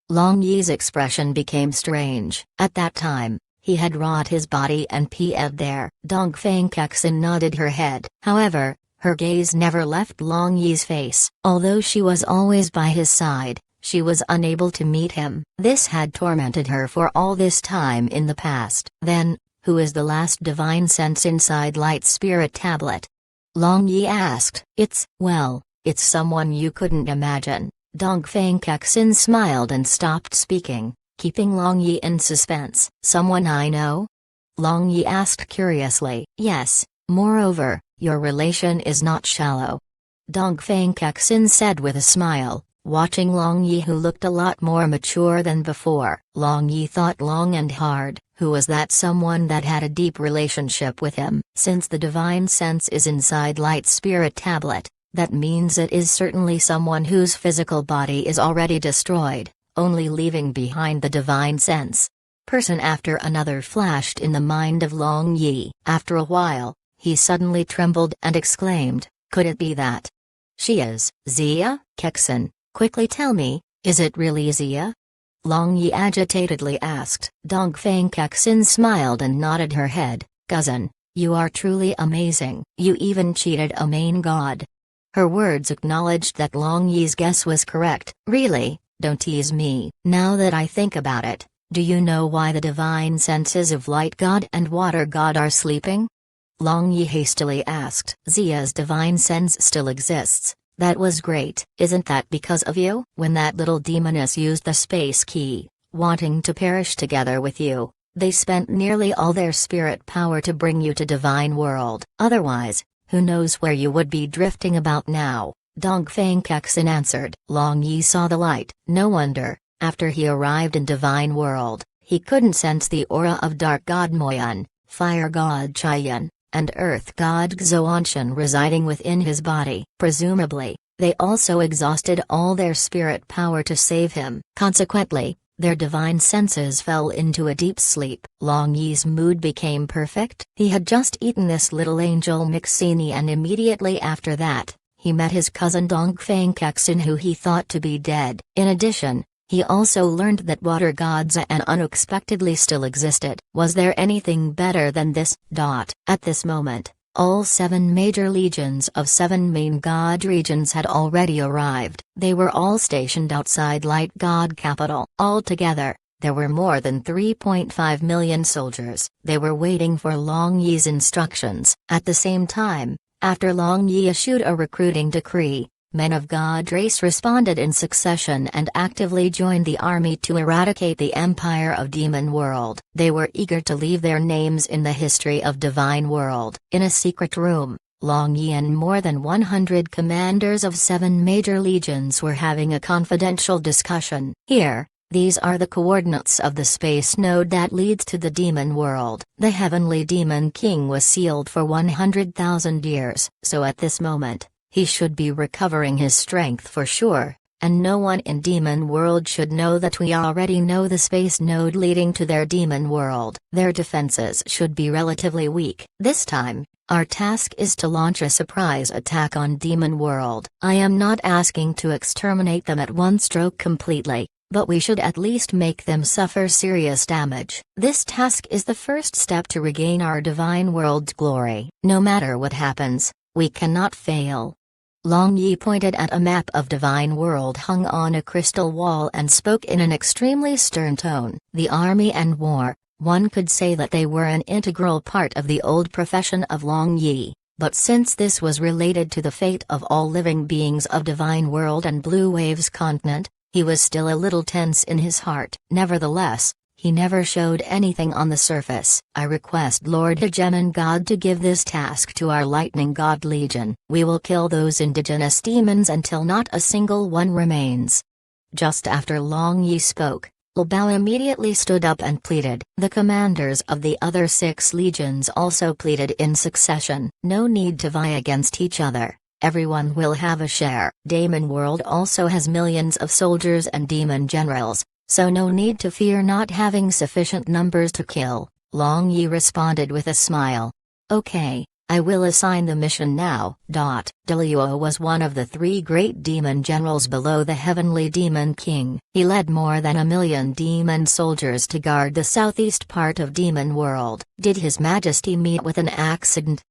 Long Yi's expression became strange. At that time, he had wrought his body and peed there. Dongfang Kexen nodded her head. However, her gaze never left Long Yi's face. Although she was always by his side, she was unable to meet him. This had tormented her for all this time in the past. Then, who is the last divine sense inside Light Spirit Tablet? Long Yi asked. It's someone you couldn't imagine. Dongfang Kexen smiled and stopped speaking, keeping Long Yi in suspense. Someone I know? Long Yi asked curiously. Yes, moreover, your relation is not shallow. Dongfang Kexen said with a smile, watching Long Yi, who looked a lot more mature than before. Long Yi thought long and hard. Who was that someone that had a deep relationship with him? Since the divine sense is inside Light Spirit Tablet, that means it is certainly someone whose physical body is already destroyed, only leaving behind the divine sense. Person after another flashed in the mind of Long Yi. After a while, he suddenly trembled and exclaimed, could it be that she is Xia? Kexen, quickly tell me, is it really Xia? Long Yi agitatedly asked. Dongfang Kexen smiled and nodded her head. Cousin, you are truly amazing. You even cheated a main god. Her words acknowledged that Long Yi's guess was correct. Really, don't tease me. Now that I think about it, do you know why the divine senses of Light God and Water God are sleeping? Long Yi hastily asked. Xia's divine sense still exists. That was great. Isn't that because of you? When that little demoness used the space key, wanting to perish together with you, they spent nearly all their spirit power to bring you to Divine World. Otherwise, who knows where you would be drifting about now? Dongfang Kexen answered. Long Yi saw the light. No wonder, after he arrived in Divine World, he couldn't sense the aura of Dark God Moyan, Fire God Chayan, and Earth God Xuanshan residing within his body. Presumably, they also exhausted all their spirit power to save him. Consequently, their divine senses fell into a deep sleep. Long Yi's mood became perfect. He had just eaten this little angel Mixini, and immediately after that, he met his cousin Dongfang Kexen, who he thought to be dead. In addition, he also learned that Water God Xuan unexpectedly still existed. Was there anything better than this? At this moment, all 7 major legions of 7 main god regions had already arrived. They were all stationed outside Light God capital. Altogether, there were more than 3.5 million soldiers. They were waiting for Long Yi's instructions. At the same time, after Long Yi issued a recruiting decree, men of God race responded in succession and actively joined the army to eradicate the Empire of Demon World. They were eager to leave their names in the history of Divine World. In a secret room, Long Yi and more than 100 commanders of 7 major legions were having a confidential discussion. Here, these are the coordinates of the space node that leads to the Demon World. The Heavenly Demon King was sealed for 100,000 years, so at this moment, he should be recovering his strength for sure, and no one in Demon World should know that we already know the space node leading to their Demon World. Their defenses should be relatively weak. This time, our task is to launch a surprise attack on Demon World. I am not asking to exterminate them at one stroke completely, but we should at least make them suffer serious damage. This task is the first step to regain our Divine World's glory. No matter what happens, we cannot fail. Long Yi pointed at a map of Divine World hung on a crystal wall and spoke in an extremely stern tone. The army and war, one could say that they were an integral part of the old profession of Long Yi, but since this was related to the fate of all living beings of Divine World and Blue Waves continent, he was still a little tense in his heart. Nevertheless, he never showed anything on the surface. I request Lord Hegemon God to give this task to our Lightning God Legion. We will kill those indigenous demons until not a single one remains. Just after Long Yi spoke, Lu Bao immediately stood up and pleaded. The commanders of the other 6 legions also pleaded in succession. No need to vie against each other. Everyone will have a share. Demon World also has millions of soldiers and demon generals, so no need to fear not having sufficient numbers to kill. Long Yi responded with a smile. Okay, I will assign the mission now. Deluo was one of the 3 great demon generals below the Heavenly Demon King. He led more than 1,000,000 demon soldiers to guard the southeast part of Demon World. Did His Majesty meet with an accident?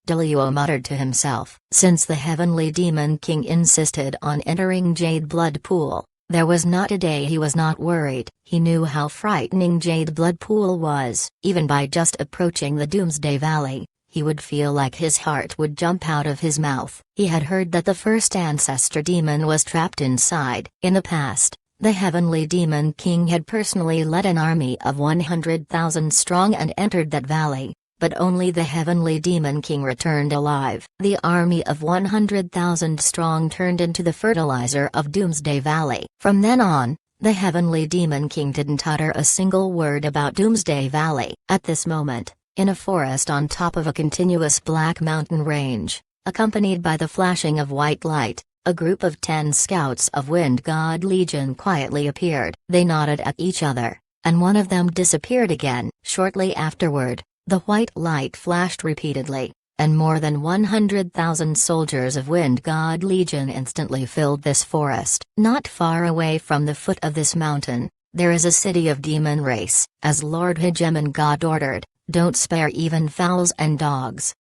Deluo muttered to himself. Since the Heavenly Demon King insisted on entering Jade Blood Pool, there was not a day he was not worried. He knew how frightening Jade Blood Pool was. Even by just approaching the Doomsday Valley, he would feel like his heart would jump out of his mouth. He had heard that the first ancestor demon was trapped inside. In the past, the Heavenly Demon King had personally led an army of 100,000 strong and entered that valley, but only the Heavenly Demon King returned alive. The army of 100,000 strong turned into the fertilizer of Doomsday Valley. From then on, the Heavenly Demon King didn't utter a single word about Doomsday Valley. At this moment, in a forest on top of a continuous black mountain range, accompanied by the flashing of white light, a group of 10 scouts of Wind God Legion quietly appeared. They nodded at each other, and one of them disappeared again. Shortly afterward, the white light flashed repeatedly, and more than 100,000 soldiers of Wind God Legion instantly filled this forest. Not far away from the foot of this mountain, there is a city of demon race. As Lord Hegemon God ordered, don't spare even fowls and dogs.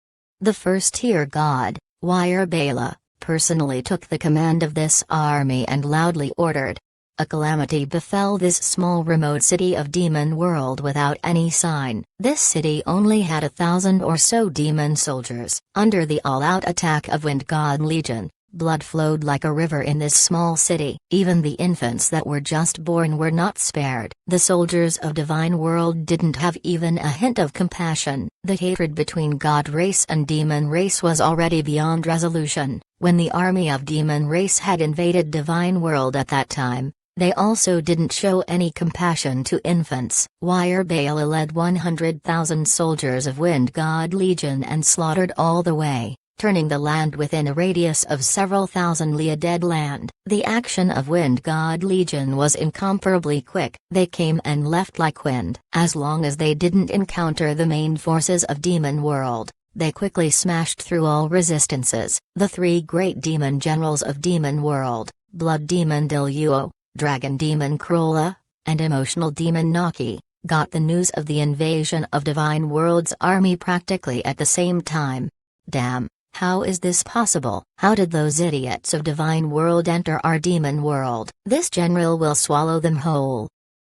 The first-tier god, Wire Bela, personally took the command of this army and loudly ordered. A calamity befell this small remote city of Demon World without any sign. This city only had 1,000 or so demon soldiers. Under the all-out attack of Wind God Legion, blood flowed like a river in this small city. Even the infants that were just born were not spared. The soldiers of Divine World didn't have even a hint of compassion. The hatred between God race and demon race was already beyond resolution. When the army of demon race had invaded Divine World at that time, they also didn't show any compassion to infants. Wire Bela led 100,000 soldiers of Wind God Legion and slaughtered all the way, turning the land within a radius of several thousand li dead land. The action of Wind God Legion was incomparably quick. They came and left like wind. As long as they didn't encounter the main forces of Demon World, they quickly smashed through all resistances. The 3 great demon generals of Demon World, Blood Demon Deluo, Dragon Demon Corolla, and Emotional Demon Naki, got the news of the invasion of Divine World's army practically at the same time. Damn, how is this possible? How did those idiots of Divine World enter our Demon World? This general will swallow them whole.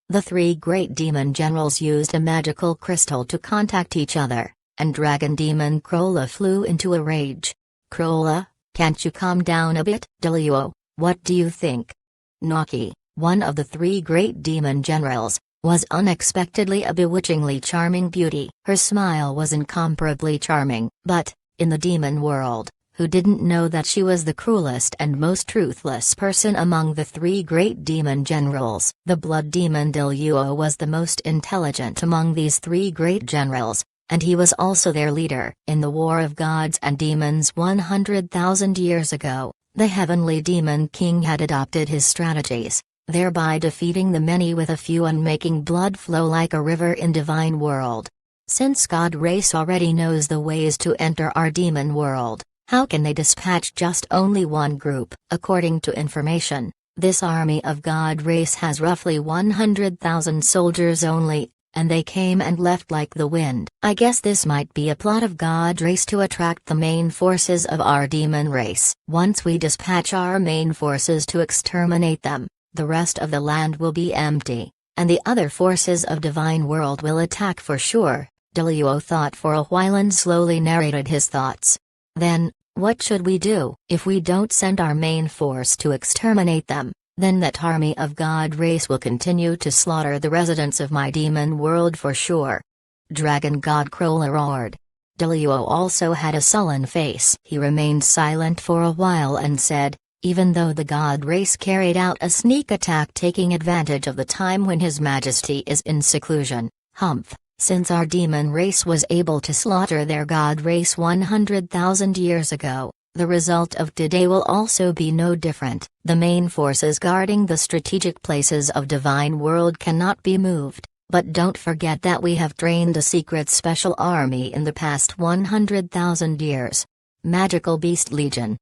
The 3 great demon generals used a magical crystal to contact each other, and Dragon Demon Corolla flew into a rage. Corolla, can't you calm down a bit? Deluo, what do you think? Naki, one of the 3 great demon generals, was unexpectedly a bewitchingly charming beauty. Her smile was incomparably charming, but, in the Demon World, who didn't know that she was the cruelest and most truthless person among the 3 great demon generals? The Blood Demon Deluo was the most intelligent among these 3 great generals, and he was also their leader. In the War of Gods and Demons 100,000 years ago, the Heavenly Demon King had adopted his strategies, thereby defeating the many with a few and making blood flow like a river in Divine World. Since God race already knows the ways to enter our Demon World, how can they dispatch just only one group? According to information, this army of God race has roughly 100,000 soldiers only, and they came and left like the wind. I guess this might be a plot of God race to attract the main forces of our demon race. Once we dispatch our main forces to exterminate them, the rest of the land will be empty, and the other forces of Divine World will attack for sure. Deluo thought for a while and slowly narrated his thoughts. Then, what should we do? If we don't send our main force to exterminate them, then that army of God race will continue to slaughter the residents of my demon world for sure. Dragon God Krola roared. Deluo also had a sullen face. He remained silent for a while and said, even though the God race carried out a sneak attack taking advantage of the time when His Majesty is in seclusion, humph, since our demon race was able to slaughter their God race 100,000 years ago, the result of today will also be no different. The main forces guarding the strategic places of Divine World cannot be moved, but don't forget that we have trained a secret special army in the past 100,000 years. Magical Beast Legion.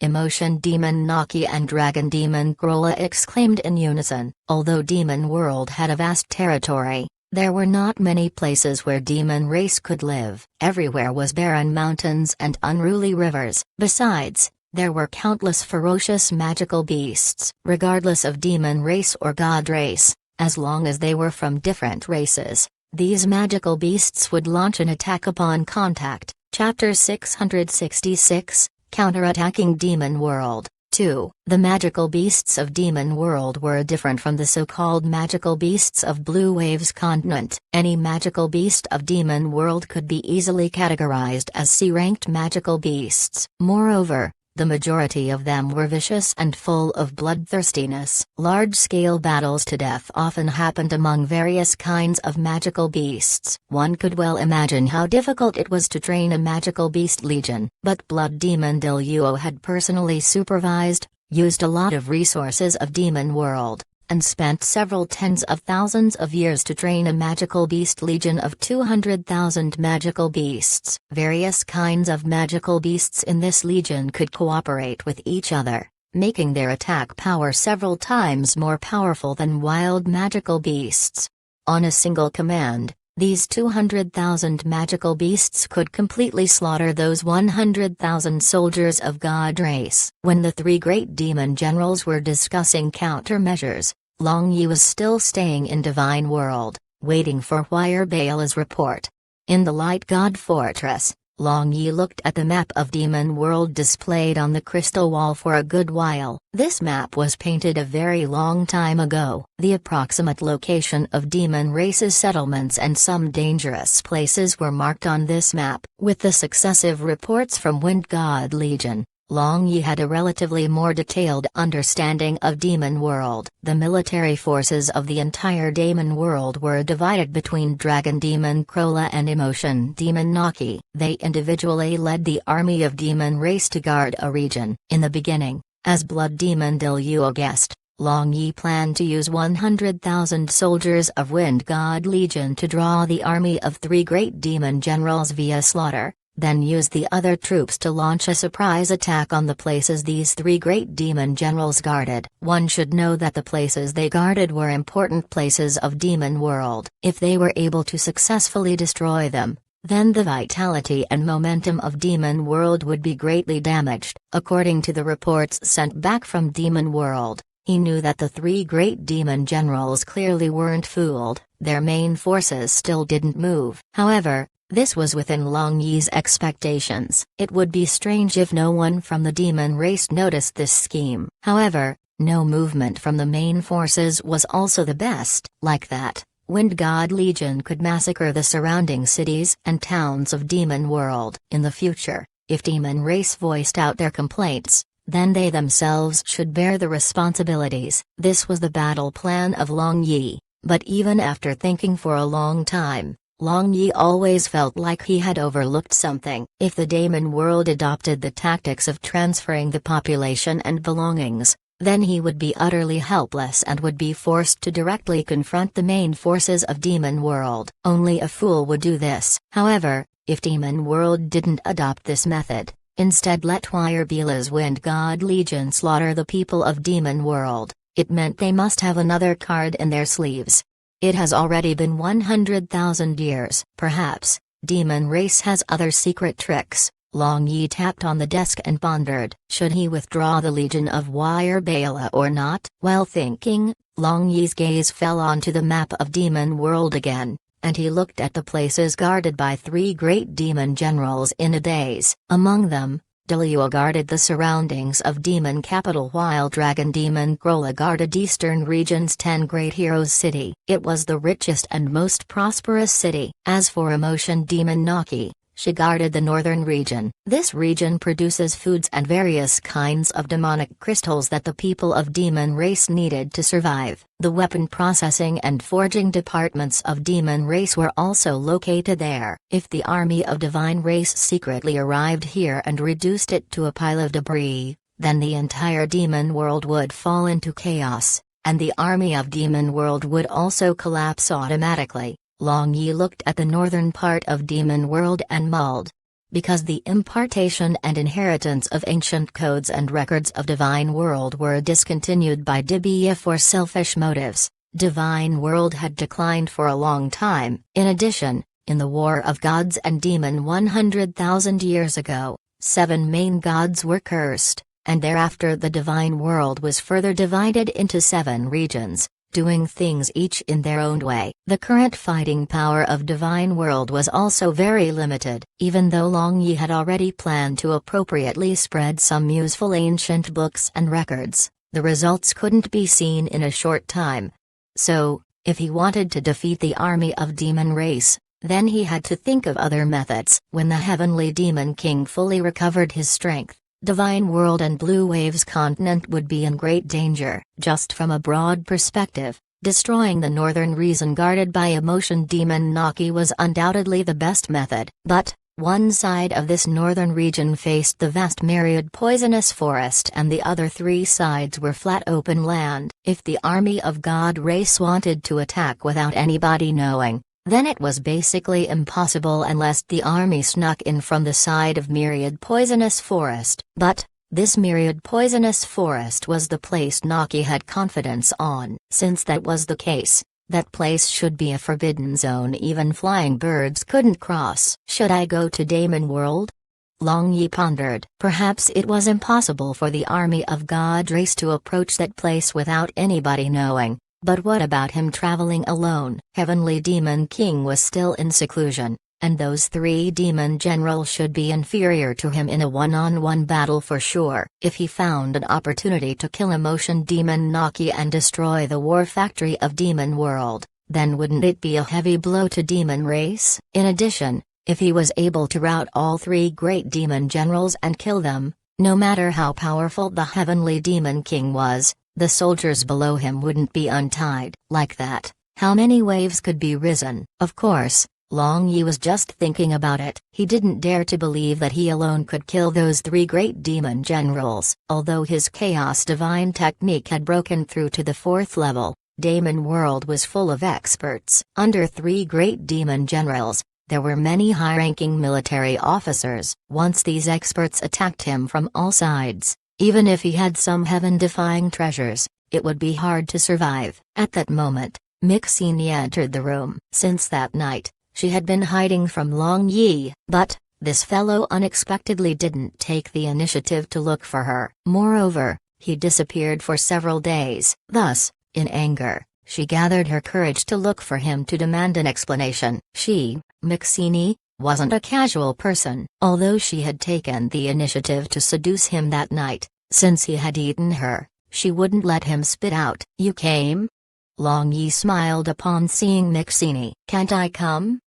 Emotion Demon Naki and Dragon Demon Krola exclaimed in unison. Although Demon World had a vast territory, there were not many places where demon race could live. Everywhere was barren mountains and unruly rivers. Besides, there were countless ferocious magical beasts. Regardless of demon race or god race, as long as they were from different races, these magical beasts would launch an attack upon contact. Chapter 666, Counterattacking Demon World. 2. The magical beasts of Demon World were different from the so-called magical beasts of Blue Waves Continent. Any magical beast of Demon World could be easily categorized as C-ranked magical beasts. Moreover, the majority of them were vicious and full of bloodthirstiness. Large-scale battles to death often happened among various kinds of magical beasts. One could well imagine how difficult it was to train a magical beast legion. But Blood Demon Deluo had personally supervised, used a lot of resources of Demon World, and spent several tens of thousands of years to train a magical beast legion of 200,000 magical beasts. Various kinds of magical beasts in this legion could cooperate with each other, making their attack power several times more powerful than wild magical beasts. On a single command, these 200,000 magical beasts could completely slaughter those 100,000 soldiers of God race. When the three great demon generals were discussing countermeasures, Long Yi was still staying in Divine World, waiting for Huayr Bala's report. In the Light God Fortress, Long Yi looked at the map of Demon World displayed on the crystal wall for a good while. This map was painted a very long time ago. The approximate location of demon races' settlements and some dangerous places were marked on this map. With the successive reports from Wind God Legion, Long Yi had a relatively more detailed understanding of Demon World. The military forces of the entire Demon World were divided between Dragon Demon Krola and Emotion Demon Naki. They individually led the army of demon race to guard a region. In the beginning, as Blood Demon Deluo guessed, Long Yi planned to use 100,000 soldiers of Wind God Legion to draw the army of three great demon generals via slaughter, then use the other troops to launch a surprise attack on the places these three great demon generals guarded. One should know that the places they guarded were important places of Demon World. If they were able to successfully destroy them, then the vitality and momentum of Demon World would be greatly damaged. According to the reports sent back from Demon World, he knew that the three great demon generals clearly weren't fooled. Their main forces still didn't move. However, this was within Long Yi's expectations. It would be strange if no one from the demon race noticed this scheme. However, no movement from the main forces was also the best. Like that, Wind God Legion could massacre the surrounding cities and towns of Demon World. In the future, if demon race voiced out their complaints, then they themselves should bear the responsibilities. This was the battle plan of Long Yi, but even after thinking for a long time, Long Yi always felt like he had overlooked something. If the Demon World adopted the tactics of transferring the population and belongings, then he would be utterly helpless and would be forced to directly confront the main forces of Demon World. Only a fool would do this. However, if Demon World didn't adopt this method, instead let Huayr Bala's Wind God Legion slaughter the people of Demon World, it meant they must have another card in their sleeves. It has already been 100,000 years. Perhaps, demon race has other secret tricks. Long Yi tapped on the desk and pondered. Should he withdraw the Legion of Wire Bala or not? While thinking, Long Yi's gaze fell onto the map of Demon World again, and he looked at the places guarded by 3 great demon generals in a daze. Among them, Delua guarded the surroundings of demon capital while Dragon Demon Krola guarded Eastern Region's 10 Great Heroes city. It was the richest and most prosperous city. As for Emotion Demon Naki, she guarded the northern region. This region produces foods and various kinds of demonic crystals that the people of demon race needed to survive. The weapon processing and forging departments of demon race were also located there. If the army of divine race secretly arrived here and reduced it to a pile of debris, then the entire demon world would fall into chaos, and the army of demon world would also collapse automatically. Long Yi looked at the northern part of Demon World and mulled. Because the impartation and inheritance of ancient codes and records of Divine World were discontinued by Dibia for selfish motives, Divine World had declined for a long time. In addition, in the War of Gods and Demon 100,000 years ago, 7 main gods were cursed, and thereafter the Divine World was further divided into 7 regions, doing things each in their own way. The current fighting power of Divine World was also very limited. Even though Long Yi had already planned to appropriately spread some useful ancient books and records, the results couldn't be seen in a short time. So, if he wanted to defeat the army of demon race, then he had to think of other methods. When the Heavenly Demon King fully recovered his strength, Divine World and Blue Waves continent would be in great danger. Just from a broad perspective, destroying the northern region guarded by Emotion Demon Naki was undoubtedly the best method. But, one side of this northern region faced the vast myriad poisonous forest and the other 3 sides were flat open land. If the army of God race wanted to attack without anybody knowing, then it was basically impossible unless the army snuck in from the side of myriad poisonous forest. But, this myriad poisonous forest was the place Naki had confidence on. Since that was the case, that place should be a forbidden zone even flying birds couldn't cross. Should I go to Demon World? Long Yi pondered. Perhaps it was impossible for the army of God race to approach that place without anybody knowing. But what about him traveling alone? Heavenly Demon King was still in seclusion, and those 3 demon generals should be inferior to him in a one-on-one battle for sure. If he found an opportunity to kill Emotion Demon Naki and destroy the war factory of Demon World, then wouldn't it be a heavy blow to demon race? In addition, if he was able to rout all 3 great demon generals and kill them, no matter how powerful the Heavenly Demon King was, the soldiers below him wouldn't be untied. Like that, how many waves could be risen? Of course, Long Yi was just thinking about it. He didn't dare to believe that he alone could kill those 3 great demon generals. Although his Chaos Divine technique had broken through to the 4th level, Demon World was full of experts. Under 3 great demon generals, there were many high-ranking military officers. Once these experts attacked him from all sides, even if he had some heaven-defying treasures, it would be hard to survive. At that moment, Mixini entered the room. Since that night, she had been hiding from Long Yi, but this fellow unexpectedly didn't take the initiative to look for her. Moreover, he disappeared for several days. Thus, in anger, she gathered her courage to look for him to demand an explanation. She, Mixini, wasn't a casual person. Although she had taken the initiative to seduce him that night, since he had eaten her, she wouldn't let him spit out. You came? Long Yi smiled upon seeing Mixini. Can't I come?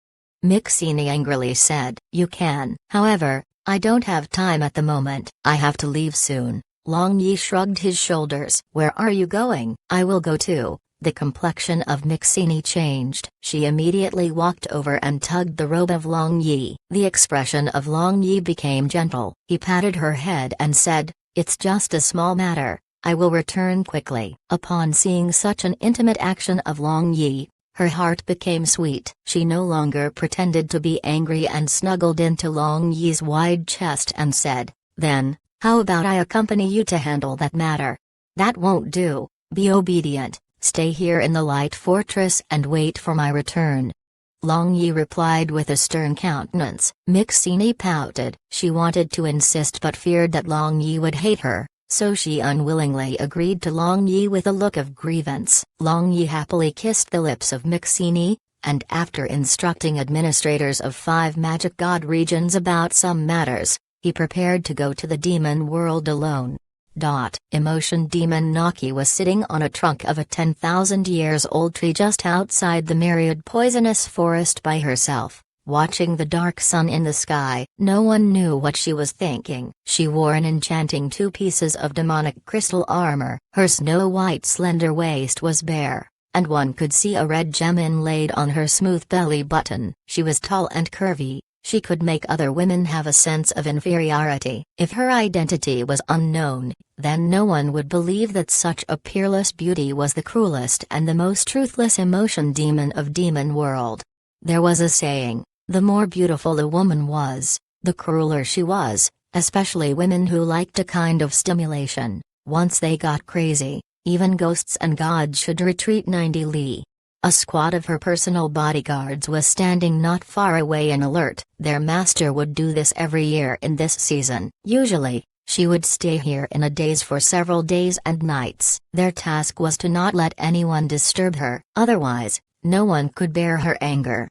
Mixini angrily said. You can. However, I don't have time at the moment. I have to leave soon. Long Yi shrugged his shoulders. Where are you going? I will go too. The complexion of Mixini changed. She immediately walked over and tugged the robe of Long Yi. The expression of Long Yi became gentle. He patted her head and said, "It's just a small matter. I will return quickly." Upon seeing such an intimate action of Long Yi, her heart became sweet. She no longer pretended to be angry and snuggled into Long Yi's wide chest and said, "Then, how about I accompany you to handle that matter?" "That won't do. Be obedient," Stay here in the light fortress and wait for my return." Long Yi replied with a stern countenance. Mixini pouted. She wanted to insist but feared that Long Yi would hate her, so she unwillingly agreed to Long Yi with a look of grievance. Long Yi happily kissed the lips of Mixini, and after instructing administrators of 5 magic god regions about some matters, he prepared to go to the demon world alone. Emotion demon Naki was sitting on a trunk of a 10,000 years old tree just outside the myriad poisonous forest by herself, watching the dark sun in the sky. No one knew what she was thinking. She wore an enchanting 2 pieces of demonic crystal armor. Her snow-white slender waist was bare, and one could see a red gem inlaid on her smooth belly button. She was tall and curvy. She could make other women have a sense of inferiority. If her identity was unknown, then no one would believe that such a peerless beauty was the cruelest and the most truthless emotion demon of Demon World. There was a saying, the more beautiful a woman was, the crueler she was, especially women who liked a kind of stimulation. Once they got crazy, even ghosts and gods should retreat 90 li. A squad of her personal bodyguards was standing not far away and alert. Their master would do this every year in this season. Usually, she would stay here in a daze for several days and nights. Their task was to not let anyone disturb her, otherwise, no one could bear her anger.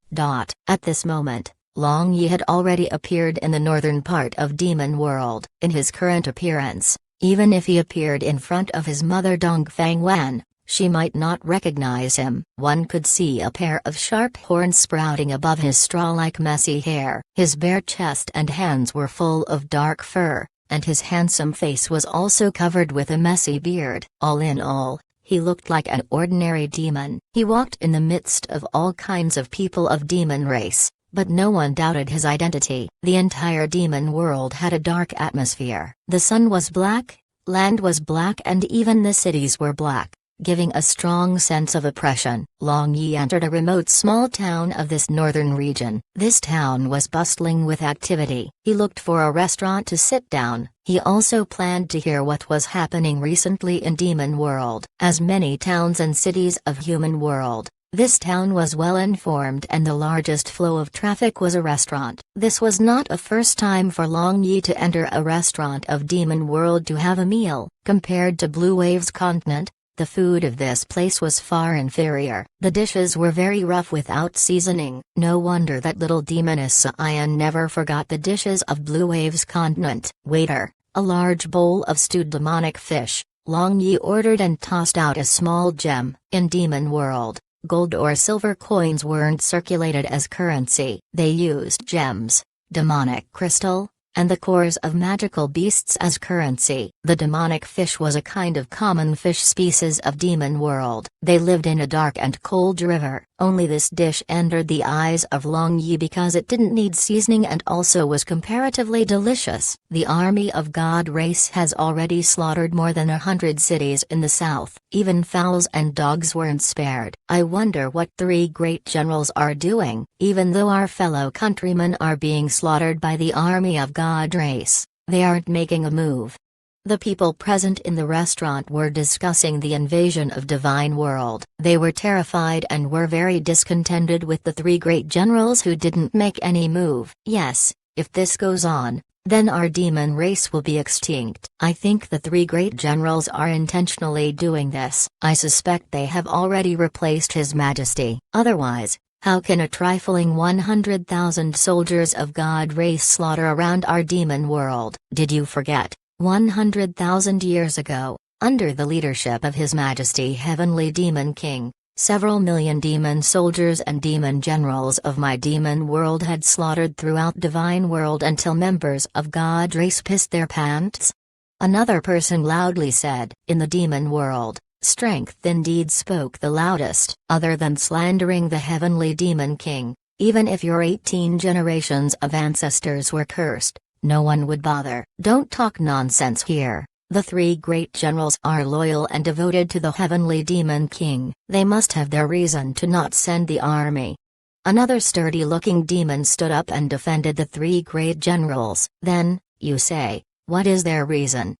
At this moment, Long Yi had already appeared in the northern part of Demon World. In his current appearance, even if he appeared in front of his mother Dongfang Wan, she might not recognize him. One could see a pair of sharp horns sprouting above his straw-like messy hair. His bare chest and hands were full of dark fur, and his handsome face was also covered with a messy beard. All in all, he looked like an ordinary demon. He walked in the midst of all kinds of people of demon race, but no one doubted his identity. The entire demon world had a dark atmosphere. The sun was black, land was black, and even the cities were black, giving a strong sense of oppression. Long Yi entered a remote small town of this northern region. This town was bustling with activity. He looked for a restaurant to sit down. He also planned to hear what was happening recently in Demon World. As many towns and cities of Human World, this town was well informed, and the largest flow of traffic was a restaurant. This was not a first time for Long Yi to enter a restaurant of Demon World to have a meal. Compared to Blue Wave's continent, the food of this place was far inferior. The dishes were very rough without seasoning. No wonder that little demoness Cyan never forgot the dishes of Blue Wave's continent. Waiter, a large bowl of stewed demonic fish, Long Yi ordered and tossed out a small gem. In Demon World, gold or silver coins weren't circulated as currency. They used gems, demonic crystal, and the cores of magical beasts as currency. The demonic fish was a kind of common fish species of Demon World. They lived in a dark and cold river. Only this dish entered the eyes of Long Yi because it didn't need seasoning and also was comparatively delicious. The army of God race has already slaughtered more than 100 cities in the south. Even fowls and dogs weren't spared. I wonder what 3 great generals are doing. Even though our fellow countrymen are being slaughtered by the army of God race, they aren't making a move. The people present in the restaurant were discussing the invasion of Divine World. They were terrified and were very discontented with the 3 great generals who didn't make any move. Yes, if this goes on, then our demon race will be extinct. I think the 3 great generals are intentionally doing this. I suspect they have already replaced His Majesty. Otherwise, how can a trifling 100,000 soldiers of God race slaughter around our demon world? Did you forget? 100,000 years ago, under the leadership of His Majesty Heavenly Demon King, several million demon soldiers and demon generals of my demon world had slaughtered throughout Divine World until members of God race pissed their pants. Another person loudly said, in the demon world, strength indeed spoke the loudest. Other than slandering the Heavenly Demon King, even if your 18 generations of ancestors were cursed, no one would bother. Don't talk nonsense here. The 3 great generals are loyal and devoted to the Heavenly Demon King. They must have their reason to not send the army. Another sturdy-looking demon stood up and defended the 3 great generals. Then, you say, what is their reason?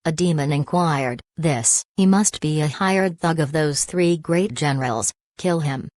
A demon inquired. He must be a hired thug of those three great generals. Kill him.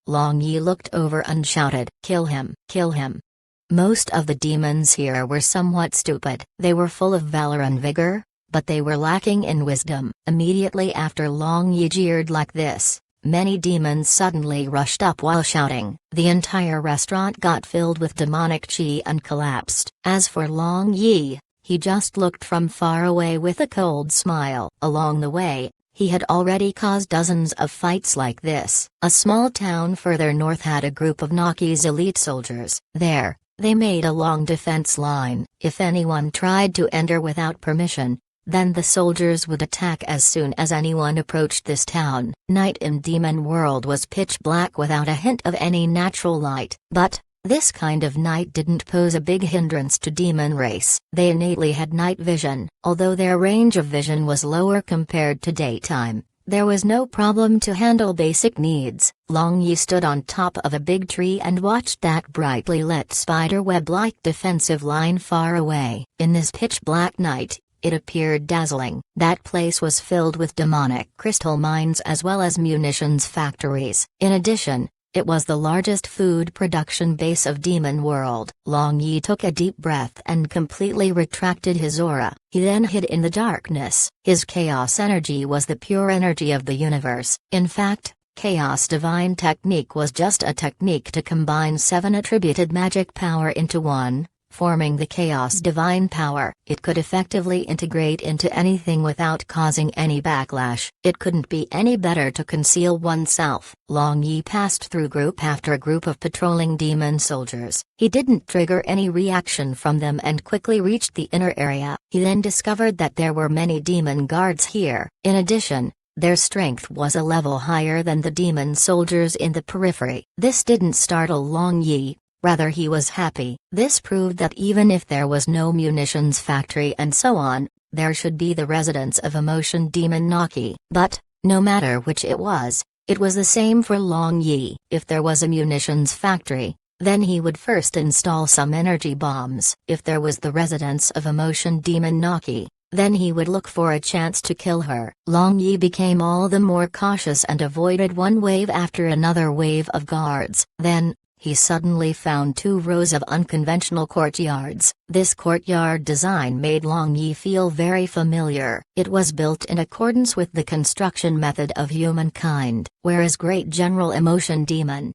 Long Yi looked over and shouted, "Kill him! Kill him!" Most of the demons here were somewhat stupid. They were full of valor and vigor, but they were lacking in wisdom. Immediately after Long Yi jeered like this, many demons suddenly rushed up while shouting. The entire restaurant got filled with demonic chi and collapsed. As for Long Yi, he just looked from far away with a cold smile. Along the way, he had already caused dozens of fights like this. A small town further north had a group of Naki's elite soldiers. There, they made a long defense line. If anyone tried to enter without permission, then the soldiers would attack as soon as anyone approached this town. Night in Demon World was pitch black without a hint of any natural light. But this kind of night didn't pose a big hindrance to demon race. They innately had night vision. Although their range of vision was lower compared to daytime, there was no problem to handle basic needs. Long Yi stood on top of a big tree and watched that brightly lit spiderweb-like defensive line far away. In this pitch-black night, it appeared dazzling. That place was filled with demonic crystal mines as well as munitions factories. In addition, it was the largest food production base of Demon World. Long Yi took a deep breath and completely retracted his aura. He then hid in the darkness. His chaos energy was the pure energy of the universe. In fact, Chaos Divine Technique was just a technique to combine 7 attributed magic power into one, forming the Chaos Divine Power. It could effectively integrate into anything without causing any backlash. It couldn't be any better to conceal oneself. Long Yi passed through group after group of patrolling demon soldiers. He didn't trigger any reaction from them and quickly reached the inner area. He then discovered that there were many demon guards here. In addition, their strength was a level higher than the demon soldiers in the periphery. This didn't startle Long Yi. Rather, he was happy. This proved that even if there was no munitions factory and so on, there should be the residence of Emotion Demon Naki. But, no matter which it was the same for Long Yi. If there was a munitions factory, then he would first install some energy bombs. If there was the residence of Emotion Demon Naki, then he would look for a chance to kill her. Long Yi became all the more cautious and avoided one wave after another wave of guards. Then, he suddenly found 2 rows of unconventional courtyards. This courtyard design made Long Yi feel very familiar. It was built in accordance with the construction method of humankind. Whereas Great General Emotion Demon,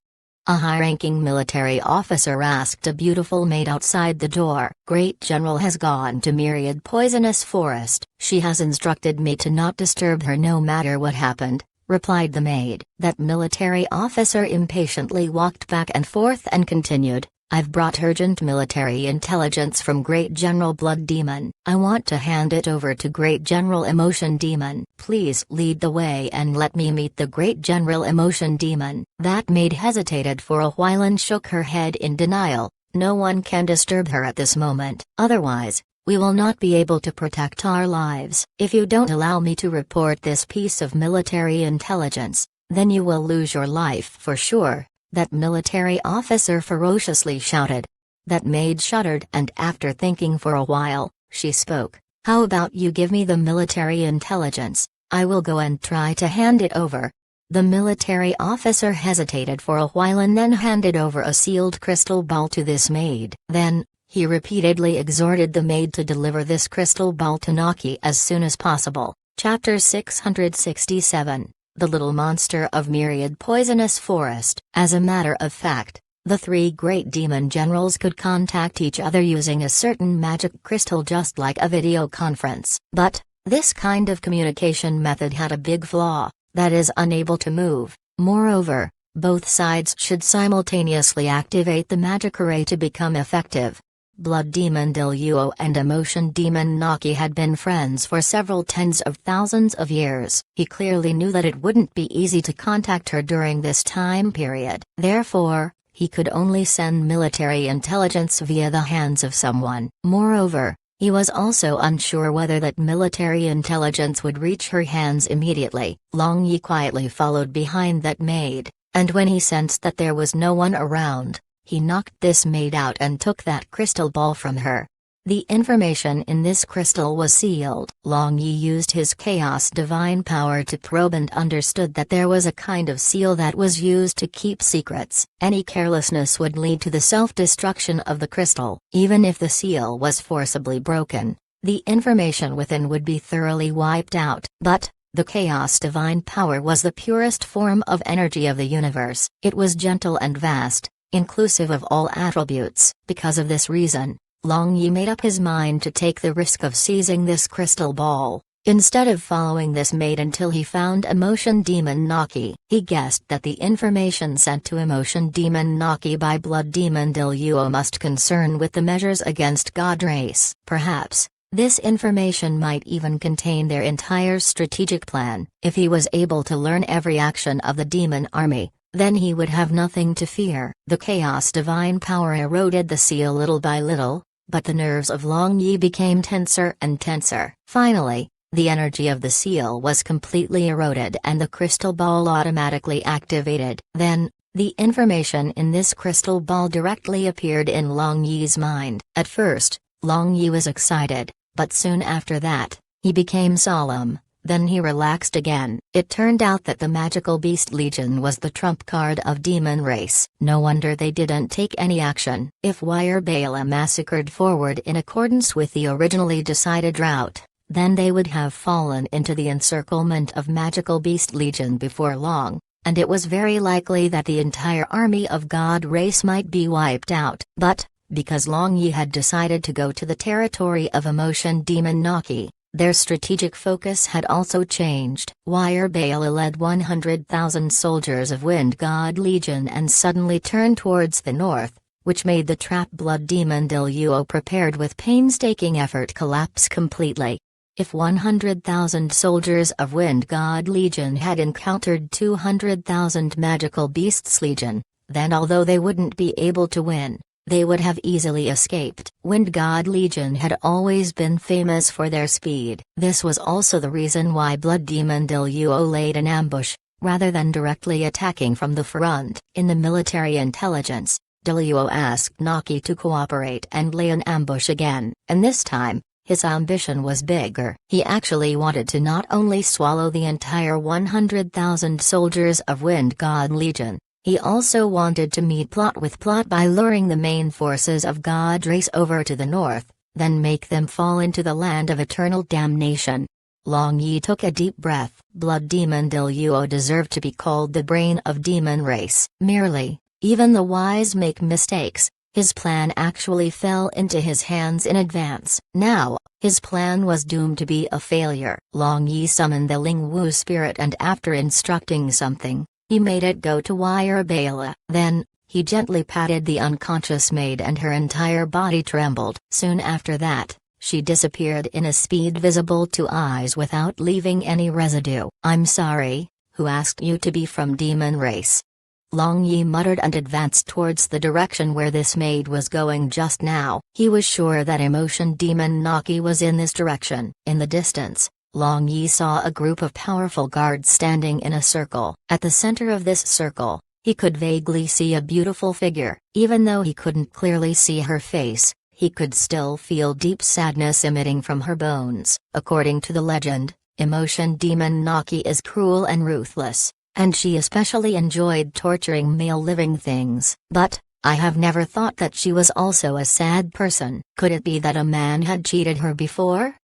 a high-ranking military officer, asked a beautiful maid outside the door. "Great General has gone to Myriad Poisonous Forest. She has instructed me to not disturb her no matter what happened," replied the maid. That military officer impatiently walked back and forth and continued, "I've brought urgent military intelligence from Great General Blood Demon. I want to hand it over to Great General Emotion Demon. Please lead the way and let me meet the Great General Emotion Demon." That maid hesitated for a while and shook her head in denial. "No one can disturb her at this moment. Otherwise, we will not be able to protect our lives. If you don't allow me to report this piece of military intelligence, then you will lose your life for sure," that military officer ferociously shouted. That maid shuddered, and after thinking for a while, she spoke. "How about you give me the military intelligence? I will go and try to hand it over." The military officer hesitated for a while and then handed over a sealed crystal ball to this maid. Then, he repeatedly exhorted the maid to deliver this crystal ball to Naki as soon as possible. Chapter 667, The Little Monster of Myriad Poisonous Forest. As a matter of fact, the 3 great demon generals could contact each other using a certain magic crystal just like a video conference. But, this kind of communication method had a big flaw, that is unable to move. Moreover, both sides should simultaneously activate the magic array to become effective. Blood Demon Diluo and Emotion Demon Naki had been friends for several tens of thousands of years. He clearly knew that it wouldn't be easy to contact her during this time period. Therefore, he could only send military intelligence via the hands of someone. Moreover, he was also unsure whether that military intelligence would reach her hands immediately. Long Yi quietly followed behind that maid, and when he sensed that there was no one around, he knocked this maid out and took that crystal ball from her. The information in this crystal was sealed. Long Yi used his chaos divine power to probe and understood that there was a kind of seal that was used to keep secrets. Any carelessness would lead to the self-destruction of the crystal. Even if the seal was forcibly broken, the information within would be thoroughly wiped out. But the chaos divine power was the purest form of energy of the universe. It was gentle and vast, inclusive of all attributes. Because of this reason, Long Yi made up his mind to take the risk of seizing this crystal ball. Instead of following this maid until he found Emotion Demon Naki, he guessed that the information sent to Emotion Demon Naki by Blood Demon Diluo must concern with the measures against God race. Perhaps this information might even contain their entire strategic plan. If he was able to learn every action of the demon army, then he would have nothing to fear. The chaos divine power eroded the seal little by little, but the nerves of Long Yi became tenser and tenser. Finally, the energy of the seal was completely eroded and the crystal ball automatically activated. Then, the information in this crystal ball directly appeared in Long Yi's mind. At first, Long Yi was excited, but soon after that, he became solemn. Then he relaxed again. It turned out that the Magical Beast Legion was the trump card of demon race. No wonder they didn't take any action. If Wire Bala massacred forward in accordance with the originally decided route, then they would have fallen into the encirclement of Magical Beast Legion before long, and it was very likely that the entire army of God race might be wiped out. But, because Long Yi had decided to go to the territory of Emotion Demon Naki, their strategic focus had also changed. Wire Bala led 100,000 soldiers of Wind God Legion and suddenly turned towards the north, which made the trap Blood Demon Diluo prepared with painstaking effort collapse completely. If 100,000 soldiers of Wind God Legion had encountered 200,000 Magical Beasts Legion, then although they wouldn't be able to win, they would have easily escaped. Wind God Legion had always been famous for their speed. This was also the reason why Blood Demon Diluo laid an ambush, rather than directly attacking from the front. In the military intelligence, Diluo asked Naki to cooperate and lay an ambush again, and this time, his ambition was bigger. He actually wanted to not only swallow the entire 100,000 soldiers of Wind God Legion, he also wanted to meet plot with plot by luring the main forces of God race over to the north, then make them fall into the land of eternal damnation. Long Yi took a deep breath. Blood Demon Diluo deserved to be called the brain of demon race. Merely, even the wise make mistakes. His plan actually fell into his hands in advance. Now, his plan was doomed to be a failure. Long Yi summoned the Ling Wu spirit and after instructing something, he made it go to Wire Bala. Then, he gently patted the unconscious maid and her entire body trembled. Soon after that, she disappeared in a speed visible to eyes without leaving any residue. "I'm sorry, who asked you to be from demon race?" Long Yi muttered and advanced towards the direction where this maid was going just now. He was sure that Emotion Demon Naki was in this direction. In the distance, Long Yi saw a group of powerful guards standing in a circle. At the center of this circle, he could vaguely see a beautiful figure. Even though he couldn't clearly see her face, he could still feel deep sadness emitting from her bones. According to the legend, Emotion Demon Naki is cruel and ruthless, and she especially enjoyed torturing male living things. But, I have never thought that she was also a sad person. Could it be that a man had cheated her before?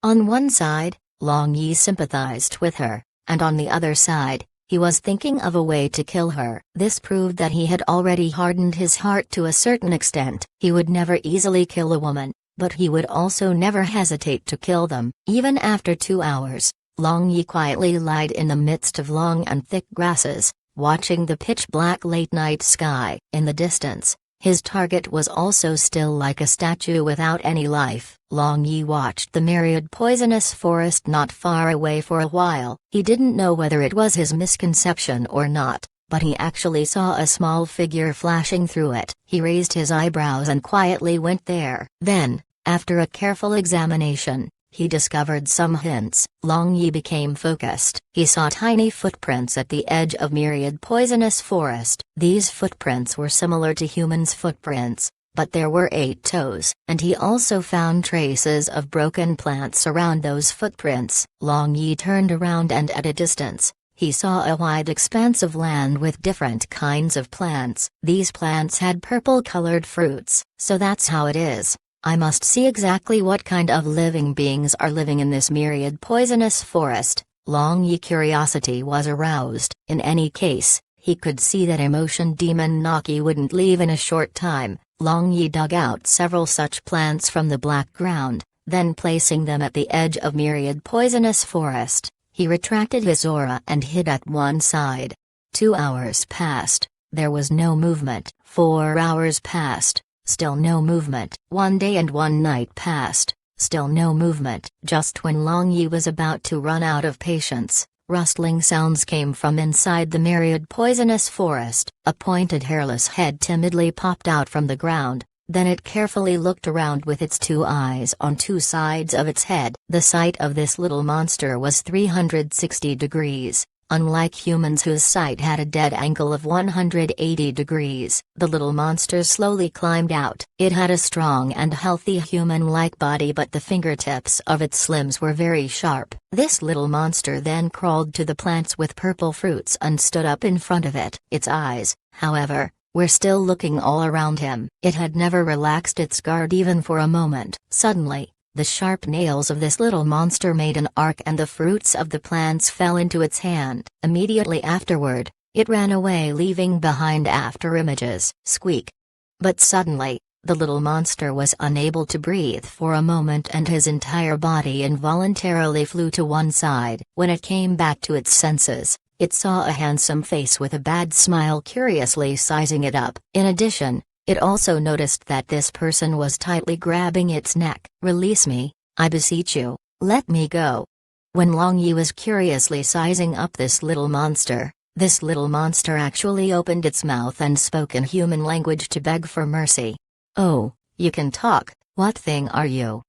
On one side, Long Yi sympathized with her, and on the other side, he was thinking of a way to kill her. This proved that he had already hardened his heart to a certain extent. He would never easily kill a woman, but he would also never hesitate to kill them. Even after 2 hours, Long Yi quietly lied in the midst of long and thick grasses, watching the pitch-black late-night sky. In the distance, his target was also still like a statue without any life. Long Yi watched the myriad poisonous forest not far away for a while. He didn't know whether it was his misconception or not, but he actually saw a small figure flashing through it. He raised his eyebrows and quietly went there. Then, after a careful examination, he discovered some hints. Long Yi became focused. He saw tiny footprints at the edge of myriad poisonous forest. These footprints were similar to humans' footprints, but there were 8 toes, and he also found traces of broken plants around those footprints. Long Yi turned around, and at a distance, he saw a wide expanse of land with different kinds of plants. These plants had purple-colored fruits. So that's how it is. I must see exactly what kind of living beings are living in this myriad poisonous forest. Long Yi's curiosity was aroused. In any case, he could see that emotion demon Naki wouldn't leave in a short time. Long Yi dug out several such plants from the black ground, then placing them at the edge of myriad poisonous forest, he retracted his aura and hid at one side. 2 hours passed, there was no movement. 4 hours passed, still no movement. 1 day and 1 night passed, still no movement. Just when Long Yi was about to run out of patience, rustling sounds came from inside the myriad poisonous forest. A pointed hairless head timidly popped out from the ground, then it carefully looked around with its 2 eyes on 2 sides of its head. The sight of this little monster was 360 degrees. Unlike humans whose sight had a dead angle of 180 degrees, the little monster slowly climbed out. It had a strong and healthy human-like body, but the fingertips of its limbs were very sharp. This little monster then crawled to the plants with purple fruits and stood up in front of it. Its eyes, however, were still looking all around him. It had never relaxed its guard even for a moment. Suddenly, the sharp nails of this little monster made an arc and the fruits of the plants fell into its hand. Immediately afterward, it ran away, leaving behind after images. Squeak! But suddenly, the little monster was unable to breathe for a moment and his entire body involuntarily flew to one side. When it came back to its senses, it saw a handsome face with a bad smile curiously sizing it up. In addition, it also noticed that this person was tightly grabbing its neck. "Release me, I beseech you, let me go." When Long Yi was curiously sizing up this little monster actually opened its mouth and spoke in human language to beg for mercy. "Oh, you can talk, what thing are you?"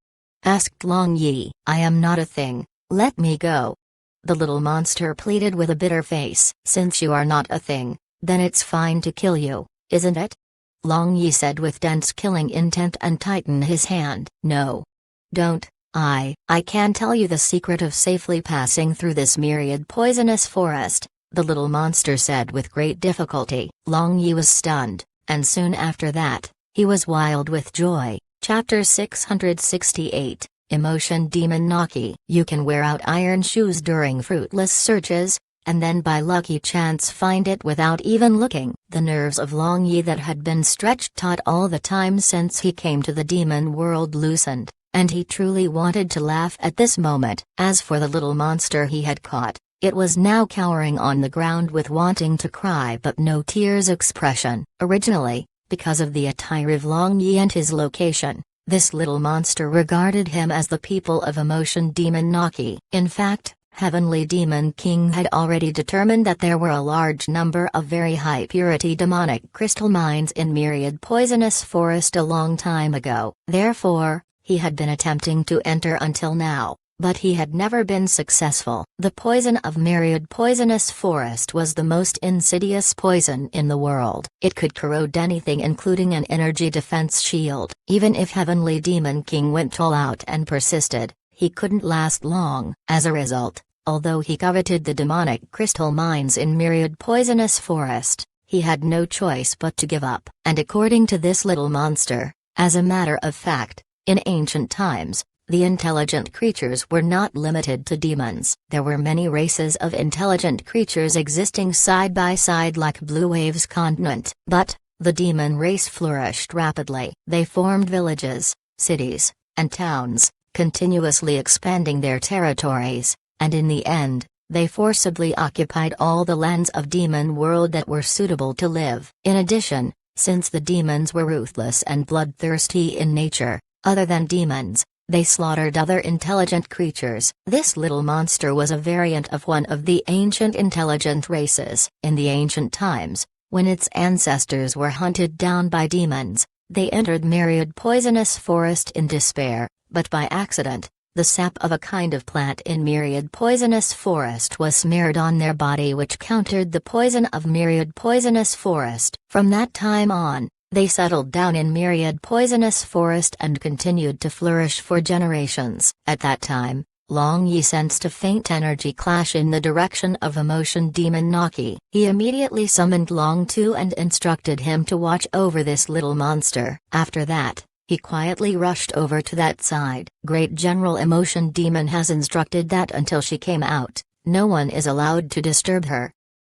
asked Long Yi. "I am not a thing, let me go." The little monster pleaded with a bitter face. "Since you are not a thing, then it's fine to kill you, isn't it?" Long Yi said with dense killing intent and tightened his hand. "No. Don't, I can tell you the secret of safely passing through this myriad poisonous forest," the little monster said with great difficulty. Long Yi was stunned, and soon after that, he was wild with joy. Chapter 668, Emotion Demon Naki. You can wear out iron shoes during fruitless searches, and then by lucky chance find it without even looking. The nerves of Long Yi that had been stretched taut all the time since he came to the demon world loosened, and he truly wanted to laugh at this moment. As for the little monster he had caught, it was now cowering on the ground with wanting to cry but no tears expression. Originally, because of the attire of Long Yi and his location, this little monster regarded him as the people of Emotion Demon Naki. In fact, Heavenly Demon King had already determined that there were a large number of very high purity demonic crystal mines in Myriad Poisonous Forest a long time ago. Therefore, he had been attempting to enter until now, but he had never been successful. The poison of Myriad Poisonous Forest was the most insidious poison in the world. It could corrode anything, including an energy defense shield. Even if Heavenly Demon King went all out and persisted, he couldn't last long. As a result, although he coveted the demonic crystal mines in Myriad Poisonous Forest, he had no choice but to give up. And according to this little monster, as a matter of fact, in ancient times, the intelligent creatures were not limited to demons. There were many races of intelligent creatures existing side by side like Blue Wave's continent. But, the demon race flourished rapidly. They formed villages, cities, and towns, continuously expanding their territories, and in the end, they forcibly occupied all the lands of Demon World that were suitable to live. In addition, since the demons were ruthless and bloodthirsty in nature, other than demons, they slaughtered other intelligent creatures. This little monster was a variant of one of the ancient intelligent races. In the ancient times, when its ancestors were hunted down by demons, they entered Myriad Poisonous Forest in despair, but by accident, the sap of a kind of plant in Myriad Poisonous Forest was smeared on their body, which countered the poison of Myriad Poisonous Forest. From that time on, They settled down in Myriad Poisonous Forest and continued to flourish for generations. At that time, Long Yi sensed a faint energy clash in the direction of emotion demon Naki. He immediately summoned Long Tu and instructed him to watch over this little monster. After that, he quietly rushed over to that side. Great General Emotion Demon has instructed that until she came out, no one is allowed to disturb her.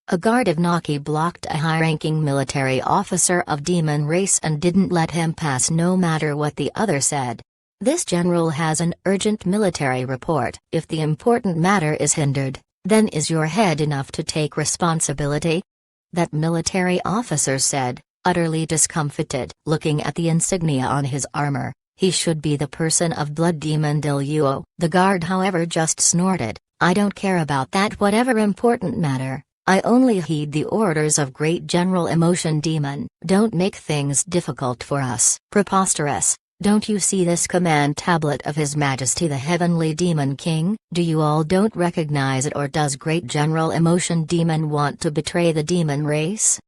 A guard of Naki blocked a high-ranking military officer of demon race and didn't let him pass no matter what the other said. This general has an urgent military report. If the important matter is hindered, then is your head enough to take responsibility? That military officer said, utterly discomfited. Looking at the insignia on his armor, he should be the person of Blood Demon Diluo. The guard however just snorted, I don't care about that whatever important matter. I only heed the orders of Great General Emotion Demon. Don't make things difficult for us. Preposterous. Don't you see this command tablet of His Majesty the Heavenly Demon King? Do you all don't recognize it, or does Great General Emotion Demon want to betray the demon race?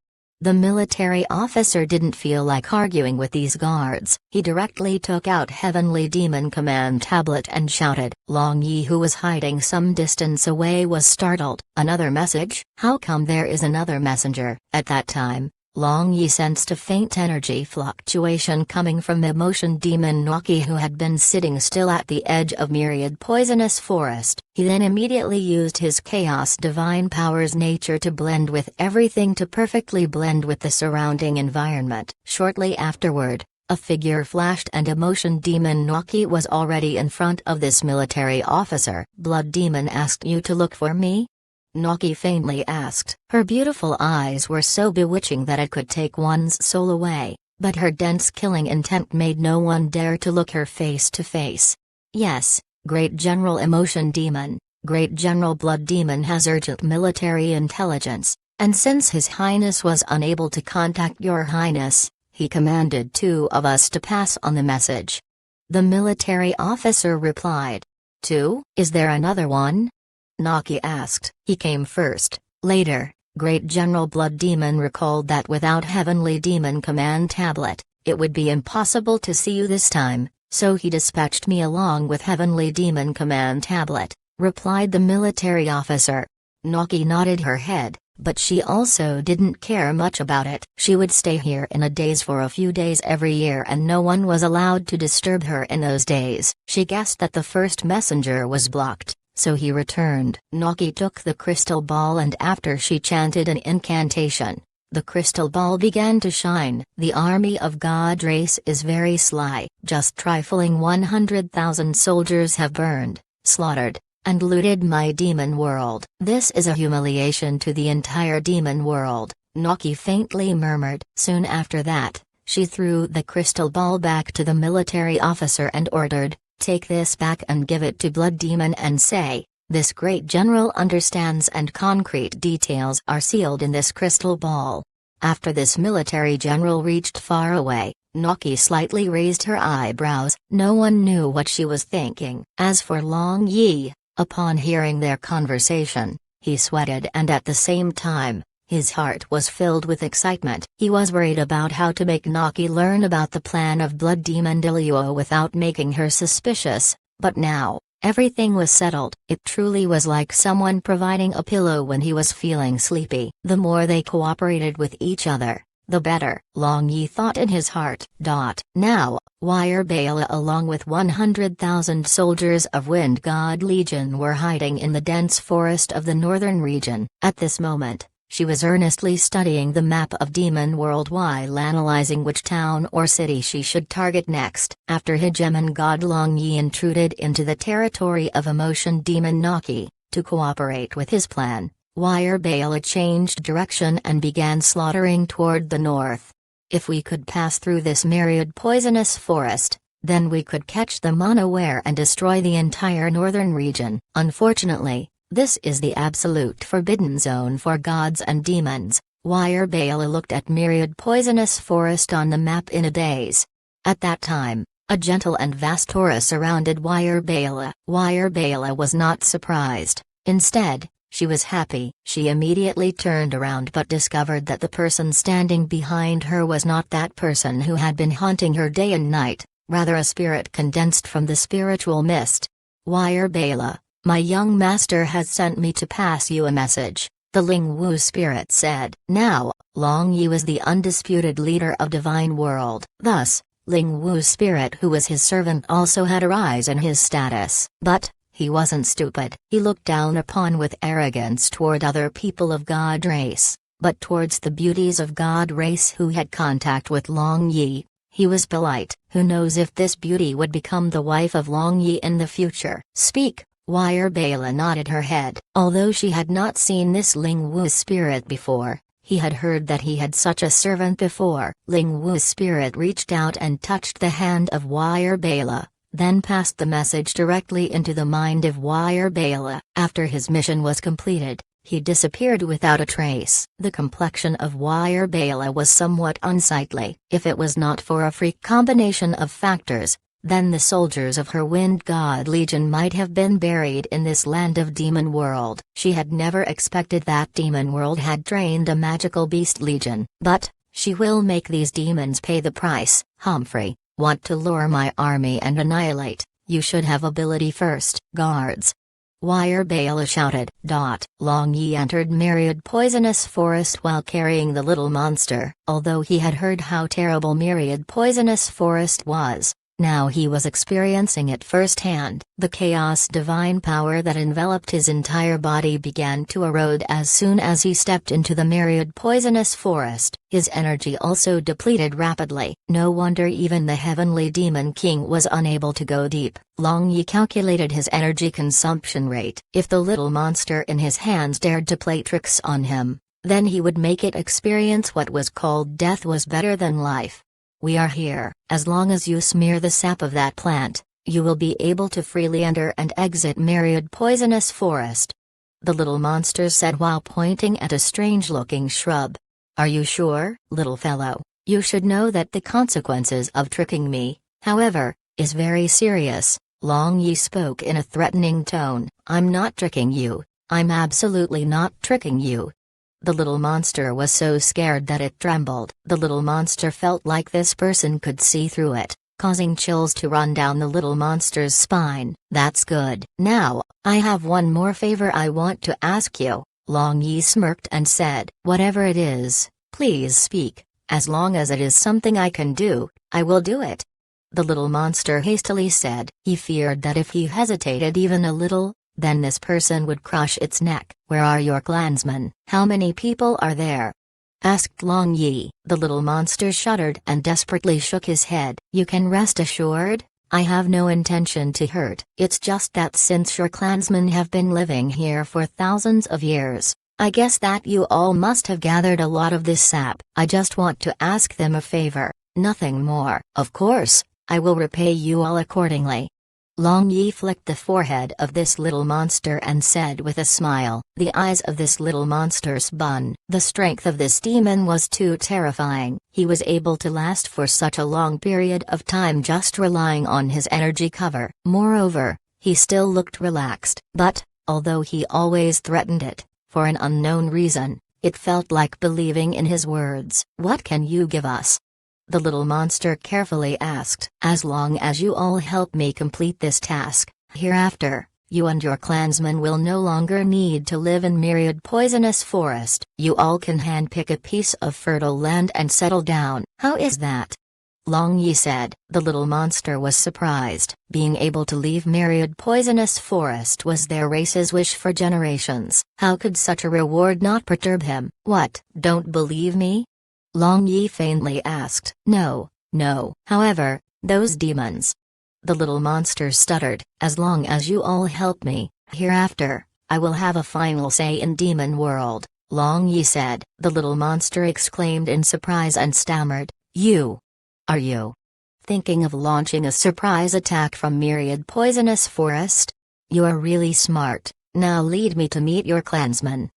The military officer didn't feel like arguing with these guards. He directly took out Heavenly Demon command tablet and shouted. Long Yi, who was hiding some distance away, was startled. Another message? How come there is another messenger? At that time, Long Yi sensed a faint energy fluctuation coming from Emotion Demon Naki, who had been sitting still at the edge of Myriad Poisonous Forest. He then immediately used his Chaos Divine Powers nature to blend with everything, to perfectly blend with the surrounding environment. Shortly afterward, a figure flashed and Emotion Demon Naki was already in front of this military officer. Blood Demon asked you to look for me? Naki faintly asked. Her beautiful eyes were so bewitching that it could take one's soul away, but her dense killing intent made no one dare to look her face to face. Yes, Great General Emotion Demon, Great General Blood Demon has urgent military intelligence, and since His Highness was unable to contact Your Highness, he commanded 2 of us to pass on the message. The military officer replied. 2? Is there another one? Naki asked. He came first. Later, Great General Blood Demon recalled that without Heavenly Demon command tablet, it would be impossible to see you this time, so he dispatched me along with Heavenly Demon command tablet, replied the military officer. Naki nodded her head, but she also didn't care much about it. She would stay here in a daze for a few days every year, and no one was allowed to disturb her in those days. She guessed that the first messenger was blocked, so he returned. Naki took the crystal ball, and after she chanted an incantation, the crystal ball began to shine. The army of God race is very sly. Just trifling 100,000 soldiers have burned, slaughtered, and looted my demon world. This is a humiliation to the entire demon world, Naki faintly murmured. Soon after that, she threw the crystal ball back to the military officer and ordered, take this back and give it to Blood Demon and say, this great general understands and concrete details are sealed in this crystal ball. After this military general reached far away, Naki slightly raised her eyebrows. No one knew what she was thinking. As for Long Yi, upon hearing their conversation, he sweated, and at the same time, his heart was filled with excitement. He was worried about how to make Naki learn about the plan of Blood Demon Diluo without making her suspicious, but now, everything was settled. It truly was like someone providing a pillow when he was feeling sleepy. The more they cooperated with each other, the better, Long Yi thought in his heart. Now, Wire Bala along with 100,000 soldiers of Wind God Legion were hiding in the dense forest of the northern region. At this moment, she was earnestly studying the map of Demon World while analyzing which town or city she should target next. After Hegemon God Long Yi intruded into the territory of Emotion Demon Naki, to cooperate with his plan, Wire Bala changed direction and began slaughtering toward the north. If we could pass through this Myriad Poisonous Forest, then we could catch them unaware and destroy the entire northern region. Unfortunately, this is the absolute forbidden zone for gods and demons. Wire Bala looked at Myriad Poisonous Forest on the map in a daze. At that time, a gentle and vast aura surrounded Wire Bala. Wire Bala was not surprised. Instead, She was happy. She immediately turned around but discovered that the person standing behind her was not that person who had been haunting her day and night, rather a spirit condensed from the spiritual mist. "Wire Bela, my young master has sent me to pass you a message," the Ling Wu spirit said. Now, Long Yi was the undisputed leader of Divine World. Thus, Ling Wu's spirit, who was his servant, also had a rise in his status. But he wasn't stupid. He looked down upon with arrogance toward other people of God race, but towards the beauties of God race who had contact with Long Yi, he was polite. Who knows if this beauty would become the wife of Long Yi in the future? "Speak." Wire Bela nodded her head. Although she had not seen this Ling Wu spirit before, he had heard that he had such a servant before. Ling Wu's spirit reached out and touched the hand of Wire Bela, then passed the message directly into the mind of Wire Bela. After his mission was completed, he disappeared without a trace. The complexion of Wire Bela was somewhat unsightly. If it was not for a freak combination of factors, then the soldiers of her Wind God Legion might have been buried in this land of Demon World. She had never expected that Demon World had trained a magical beast legion. But she will make these demons pay the price. "Humphrey, want to lure my army and annihilate? You should have ability first." "Guards!" Wire Bela shouted. Long Yi entered Myriad Poisonous Forest while carrying the little monster. Although he had heard how terrible Myriad Poisonous Forest was, now he was experiencing it firsthand. The chaos divine power that enveloped his entire body began to erode as soon as he stepped into the Myriad Poisonous Forest. His energy also depleted rapidly. No wonder even the Heavenly Demon King was unable to go deep. Long Yi calculated his energy consumption rate. If the little monster in his hands dared to play tricks on him, then he would make it experience what was called death was better than life. "We are here. As long as you smear the sap of that plant, you will be able to freely enter and exit Myriad Poisonous Forest," the little monster said while pointing at a strange-looking shrub. "Are you sure, little fellow? You should know that the consequences of tricking me, however, is very serious." Long Yi spoke in a threatening tone. "I'm not tricking you. I'm absolutely not tricking you." The little monster was so scared that it trembled. The little monster felt like this person could see through it, causing chills to run down the little monster's spine. "That's good. Now, I have one more favor I want to ask you." Long Yi smirked and said, "Whatever it is, please speak. As long as it is something I can do, I will do it." The little monster hastily said. He feared that if he hesitated even a little, then this person would crush its neck. "Where are your clansmen? How many people are there?" asked Long Yi. The little monster shuddered and desperately shook his head. "You can rest assured, I have no intention to hurt. It's just that since your clansmen have been living here for thousands of years, I guess that you all must have gathered a lot of this sap. I just want to ask them a favor, nothing more. Of course, I will repay you all accordingly." Long Yi flicked the forehead of this little monster and said with a smile. The eyes of this little monster spun. The strength of this demon was too terrifying. He was able to last for such a long period of time just relying on his energy cover. Moreover, he still looked relaxed. But, although he always threatened it, for an unknown reason, it felt like believing in his words. "What can you give us?" the little monster carefully asked. "As long as you all help me complete this task, hereafter, you and your clansmen will no longer need to live in Myriad Poisonous Forest. You all can handpick a piece of fertile land and settle down." "How is that?" Long Yi said. The little monster was surprised. Being able to leave Myriad Poisonous Forest was their race's wish for generations. How could such a reward not perturb him? "What, don't believe me?" Long Yi faintly asked. No. However, those demons." The little monster stuttered. "As long as you all help me, hereafter, I will have a final say in Demon World," Long Yi said. The little monster exclaimed in surprise and stammered, Are you thinking of launching a surprise attack from Myriad Poisonous Forest? You are really smart. Now lead me to meet your clansmen."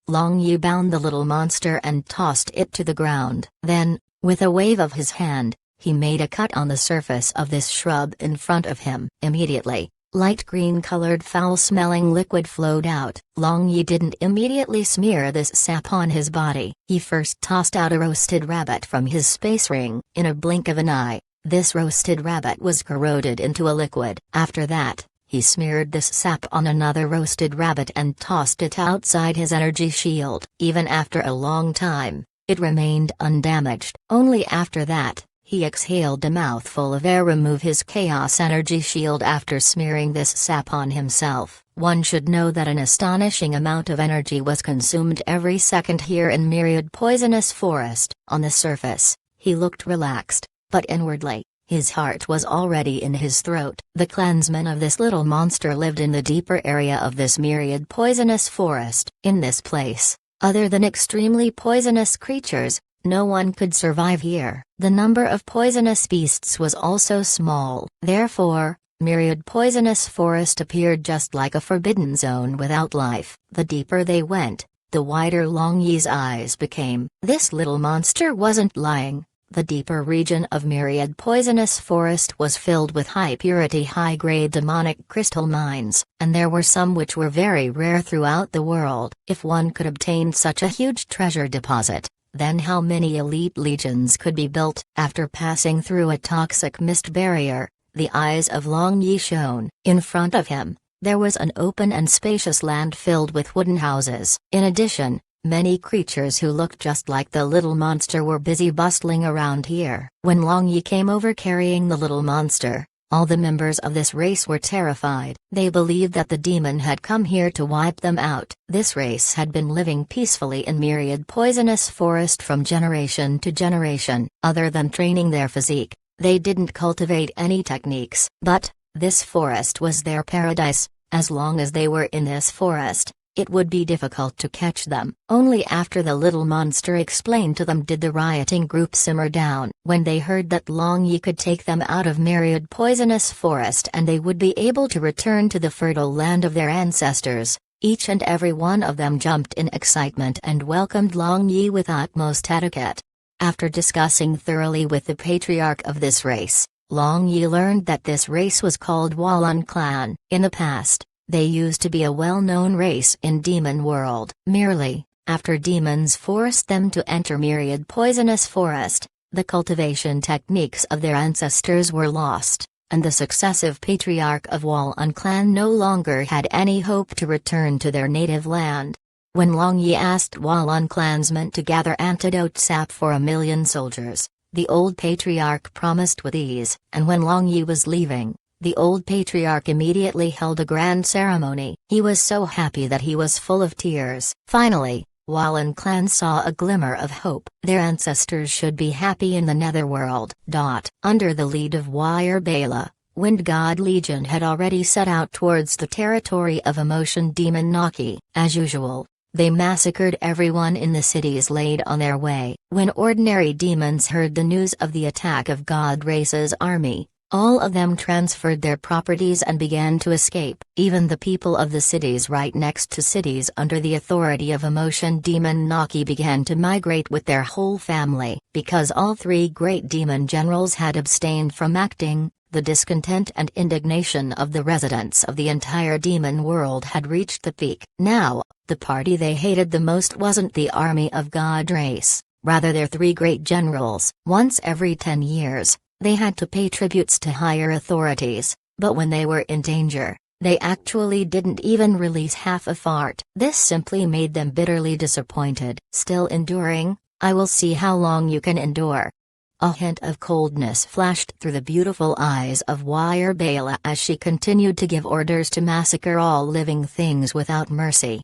Long Yi bound the little monster and tossed it to the ground. Then, with a wave of his hand, he made a cut on the surface of this shrub in front of him. Immediately, Light green-colored foul-smelling liquid flowed out. Long Yi didn't immediately smear this sap on his body. He first tossed out a roasted rabbit from his space ring. In a blink of an eye, this roasted rabbit was corroded into a liquid. After that, he smeared this sap on another roasted rabbit and tossed it outside his energy shield. Even after a long time, it remained undamaged. Only after that, he exhaled a mouthful of air, remove his chaos energy shield after smearing this sap on himself. One should know that an astonishing amount of energy was consumed every second here in Myriad Poisonous Forest. On the surface, he looked relaxed, but inwardly, his heart was already in his throat. The clansmen of this little monster lived in the deeper area of this Myriad Poisonous Forest. In this place, other than extremely poisonous creatures, no one could survive here. The number of poisonous beasts was also small. Therefore, Myriad Poisonous Forest appeared just like a forbidden zone without life. The deeper they went, the wider Long Yi's eyes became. This little monster wasn't lying. The deeper region of Myriad Poisonous Forest was filled with high-purity, high-grade demonic crystal mines, and there were some which were very rare throughout the world. If one could obtain such a huge treasure deposit, then how many elite legions could be built? After passing through a toxic mist barrier, the eyes of Long Yi shone. In front of him, there was an open and spacious land filled with wooden houses. In addition, many creatures who looked just like the little monster were busy bustling around here. When Long Yi came over carrying the little monster, all the members of this race were terrified. They believed that the demon had come here to wipe them out. This race had been living peacefully in Myriad Poisonous Forest from generation to generation. Other than training their physique, they didn't cultivate any techniques. But, this forest was their paradise. As long as they were in this forest, it would be difficult to catch them. Only after the little monster explained to them did the rioting group simmer down. When they heard that Long Yi could take them out of Myriad Poisonous Forest and they would be able to return to the fertile land of their ancestors, each and every one of them jumped in excitement and welcomed Long Yi with utmost etiquette. After discussing thoroughly with the patriarch of this race, Long Yi learned that this race was called Hualun Clan. In the past, they used to be a well-known race in Demon World. Merely, after demons forced them to enter Myriad Poisonous Forest, the cultivation techniques of their ancestors were lost, and the successive patriarch of Hualun Clan no longer had any hope to return to their native land. When Long Yi asked Hualun clansmen to gather antidote sap for 1,000,000 soldiers, the old patriarch promised with ease, and when Long Yi was leaving, the old patriarch immediately held a grand ceremony. He was so happy that he was full of tears. Finally, Hualun Clan saw a glimmer of hope. Their ancestors should be happy in the netherworld. Under the lead of Warrior Bela, Wind God Legion had already set out towards the territory of Emotion Demon Naki. As usual, they massacred everyone in the cities laid on their way. When ordinary demons heard the news of the attack of God Race's army, all of them transferred their properties and began to escape. Even the people of the cities right next to cities under the authority of Emotion Demon Naki began to migrate with their whole family. Because all three great demon generals had abstained from acting, the discontent and indignation of the residents of the entire demon world had reached the peak. Now, the party they hated the most wasn't the army of God Race, rather their three great generals. Once every 10 years, they had to pay tributes to higher authorities, but when they were in danger, they actually didn't even release half a fart. This simply made them bitterly disappointed. Still enduring? I will see how long you can endure. A hint of coldness flashed through the beautiful eyes of Warrior Bela as she continued to give orders to massacre all living things without mercy.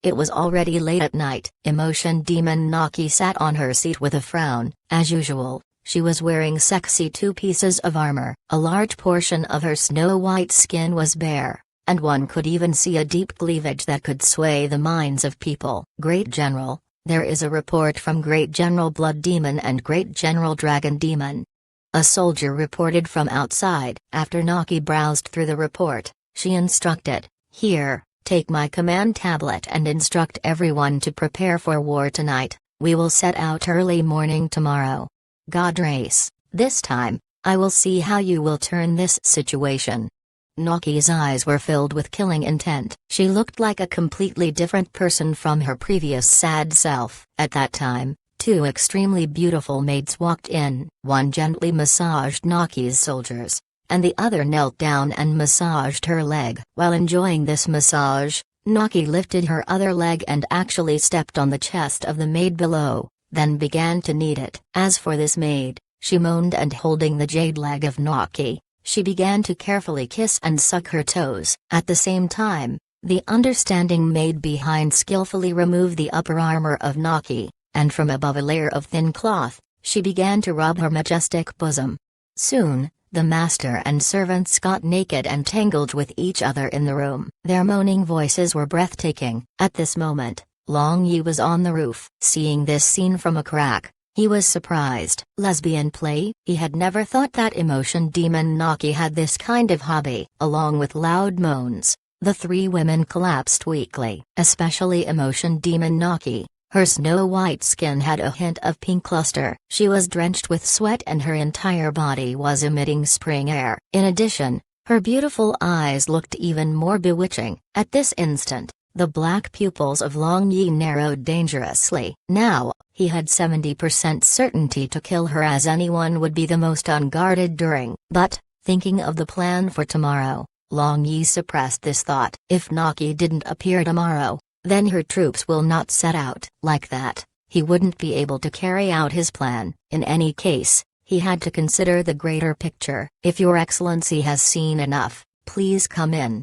It was already late at night. Emotion Demon Naki sat on her seat with a frown. As usual, she was wearing sexy 2 pieces of armor. A large portion of her snow-white skin was bare, and one could even see a deep cleavage that could sway the minds of people. Great General, there is a report from Great General Blood Demon and Great General Dragon Demon. A soldier reported from outside. After Naki browsed through the report, she instructed, "Here, take my command tablet and instruct everyone to prepare for war tonight. We will set out early morning tomorrow. God Race, this time, I will see how you will turn this situation." Naki's eyes were filled with killing intent. She looked like a completely different person from her previous sad self. At that time, two extremely beautiful maids walked in. One gently massaged Naki's shoulders, and the other knelt down and massaged her leg. While enjoying this massage, Naki lifted her other leg and actually stepped on the chest of the maid below, then began to knead it. As for this maid, she moaned, and holding the jade leg of Naki, she began to carefully kiss and suck her toes. At the same time, the understanding maid behind skillfully removed the upper armor of Naki, and from above a layer of thin cloth, she began to rub her majestic bosom. Soon, the master and servants got naked and tangled with each other in the room. Their moaning voices were breathtaking. At this moment, Long Yi was on the roof. Seeing this scene from a crack, he was surprised. Lesbian play? He had never thought that emotion demon Naki had this kind of hobby. Along with loud moans, the three women collapsed weakly. Especially emotion demon Naki. Her snow-white skin had a hint of pink luster. She was drenched with sweat and her entire body was emitting spring air. In addition, her beautiful eyes looked even more bewitching. At this instant, the black pupils of Long Yi narrowed dangerously. Now, he had 70% certainty to kill her, as anyone would be the most unguarded during. But, thinking of the plan for tomorrow, Long Yi suppressed this thought. If Naki didn't appear tomorrow, then her troops will not set out. Like that, he wouldn't be able to carry out his plan. In any case, he had to consider the greater picture. If Your Excellency has seen enough, please come in.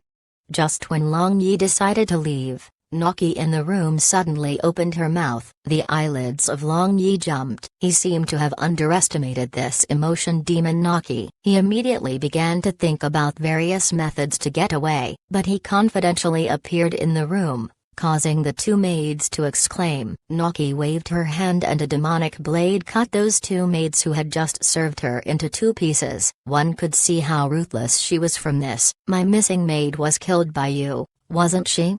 Just when Long Yi decided to leave, Naki in the room suddenly opened her mouth. The eyelids of Long Yi jumped. He seemed to have underestimated this emotion demon Naki. He immediately began to think about various methods to get away. But he confidentially appeared in the room, causing the two maids to exclaim. Naki waved her hand and a demonic blade cut those two maids who had just served her into two pieces. One could see how ruthless she was from this. My missing maid was killed by you, wasn't she?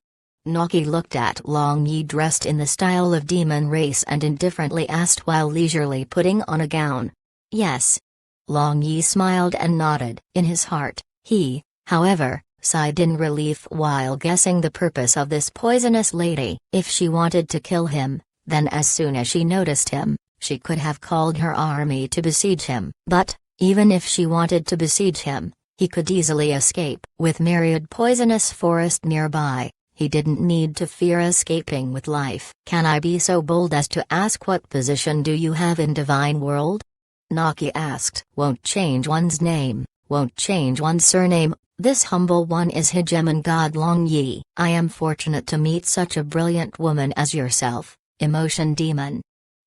Naki looked at Long Yi dressed in the style of demon race and indifferently asked while leisurely putting on a gown. Yes. Long Yi smiled and nodded. In his heart, he, however, sighed in relief while guessing the purpose of this poisonous lady. If she wanted to kill him, then as soon as she noticed him, she could have called her army to besiege him. But, even if she wanted to besiege him, he could easily escape. With myriad poisonous forest nearby, he didn't need to fear escaping with life. Can I be so bold as to ask what position do you have in Divine World? Naki asked. Won't change one's name, won't change one's surname. This humble one is Hegemon God Long Yi. I am fortunate to meet such a brilliant woman as yourself, emotion demon.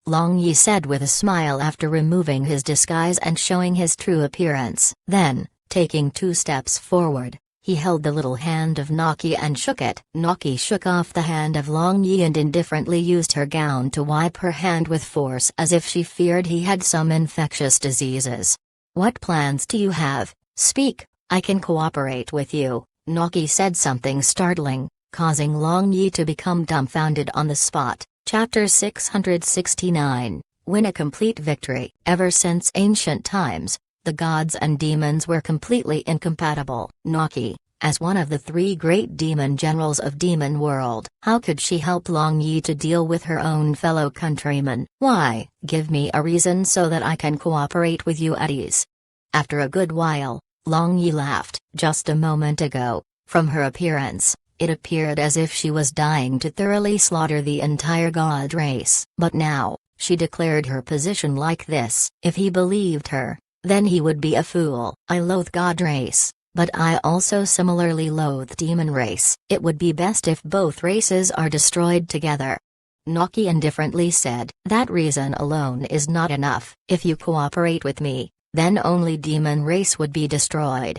Long Yi said with a smile after removing his disguise and showing his true appearance. Then, taking 2 steps forward, he held the little hand of Naki and shook it. Naki shook off the hand of Long Yi and indifferently used her gown to wipe her hand with force as if she feared he had some infectious diseases. What plans do you have? Speak. I can cooperate with you. Naki said something startling, causing Long Yi to become dumbfounded on the spot. Chapter 669, Win a Complete Victory. Ever since ancient times, the gods and demons were completely incompatible. Naki, as one of the 3 great demon generals of Demon World, how could she help Long Yi to deal with her own fellow countrymen? Why, give me a reason so that I can cooperate with you at ease. After a good while, Long Yi laughed. Just a moment ago, from her appearance, it appeared as if she was dying to thoroughly slaughter the entire god race. But now, she declared her position like this. If he believed her, then he would be a fool. I loathe god race, but I also similarly loathe demon race. It would be best if both races are destroyed together. Naki indifferently said. That reason alone is not enough. If you cooperate with me, then only demon race would be destroyed.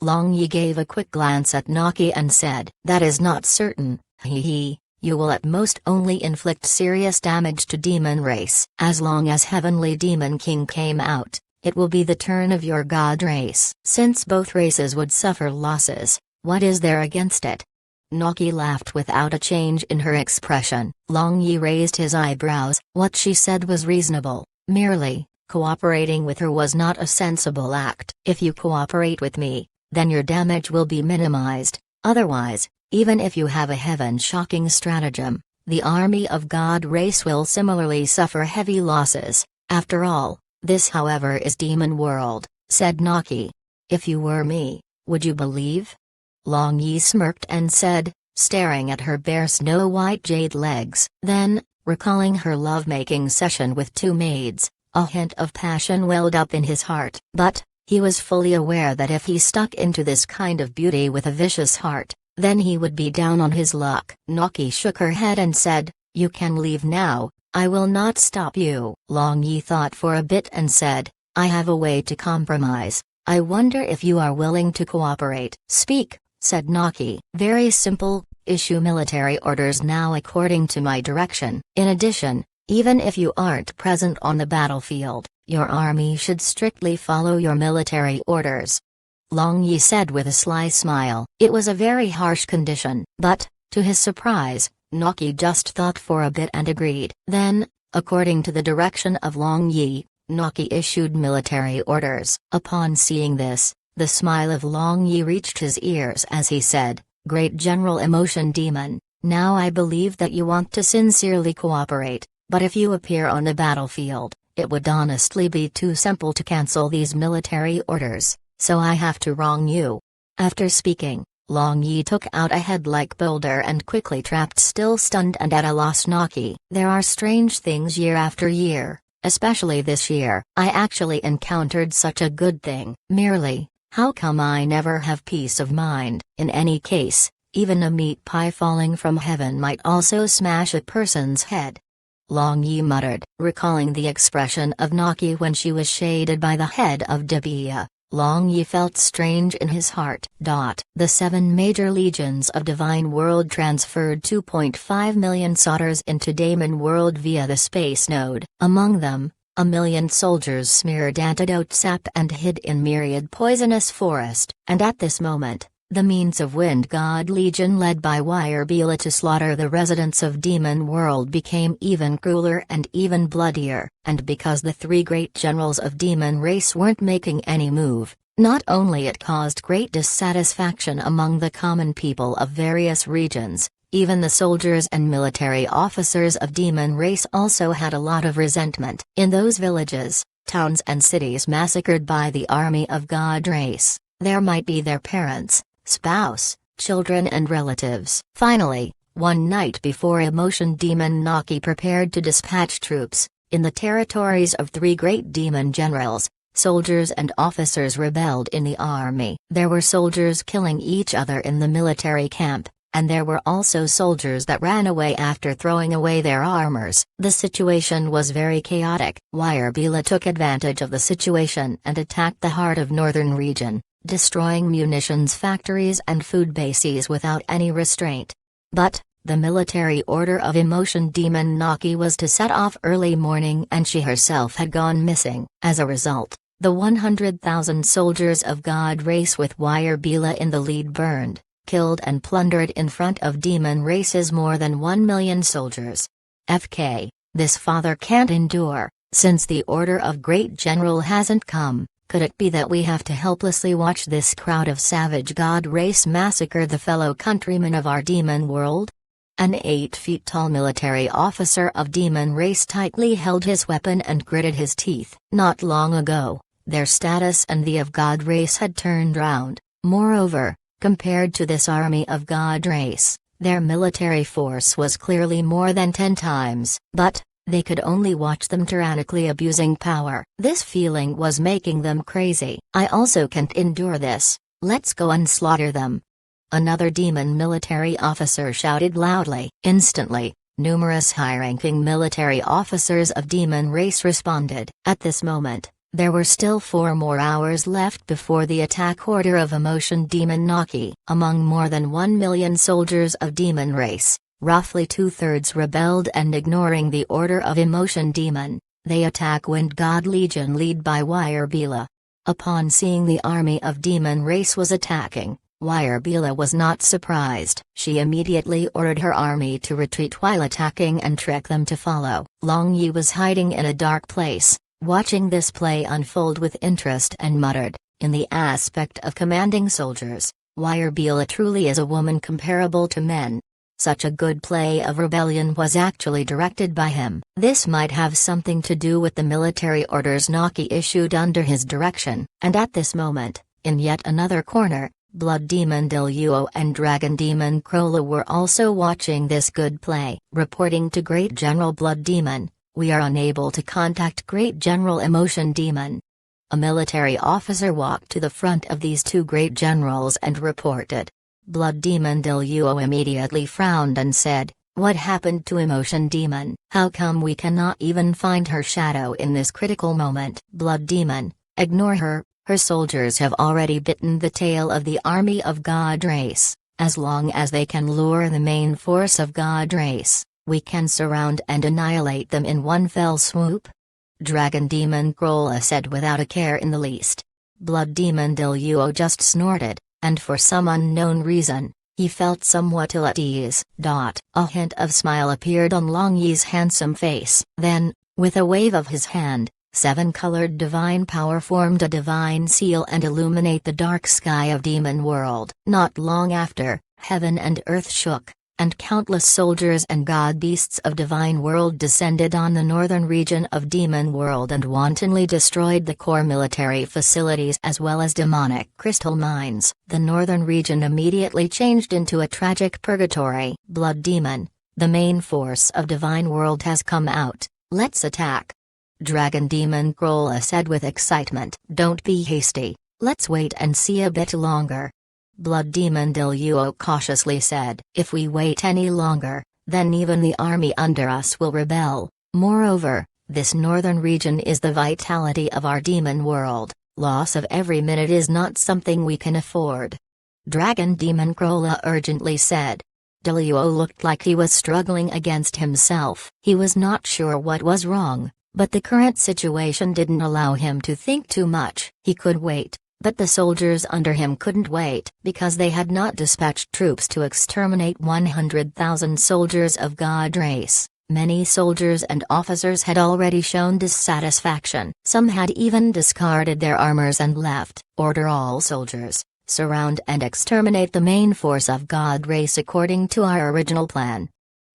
Long Yi gave a quick glance at Naki and said, that is not certain, you will at most only inflict serious damage to demon race. As long as Heavenly Demon King came out, it will be the turn of your god race. Since both races would suffer losses, what is there against it? Naki laughed without a change in her expression. Long Yi raised his eyebrows. What she said was reasonable, merely cooperating with her was not a sensible act. If you cooperate with me, then your damage will be minimized. Otherwise, even if you have a heaven-shocking stratagem, the army of God race will similarly suffer heavy losses. After all, this however is Demon World, said Naki. If you were me, would you believe? Long Yi smirked and said, staring at her bare snow-white jade legs. Then, recalling her lovemaking session with two maids, a hint of passion welled up in his heart. But, he was fully aware that if he stuck into this kind of beauty with a vicious heart, then he would be down on his luck. Naki shook her head and said, you can leave now, I will not stop you. Long Yi thought for a bit and said, I have a way to compromise. I wonder if you are willing to cooperate. Speak, said Naki. Very simple, issue military orders now according to my direction. In addition, even if you aren't present on the battlefield, your army should strictly follow your military orders. Long Yi said with a sly smile. It was a very harsh condition, but, to his surprise, Naki just thought for a bit and agreed. Then, according to the direction of Long Yi, Naki issued military orders. Upon seeing this, the smile of Long Yi reached his ears as he said, Great General Emotion Demon, now I believe that you want to sincerely cooperate, but if you appear on the battlefield, it would honestly be too simple to cancel these military orders. So I have to wrong you. After speaking, Long Yi took out a head-like boulder and quickly trapped still stunned and at a loss Naki. There are strange things year after year, especially this year. I actually encountered such a good thing. Merely, how come I never have peace of mind? In any case, even a meat pie falling from heaven might also smash a person's head. Long Yi muttered, recalling the expression of Naki when she was shaded by the head of Dibia. Long Yi felt strange in his heart. The 7 major legions of Divine World transferred 2.5 million soldiers into Demon World via the space node. Among them, 1 million soldiers smeared antidote sap and hid in myriad poisonous forest. And at this moment, the means of Wind God Legion led by Wirebila to slaughter the residents of Demon World became even crueler and even bloodier, and because the 3 great generals of Demon race weren't making any move, not only it caused great dissatisfaction among the common people of various regions, even the soldiers and military officers of Demon race also had a lot of resentment. In those villages, towns and cities massacred by the army of God race, there might be their parents, spouse, children and relatives. Finally, one night before Emotion Demon Naki prepared to dispatch troops, in the territories of 3 great demon generals, soldiers and officers rebelled in the army. There were soldiers killing each other in the military camp, and there were also soldiers that ran away after throwing away their armors. The situation was very chaotic. Wirebila took advantage of the situation and attacked the heart of northern region, destroying munitions factories and food bases without any restraint. But, the military order of Emotion Demon Naki was to set off early morning and she herself had gone missing. As a result, the 100,000 soldiers of God race with Wirebila in the lead burned, killed and plundered in front of Demon race's more than 1 million soldiers. FK, this father can't endure, since the order of Great General hasn't come. Could it be that we have to helplessly watch this crowd of savage God race massacre the fellow countrymen of our Demon World? An 8-feet-tall military officer of Demon race tightly held his weapon and gritted his teeth. Not long ago, their status and the of God race had turned round. Moreover, compared to this army of God race, their military force was clearly more than 10 times. But, they could only watch them tyrannically abusing power. This feeling was making them crazy. I also can't endure this. Let's go and slaughter them. Another demon military officer shouted loudly. Instantly, numerous high-ranking military officers of demon race responded. At this moment, there were still 4 more hours left before the attack order of Emotion Demon Naki. Among more than 1 million soldiers of demon race, roughly 2/3 rebelled and ignoring the order of Emotion Demon, they attack Wind God Legion led by Wirebila. Upon seeing the army of demon race was attacking, Wirebila was not surprised. She immediately ordered her army to retreat while attacking and trick them to follow. Long Yi was hiding in a dark place, watching this play unfold with interest and muttered, In the aspect of commanding soldiers, Wirebila truly is a woman comparable to men. Such a good play of rebellion was actually directed by him. This might have something to do with the military orders Naki issued under his direction. And at this moment, in yet another corner, Blood Demon Deluo and Dragon Demon Krola were also watching this good play. Reporting to Great General Blood Demon, "We are unable to contact Great General Emotion Demon." A military officer walked to the front of these two great generals and reported. Blood Demon Deluo immediately frowned and said, "What happened to Emotion Demon? How come we cannot even find her shadow in this critical moment?" "Blood Demon, ignore her. Her soldiers have already bitten the tail of the army of God Race. As long as they can lure the main force of God Race, we can surround and annihilate them in one fell swoop." Dragon Demon Krola said without a care in the least. Blood Demon Deluo just snorted, and for some unknown reason, he felt somewhat ill at ease. A hint of smile appeared on Long Yi's handsome face. Then, with a wave of his hand, seven-colored divine power formed a divine seal and illuminate the dark sky of Demon World. Not long after, heaven and earth shook, and countless soldiers and god beasts of Divine World descended on the northern region of Demon World and wantonly destroyed the core military facilities as well as demonic crystal mines. The northern region immediately changed into a tragic purgatory. "Blood Demon, the main force of Divine World has come out. Let's attack." Dragon Demon Krola said with excitement. "Don't be hasty, let's wait and see a bit longer." Blood Demon Deluo cautiously said, "If we wait any longer, then even the army under us will rebel. Moreover, this northern region is the vitality of our Demon World. Loss of every minute is not something we can afford." Dragon Demon Krola urgently said. Deluo looked like he was struggling against himself. He was not sure what was wrong, but the current situation didn't allow him to think too much. He could wait. But the soldiers under him couldn't wait because they had not dispatched troops to exterminate 100,000 soldiers of God Race. Many soldiers and officers had already shown dissatisfaction. Some had even discarded their armors and left. "Order all soldiers, surround and exterminate the main force of God Race according to our original plan."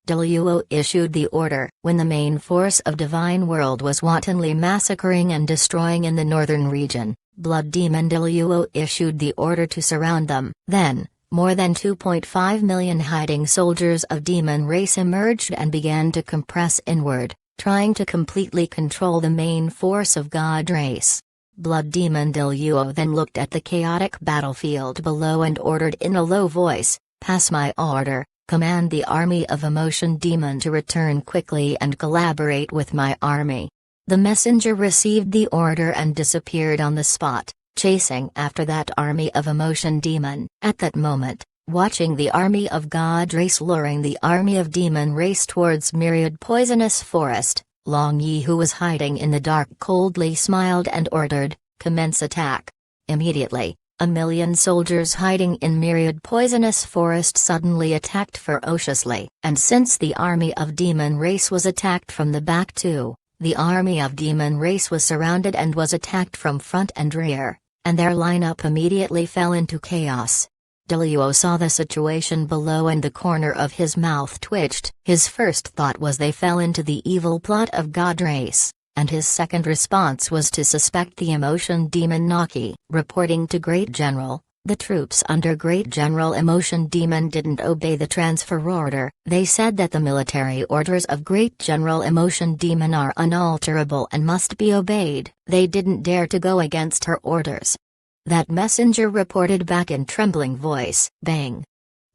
Deluo issued the order. When the main force of Divine World was wantonly massacring and destroying in the northern region, Blood Demon Deluo issued the order to surround them. Then, more than 2.5 million hiding soldiers of Demon Race emerged and began to compress inward, trying to completely control the main force of God Race. Blood Demon Deluo then looked at the chaotic battlefield below and ordered in a low voice, "Pass my order. Command the army of Emotion Demon to return quickly and collaborate with my army." The messenger received the order and disappeared on the spot, chasing after that army of Emotion Demon. At that moment, watching the army of God Race luring the army of Demon Race towards Myriad Poisonous Forest, Long Yi, who was hiding in the dark, coldly smiled and ordered, "Commence attack." Immediately, 1,000,000 soldiers hiding in Myriad Poisonous Forest suddenly attacked ferociously. And since the army of Demon Race was attacked from the back too, the army of Demon Race was surrounded and was attacked from front and rear, and their lineup immediately fell into chaos. Deluo saw the situation below and the corner of his mouth twitched. His first thought was they fell into the evil plot of God Race, and his second response was to suspect the Emotion Demon Naki. Reporting to Great General, the troops under Great General Emotion Demon didn't obey the transfer order. They said that the military orders of Great General Emotion Demon are unalterable and must be obeyed. They didn't dare to go against her orders. That messenger reported back in trembling voice. Bang!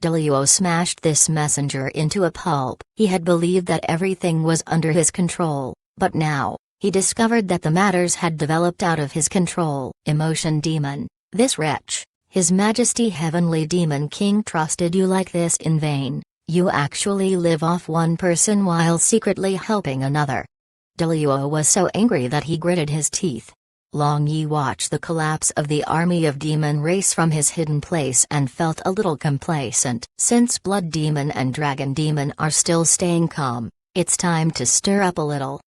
Deluo smashed this messenger into a pulp. He had believed that everything was under his control, but now, he discovered that the matters had developed out of his control. Emotion Demon, this wretch, His Majesty Heavenly Demon King trusted you like this in vain. You actually live off one person while secretly helping another. Deluo was so angry that he gritted his teeth. Long Yi watched the collapse of the army of Demon Race from his hidden place and felt a little complacent. Since Blood Demon and Dragon Demon are still staying calm, it's time to stir up a little.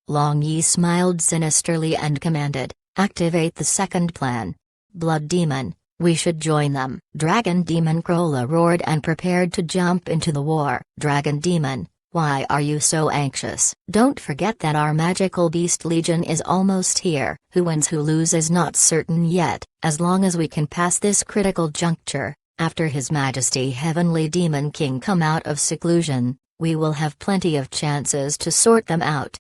Long Yi smiled sinisterly and commanded, "Activate the second plan." Blood Demon, we should join them. Dragon Demon Krola roared and prepared to jump into the war. Dragon Demon, why are you so anxious? Don't forget that our magical beast legion is almost here. Who wins who loses not certain yet, as long as we can pass this critical juncture, after His Majesty Heavenly Demon King come out of seclusion, we will have plenty of chances to sort them out.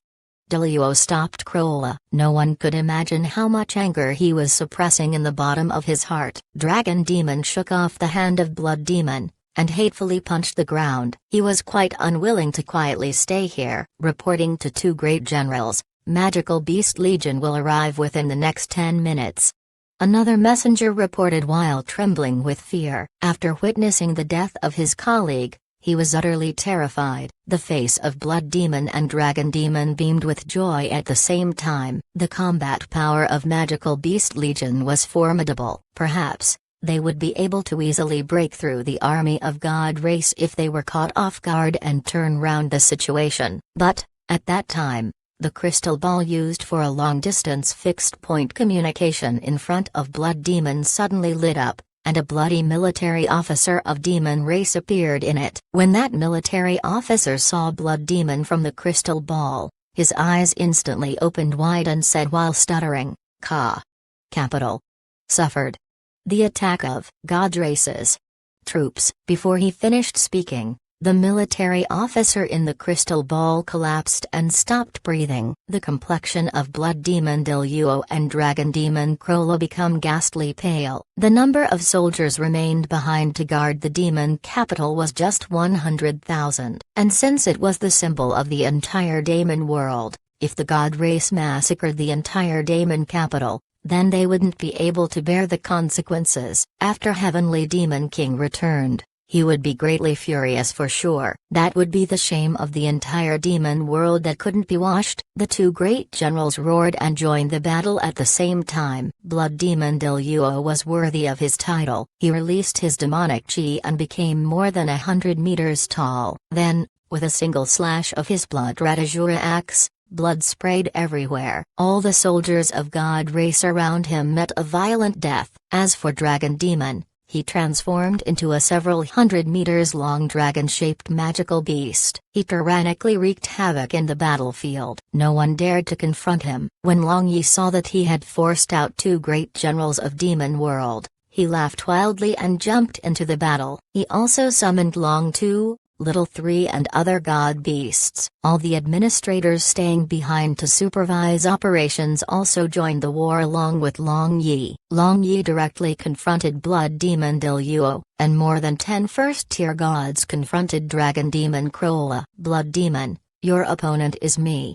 Deluo stopped Krola. No one could imagine how much anger he was suppressing in the bottom of his heart. Dragon Demon shook off the hand of Blood Demon, and hatefully punched the ground. He was quite unwilling to quietly stay here. Reporting to two great generals, Magical Beast Legion will arrive within the next 10 minutes. Another messenger reported while trembling with fear. After witnessing the death of his colleague, he was utterly terrified. The face of Blood Demon and Dragon Demon beamed with joy at the same time. The combat power of Magical Beast Legion was formidable. Perhaps they would be able to easily break through the army of God race if they were caught off guard and turn round the situation. But, at that time, the crystal ball used for a long-distance fixed-point communication in front of Blood Demon suddenly lit up, and a bloody military officer of demon race appeared in it. When that military officer saw Blood Demon from the crystal ball, his eyes instantly opened wide and said while stuttering, "Ka. Capital. Suffered. The attack of God races. Troops." Before he finished speaking, the military officer in the crystal ball collapsed and stopped breathing. The complexion of Blood Demon Deluo and Dragon Demon Krola became ghastly pale. The number of soldiers remained behind to guard the demon capital was just 100,000. And since it was the symbol of the entire demon world, if the God race massacred the entire demon capital, then they wouldn't be able to bear the consequences. After Heavenly Demon King returned, he would be greatly furious for sure. That would be the shame of the entire demon world that couldn't be washed. The two great generals roared and joined the battle at the same time. Blood Demon Deluo was worthy of his title. He released his demonic chi and became more than 100 meters tall. Then, with a single slash of his blood red azure axe, blood sprayed everywhere. All the soldiers of God race around him met a violent death. As for Dragon Demon, he transformed into a several hundred meters long dragon-shaped magical beast. He tyrannically wreaked havoc in the battlefield. No one dared to confront him. When Long Yi saw that he had forced out two great generals of Demon World, he laughed wildly and jumped into the battle. He also summoned Long 2, Little 3 and other god beasts. All the administrators staying behind to supervise operations also joined the war along with Long Yi. Long Yi directly confronted Blood Demon Deluo, and more than 10 first-tier gods confronted Dragon Demon Krola. Blood Demon, your opponent is me.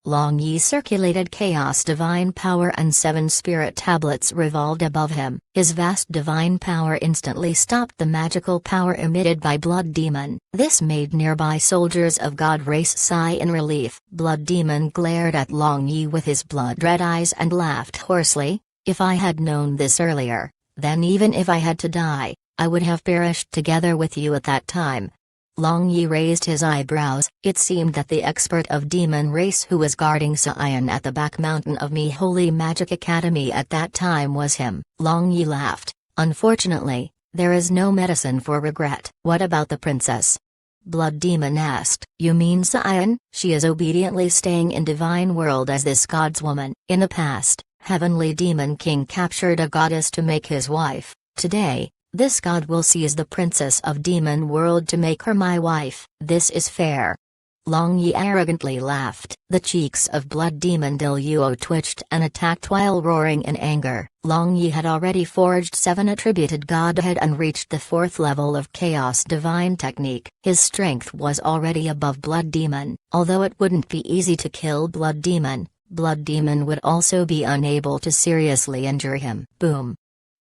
Long Yi circulated chaos divine power and 7 spirit tablets revolved above him. His vast divine power instantly stopped the magical power emitted by Blood Demon. This made nearby soldiers of God race sigh in relief. Blood Demon glared at Long Yi with his blood-red eyes and laughed hoarsely. If I had known this earlier, then even if I had to die, I would have perished together with you at that time. Long Yi raised his eyebrows. It seemed that the expert of demon race who was guarding Sion at the back mountain of Mi Holy Magic Academy at that time was him. Long Yi laughed. Unfortunately, there is no medicine for regret. What about the princess? Blood Demon asked. You mean Sion? She is obediently staying in Divine World as this god's woman. In the past, Heavenly Demon King captured a goddess to make his wife. Today, this god will seize the princess of Demon World to make her my wife. This is fair. Long Yi arrogantly laughed. The cheeks of Blood Demon Deluo twitched and attacked while roaring in anger. Long Yi had already forged 7 attributed godhead and reached the 4th level of Chaos Divine Technique. His strength was already above Blood Demon. Although it wouldn't be easy to kill Blood Demon would also be unable to seriously injure him. Boom.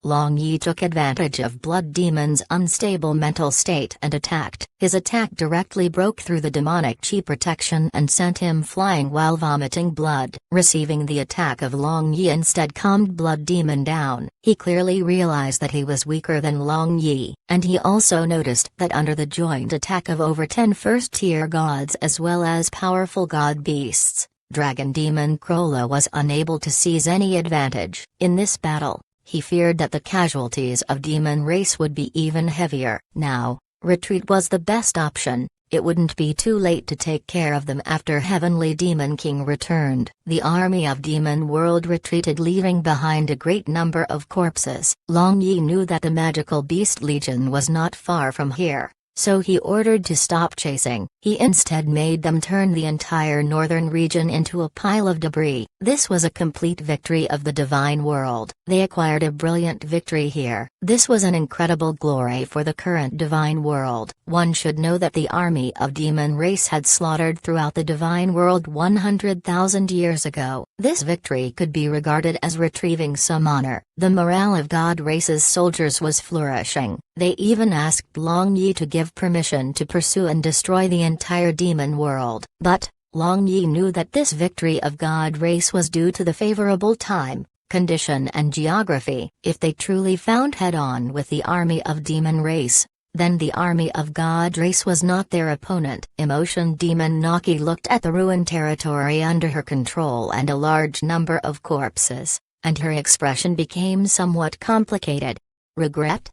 Long Yi took advantage of Blood Demon's unstable mental state and attacked. His attack directly broke through the demonic chi protection and sent him flying while vomiting blood. Receiving the attack of Long Yi instead calmed Blood Demon down. He clearly realized that he was weaker than Long Yi, and he also noticed that under the joint attack of over 10 first-tier gods as well as powerful god beasts, Dragon Demon Krola was unable to seize any advantage. In this battle, He feared that the casualties of demon race would be even heavier. Now, retreat was the best option. It wouldn't be too late to take care of them after Heavenly Demon King returned. The army of Demon World retreated, leaving behind a great number of corpses. Long Yi knew that the magical beast legion was not far from here, so he ordered to stop chasing. He instead made them turn the entire northern region into a pile of debris. This was a complete victory of the divine world. They acquired a brilliant victory here. This was an incredible glory for the current divine world. One should know that the army of demon race had slaughtered throughout the divine world 100,000 years ago. This victory could be regarded as retrieving some honor. The morale of God race's soldiers was flourishing. They even asked Long Yi to give permission to pursue and destroy the entire demon world. But Long Yi knew that this victory of God race was due to the favorable time, condition and geography. If they truly found head-on with the army of demon race, then the army of God race was not their opponent. Emotion Demon Naki looked at the ruined territory under her control and a large number of corpses, and her expression became somewhat complicated. Regret?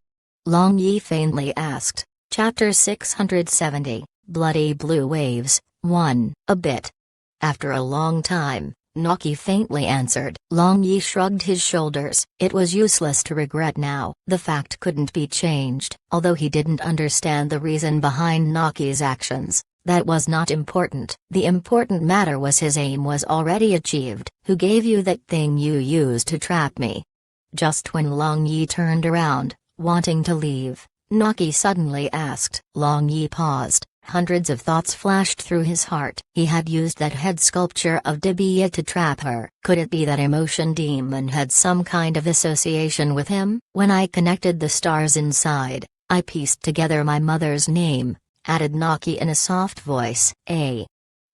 Long Yi faintly asked. Chapter 670, Bloody Blue Waves, 1. A bit. After a long time, Naki faintly answered. Long Yi shrugged his shoulders. It was useless to regret now. The fact couldn't be changed. Although he didn't understand the reason behind Naki's actions, that was not important. The important matter was his aim was already achieved. Who gave you that thing you used to trap me? Just when Long Yi turned around, wanting to leave, Naki suddenly asked. Long Yi paused. Hundreds of thoughts flashed through his heart. He had used that head sculpture of Dibia to trap her. Could it be that Emotion Demon had some kind of association with him? When I connected the stars inside, I pieced together my mother's name, added Naki in a soft voice.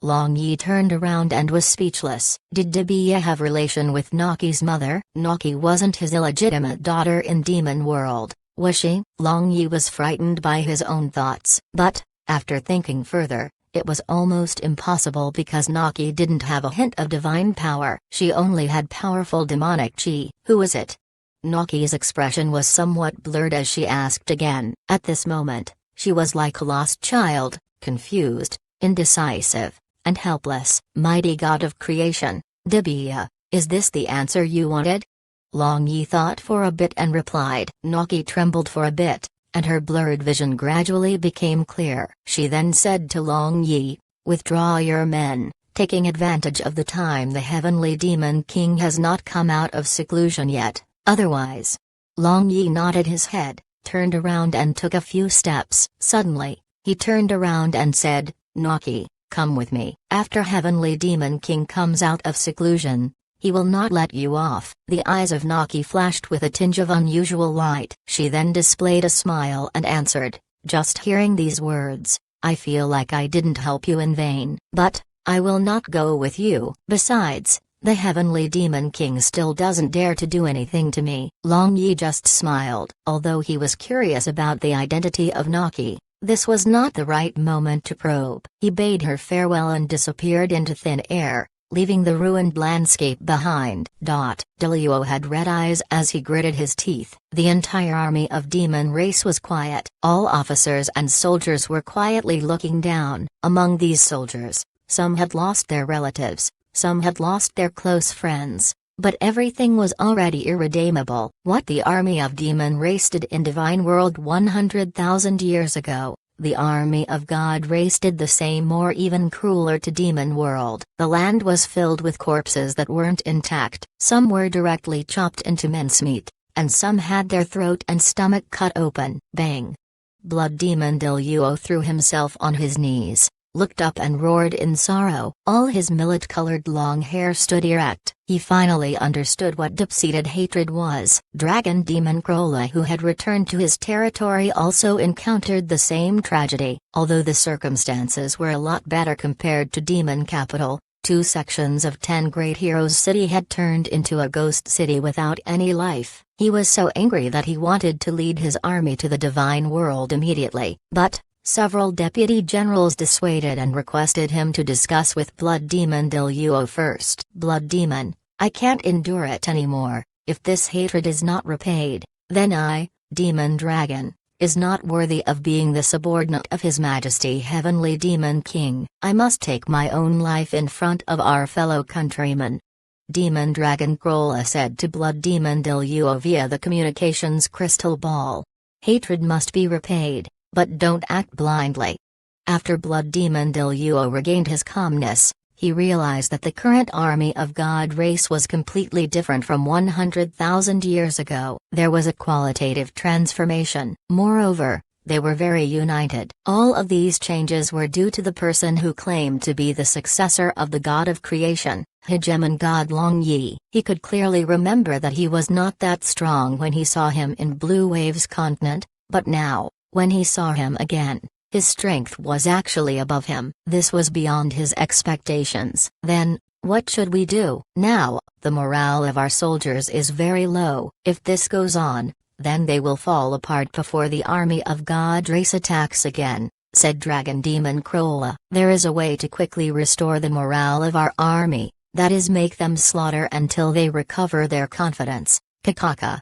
Long Yi turned around and was speechless. Did Dibia have relation with Naki's mother? Naki wasn't his illegitimate daughter in Demon World, was she? Long Yi was frightened by his own thoughts. But, after thinking further, it was almost impossible because Naki didn't have a hint of divine power. She only had powerful demonic chi. Who is it? Naki's expression was somewhat blurred as she asked again. At this moment, she was like a lost child, confused, indecisive, and helpless. Mighty God of creation, Dibia, is this the answer you wanted? Long Yi thought for a bit and replied. Naki trembled for a bit, and her blurred vision gradually became clear. She then said to Long Yi, "Withdraw your men, taking advantage of the time the Heavenly Demon King has not come out of seclusion yet, otherwise." Long Yi nodded his head, turned around and took a few steps. Suddenly, he turned around and said, "Naki, come with me. After Heavenly Demon King comes out of seclusion, he will not let you off." The eyes of Naki flashed with a tinge of unusual light. She then displayed a smile and answered, "Just hearing these words, I feel like I didn't help you in vain. But, I will not go with you. Besides, the Heavenly Demon King still doesn't dare to do anything to me." Long Yi just smiled. Although he was curious about the identity of Naki, this was not the right moment to probe. He bade her farewell and disappeared into thin air, leaving the ruined landscape behind. Deluo had red eyes as he gritted his teeth. The entire army of demon race was quiet. All officers and soldiers were quietly looking down. Among these soldiers, some had lost their relatives, some had lost their close friends, but everything was already irredeemable. What the army of demon race did in Divine World 100,000 years ago, the army of God race did the same or even crueler to Demon World. The land was filled with corpses that weren't intact. Some were directly chopped into mincemeat, and some had their throat and stomach cut open. Bang! Blood Demon Deluo threw himself on his knees, looked up and roared in sorrow. All his millet-colored long hair stood erect. He finally understood what deep-seated hatred was. Dragon Demon Krola, who had returned to his territory, also encountered the same tragedy. Although the circumstances were a lot better compared to Demon Capital, 2 sections of 10 Great Heroes City had turned into a ghost city without any life. He was so angry that he wanted to lead his army to the Divine World immediately. But several deputy generals dissuaded and requested him to discuss with Blood Demon Deluo first. "Blood Demon, I can't endure it anymore. If this hatred is not repaid, then I, Demon Dragon, is not worthy of being the subordinate of His Majesty Heavenly Demon King. I must take my own life in front of our fellow countrymen. Demon Dragon Krolla said to Blood Demon Diluo via the communications crystal ball. Hatred must be repaid, but don't act blindly. After Blood Demon Diluo regained his calmness, he realized that the current army of God race was completely different from 100,000 years ago. There was a qualitative transformation. Moreover, they were very united. All of these changes were due to the person who claimed to be the successor of the god of creation, Hegemon God Long Yi. He could clearly remember that he was not that strong when he saw him in Blue Wave's continent, but now, when he saw him again, his strength was actually above him. This was beyond his expectations. Then, what should we do? Now, the morale of our soldiers is very low. If this goes on, then they will fall apart before the army of God race attacks again, said Dragon Demon Krolla. There is a way to quickly restore the morale of our army, that is make them slaughter until they recover their confidence. Kakaka.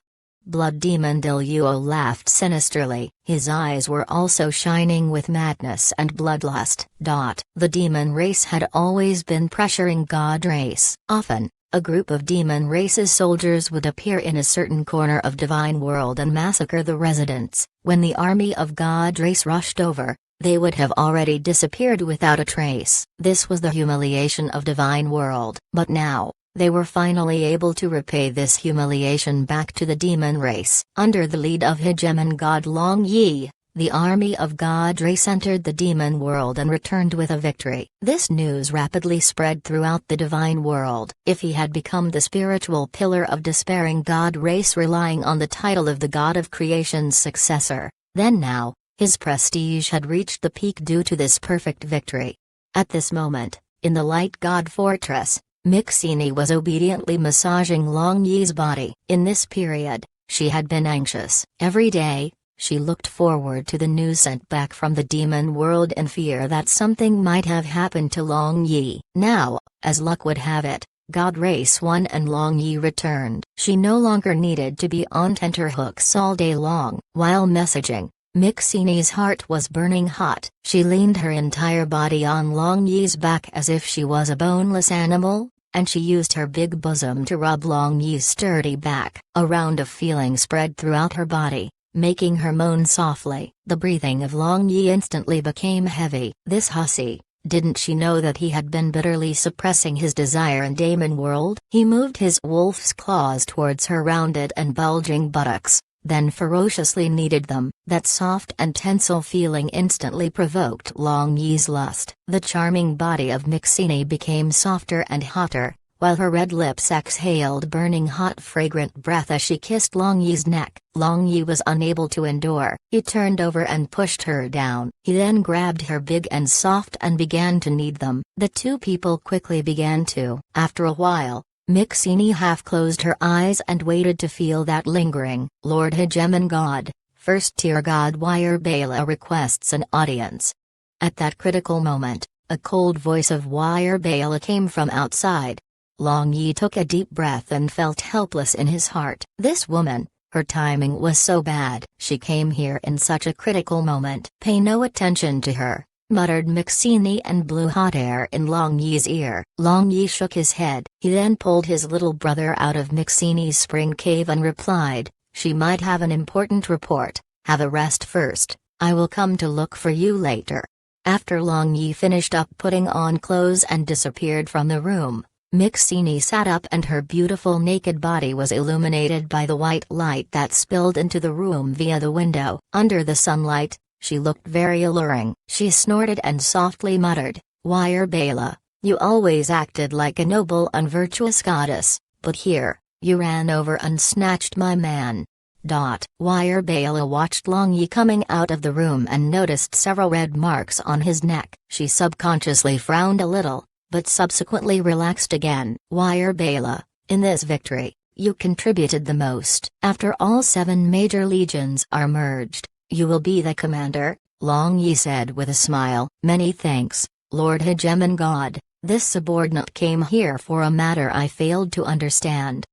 Blood Demon Diluo laughed sinisterly. His eyes were also shining with madness and bloodlust. The demon race had always been pressuring God race. Often, a group of demon race's soldiers would appear in a certain corner of Divine World and massacre the residents. When the army of God race rushed over, they would have already disappeared without a trace. This was the humiliation of Divine World. But now, they were finally able to repay this humiliation back to the demon race. Under the lead of Hegemon God Long Yi, the army of God race entered the demon world and returned with a victory. This news rapidly spread throughout the divine world. If he had become the spiritual pillar of despairing God race relying on the title of the God of creation's successor, then now, his prestige had reached the peak due to this perfect victory. At this moment, in the Light God Fortress, Mixini was obediently massaging Long Yi's body. In this period, she had been anxious. Every day, she looked forward to the news sent back from the demon world in fear that something might have happened to Long Yi. Now, as luck would have it, God Race won and Long Yi returned. She no longer needed to be on tenterhooks all day long. While messaging, Mixini's heart was burning hot. She leaned her entire body on Long Yi's back as if she was a boneless animal, and she used her big bosom to rub Long Yi's sturdy back. A round of feeling spread throughout her body, making her moan softly. The breathing of Long Yi instantly became heavy. This hussy, didn't she know that he had been bitterly suppressing his desire in Demon World? He moved his wolf's claws towards her rounded and bulging buttocks, then ferociously kneaded them. That soft and tensile feeling instantly provoked Long Yi's lust. The charming body of Mixini became softer and hotter, while her red lips exhaled burning hot fragrant breath as she kissed Long Yi's neck. Long Yi was unable to endure. He turned over and pushed her down. He then grabbed her big and soft and began to knead them. The two people quickly began to. After a while, Mixini half-closed her eyes and waited to feel that lingering. Lord Hegemon God, first-tier God Wire Bela requests an audience. At that critical moment, a cold voice of Wire Bela came from outside. Long Yi took a deep breath and felt helpless in his heart. This woman, her timing was so bad. She came here in such a critical moment. Pay no attention to her, muttered Mixini and blew hot air in Long Yi's ear. Long Yi shook his head. He then pulled his little brother out of Mixini's spring cave and replied, "She might have an important report. Have a rest first. I will come to look for you later." After Long Yi finished up putting on clothes and disappeared from the room, Mixini sat up and her beautiful naked body was illuminated by the white light that spilled into the room via the window. Under the sunlight, she looked very alluring. She snorted and softly muttered, "Wire Bela, you always acted like a noble and virtuous goddess, but here, you ran over and snatched my man." Wire Bela watched Long Yi coming out of the room and noticed several red marks on his neck. She subconsciously frowned a little, but subsequently relaxed again. "Wire Bela, in this victory, you contributed the most. After all 7 major legions are merged, you will be the commander," Long Yi said with a smile. "Many thanks, Lord Hegemon God. This subordinate came here for a matter I failed to understand."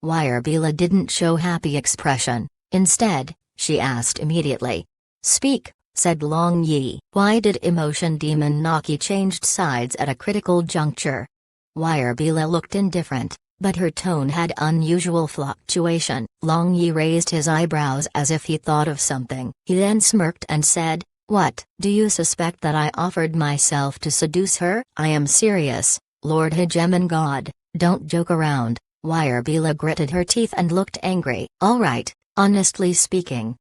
Wirebila didn't show happy expression. Instead, she asked immediately. "Speak," said Long Yi. "Why did Emotion Demon Naki changed sides at a critical juncture?" Wirebila looked indifferent, but her tone had unusual fluctuation. Long Yi raised his eyebrows as if he thought of something. He then smirked and said, "What? Do you suspect that I offered myself to seduce her?" "I am serious, Lord Hegemon God, don't joke around." Wirebila gritted her teeth and looked angry. "All right, honestly speaking,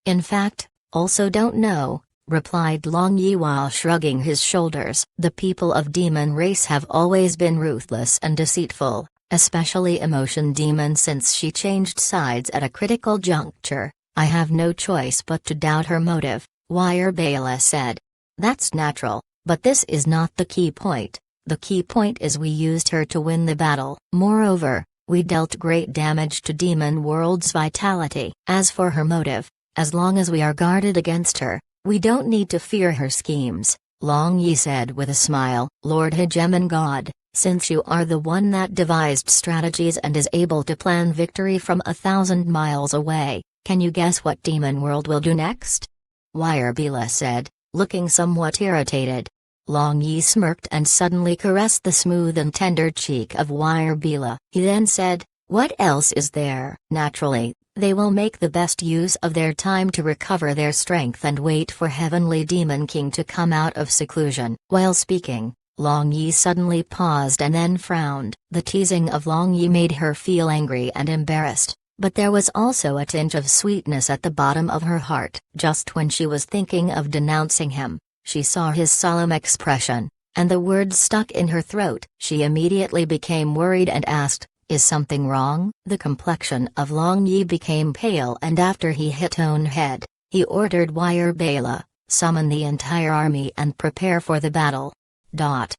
in fact, also don't know," replied Long Yi while shrugging his shoulders. "The people of Demon Race have always been ruthless and deceitful, especially Emotion Demon since she changed sides at a critical juncture. I have no choice but to doubt her motive," Wirebila said. "That's natural, but this is not the key point. The key point is we used her to win the battle. Moreover, we dealt great damage to Demon World's vitality. As for her motive, as long as we are guarded against her, we don't need to fear her schemes," Long Yi said with a smile. "Lord Hegemon God, since you are the one that devised strategies and is able to plan victory from 1,000 miles away, can you guess what Demon World will do next?" Wirebila said, looking somewhat irritated. Long Yi smirked and suddenly caressed the smooth and tender cheek of Wirebila. He then said, "What else is there?" "Naturally, they will make the best use of their time to recover their strength and wait for Heavenly Demon King to come out of seclusion." While speaking, Long Yi suddenly paused and then frowned. The teasing of Long Yi made her feel angry and embarrassed, but there was also a tinge of sweetness at the bottom of her heart. Just when she was thinking of denouncing him, she saw his solemn expression, and the words stuck in her throat. She immediately became worried and asked, "Is something wrong?" The complexion of Long Yi became pale, and after he hit own head, he ordered Wirebila, "Summon the entire army and prepare for the battle."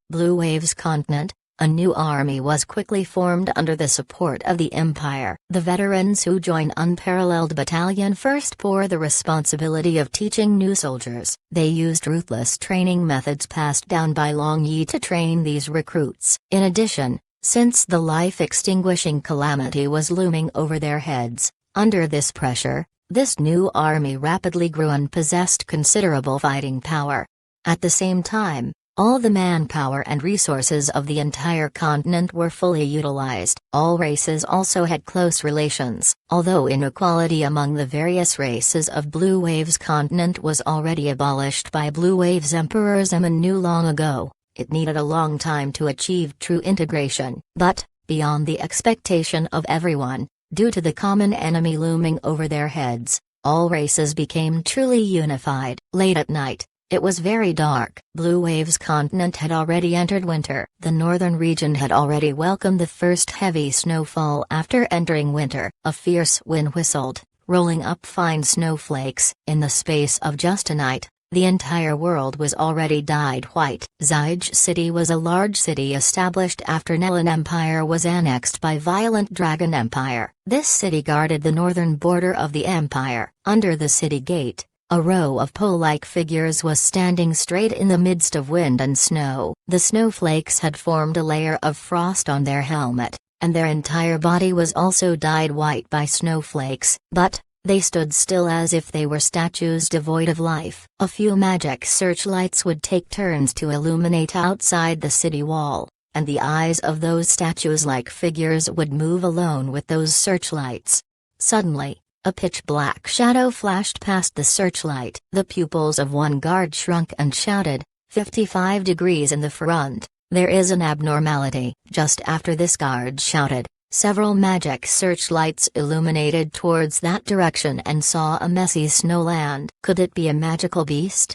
Blue Waves Continent, a new army was quickly formed under the support of the Empire. The veterans who joined Unparalleled Battalion first bore the responsibility of teaching new soldiers. They used ruthless training methods passed down by Long Yi to train these recruits. In addition, since the life-extinguishing calamity was looming over their heads, under this pressure, this new army rapidly grew and possessed considerable fighting power. At the same time, all the manpower and resources of the entire continent were fully utilized. All races also had close relations. Although inequality among the various races of Blue Waves continent was already abolished by Blue Waves Emperor Zeman knew long ago, it needed a long time to achieve true integration. But, beyond the expectation of everyone, due to the common enemy looming over their heads, all races became truly unified. Late at night, it was very dark. Blue Waves continent had already entered winter. The northern region had already welcomed the first heavy snowfall after entering winter. A fierce wind whistled, rolling up fine snowflakes. In the space of just a night, the entire world was already dyed white. Zyge City was a large city established after Nelan Empire was annexed by Violent Dragon Empire. This city guarded the northern border of the empire. Under the city gate, a row of pole-like figures was standing straight in the midst of wind and snow. The snowflakes had formed a layer of frost on their helmet, and their entire body was also dyed white by snowflakes, but they stood still as if they were statues devoid of life. A few magic searchlights would take turns to illuminate outside the city wall, and the eyes of those statues-like figures would move alone with those searchlights. Suddenly, a pitch-black shadow flashed past the searchlight. The pupils of one guard shrunk and shouted, 55 degrees in the front, there is an abnormality. Just after this guard shouted, several magic searchlights illuminated towards that direction and saw a messy snowland. Could it be a magical beast?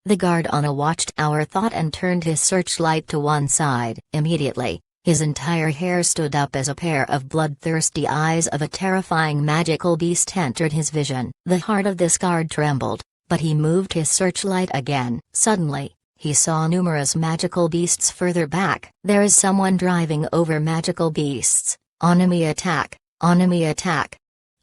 The guard on a watchtower thought and turned his searchlight to one side. Immediately, his entire hair stood up as a pair of bloodthirsty eyes of a terrifying magical beast entered his vision. The heart of this guard trembled, but he moved his searchlight again. Suddenly, he saw numerous magical beasts further back. There is someone driving over magical beasts. Enemy attack! Enemy attack!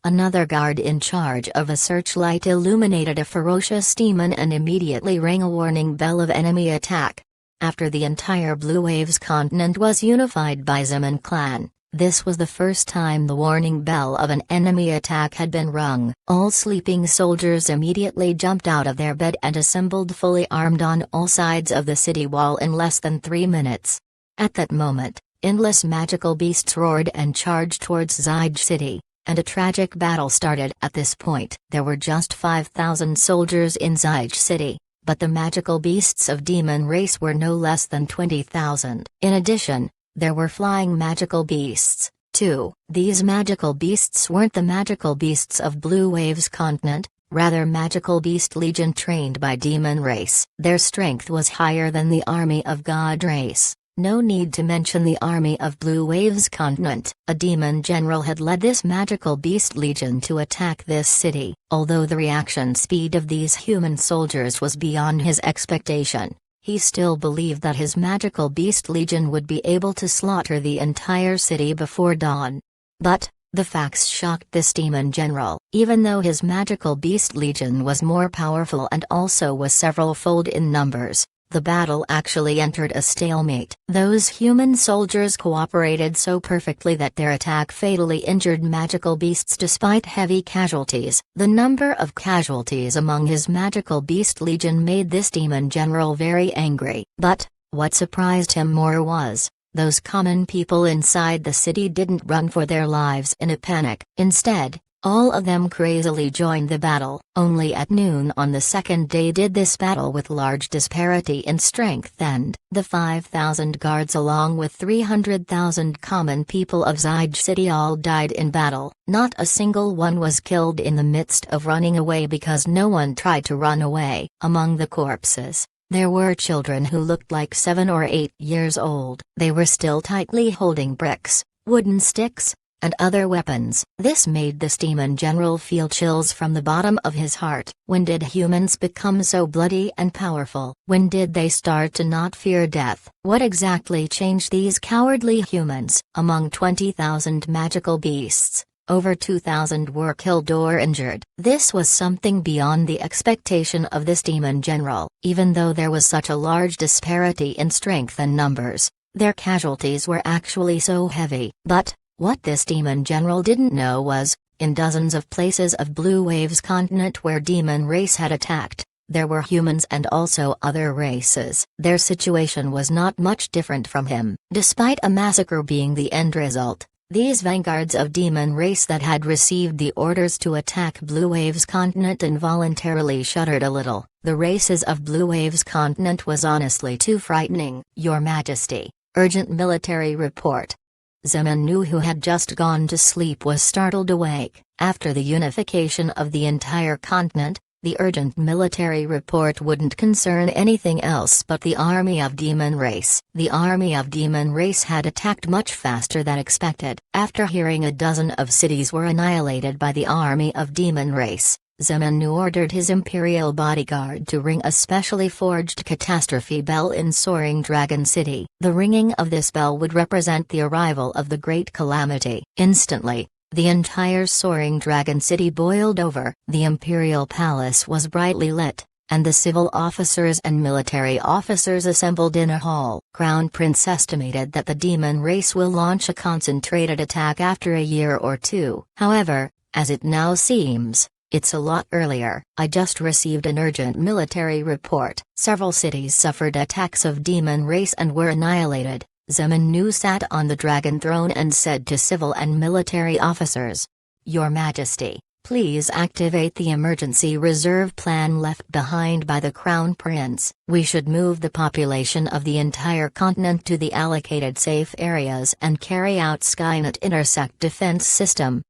Another guard in charge of a searchlight illuminated a ferocious demon and immediately rang a warning bell of enemy attack. After the entire Blue Waves continent was unified by Zeman clan, This was the first time the warning bell of an enemy attack had been rung. All sleeping soldiers immediately jumped out of their bed and assembled fully armed on all sides of the city wall in less than 3 minutes. At that moment, endless magical beasts roared and charged towards Zijh City, and a tragic battle started. At this point, there were just 5,000 soldiers in Zijh City, but the magical beasts of demon race were no less than 20,000. In addition, there were flying magical beasts, too. These magical beasts weren't the magical beasts of Blue Waves continent, rather magical beast legion trained by demon race. Their strength was higher than the army of God race. No need to mention the army of Blue Waves continent. A demon general had led this magical beast legion to attack this city. Although the reaction speed of these human soldiers was beyond his expectation, he still believed that his magical beast legion would be able to slaughter the entire city before dawn. But the facts shocked this demon general. Even though his magical beast legion was more powerful and also was several-fold in numbers, the battle actually entered a stalemate. Those human soldiers cooperated so perfectly that their attack fatally injured magical beasts despite heavy casualties. The number of casualties among his magical beast legion made this demon general very angry. But what surprised him more was, those common people inside the city didn't run for their lives in a panic. Instead, all of them crazily joined the battle. Only at noon on the second day did this battle with large disparity in strength end. The 5,000 guards along with 300,000 common people of Zijh City all died in battle. Not a single one was killed in the midst of running away because no one tried to run away. Among the corpses, there were children who looked like 7 or 8 years old. They were still tightly holding bricks, wooden sticks, and other weapons. This made this demon general feel chills from the bottom of his heart. When did humans become so bloody and powerful? When did they start to not fear death? What exactly changed these cowardly humans? Among 20,000 magical beasts, over 2,000 were killed or injured. This was something beyond the expectation of this demon general. Even though there was such a large disparity in strength and numbers, their casualties were actually so heavy. But what this demon general didn't know was, in dozens of places of Blue Waves continent where demon race had attacked, there were humans and also other races. Their situation was not much different from him. Despite a massacre being the end result, these vanguards of demon race that had received the orders to attack Blue Waves continent involuntarily shuddered a little. The races of Blue Waves continent was honestly too frightening. Your Majesty, urgent military report. Zemenu, who had just gone to sleep, was startled awake. After the unification of the entire continent, the urgent military report wouldn't concern anything else but the army of demon race. The army of demon race had attacked much faster than expected. After hearing a dozen of cities were annihilated by the army of demon race, Zemenu ordered his imperial bodyguard to ring a specially forged catastrophe bell in Soaring Dragon City. The ringing of this bell would represent the arrival of the great calamity. Instantly, the entire Soaring Dragon City boiled over. The imperial palace was brightly lit, and the civil officers and military officers assembled in a hall. Crown Prince estimated that the demon race will launch a concentrated attack after a year or two. However, as it now seems, it's a lot earlier. I just received an urgent military report. Several cities suffered attacks of demon race and were annihilated. Zemenu sat on the dragon throne and said to civil and military officers, Your Majesty, please activate the emergency reserve plan left behind by the Crown Prince. We should move the population of the entire continent to the allocated safe areas and carry out Skynet Intersect defense system.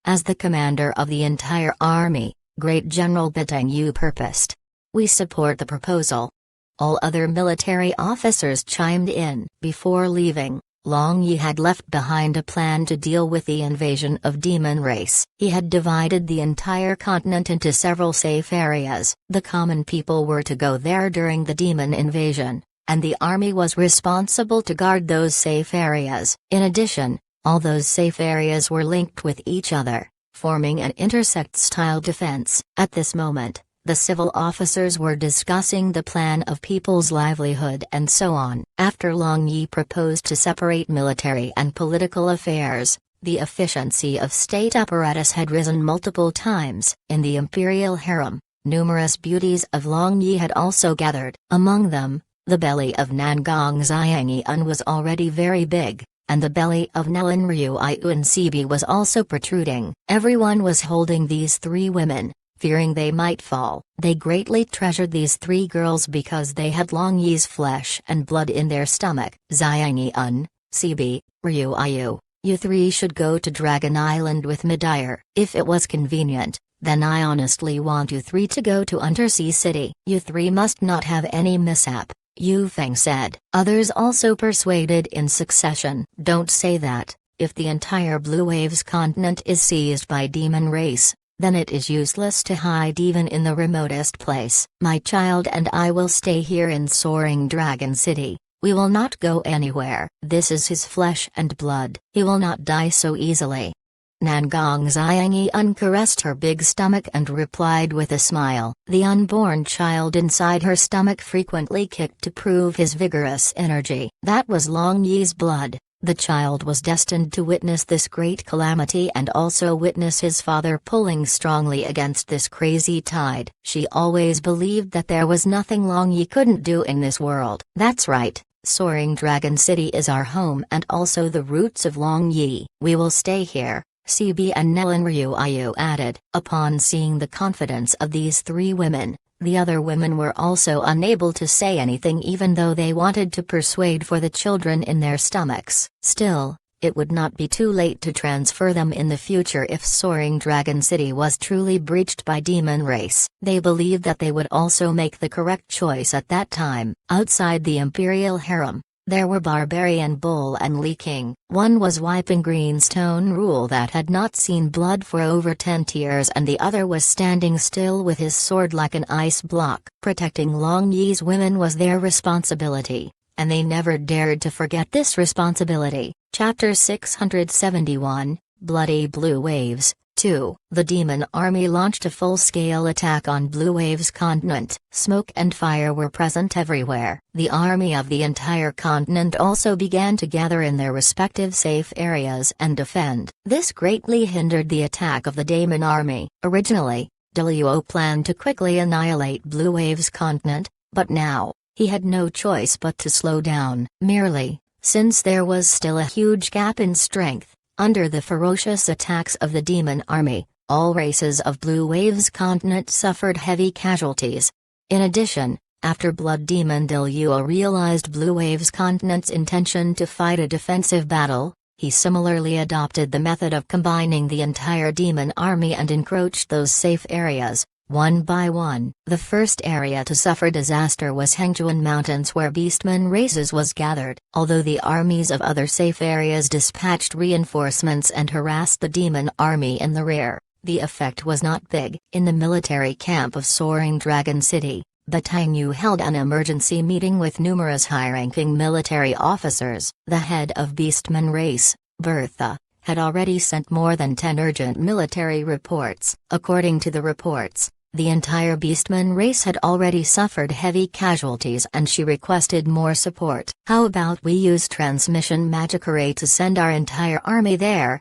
As the commander of the entire army, Great General Batang Yu purposed. We support the proposal. All other military officers chimed in. Before leaving, Long Yi had left behind a plan to deal with the invasion of demon race. He had divided the entire continent into several safe areas. The common people were to go there during the demon invasion, and the army was responsible to guard those safe areas. In addition, all those safe areas were linked with each other, forming an intersect-style defense. At this moment, The civil officers were discussing the plan of people's livelihood and so on. After Long Yi proposed to separate military and political affairs, the efficiency of state apparatus had risen multiple times. In the imperial harem, numerous beauties of Long Yi had also gathered. Among them, the belly of Nangong Xiangyan was already very big, and the belly of Nelan Ruiyun Sibi was also protruding. Everyone was holding these three women, fearing they might fall. They greatly treasured these three girls because they had Long Yi's flesh and blood in their stomach. Xiangyan, Sibi, Ruiyu, you three should go to Dragon Island with Midire. If it was convenient, then I honestly want you three to go to Undersea City. You three must not have any mishap, Yu Feng said. Others also persuaded in succession. Don't say that. If the entire Blue Waves continent is seized by demon race, then it is useless to hide even in the remotest place. My child and I will stay here in Soaring Dragon City. We will not go anywhere. This is his flesh and blood. He will not die so easily. Nangong Xiangyan caressed her big stomach and replied with a smile. The unborn child inside her stomach frequently kicked to prove his vigorous energy. That was Long Yi's blood. The child was destined to witness this great calamity and also witness his father pulling strongly against this crazy tide. She always believed that there was nothing Long Yi couldn't do in this world. That's right. Soaring Dragon City is our home and also the roots of Long Yi. We will stay here, Sibi and Nelan Ruiyu added. Upon seeing the confidence of these three women, the other women were also unable to say anything even though they wanted to persuade for the children in their stomachs. Still, it would not be too late to transfer them in the future if Soaring Dragon City was truly breached by demon race. They believed that they would also make the correct choice at that time. Outside the imperial harem, there were Barbarian Bull and Li King. One was wiping Greenstone Rule that had not seen blood for over 10 years, and the other was standing still with his sword like an ice block. Protecting Long Yi's women was their responsibility, and they never dared to forget this responsibility. Chapter 671, Bloody Blue Waves. 2. The demon army launched a full-scale attack on Blue Waves continent. Smoke and fire were present everywhere. The army of the entire continent also began to gather in their respective safe areas and defend. This greatly hindered the attack of the demon army. Originally, Deluo planned to quickly annihilate Blue Waves continent, but now, he had no choice but to slow down. Merely, since there was still a huge gap in strength, under the ferocious attacks of the demon army, all races of Blue Waves continent suffered heavy casualties. In addition, after Blood Demon Deluo realized Blue Waves continent's intention to fight a defensive battle, he similarly adopted the method of combining the entire demon army and encroached those safe areas, one by one. The first area to suffer disaster was Hengjuan Mountains, where beastmen races was gathered. Although the armies of other safe areas dispatched reinforcements and harassed the demon army in the rear, the effect was not big. In the military camp of Soaring Dragon City, Batang Yu held an emergency meeting with numerous high-ranking military officers. The head of beastmen race, Bertha, had already sent more than 10 urgent military reports. According to the reports, the entire beastman race had already suffered heavy casualties and she requested more support. How about we use transmission magic array to send our entire army there?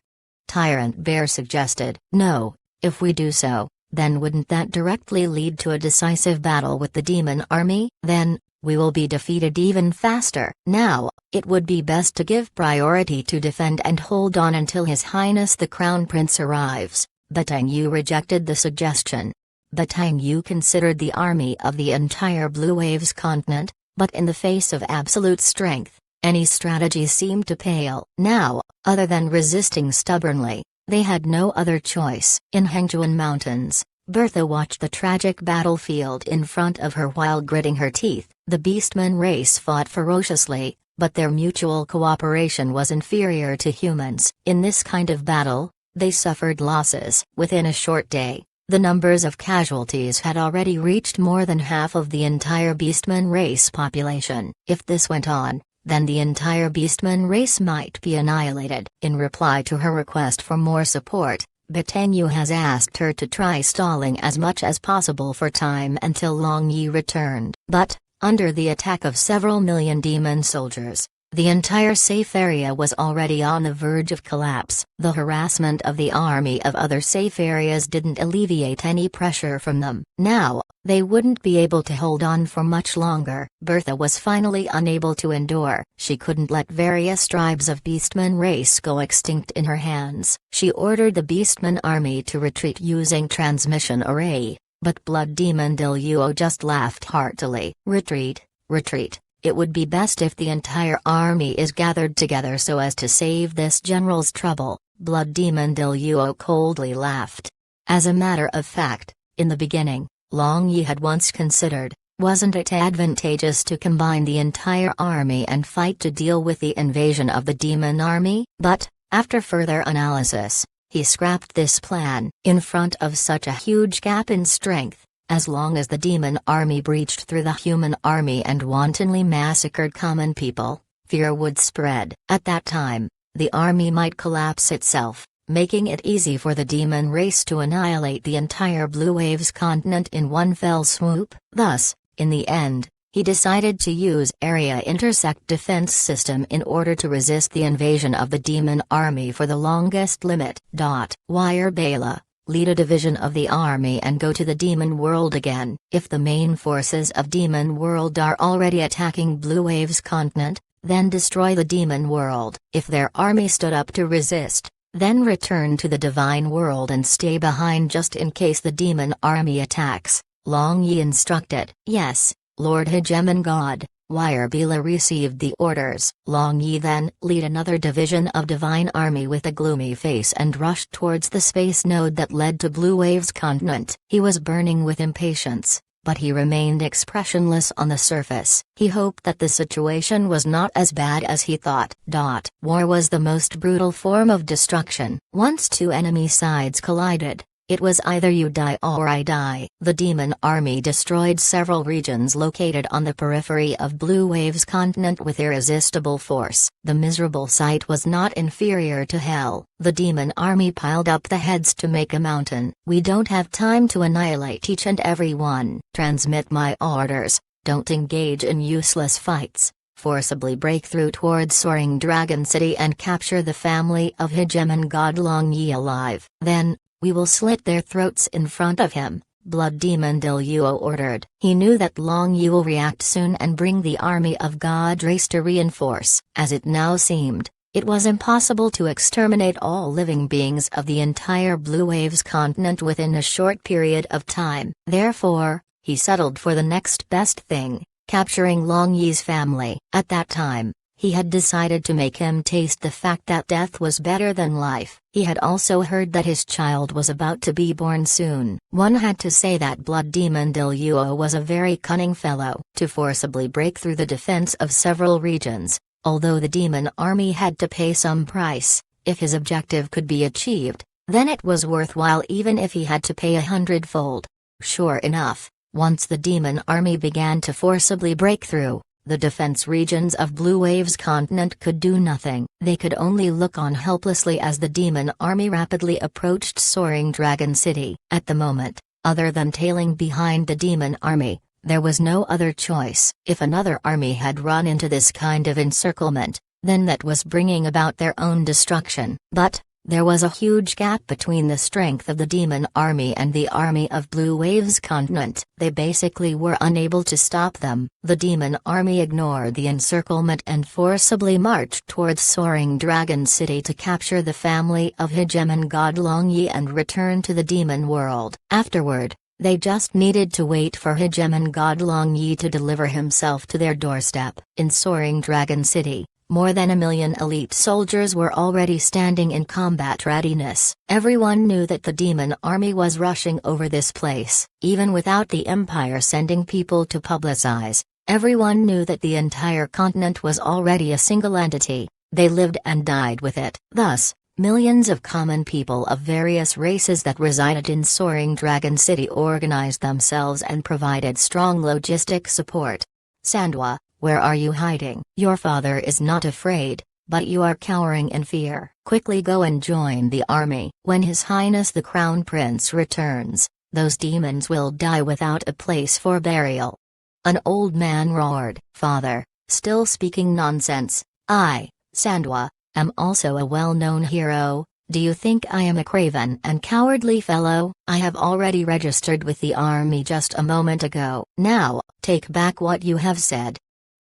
Tyrant Bear suggested. No, if we do so, then wouldn't that directly lead to a decisive battle with the demon army? Then, we will be defeated even faster. Now, it would be best to give priority to defend and hold on until His Highness the Crown Prince arrives. Batang Yu rejected the suggestion. Batang Yu considered the army of the entire Blue Waves continent, but in the face of absolute strength, any strategy seemed to pale. Now, other than resisting stubbornly, they had no other choice. In Hengjuan Mountains, Bertha watched the tragic battlefield in front of her while gritting her teeth. The beastmen race fought ferociously, but their mutual cooperation was inferior to humans. In this kind of battle, they suffered losses. Within a short day, the numbers of casualties had already reached more than half of the entire beastman race population. If this went on, then the entire beastman race might be annihilated. In reply to her request for more support, Betanyu has asked her to try stalling as much as possible for time until Long Yi returned. But, under the attack of several million demon soldiers, the entire safe area was already on the verge of collapse. The harassment of the army of other safe areas didn't alleviate any pressure from them. Now, they wouldn't be able to hold on for much longer. Bertha was finally unable to endure. She couldn't let various tribes of Beastman race go extinct in her hands. She ordered the Beastman army to retreat using transmission array, but Blood Demon Diluo just laughed heartily. Retreat, retreat. It would be best if the entire army is gathered together so as to save this general's trouble, Blood Demon Diluo coldly laughed. As a matter of fact, in the beginning, Long Yi had once considered, wasn't it advantageous to combine the entire army and fight to deal with the invasion of the demon army? But, after further analysis, he scrapped this plan. In front of such a huge gap in strength, as long as the demon army breached through the human army and wantonly massacred common people, fear would spread. At that time, the army might collapse itself, making it easy for the demon race to annihilate the entire Blue Waves continent in one fell swoop. Thus, in the end, he decided to use Area Intersect Defense System in order to resist the invasion of the demon army for the longest limit. Wire Bela, lead a division of the army and go to the demon world again. If the main forces of demon world are already attacking Blue Waves continent, then destroy the demon world. If their army stood up to resist, then return to the divine world and stay behind just in case the demon army attacks, Long Yi instructed. Yes, Lord Hegemon God. Wire Bela received the orders. Long Yi then lead another division of Divine Army with a gloomy face and rushed towards the space node that led to Blue Waves continent. He was burning with impatience, but he remained expressionless on the surface. He hoped that the situation was not as bad as he thought. War was the most brutal form of destruction. Once two enemy sides collided, it was either you die or I die. The demon army destroyed several regions located on the periphery of Blue Waves continent with irresistible force. The miserable sight was not inferior to hell. The demon army piled up the heads to make a mountain. We don't have time to annihilate each and every one. Transmit my orders. Don't engage in useless fights. Forcibly break through towards Soaring Dragon City and capture the family of Hegemon God Long Yi alive. Then, we will slit their throats in front of him, Blood Demon Diluo ordered. He knew that Long Yi will react soon and bring the army of God race to reinforce. As it now seemed, it was impossible to exterminate all living beings of the entire Blue Waves continent within a short period of time. Therefore, he settled for the next best thing, capturing Long Yi's family. At that time, he had decided to make him taste the fact that death was better than life. He had also heard that his child was about to be born soon. One had to say that Blood Demon Diluo was a very cunning fellow. To forcibly break through the defense of several regions, although the demon army had to pay some price, if his objective could be achieved, then it was worthwhile even if he had to pay 100-fold. Sure enough, once the demon army began to forcibly break through, the defense regions of Blue Waves continent could do nothing. They could only look on helplessly as the demon army rapidly approached Soaring Dragon City. At the moment, other than tailing behind the demon army, there was no other choice. If another army had run into this kind of encirclement, then that was bringing about their own destruction. But, there was a huge gap between the strength of the demon army and the army of Blue Waves continent. They basically were unable to stop them. The demon army ignored the encirclement and forcibly marched towards Soaring Dragon City to capture the family of Hegemon God Long Yi and return to the demon world. Afterward, they just needed to wait for Hegemon God Long Yi to deliver himself to their doorstep. In Soaring Dragon City, more than 1 million elite soldiers were already standing in combat readiness. Everyone knew that the demon army was rushing over this place. Even without the Empire sending people to publicize, everyone knew that the entire continent was already a single entity. They lived and died with it. Thus, millions of common people of various races that resided in Soaring Dragon City organized themselves and provided strong logistic support. Sandwa, where are you hiding? Your father is not afraid, But you are cowering in fear. Quickly go and join the army. When His Highness the Crown Prince returns, those demons will die without a place for burial." An old man roared, "Father, still speaking nonsense. I, Sandwa, am also a well-known hero. Do you think I am a craven and cowardly fellow? I have already registered with the army just a moment ago. Now, take back what you have said."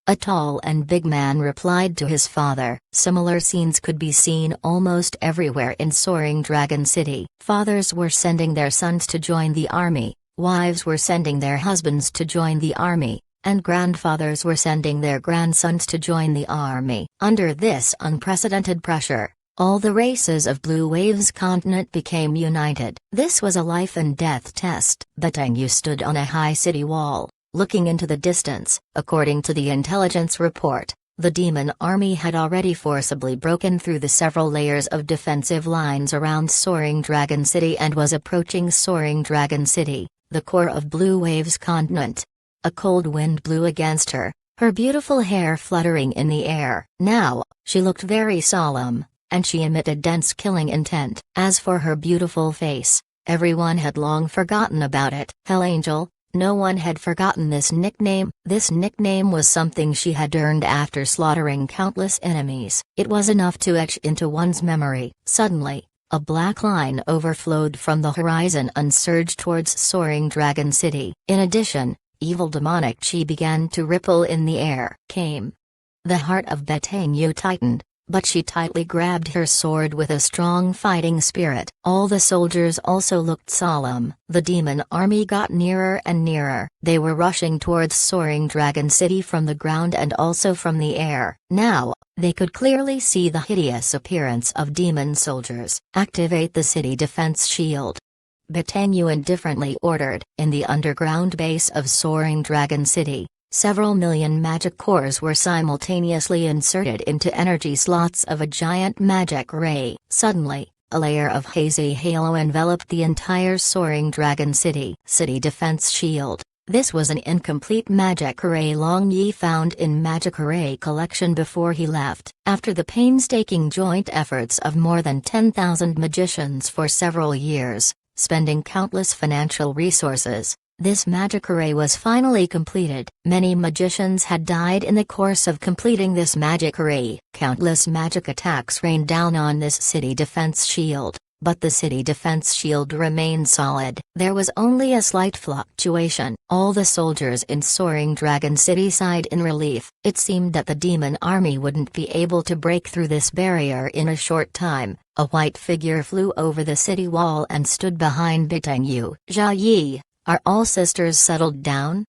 A tall and big man replied to his father. Similar scenes could be seen almost everywhere in Soaring Dragon City. Fathers were sending their sons to join the army, wives were sending their husbands to join the army, and grandfathers were sending their grandsons to join the army. Under this unprecedented pressure, all the races of Blue Waves continent became united. This was a life and death test. Batangu stood on a high city wall, looking into the distance. According to the intelligence report, the demon army had already forcibly broken through the several layers of defensive lines around Soaring Dragon City and was approaching Soaring Dragon City, the core of Blue Waves continent. A cold wind blew against her, her beautiful hair fluttering in the air. Now, she looked very solemn, and she emitted dense killing intent. As for her beautiful face, everyone had long forgotten about it. Hell Angel, no one had forgotten this nickname. This nickname was something she had earned after slaughtering countless enemies. It was enough to etch into one's memory. Suddenly, a black line overflowed from the horizon and surged towards Soaring Dragon City. In addition, evil demonic chi began to ripple in the air. Came. The heart of Batangu tightened, but she tightly grabbed her sword with a strong fighting spirit. All the soldiers also looked solemn. The demon army got nearer and nearer. They were rushing towards Soaring Dragon City from the ground and also from the air. Now, they could clearly see the hideous appearance of demon soldiers. Activate the city defense shield. Batangu indifferently ordered. In the underground base of Soaring Dragon City, several million magic cores were simultaneously inserted into energy slots of a giant magic ray. Suddenly, a layer of hazy halo enveloped the entire Soaring Dragon City. City defense shield. This was an incomplete magic array Long Yi found in magic array collection before he left. After the painstaking joint efforts of more than 10,000 magicians for several years, spending countless financial resources, this magic array was finally completed. Many magicians had died in the course of completing this magic array. Countless magic attacks rained down on this city defense shield, but the city defense shield remained solid. There was only a slight fluctuation. All the soldiers in Soaring Dragon City sighed in relief. It seemed that the demon army wouldn't be able to break through this barrier in a short time. A white figure flew over the city wall and stood behind Batangu. Jia Yi, are all sisters settled down?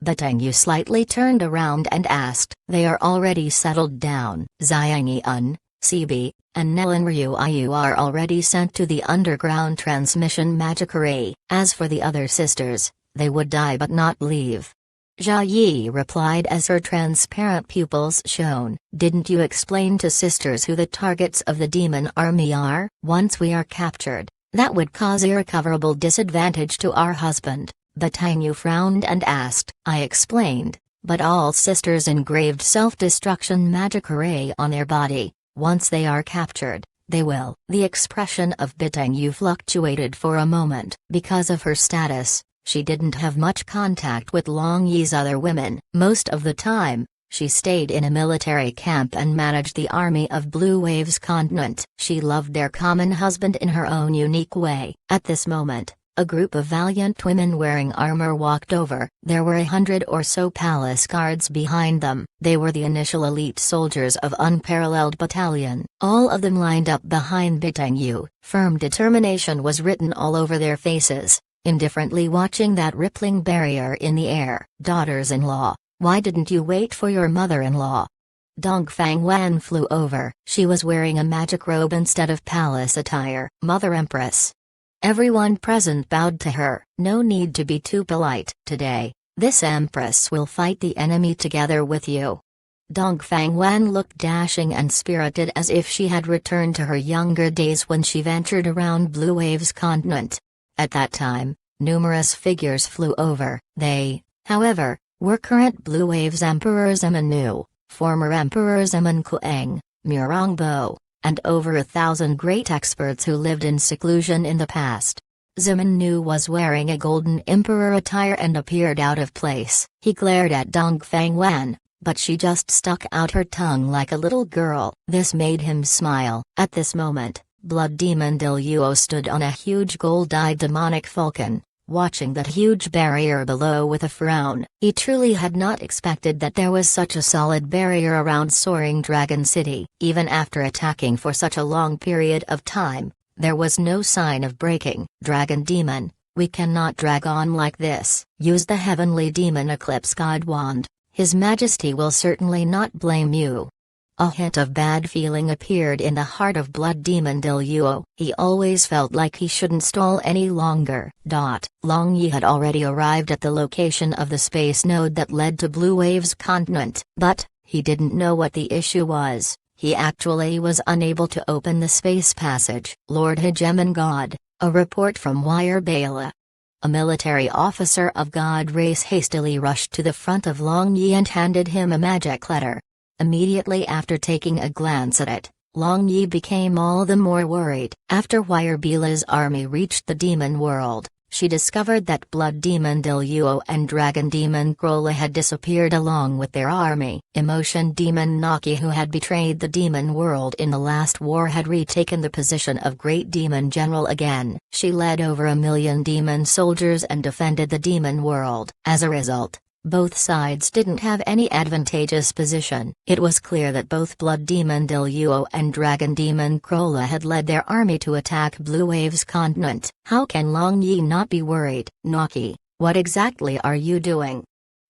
Batangu slightly turned around and asked. They are already settled down. Xiangyi Un, CB, and Nelan Ryu are already sent to the underground transmission magic array. As for the other sisters, they would die but not leave. Jia Yi replied as her transparent pupils shone. Didn't you explain to sisters who the targets of the demon army are? Once we are captured, that would cause irrecoverable disadvantage to our husband. Batangu frowned and asked. I explained, but all sisters engraved self-destruction magic array on their body. Once they are captured, they will. The expression of Batangu fluctuated for a moment. Because of her status, she didn't have much contact with Long Yi's other women. Most of the time, she stayed in a military camp and managed the army of Blue Waves continent. She loved their common husband in her own unique way. At this moment, a group of valiant women wearing armor walked over. There were 100 or so palace guards behind them. They were the initial elite soldiers of Unparalleled Battalion. All of them lined up behind Batangu. Firm determination was written all over their faces, indifferently watching that rippling barrier in the air. Daughters-in-law, why didn't you wait for your mother-in-law? Dongfang Wan flew over. She was wearing a magic robe instead of palace attire. Mother Empress. Everyone present bowed to her. No need to be too polite. Today, this Empress will fight the enemy together with you. Dongfang Wan looked dashing and spirited as if she had returned to her younger days when she ventured around Blue Waves continent. At that time, numerous figures flew over. They, however, were current Blue Waves Emperor Zeman Nu, former Emperor Zeman Kuang, Murongbo, and over 1,000 great experts who lived in seclusion in the past. Zemin Nu was wearing a golden emperor attire and appeared out of place. He glared at Dongfang Wen, but she just stuck out her tongue like a little girl. This made him smile. At this moment, Blood Demon Diluo stood on a huge gold-eyed demonic falcon, watching that huge barrier below with a frown. He truly had not expected that there was such a solid barrier around Soaring Dragon City. Even after attacking for such a long period of time, there was no sign of breaking. Dragon Demon, we cannot drag on like this. Use the Heavenly Demon Eclipse God Wand. His Majesty will certainly not blame you. A hint of bad feeling appeared in the heart of Blood Demon Diluo. He always felt like he shouldn't stall any longer. Long Yi had already arrived at the location of the space node that led to Blue Wave's continent, but he didn't know what the issue was. He actually was unable to open the space passage. Lord Hegemon God, a report from Wire Bala. A military officer of God race hastily rushed to the front of Long Yi and handed him a magic letter. Immediately after taking a glance at it, Long Yi became all the more worried. After Wire Bala's army reached the demon world, she discovered that Blood Demon Diluo and Dragon Demon Krola had disappeared along with their army. Emotion Demon Naki, who had betrayed the demon world in the last war, had retaken the position of Great Demon General again. She led over 1,000,000 demon soldiers and defended the demon world. As a result, both sides didn't have any advantageous position. It was clear that both Blood Demon Diluo and Dragon Demon Krola had led their army to attack Blue Wave's continent. How can Long Yi not be worried? Naki, what exactly are you doing?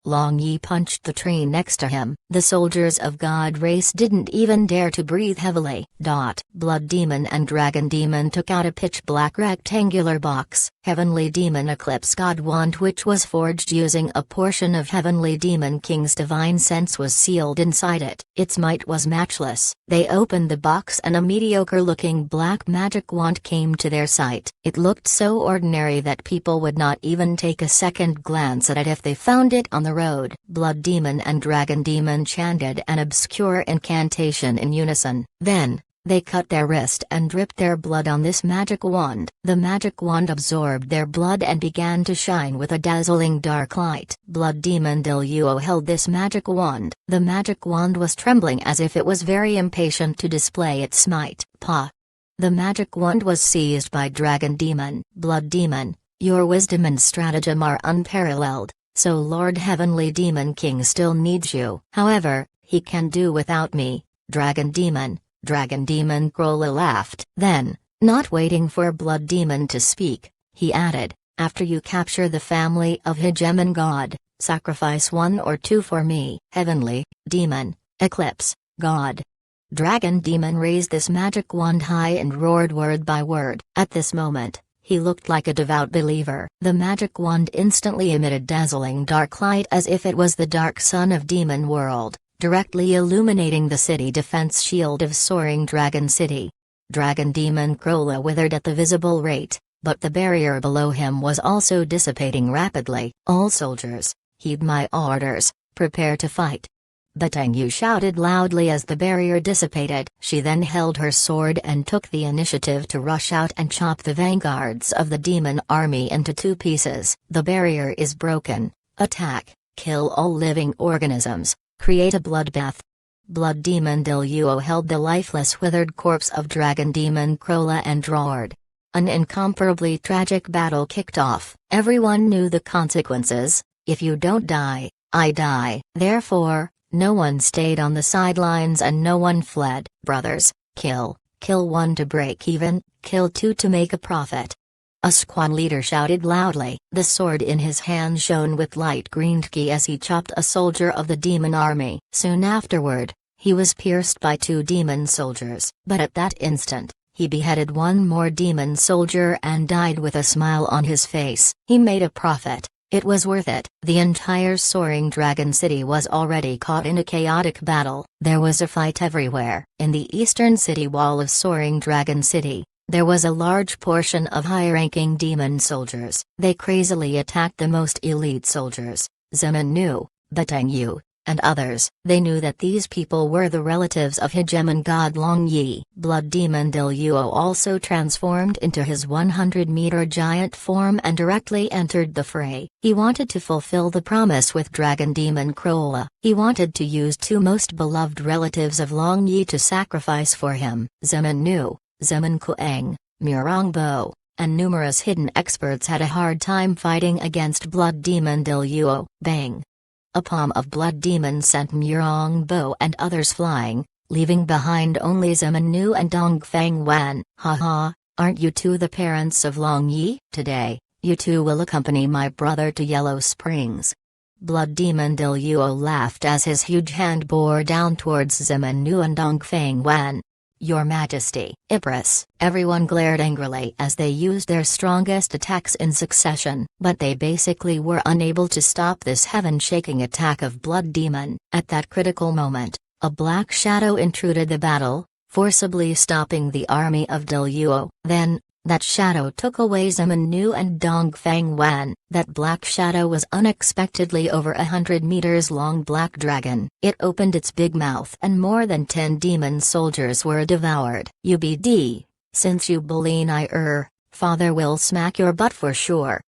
Long Yi punched the tree next to him. The soldiers of God race didn't even dare to breathe heavily. Blood Demon and Dragon Demon took out a pitch-black rectangular box, Heavenly Demon Eclipse God Wand, which was forged using a portion of Heavenly Demon King's divine sense, was sealed inside it. Its might was matchless. They opened the box and a mediocre-looking black magic wand came to their sight. It looked so ordinary that people would not even take a second glance at it if they found it on the road. Blood Demon and Dragon Demon chanted an obscure incantation in unison. Then, they cut their wrist and dripped their blood on this magic wand. The magic wand absorbed their blood and began to shine with a dazzling dark light. Blood Demon Diluo held this magic wand. The magic wand was trembling as if it was very impatient to display its might. The magic wand was seized by Dragon Demon. Blood Demon, your wisdom and stratagem are unparalleled, so Lord Heavenly Demon King still needs you. However, he can do without me. Dragon Demon Krola laughed. Then, not waiting for Blood Demon to speak, he added, after you capture the family of Hegemon God, sacrifice 1 or 2 for me. Heavenly Demon Eclipse God. Dragon Demon raised this magic wand high and roared word by word. At this moment, he looked like a devout believer. The magic wand instantly emitted dazzling dark light as if it was the dark sun of Demon World, directly illuminating the city defense shield of Soaring Dragon City. Dragon Demon Krola withered at the visible rate, but the barrier below him was also dissipating rapidly. All soldiers, heed my orders, prepare to fight. Batang Yu shouted loudly as the barrier dissipated. She then held her sword and took the initiative to rush out and chop the vanguards of the demon army into 2 pieces. The barrier is broken. Attack, kill all living organisms, create a bloodbath. Blood Demon Diluo held the lifeless withered corpse of Dragon Demon Krola and roared. An incomparably tragic battle kicked off. Everyone knew the consequences. If you don't die, I die. Therefore, no one stayed on the sidelines and no one fled. Brothers, kill 1 to break even, kill 2 to make a profit. A squad leader shouted loudly. The sword in his hand shone with light green ki as he chopped a soldier of the demon army. Soon afterward, he was pierced by 2 demon soldiers. But at that instant, he beheaded 1 more demon soldier and died with a smile on his face. He made a profit. It was worth it. The entire Soaring Dragon City was already caught in a chaotic battle. There was a fight everywhere. In the eastern city wall of Soaring Dragon City, there was a large portion of high-ranking demon soldiers. They crazily attacked the most elite soldiers. Zemin Nu, Batang Yu, and others. They knew that these people were the relatives of hegemon god Long Yi. Blood demon Diluo also transformed into his 100-meter giant form and directly entered the fray. He wanted to fulfill the promise with dragon demon Corolla. He wanted to use two most beloved relatives of Long Yi to sacrifice for him. Zeman Nu, Zeman Kuang, Murong Bo, and numerous hidden experts had a hard time fighting against Blood Demon Diluo. Bang! A palm of Blood Demon sent Murong Bo and others flying, leaving behind only Zeman Nu and Dongfang Wan. Haha, aren't you two the parents of Long Yi? Today, you two will accompany my brother to Yellow Springs. Blood Demon Diluo laughed as his huge hand bore down towards Zeman Nu and Dongfang Wan. Your Majesty. Ipris. Everyone glared angrily as they used their strongest attacks in succession, but they basically were unable to stop this heaven-shaking attack of Blood Demon. At that critical moment, a black shadow intruded the battle, forcibly stopping the army of Diluo. Then, that shadow took away Zeman Nu and Dongfang Wan. That black shadow was unexpectedly over 100 meters long black dragon. It opened its big mouth and more than 10 demon soldiers were devoured. UBD, since you bully Nair, father will smack your butt for sure.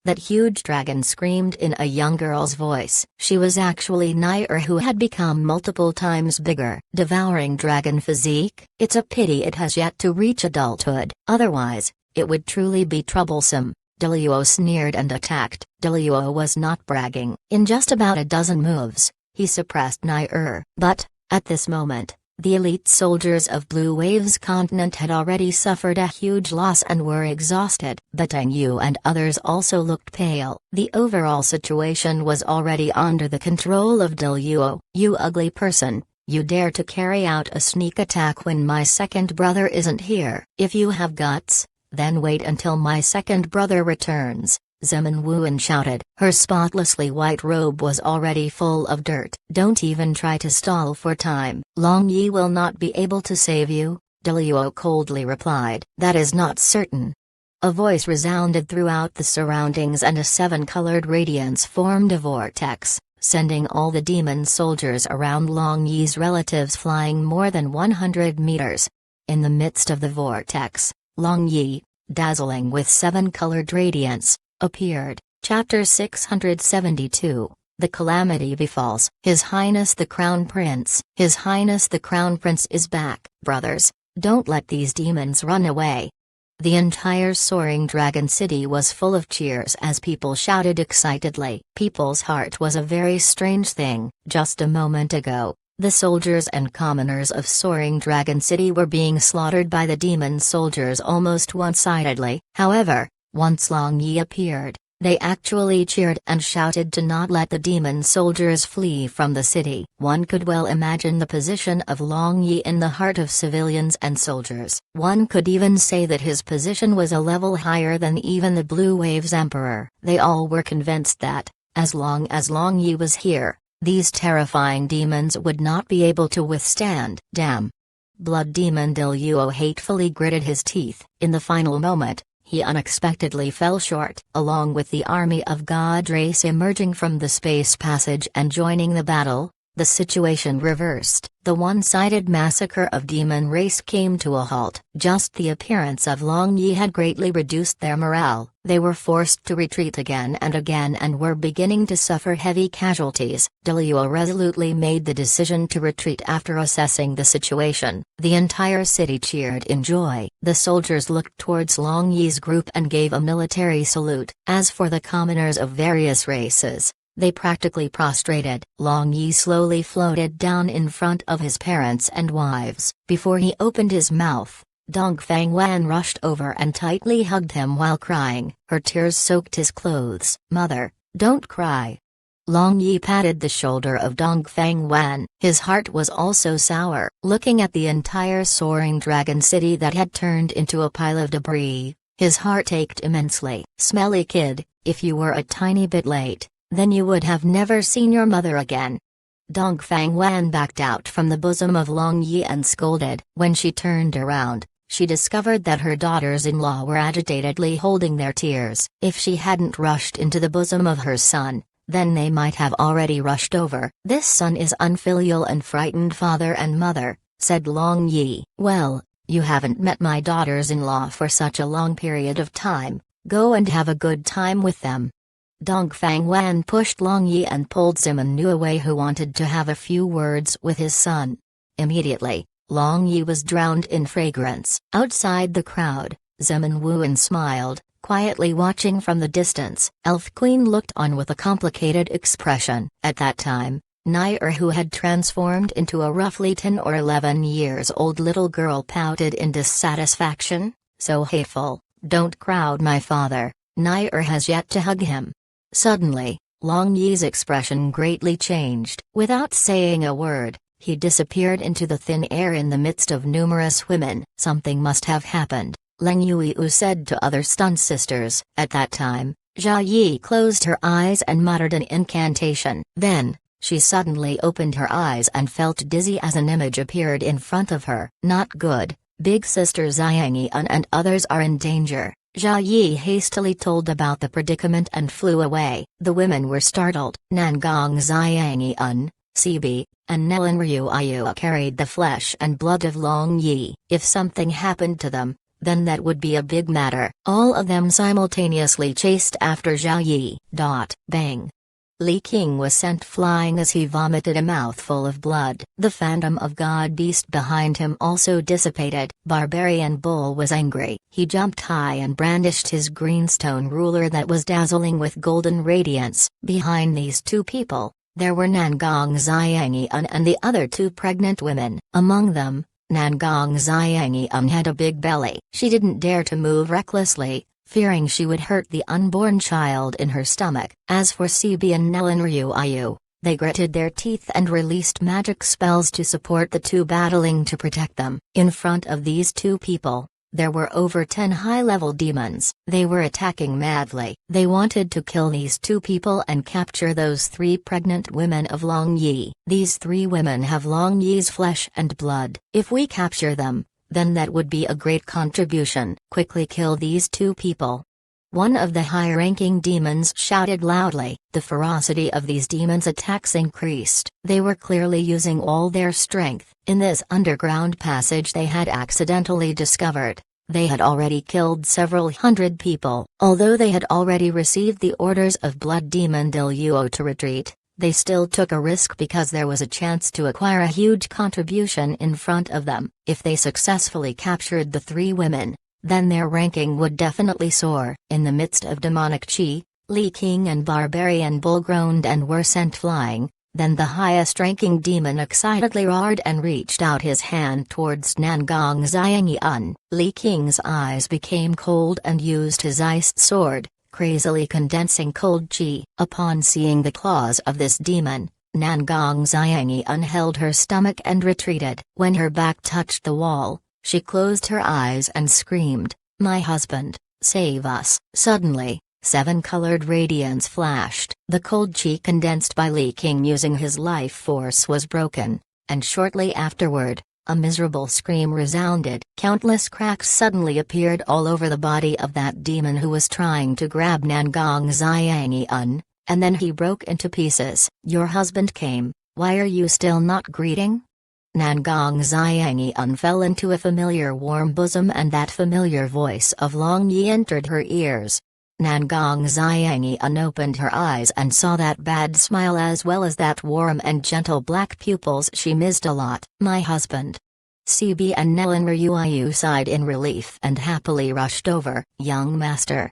That huge dragon screamed in a young girl's voice. She was actually Nair, who had become multiple times bigger. Devouring dragon physique? It's a pity it has yet to reach adulthood, otherwise, it would truly be troublesome. Diluo sneered and attacked. Diluo was not bragging. In just about a dozen moves, he suppressed Nair. But, at this moment, the elite soldiers of Blue Wave's continent had already suffered a huge loss and were exhausted. Batang Yu and others also looked pale. The overall situation was already under the control of Diluo. You ugly person, you dare to carry out a sneak attack when my second brother isn't here. If you have guts, then wait until my second brother returns. Zeman Wuan shouted. Her spotlessly white robe was already full of dirt. Don't even try to stall for time. Long Yi will not be able to save you, Diluo coldly replied. That is not certain. A voice resounded throughout the surroundings and a 7-colored radiance formed a vortex, sending all the demon soldiers around Long Yi's relatives flying more than 100 meters. In the midst of the vortex, Long Yi, dazzling with 7-colored radiance, appeared. Chapter 672, The Calamity Befalls. His Highness the Crown Prince. His Highness the Crown Prince is back. Brothers, don't let these demons run away. The entire soaring dragon city was full of cheers as people shouted excitedly. People's heart was a very strange thing. Just a moment ago, the soldiers and commoners of soaring dragon city were being slaughtered by the demon soldiers almost one-sidedly. However, once Long Yi appeared, they actually cheered and shouted to not let the demon soldiers flee from the city. One could well imagine the position of Long Yi in the heart of civilians and soldiers. One could even say that his position was a level higher than even the Blue Wave's emperor. They all were convinced that, as long as Long Yi was here, these terrifying demons would not be able to withstand. Damn! Blood Demon Diluo hatefully gritted his teeth. In the final moment, he unexpectedly fell short. Along with the army of God Race emerging from the space passage and joining the battle, the situation reversed. The one-sided massacre of Demon Race came to a halt. Just the appearance of Long Yi had greatly reduced their morale. They were forced to retreat again and were beginning to suffer heavy casualties. Diluo resolutely made the decision to retreat after assessing the situation. The entire city cheered in joy. The soldiers looked towards Long Yi's group and gave a military salute. As for the commoners of various races, they practically prostrated. Long Yi slowly floated down in front of his parents and wives. Before he opened his mouth, Dongfang Wan rushed over and tightly hugged him while crying. Her tears soaked his clothes. Mother, don't cry. Long Yi patted the shoulder of Dongfang Wan. His heart was also sour. Looking at the entire soaring dragon city that had turned into a pile of debris, his heart ached immensely. Smelly kid, if you were a tiny bit late, then you would have never seen your mother again. Dongfang Wan backed out from the bosom of Long Yi and scolded. When she turned around, she discovered that her daughters-in-law were agitatedly holding their tears. If she hadn't rushed into the bosom of her son, then they might have already rushed over. "This son is unfilial and frightened father and mother," said Long Yi. "Well, you haven't met my daughters-in-law for such a long period of time, go and have a good time with them." Dongfang Wan pushed Long Yi and pulled Ziman Nu away, who wanted to have a few words with his son. Immediately, Long Yi was drowned in fragrance. Outside the crowd, Ziman Wuan smiled, quietly watching from the distance. Elf Queen looked on with a complicated expression. At that time, Nair, who had transformed into a roughly 10 or 11 years old little girl, pouted in dissatisfaction. "So hateful, don't crowd my father, Nair has yet to hug him." Suddenly, Long Yi's expression greatly changed. Without saying a word, he disappeared into the thin air in the midst of numerous women. "Something must have happened," Leng Yuiu said to other stunned sisters. At that time, Jia Yi closed her eyes and muttered an incantation. Then, she suddenly opened her eyes and felt dizzy as an image appeared in front of her. "Not good, big sister Xiang Yan and others are in danger." Jia Yi hastily told about the predicament and flew away. The women were startled. Nangong Xiang Yan, Sibi, and Nellen Ryuayu carried the flesh and blood of Long Yi. If something happened to them, then that would be a big matter. All of them simultaneously chased after Zhao Yi. Bang! Li King was sent flying as he vomited a mouthful of blood. The phantom of God Beast behind him also dissipated. Barbarian Bull was angry. He jumped high and brandished his greenstone ruler that was dazzling with golden radiance. Behind these two people, there were Nangong Xiang Yan and the other two pregnant women. Among them, Nangong Xiang Yan had a big belly. She didn't dare to move recklessly, fearing she would hurt the unborn child in her stomach. As for Sibi and Nellen Ryuayu, they gritted their teeth and released magic spells to support the two battling to protect them. In front of these two people, there were over 10 high-level demons. They were attacking madly. They wanted to kill these two people and capture those 3 pregnant women of Long Yi. These 3 women have Long Yi's flesh and blood. If we capture them, then that would be a great contribution. Quickly kill these 2 people. One of the high-ranking demons shouted loudly. The ferocity of these demons' attacks increased. They were clearly using all their strength. In this underground passage they had accidentally discovered, they had already killed several hundred people. Although they had already received the orders of Blood Demon Diluo to retreat, they still took a risk because there was a chance to acquire a huge contribution in front of them. If they successfully captured the 3 women, then their ranking would definitely soar. In the midst of demonic chi, Li King and Barbarian Bull groaned and were sent flying. Then the highest-ranking demon excitedly roared and reached out his hand towards Nangong Xiang Yan. Li King's eyes became cold and used his iced sword, crazily condensing cold chi. Upon seeing the claws of this demon, Nangong Xiang Yan held her stomach and retreated. When her back touched the wall, she closed her eyes and screamed, "My husband, save us!" Suddenly, 7-colored radiance flashed. The cold chi condensed by Li King using his life force was broken, and shortly afterward, a miserable scream resounded. Countless cracks suddenly appeared all over the body of that demon who was trying to grab Nangong Xiang Yan, and then he broke into pieces. "Your husband came, why are you still not greeting?" Nangong Xiang Yan fell into a familiar warm bosom, and that familiar voice of Long Yi entered her ears. Nangong Xiang Yan opened her eyes and saw that bad smile as well as that warm and gentle black pupils. She missed a lot. "My husband." Sibi and Nellen Ryuayu sighed in relief and happily rushed over. "Young master."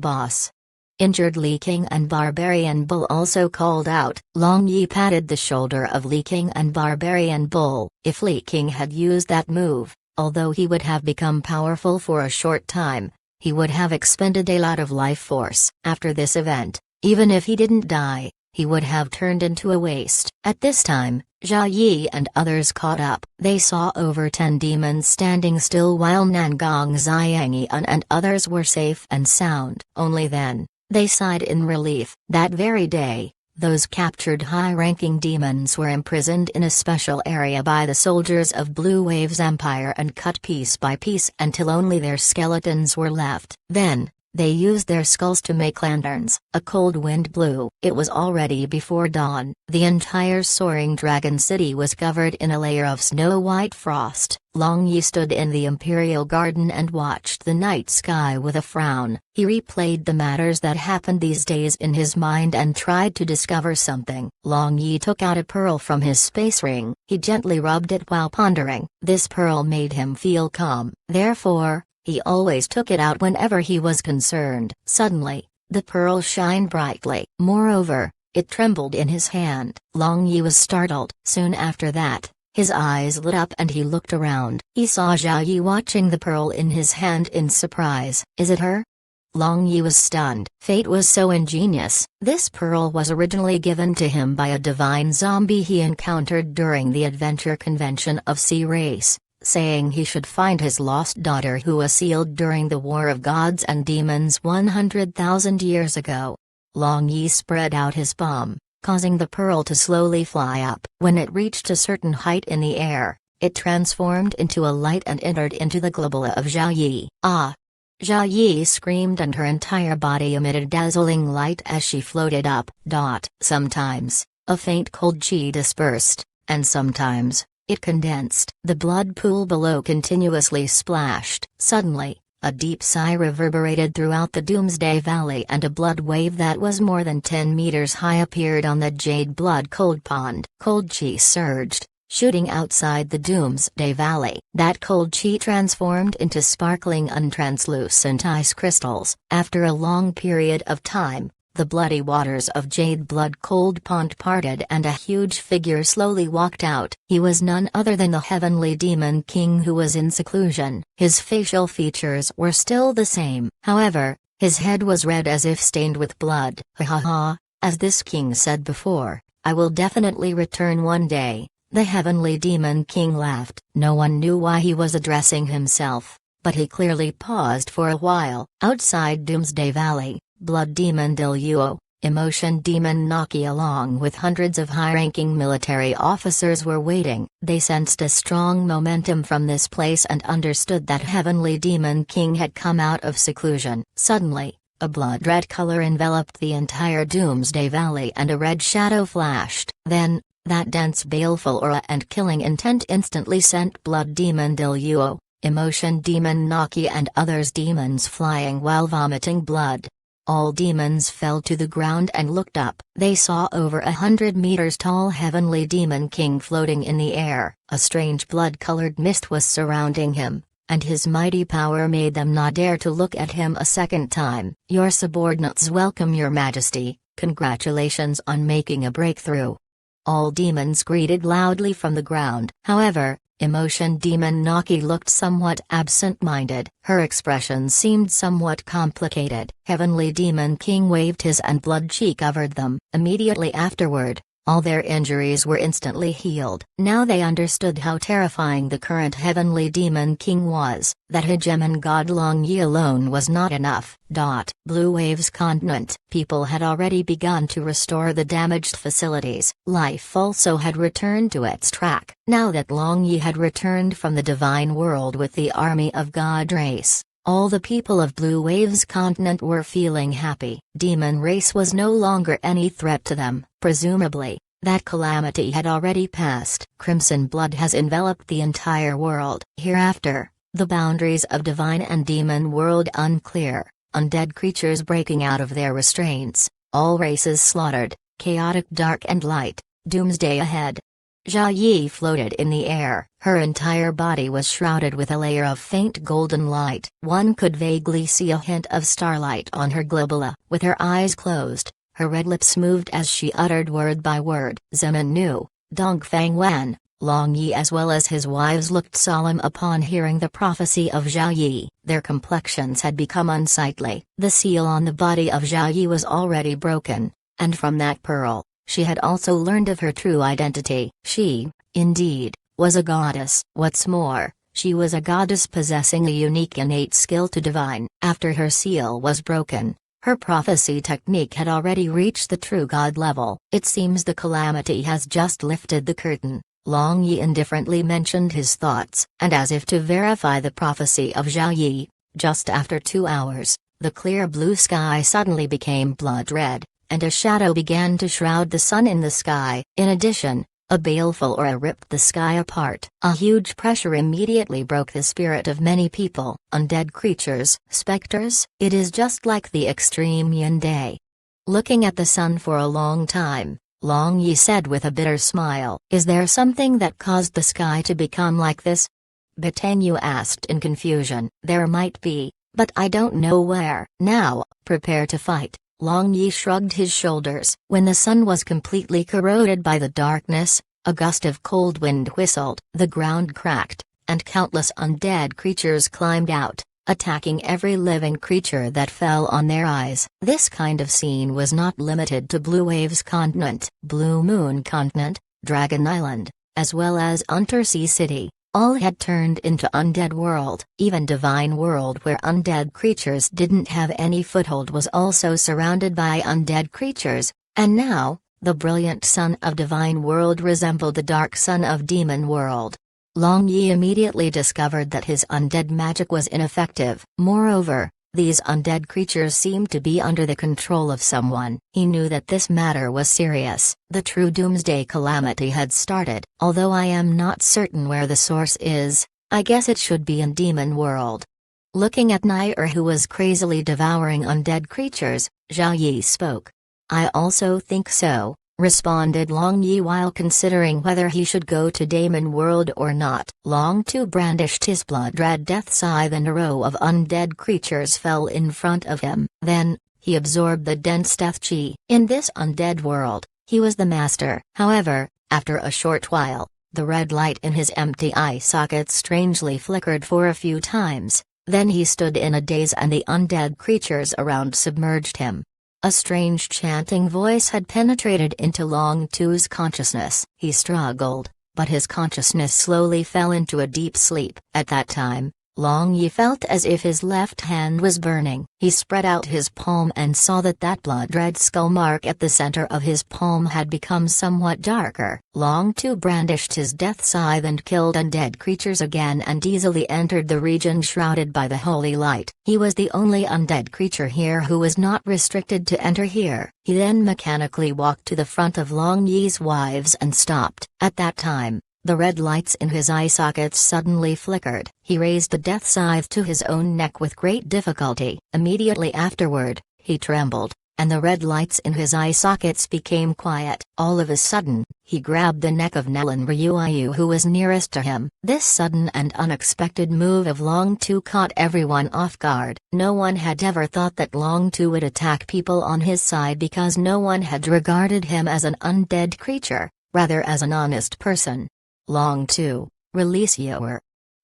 "Boss." Injured Li King and Barbarian Bull also called out. Long Yi patted the shoulder of Li King and Barbarian Bull. If Li King had used that move, although he would have become powerful for a short time, he would have expended a lot of life force. After this event, even if he didn't die, he would have turned into a waste. At this time, Jia Yi and others caught up. They saw over 10 demons standing still while Nangong Xiang Yan and others were safe and sound. Only then, they sighed in relief. That very day, those captured high-ranking demons were imprisoned in a special area by the soldiers of Blue Wave's empire and cut piece by piece until only their skeletons were left. Then, They used their skulls to make lanterns. A cold wind blew. It was already before dawn. The entire soaring dragon city was covered in a layer of snow-white frost. Long Yi stood in the imperial garden and watched the night sky with a frown. He replayed the matters that happened these days in his mind and tried to discover something. Long Yi took out a pearl from his space ring. He gently rubbed it while pondering. This pearl made him feel calm. Therefore, he always took it out whenever he was concerned. Suddenly, the pearl shined brightly. Moreover, it trembled in his hand. Long Yi was startled. Soon after that, his eyes lit up and he looked around. He saw Zhao Yi watching the pearl in his hand in surprise. Is it her? Long Yi was stunned. Fate was so ingenious. This pearl was originally given to him by a divine zombie he encountered during the adventure convention of Sea Race, saying he should find his lost daughter who was sealed during the War of Gods and Demons 100,000 years ago. Long Yi spread out his palm, causing the pearl to slowly fly up. When it reached a certain height in the air, it transformed into a light and entered into the globula of Zhao Yi. Ah! Zhao Yi screamed and her entire body emitted dazzling light as she floated up. Sometimes, a faint cold chi dispersed, and sometimes, it condensed. The blood pool below continuously splashed. Suddenly, a deep sigh reverberated throughout the Doomsday Valley and a blood wave that was more than 10 meters high appeared on the Jade Blood Cold Pond. Cold chi surged, shooting outside the Doomsday Valley. That cold chi transformed into sparkling untranslucent ice crystals. After a long period of time, the bloody waters of Jade Blood Cold Pond parted and a huge figure slowly walked out. He was none other than the Heavenly Demon King who was in seclusion. His facial features were still the same. However, his head was red as if stained with blood. Ha ha ha, as this king said before, I will definitely return one day. The Heavenly Demon King laughed. No one knew why he was addressing himself, but he clearly paused for a while. Outside Doomsday Valley, Blood Demon Diluo, Emotion Demon Naki along with hundreds of high-ranking military officers were waiting. They sensed a strong momentum from this place and understood that Heavenly Demon King had come out of seclusion. Suddenly, a blood-red color enveloped the entire Doomsday Valley and a red shadow flashed. Then, that dense baleful aura and killing intent instantly sent Blood Demon Diluo, Emotion Demon Naki and others demons flying while vomiting blood. All demons fell to the ground and looked up. They saw over 100 meters tall Heavenly Demon King floating in the air. A strange blood-colored mist was surrounding him, and his mighty power made them not dare to look at him a second time. Your subordinates welcome your majesty. Congratulations on making a breakthrough. All demons greeted loudly from the ground. However, Emotion Demon Naki looked somewhat absent-minded. Her expression seemed somewhat complicated. Heavenly Demon King waved his and blood chi covered them. Immediately afterward, all their injuries were instantly healed. Now they understood how terrifying the current Heavenly Demon King was. That hegemon god Long Yi alone was not enough. Blue Waves continent. People had already begun to restore the damaged facilities. Life also had returned to its track. Now that Long Yi had returned from the divine world with the army of God race, all the people of Blue Waves continent were feeling happy. Demon race was no longer any threat to them. Presumably, that calamity had already passed. Crimson blood has enveloped the entire world. Hereafter, the boundaries of divine and demon world unclear, undead creatures breaking out of their restraints, all races slaughtered, chaotic dark and light, doomsday ahead. Zhao Yi floated in the air. Her entire body was shrouded with a layer of faint golden light. One could vaguely see a hint of starlight on her globula. With her eyes closed, her red lips moved as she uttered word by word. Zemin Nu, Dongfang Wan, Long Yi as well as his wives looked solemn upon hearing the prophecy of Zhao Yi. Their complexions had become unsightly. The seal on the body of Zhao Yi was already broken, and from that pearl, she had also learned of her true identity. She, indeed, was a goddess. What's more, she was a goddess possessing a unique innate skill to divine. After her seal was broken, her prophecy technique had already reached the true god level. It seems the calamity has just lifted the curtain. Long Yi indifferently mentioned his thoughts, and as if to verify the prophecy of Zhao Yi, just after 2 hours, the clear blue sky suddenly became blood red, and a shadow began to shroud the sun in the sky. In addition, a baleful aura ripped the sky apart. A huge pressure immediately broke the spirit of many people. Undead creatures, specters, it is just like the extreme yin day. Looking at the sun for a long time, Long Yi said with a bitter smile, "Is there something that caused the sky to become like this?" Batanyu asked in confusion. "There might be, but I don't know where." "Now, prepare to fight." Long Yi shrugged his shoulders. When the sun was completely corroded by the darkness, a gust of cold wind whistled, the ground cracked, and countless undead creatures climbed out, attacking every living creature that fell on their eyes. This kind of scene was not limited to Blue Waves Continent, Blue Moon Continent, Dragon Island, as well as Untersea City. All had turned into Undead World. Even Divine World, where undead creatures didn't have any foothold, was also surrounded by undead creatures, and now, the brilliant sun of Divine World resembled the dark sun of Demon World. Long Yi immediately discovered that his undead magic was ineffective. Moreover, these undead creatures seemed to be under the control of someone. He knew that this matter was serious. The true doomsday calamity had started. Although I am not certain where the source is, I guess it should be in Demon World. Looking at Nair, who was crazily devouring undead creatures, Zhao Yi spoke. "I also think so," responded Long Yi while considering whether he should go to Demon World or not. Long Tu brandished his blood-red death scythe and a row of undead creatures fell in front of him. Then, he absorbed the dense death chi. In this undead world, he was the master. However, after a short while, the red light in his empty eye sockets strangely flickered for a few times, then he stood in a daze and the undead creatures around submerged him. A strange chanting voice had penetrated into Long Tu's consciousness. He struggled, but his consciousness slowly fell into a deep sleep. At that time, Long Yi felt as if his left hand was burning. He spread out his palm and saw that blood-red skull mark at the center of his palm had become somewhat darker. Long Tu brandished his death scythe and killed undead creatures again and easily entered the region shrouded by the holy light. He was the only undead creature here who was not restricted to enter here. He then mechanically walked to the front of Long Yi's wives and stopped. At that time, the red lights in his eye sockets suddenly flickered. He raised the death scythe to his own neck with great difficulty. Immediately afterward, he trembled, and the red lights in his eye sockets became quiet. All of a sudden, he grabbed the neck of Nelan Ryuayu, who was nearest to him. This sudden and unexpected move of Long Tu caught everyone off guard. No one had ever thought that Long Tu would attack people on his side because no one had regarded him as an undead creature, rather as an honest person. "Long Tu, release Yor!"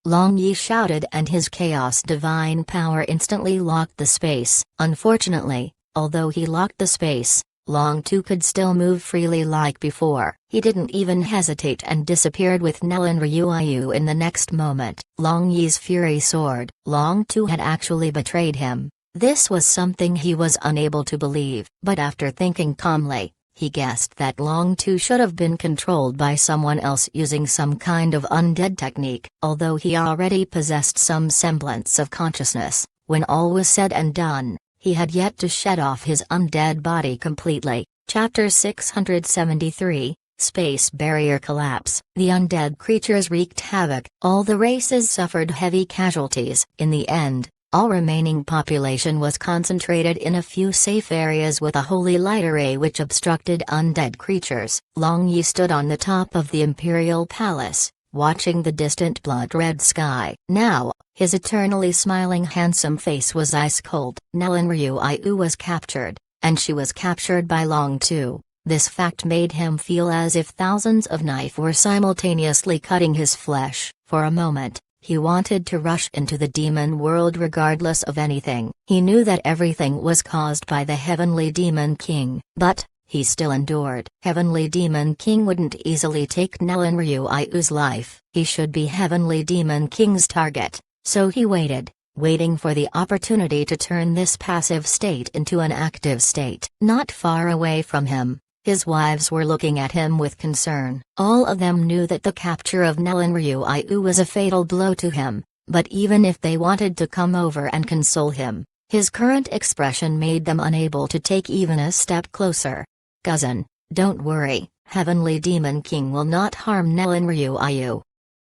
Long Yi shouted, and his chaos divine power instantly locked the space. Unfortunately, although he locked the space, Long Tu could still move freely like before. He didn't even hesitate and disappeared with Nelan Ryuayu in the next moment. Long Yi's fury soared. Long Tu had actually betrayed him. This was something he was unable to believe. But after thinking calmly, he guessed that Long Tu should have been controlled by someone else using some kind of undead technique. Although he already possessed some semblance of consciousness, when all was said and done, he had yet to shed off his undead body completely. Chapter 673, Space Barrier Collapse. The undead creatures wreaked havoc. All the races suffered heavy casualties. In the end, all remaining population was concentrated in a few safe areas with a holy light array which obstructed undead creatures. Long Yi stood on the top of the Imperial Palace, watching the distant blood-red sky. Now, his eternally smiling handsome face was ice cold. Nelan Ryuayu was captured, and she was captured by Long Tu. This fact made him feel as if thousands of knives were simultaneously cutting his flesh. For a moment, he wanted to rush into the demon world regardless of anything. He knew that everything was caused by the Heavenly Demon King, but he still endured. Heavenly Demon King wouldn't easily take Nelan Ryuayu's life. He should be Heavenly Demon King's target, so he waited, waiting for the opportunity to turn this passive state into an active state. Not far away from him, his wives were looking at him with concern. All of them knew that the capture of Nelan Ryuayu was a fatal blow to him, but even if they wanted to come over and console him, His current expression made them unable to take even a step closer. "Cousin, don't worry, Heavenly Demon King will not harm Nelan Ryuayu."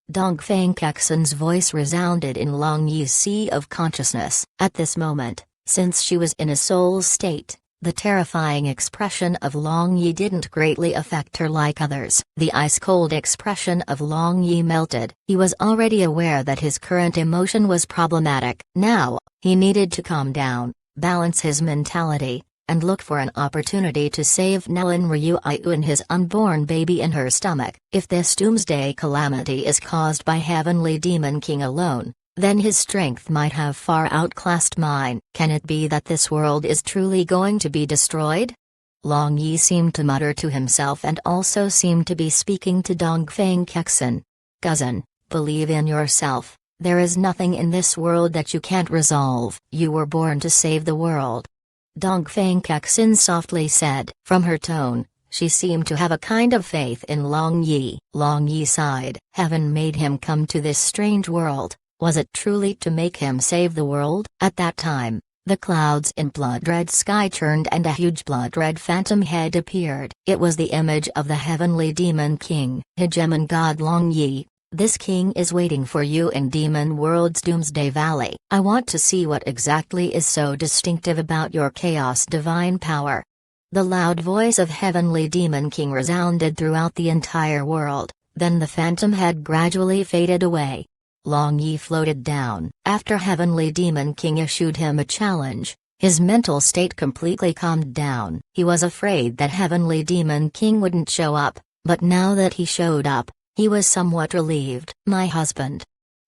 Dongfang Kexan's voice resounded in Long Yi's sea of consciousness. At this moment, since she was in a soul state, the terrifying expression of Long Yi didn't greatly affect her like others. The ice-cold expression of Long Yi melted. He was already aware that his current emotion was problematic. Now, he needed to calm down, balance his mentality, and look for an opportunity to save Nelan Ryuayu and his unborn baby in her stomach. If this doomsday calamity is caused by Heavenly Demon King alone, then his strength might have far outclassed mine. Can it be that this world is truly going to be destroyed? Long Yi seemed to mutter to himself and also seemed to be speaking to Dongfang Kexan. "Cousin, believe in yourself. There is nothing in this world that you can't resolve. You were born to save the world." Dongfang Kexan softly said. From her tone, she seemed to have a kind of faith in Long Yi. Long Yi sighed. Heaven made him come to this strange world. Was it truly to make him save the world? At that time, the clouds in blood-red sky turned and a huge blood-red phantom head appeared. It was the image of the Heavenly Demon King. "Hegemon God Long Yi, this king is waiting for you in Demon World's Doomsday Valley. I want to see what exactly is so distinctive about your chaos divine power." The loud voice of Heavenly Demon King resounded throughout the entire world, then the phantom head gradually faded away. Long Yi floated down. After Heavenly Demon King issued him a challenge, his mental state completely calmed down. He was afraid that Heavenly Demon King wouldn't show up, but now that he showed up, he was somewhat relieved. "My husband."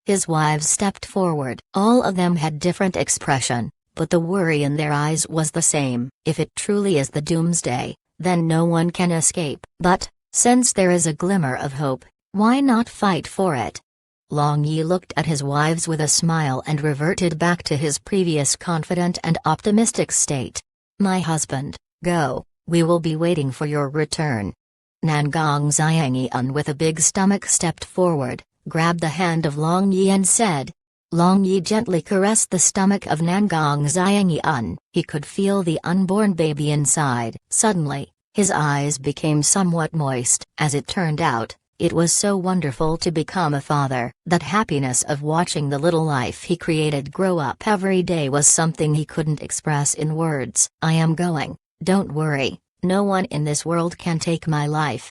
His wives stepped forward. All of them had different expression, but the worry in their eyes was the same. If it truly is the doomsday, then no one can escape. But, since there is a glimmer of hope, why not fight for it? Long Yi looked at his wives with a smile and reverted back to his previous confident and optimistic state. "My husband, go, we will be waiting for your return." Nangong Xiangyun with a big stomach stepped forward, grabbed the hand of Long Yi and said. Long Yi gently caressed the stomach of Nangong Xiangyun. He could feel the unborn baby inside. Suddenly, his eyes became somewhat moist. As it turned out, it was so wonderful to become a father. That happiness of watching the little life he created grow up every day was something he couldn't express in words. "I am going, don't worry, no one in this world can take my life."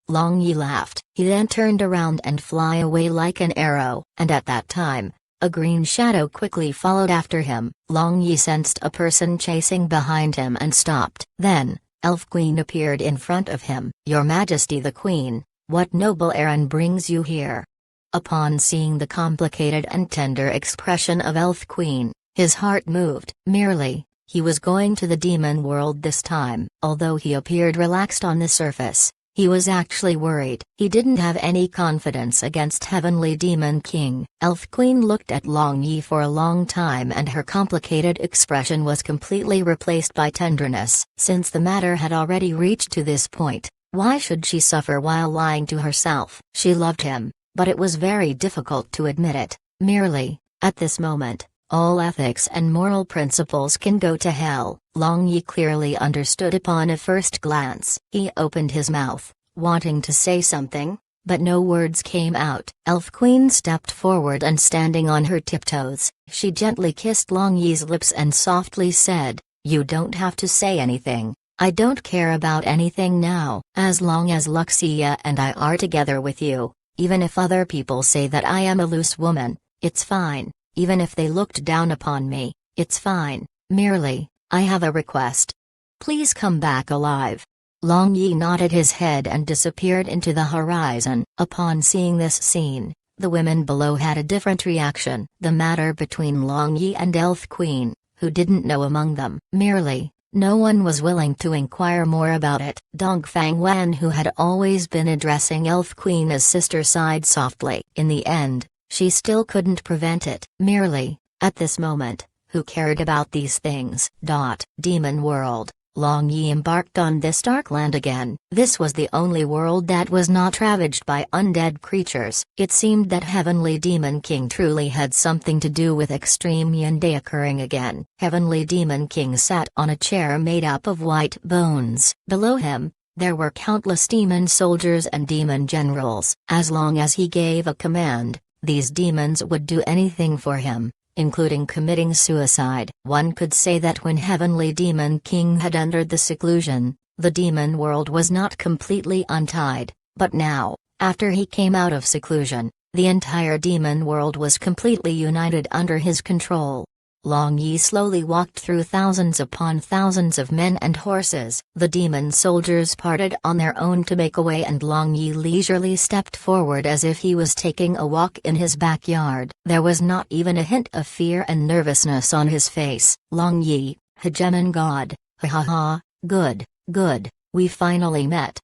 Long Yi laughed. He then turned around and fly away like an arrow. And at that time, a green shadow quickly followed after him. Long Yi sensed a person chasing behind him and stopped. Then, Elf Queen appeared in front of him. "Your Majesty the Queen, what noble errand brings you here?" Upon seeing the complicated and tender expression of Elf Queen, his heart moved. Merely, he was going to the demon world this time. Although he appeared relaxed on the surface, he was actually worried. He didn't have any confidence against Heavenly Demon King. Elf Queen looked at Long Yi for a long time and her complicated expression was completely replaced by tenderness. Since the matter had already reached to this point, why should she suffer while lying to herself? She loved him, but it was very difficult to admit it. Merely, at this moment, all ethics and moral principles can go to hell. Long Yi clearly understood upon a first glance. He opened his mouth, wanting to say something, but no words came out. Elf Queen stepped forward and standing on her tiptoes, she gently kissed Long Yi's lips and softly said, "You don't have to say anything. I don't care about anything now. As long as Luxia and I are together with you, even if other people say that I am a loose woman, it's fine. Even if they looked down upon me, it's fine. Merely, I have a request. Please come back alive." Long Yi nodded his head and disappeared into the horizon. Upon seeing this scene, the women below had a different reaction. The matter between Long Yi and Elf Queen, who didn't know among them. Merely, no one was willing to inquire more about it. Dongfang Wan, who had always been addressing Elf Queen as sister, sighed softly. In the end, she still couldn't prevent it. Merely, at this moment, who cared about these things? Demon World. Long Yi embarked on this dark land again. This was the only world that was not ravaged by undead creatures. It seemed that Heavenly Demon King truly had something to do with Extreme Yandere occurring again. Heavenly Demon King sat on a chair made up of white bones. Below him, there were countless demon soldiers and demon generals. As long as he gave a command, these demons would do anything for him, including committing suicide. One could say that when Heavenly Demon King had entered the seclusion, the demon world was not completely untied, but now, after he came out of seclusion, the entire demon world was completely united under his control. Long Yi slowly walked through thousands upon thousands of men and horses. The demon soldiers parted on their own to make a way, and Long Yi leisurely stepped forward as if he was taking a walk in his backyard. There was not even a hint of fear and nervousness on his face. Long Yi, Hegemon God, ha ha ha, good, we finally met.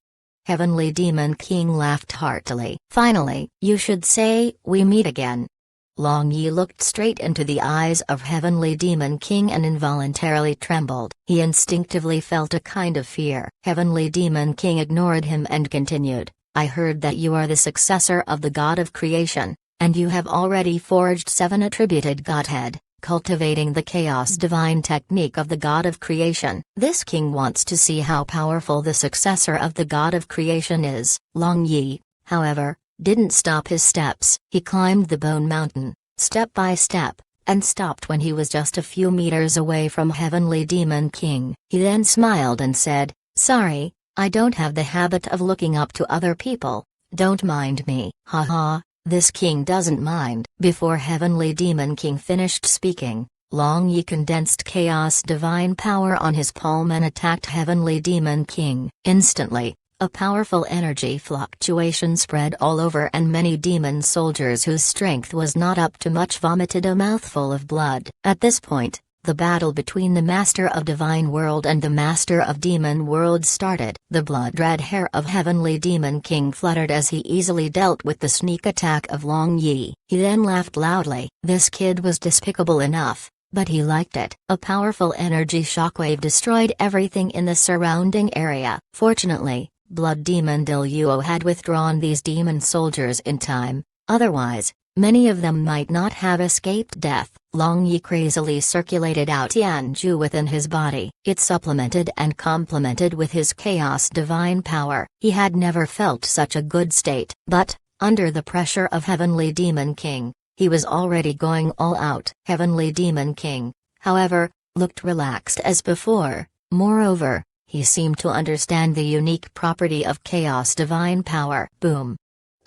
Heavenly Demon King laughed heartily. Finally, you should say, we meet again. Long Yi looked straight into the eyes of Heavenly Demon King and involuntarily trembled. He instinctively felt a kind of fear. Heavenly Demon King ignored him and continued, I heard that you are the successor of the God of Creation, and you have already forged 7 attributed Godhead, cultivating the Chaos Divine technique of the God of Creation. This king wants to see how powerful the successor of the God of Creation is. Long Yi, however, didn't stop his steps. He climbed the Bone Mountain, step by step, and stopped when he was just a few meters away from Heavenly Demon King. He then smiled and said, sorry, I don't have the habit of looking up to other people, don't mind me. Haha, this king doesn't mind. Before Heavenly Demon King finished speaking, Long Yi condensed Chaos Divine power on his palm and attacked Heavenly Demon King. Instantly, a powerful energy fluctuation spread all over, and many demon soldiers whose strength was not up to much vomited a mouthful of blood. At this point, the battle between the Master of Divine World and the Master of Demon World started. The blood-red hair of Heavenly Demon King fluttered as he easily dealt with the sneak attack of Long Yi. He then laughed loudly. This kid was despicable enough, but he liked it. A powerful energy shockwave destroyed everything in the surrounding area. Fortunately, Blood Demon Diluo had withdrawn these demon soldiers in time, otherwise, many of them might not have escaped death. Long Yi crazily circulated out Tianju within his body. It supplemented and complemented with his Chaos Divine power. He had never felt such a good state. But, under the pressure of Heavenly Demon King, he was already going all out. Heavenly Demon King, however, looked relaxed as before. Moreover, he seemed to understand the unique property of Chaos Divine power. Boom!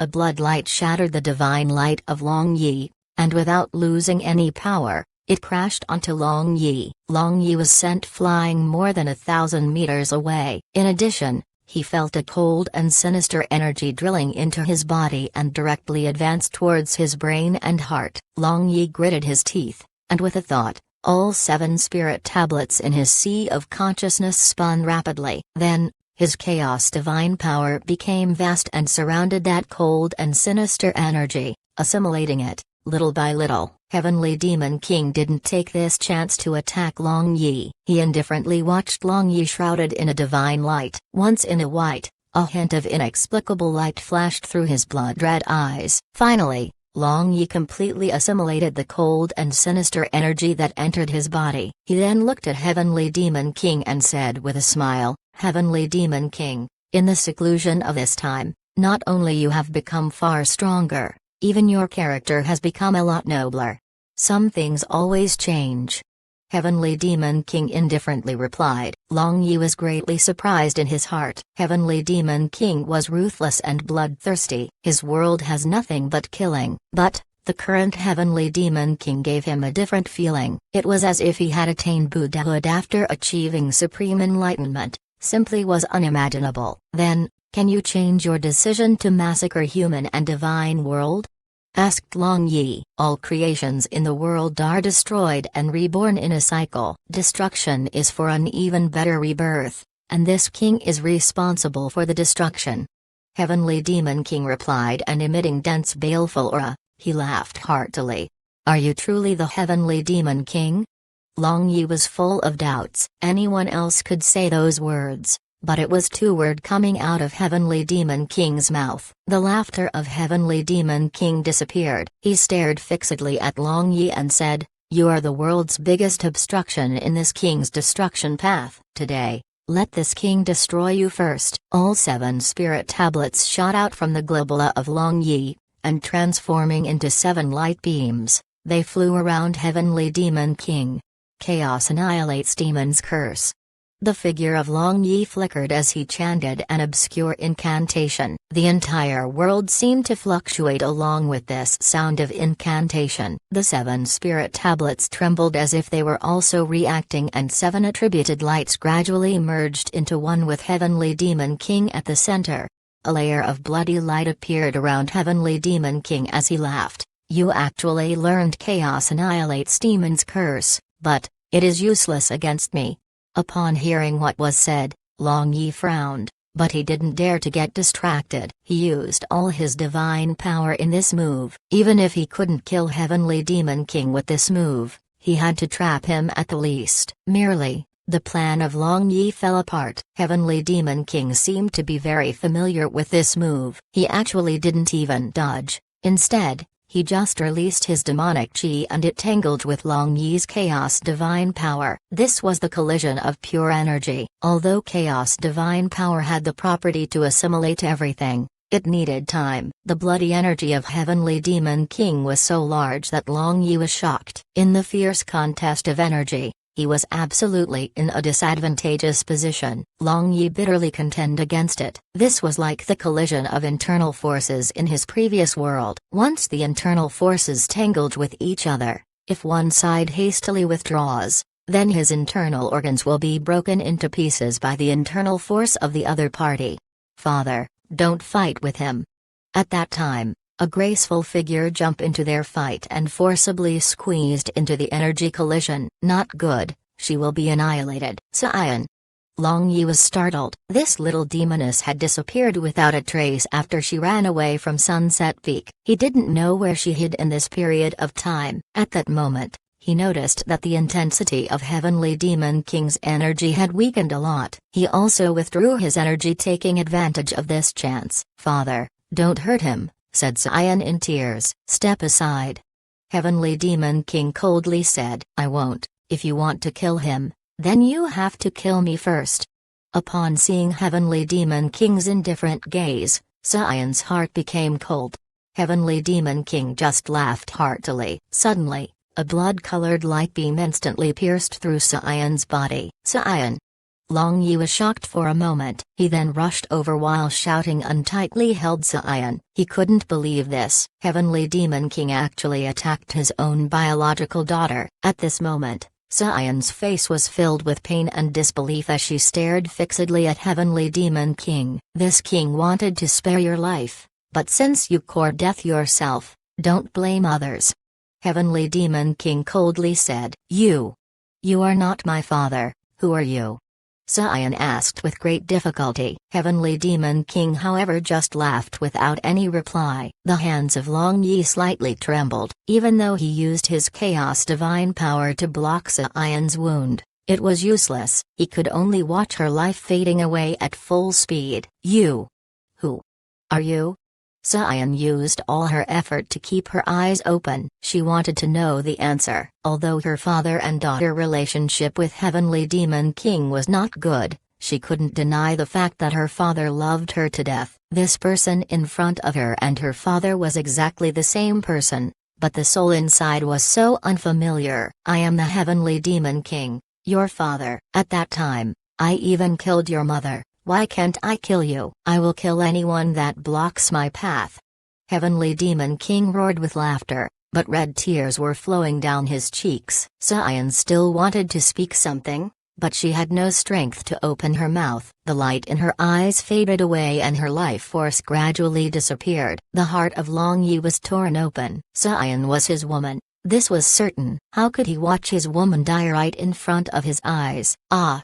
A blood light shattered the divine light of Long Yi, and without losing any power, it crashed onto Long Yi. Long Yi was sent flying more than 1,000 meters away. In addition, he felt a cold and sinister energy drilling into his body and directly advanced towards his brain and heart. Long Yi gritted his teeth, and with a thought, all 7 spirit tablets in his sea of consciousness spun rapidly. Then, his Chaos Divine power became vast and surrounded that cold and sinister energy, assimilating it, little by little. Heavenly Demon King didn't take this chance to attack Long Yi. He indifferently watched Long Yi shrouded in a divine light. Once in a white, a hint of inexplicable light flashed through his blood-red eyes. Finally, Long Yi completely assimilated the cold and sinister energy that entered his body. He then looked at Heavenly Demon King and said with a smile, Heavenly Demon King, in the seclusion of this time, not only you have become far stronger, even your character has become a lot nobler. Some things always change. Heavenly Demon King indifferently replied. Long Yi was greatly surprised in his heart. Heavenly Demon King was ruthless and bloodthirsty. His world has nothing but killing. But, the current Heavenly Demon King gave him a different feeling. It was as if he had attained Buddhahood after achieving supreme enlightenment. Simply was unimaginable. Then, can you change your decision to massacre human and divine world? Asked Long Yi. All creations in the world are destroyed and reborn in a cycle. Destruction is for an even better rebirth, and this king is responsible for the destruction. Heavenly Demon King replied, and emitting dense baleful aura, he laughed heartily. Are you truly the Heavenly Demon King? Long Yi was full of doubts. Anyone else could say those words, but it was two words coming out of Heavenly Demon King's mouth. The laughter of Heavenly Demon King disappeared. He stared fixedly at Long Yi and said, "You are the world's biggest obstruction in this king's destruction path. Today, let this king destroy you first." All 7 spirit tablets shot out from the globula of Long Yi, and transforming into 7 light beams, they flew around Heavenly Demon King. Chaos annihilates demon's curse. The figure of Long Yi flickered as he chanted an obscure incantation. The entire world seemed to fluctuate along with this sound of incantation. The 7 spirit tablets trembled as if they were also reacting, and 7 attributed lights gradually merged into one with Heavenly Demon King at the center. A layer of bloody light appeared around Heavenly Demon King as he laughed. "You actually learned Chaos annihilates demon's curse, but it is useless against me." Upon hearing what was said, Long Yi frowned, but he didn't dare to get distracted. He used all his divine power in this move. Even if he couldn't kill Heavenly Demon King with this move, he had to trap him at the least. Merely, the plan of Long Yi fell apart. Heavenly Demon King seemed to be very familiar with this move. He actually didn't even dodge. Instead, he just released his demonic chi and it tangled with Long Yi's chaos divine power. This was the collision of pure energy. Although chaos divine power had the property to assimilate everything, it needed time. The bloody energy of Heavenly Demon King was so large that Long Yi was shocked. In the fierce contest of energy, he was absolutely in a disadvantageous position. Long Yi bitterly contended against it. This was like the collision of internal forces in his previous world. Once the internal forces tangled with each other, if one side hastily withdraws, then his internal organs will be broken into pieces by the internal force of the other party. "Father, don't fight with him." At that time, a graceful figure jumped into their fight and forcibly squeezed into the energy collision. "Not good, she will be annihilated." Sion. Long Yi was startled. This little demoness had disappeared without a trace after she ran away from Sunset Peak. He didn't know where she hid in this period of time. At that moment, he noticed that the intensity of Heavenly Demon King's energy had weakened a lot. He also withdrew his energy, taking advantage of this chance. "Father, don't hurt him," said Sion in tears. "Step aside." Heavenly Demon King coldly said, "I won't. If you want to kill him, then you have to kill me first." Upon seeing Heavenly Demon King's indifferent gaze, Sion's heart became cold. Heavenly Demon King just laughed heartily. Suddenly, a blood-colored light beam instantly pierced through Sion's body. "Sion!" Long Yi was shocked for a moment. He then rushed over while shouting and tightly held Sion. He couldn't believe this. Heavenly Demon King actually attacked his own biological daughter. At this moment, Sion's face was filled with pain and disbelief as she stared fixedly at Heavenly Demon King. "This king wanted to spare your life, but since you courted death yourself, don't blame others." Heavenly Demon King coldly said, You are not my father. Who are you?" Sion asked with great difficulty. Heavenly Demon King however just laughed without any reply. The hands of Long Yi slightly trembled. Even though he used his chaos divine power to block Sion's wound, it was useless. He could only watch her life fading away at full speed. "You? Who are you?" Sion used all her effort to keep her eyes open. She wanted to know the answer. Although her father and daughter relationship with Heavenly Demon King was not good, she couldn't deny the fact that her father loved her to death. This person in front of her and her father was exactly the same person, but the soul inside was so unfamiliar. "I am the Heavenly Demon King, your father. At that time, I even killed your mother. Why can't I kill you? I will kill anyone that blocks my path." Heavenly Demon King roared with laughter, but red tears were flowing down his cheeks. Sion still wanted to speak something, but she had no strength to open her mouth. The light in her eyes faded away and her life force gradually disappeared. The heart of Long Yi was torn open. Sion was his woman. This was certain. How could he watch his woman die right in front of his eyes? Ah!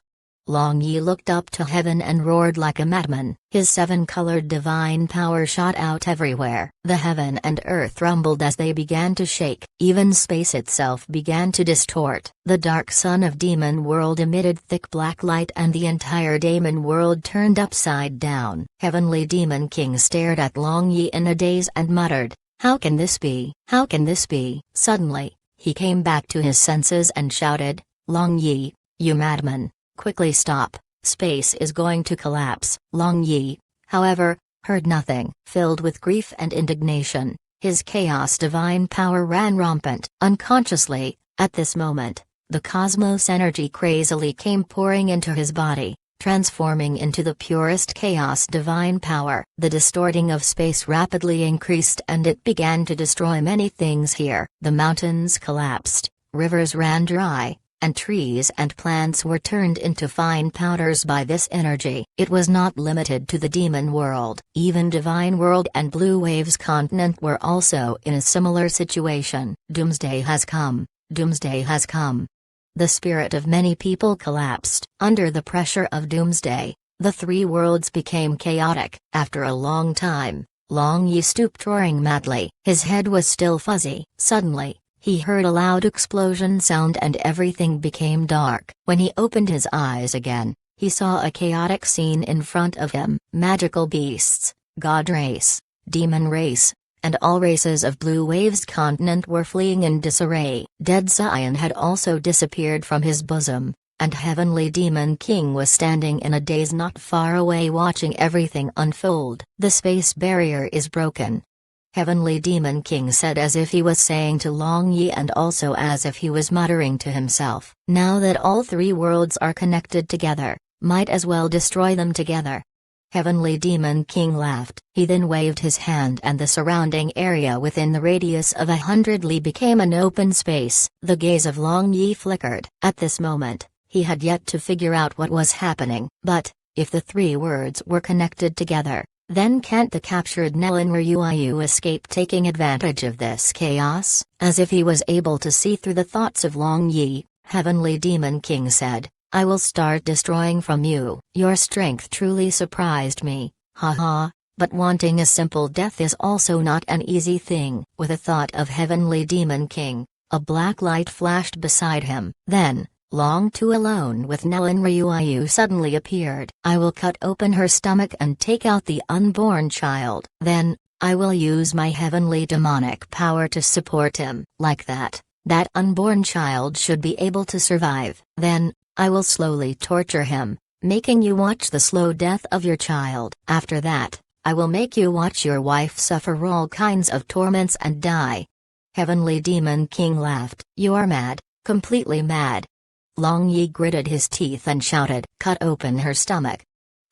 Long Yi looked up to heaven and roared like a madman. His seven-colored divine power shot out everywhere. The heaven and earth rumbled as they began to shake. Even space itself began to distort. The dark sun of Demon World emitted thick black light and the entire Demon World turned upside down. Heavenly Demon King stared at Long Yi in a daze and muttered, "How can this be? How can this be?" Suddenly, he came back to his senses and shouted, "Long Yi, you madman! Quickly stop, space is going to collapse." Long Yi, however, heard nothing. Filled with grief and indignation, his chaos divine power ran rampant. Unconsciously, at this moment, the cosmos energy crazily came pouring into his body, transforming into the purest chaos divine power. The distorting of space rapidly increased and it began to destroy many things here. The mountains collapsed, rivers ran dry, and trees and plants were turned into fine powders by this energy. It was not limited to the Demon World. Even Divine World and Blue Waves continent were also in a similar situation. Doomsday has come. Doomsday has come. The spirit of many people collapsed. Under the pressure of Doomsday, the three worlds became chaotic. After a long time, Long Yi stooped roaring madly. His head was still fuzzy. Suddenly, he heard a loud explosion sound and everything became dark. When he opened his eyes again, he saw a chaotic scene in front of him. Magical beasts, god race, demon race, and all races of Blue Waves continent were fleeing in disarray. Dead Sion had also disappeared from his bosom, and Heavenly Demon King was standing in a daze not far away watching everything unfold. "The space barrier is broken," Heavenly Demon King said as if he was saying to Long Yi and also as if he was muttering to himself. "Now that all three worlds are connected together, might as well destroy them together." Heavenly Demon King laughed. He then waved his hand and the surrounding area within the radius of 100 li became an open space. The gaze of Long Yi flickered. At this moment, he had yet to figure out what was happening. But, if the three worlds were connected together, then can't the captured Nelan Ryuyu escape taking advantage of this chaos? As if he was able to see through the thoughts of Long Yi, Heavenly Demon King said, "I will start destroying from you." "Your strength truly surprised me, haha, but wanting a simple death is also not an easy thing." With a thought of Heavenly Demon King, a black light flashed beside him. Then, Long Tu alone with Nelan Ryuyu suddenly appeared. "I will cut open her stomach and take out the unborn child. Then, I will use my heavenly demonic power to support him. Like that, that unborn child should be able to survive. Then, I will slowly torture him, making you watch the slow death of your child. After that, I will make you watch your wife suffer all kinds of torments and die." Heavenly Demon King laughed. "You are mad, completely mad." Long Yi gritted his teeth and shouted, "Cut open her stomach."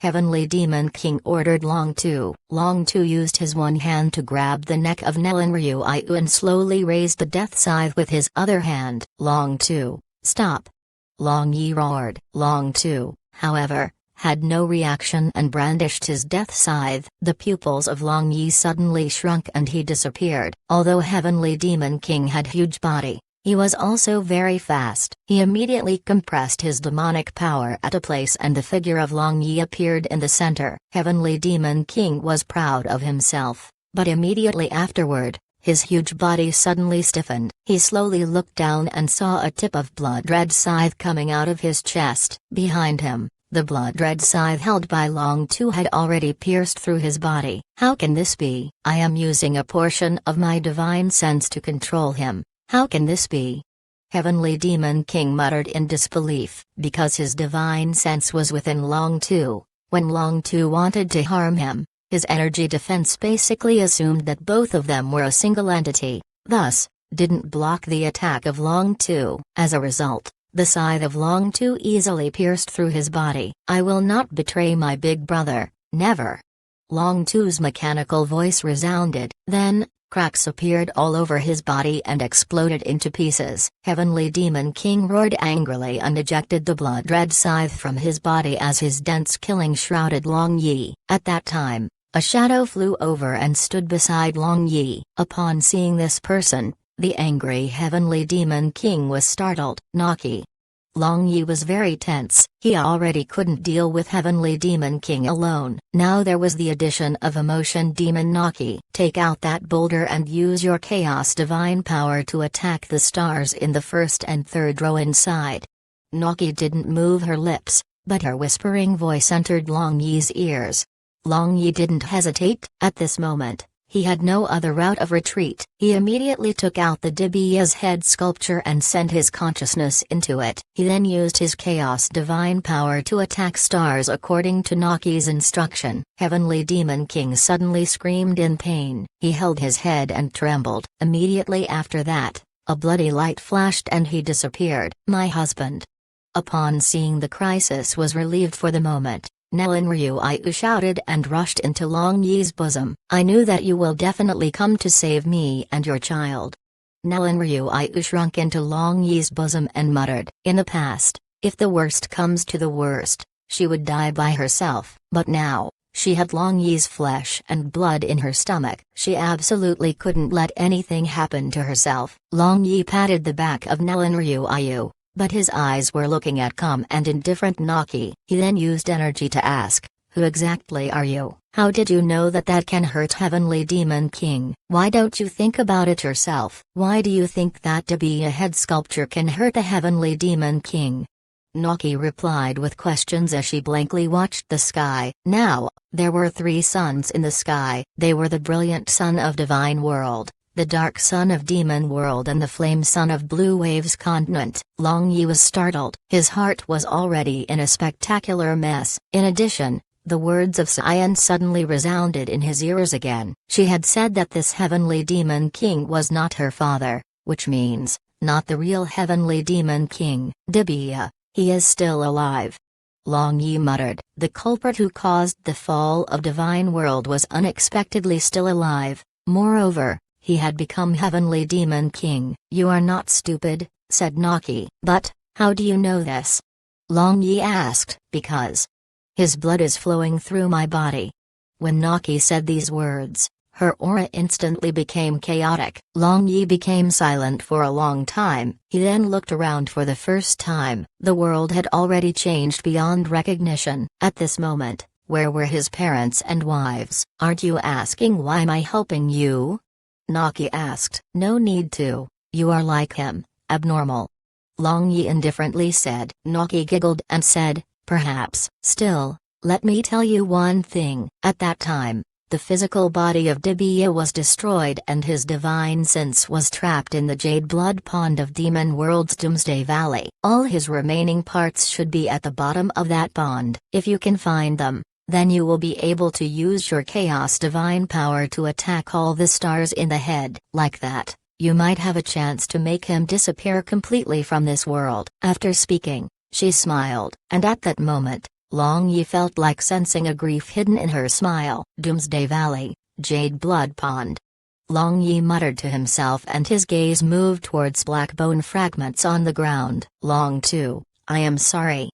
Heavenly Demon King ordered Long Tu. Long Tu used his one hand to grab the neck of Nelan Ryuyu and slowly raised the death scythe with his other hand. "Long Tu, stop!" Long Yi roared. Long Tu, however, had no reaction and brandished his death scythe. The pupils of Long Yi suddenly shrunk and he disappeared. Although Heavenly Demon King had huge body, he was also very fast. He immediately compressed his demonic power at a place and the figure of Long Yi appeared in the center. Heavenly Demon King was proud of himself, but immediately afterward, his huge body suddenly stiffened. He slowly looked down and saw a tip of blood-red scythe coming out of his chest. Behind him, the blood-red scythe held by Long Tu had already pierced through his body. "How can this be? I am using a portion of my divine sense to control him. How can this be?" Heavenly Demon King muttered in disbelief. Because his divine sense was within Long Tu, when Long Tu wanted to harm him, his energy defense basically assumed that both of them were a single entity, thus, didn't block the attack of Long Tu. As a result, the scythe of Long Tu easily pierced through his body. "I will not betray my big brother, never." Long Tu's mechanical voice resounded. Then, cracks appeared all over his body and exploded into pieces. Heavenly Demon King roared angrily and ejected the blood-red scythe from his body as his dense killing shrouded Long Yi. At that time, a shadow flew over and stood beside Long Yi. Upon seeing this person, the angry Heavenly Demon King was startled. "Naki." Long Yi was very tense. He already couldn't deal with Heavenly Demon King alone. Now there was the addition of Emotion Demon Naki. Take out that boulder and use your Chaos Divine power to attack the stars in the first and third row inside. Naki didn't move her lips, but her whispering voice entered Long Yi's ears. Long Yi didn't hesitate. At this moment, he had no other route of retreat. He immediately took out the Dibia's head sculpture and sent his consciousness into it. He then used his Chaos Divine power to attack stars according to Naki's instruction. Heavenly Demon King suddenly screamed in pain. He held his head and trembled. Immediately after that, a bloody light flashed and he disappeared. My husband. Upon seeing the crisis was relieved for the moment, Nellen Ryuayu shouted and rushed into Long Yi's bosom. I knew that you will definitely come to save me and your child. Nellen Ryuayu shrunk into Long Yi's bosom and muttered. In the past, if the worst comes to the worst, she would die by herself. But now, she had Long Yi's flesh and blood in her stomach. She absolutely couldn't let anything happen to herself. Long Yi patted the back of Nellen Ryuayu, but his eyes were looking at calm and indifferent Naki. He then used energy to ask, who exactly are you? How did you know that that can hurt Heavenly Demon King? Why don't you think about it yourself? Why do you think that Dibia head sculpture can hurt the Heavenly Demon King? Naki replied with questions as she blankly watched the sky. Now, there were 3 suns in the sky. They were the brilliant sun of Divine World, the dark sun of Demon World and the flame sun of Blue Waves Continent. Long Yi was startled. His heart was already in a spectacular mess. In addition, the words of Cyan suddenly resounded in his ears again. She had said that this Heavenly Demon King was not her father, which means, not the real Heavenly Demon King. Dibia, he is still alive. Long Yi muttered. The culprit who caused the fall of Divine World was unexpectedly still alive. Moreover, he had become Heavenly Demon King. You are not stupid, said Naki. But, how do you know this? Long Yi asked. Because his blood is flowing through my body. When Naki said these words, her aura instantly became chaotic. Long Yi became silent for a long time. He then looked around for the first time. The world had already changed beyond recognition. At this moment, where were his parents and wives? Aren't you asking why am I helping you? Naki asked. No need to, you are like him, abnormal. Long Yi indifferently said. Naki giggled and said, perhaps. Still, let me tell you one thing. At that time, the physical body of Dibia was destroyed and his divine sense was trapped in the Jade Blood Pond of Demon World's Doomsday Valley. All his remaining parts should be at the bottom of that pond. If you can find them, then you will be able to use your Chaos Divine power to attack all the stars in the head. Like that, you might have a chance to make him disappear completely from this world. After speaking, she smiled, and at that moment, Long Yi felt like sensing a grief hidden in her smile. Doomsday Valley, Jade Blood Pond. Long Yi muttered to himself and his gaze moved towards black bone fragments on the ground. Long too, I am sorry.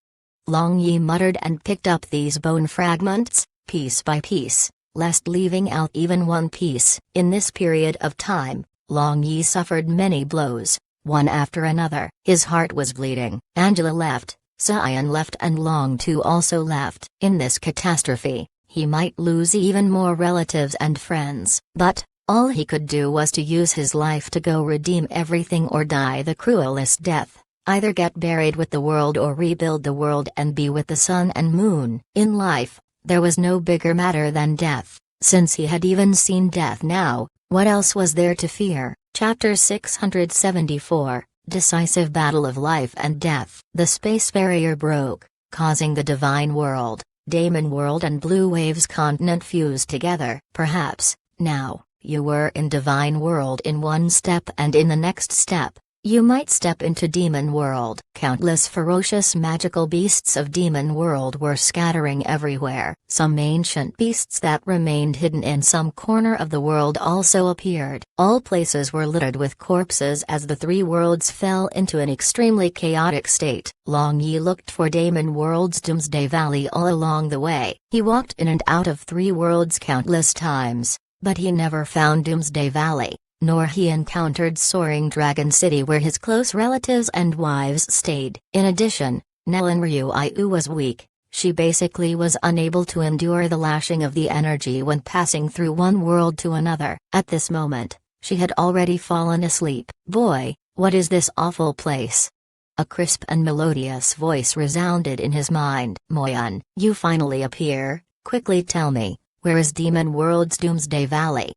Long Yi muttered and picked up these bone fragments, piece by piece, lest leaving out even one piece. In this period of time, Long Yi suffered many blows, one after another. His heart was bleeding. Angela left, Cyan left and Long Tu also left. In this catastrophe, he might lose even more relatives and friends. But, all he could do was to use his life to go redeem everything or die the cruelest death. Either get buried with the world or rebuild the world and be with the sun and moon. In life, there was no bigger matter than death. Since he had even seen death now, what else was there to fear? Chapter 674, Decisive Battle of Life and Death. The space barrier broke, causing the Divine World, Demon World and Blue Waves Continent fused together. Perhaps, now, you were in Divine World in one step and in the next step, you might step into Demon World. Countless ferocious magical beasts of Demon World were scattering everywhere. Some ancient beasts that remained hidden in some corner of the world also appeared. All places were littered with corpses as the 3 worlds fell into an extremely chaotic state. Long Yi looked for Demon World's Doomsday Valley all along the way. He walked in and out of 3 worlds countless times, but he never found Doomsday Valley. nor he encountered Soaring Dragon City where his close relatives and wives stayed. In addition, Nellen Ryuyu was weak. She basically was unable to endure the lashing of the energy when passing through one world to another. At this moment, she had already fallen asleep. "Boy, what is this awful place?" A crisp and melodious voice resounded in his mind. "Moyan, you finally appear. Quickly tell me, where is Demon World's Doomsday Valley?"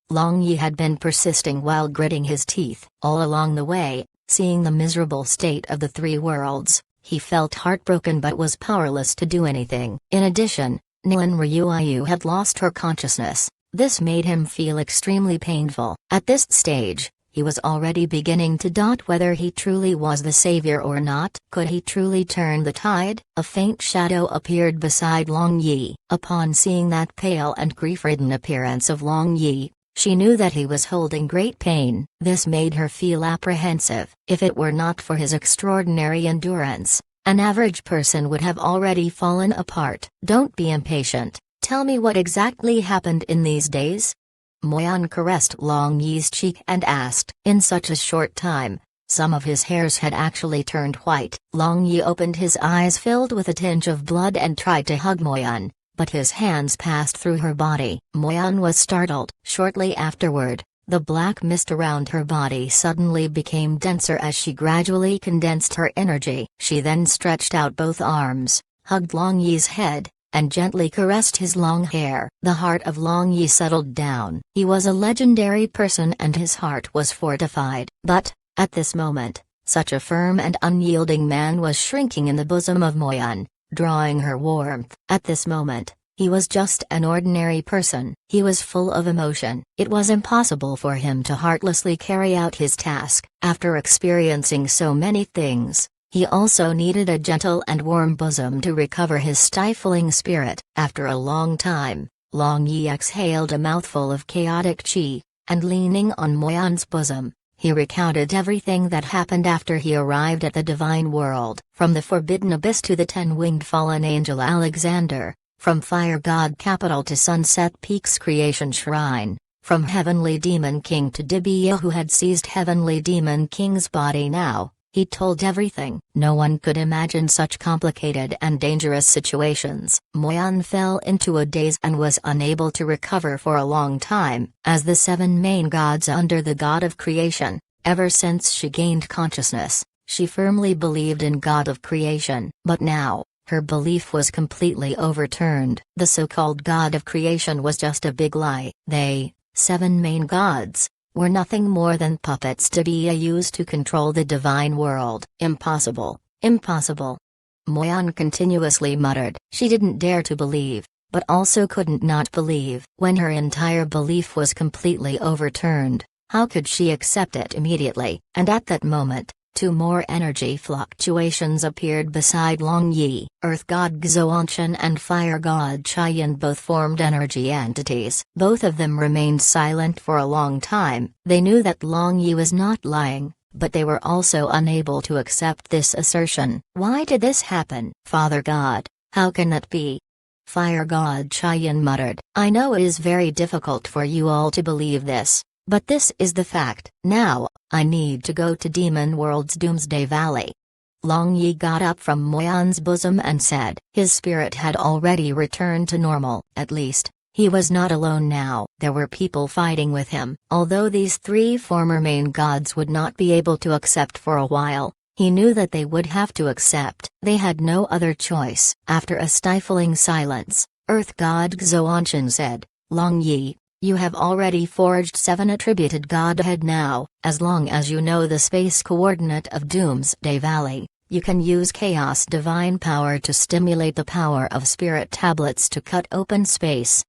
Long Yi had been persisting while gritting his teeth. All along the way, seeing the miserable state of the three worlds, he felt heartbroken but was powerless to do anything. In addition, Nellen Ryuyu had lost her consciousness. This made him feel extremely painful. At this stage, he was already beginning to doubt whether he truly was the savior or not. Could he truly turn the tide? A faint shadow appeared beside Long Yi. Upon seeing that pale and grief-ridden appearance of Long Yi, she knew that he was holding great pain. This made her feel apprehensive. If it were not for his extraordinary endurance, an average person would have already fallen apart. "Don't be impatient. Tell me what exactly happened in these days?" Moyan caressed Long Yi's cheek and asked. In such a short time, some of his hairs had actually turned white. Long Yi opened his eyes filled with a tinge of blood and tried to hug Moyan, but his hands passed through her body. Moyan was startled. Shortly afterward, the black mist around her body suddenly became denser as she gradually condensed her energy. She then stretched out both arms, hugged Long Yi's head, and gently caressed his long hair. The heart of Long Yi settled down. He was a legendary person and his heart was fortified. But, at this moment, such a firm and unyielding man was shrinking in the bosom of Moyan, drawing her warmth. At this moment, he was just an ordinary person. He was full of emotion. It was impossible for him to heartlessly carry out his task. After experiencing so many things, he also needed a gentle and warm bosom to recover his stifling spirit. After a long time, Long Yi exhaled a mouthful of chaotic qi, and leaning on Moyan's bosom, he recounted everything that happened after he arrived at the Divine World. From the Forbidden Abyss to the Ten-Winged Fallen Angel Alexander, from Fire God Capital to Sunset Peak's Creation Shrine, from Heavenly Demon King to Dibia who had seized Heavenly Demon King's body now, he told everything. No one could imagine such complicated and dangerous situations. Moyan fell into a daze and was unable to recover for a long time. As the seven main gods under the God of Creation, ever since she gained consciousness, she firmly believed in God of Creation. But now, her belief was completely overturned. The so-called God of Creation was just a big lie. They, seven main gods, were nothing more than puppets Dibia used to control the divine world. Impossible, impossible. Moyan continuously muttered. She didn't dare to believe, but also couldn't not believe. When her entire belief was completely overturned, how could she accept it immediately? And at that moment, two more energy fluctuations appeared beside Long Yi. Earth God Xuanchen and Fire God Qian both formed energy entities. Both of them remained silent for a long time. They knew that Long Yi was not lying, but they were also unable to accept this assertion. Why did this happen? Father God, how can that be? Fire God Qian muttered. I know it is very difficult for you all to believe this, but this is the fact. Now, I need to go to Demon World's Doomsday Valley. Long Yi got up from Moyan's bosom and said. His spirit had already returned to normal. At least, he was not alone now. There were people fighting with him. Although these three former main gods would not be able to accept for a while, he knew that they would have to accept. They had no other choice. After a stifling silence, Earth God Xuanchen said, Long Yi, you have already forged 7 attributed godhead now. As long as you know the space coordinate of Doomsday Valley, you can use Chaos Divine Power to stimulate the power of Spirit Tablets to cut open space.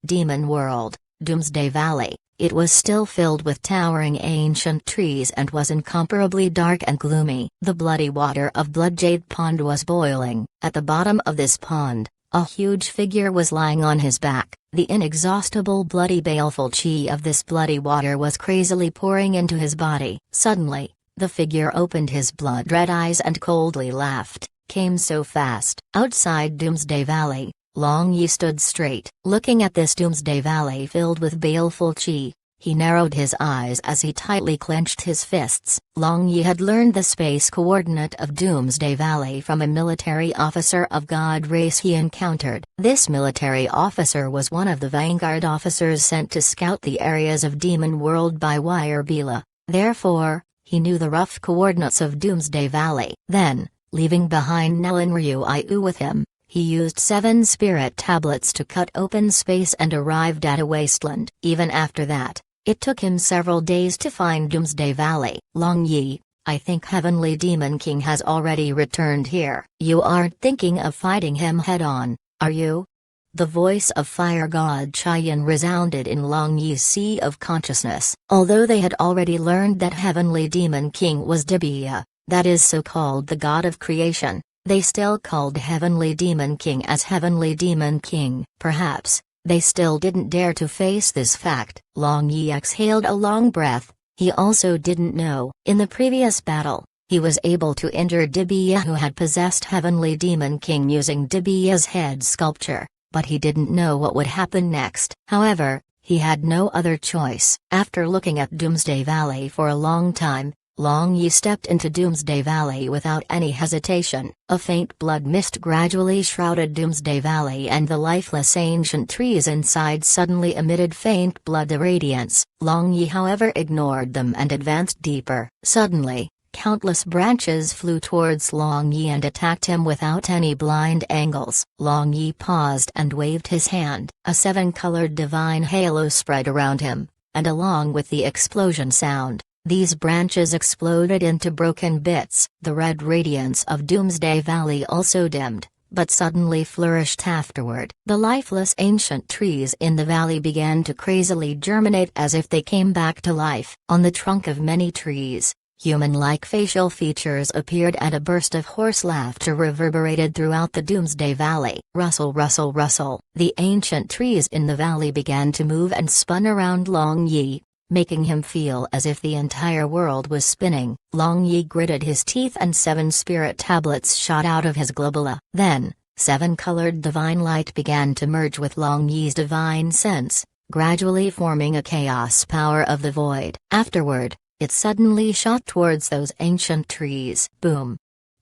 Demon World, Doomsday Valley. It was still filled with towering ancient trees and was incomparably dark and gloomy. The bloody water of Bloodjade Pond was boiling. At the bottom of this pond, a huge figure was lying on his back. The inexhaustible bloody baleful chi of this bloody water was crazily pouring into his body. Suddenly, the figure opened his blood-red eyes and coldly laughed. Came so fast. Outside Doomsday Valley, Long Yi stood straight. Looking at this Doomsday Valley filled with baleful chi, He narrowed his eyes as he tightly clenched his fists. Long Yi had learned the space coordinate of Doomsday Valley from a military officer of God race he encountered. This military officer was one of the vanguard officers sent to scout the areas of Demon World by Wirebila. Therefore, he knew the rough coordinates of Doomsday Valley. Then, leaving behind Nellen Ryu with him, he used 7 spirit tablets to cut open space and arrived at a wasteland. Even after that, it took him several days to find Doomsday Valley. Long Yi, I think Heavenly Demon King has already returned here. You aren't thinking of fighting him head-on, are you? The voice of Fire God Chaiyan resounded in Long Yi's sea of consciousness. Although they had already learned that Heavenly Demon King was Dibia, that is so called the god of creation, they still called Heavenly Demon King as Heavenly Demon King. Perhaps, they still didn't dare to face this fact. Long Yi exhaled a long breath. He also didn't know. In the previous battle, he was able to injure Dibia, who had possessed Heavenly Demon King using Dibia's head sculpture, but he didn't know what would happen next. However, he had no other choice. After looking at Doomsday Valley for a long time, Long Yi stepped into Doomsday Valley without any hesitation. A faint blood mist gradually shrouded Doomsday Valley, and the lifeless ancient trees inside suddenly emitted faint blood radiance. Long Yi, however, ignored them and advanced deeper. Suddenly, countless branches flew towards Long Yi and attacked him without any blind angles. Long Yi paused and waved his hand. A 7-colored divine halo spread around him, and along with the explosion sound, these branches exploded into broken bits. The red radiance of Doomsday Valley also dimmed, but suddenly flourished afterward. The lifeless ancient trees in the valley began to crazily germinate as if they came back to life. On the trunk of many trees, human-like facial features appeared, and a burst of hoarse laughter reverberated throughout the Doomsday Valley. Rustle, rustle, rustle. The ancient trees in the valley began to move and spun around Long Yi, making him feel as if the entire world was spinning. Long Yi gritted his teeth and 7 spirit tablets shot out of his globula. Then, 7-colored divine light began to merge with Long Yi's divine sense, gradually forming a chaos power of the void. Afterward, it suddenly shot towards those ancient trees. Boom!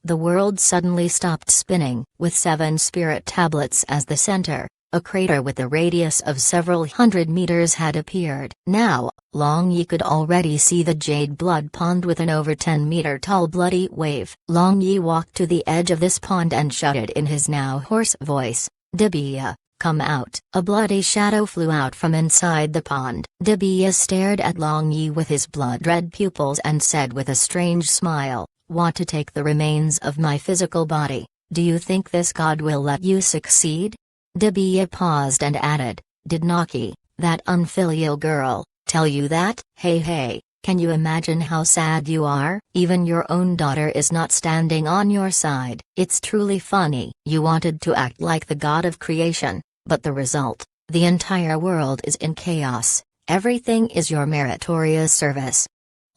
The world suddenly stopped spinning. With 7 spirit tablets as the center, a crater with a radius of several hundred meters had appeared. Now, Long Yi could already see the jade blood pond with an over 10-meter tall bloody wave. Long Yi walked to the edge of this pond and shouted in his now hoarse voice, "Dibia, come out." A bloody shadow flew out from inside the pond. Dibia stared at Long Yi with his blood-red pupils and said with a strange smile, "Want to take the remains of my physical body? Do you think this god will let you succeed?" Dibia paused and added, "Did Naki, that unfilial girl, tell you that?" Hey, can you imagine how sad you are? Even your own daughter is not standing on your side. It's truly funny. You wanted to act like the god of creation, but the result, the entire world is in chaos. Everything is your meritorious service.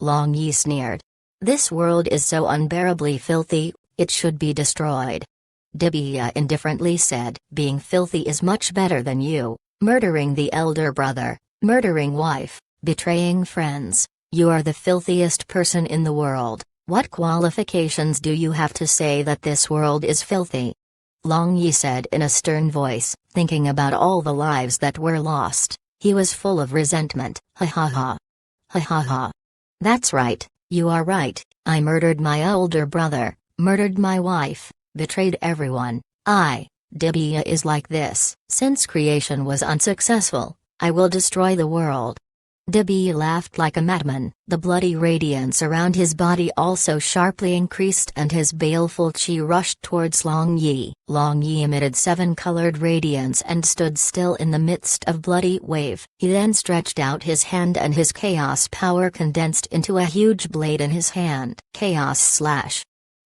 Long Yi sneered. This world is so unbearably filthy, it should be destroyed. Dibia indifferently said, "Being filthy is much better than you, murdering the elder brother, murdering wife, betraying friends. You are the filthiest person in the world. What qualifications do you have to say that this world is filthy?" Long Yi said in a stern voice, thinking about all the lives that were lost. He was full of resentment. Ha ha ha. Ha ha ha. That's right, you are right. I murdered my older brother, murdered my wife, betrayed everyone. Dibia is like this. Since creation was unsuccessful, I will destroy the world. Dibia laughed like a madman. The bloody radiance around his body also sharply increased, and his baleful chi rushed towards Long Yi. Long Yi emitted 7-colored radiance and stood still in the midst of bloody wave. He then stretched out his hand, and his chaos power condensed into a huge blade in his hand. Chaos slash.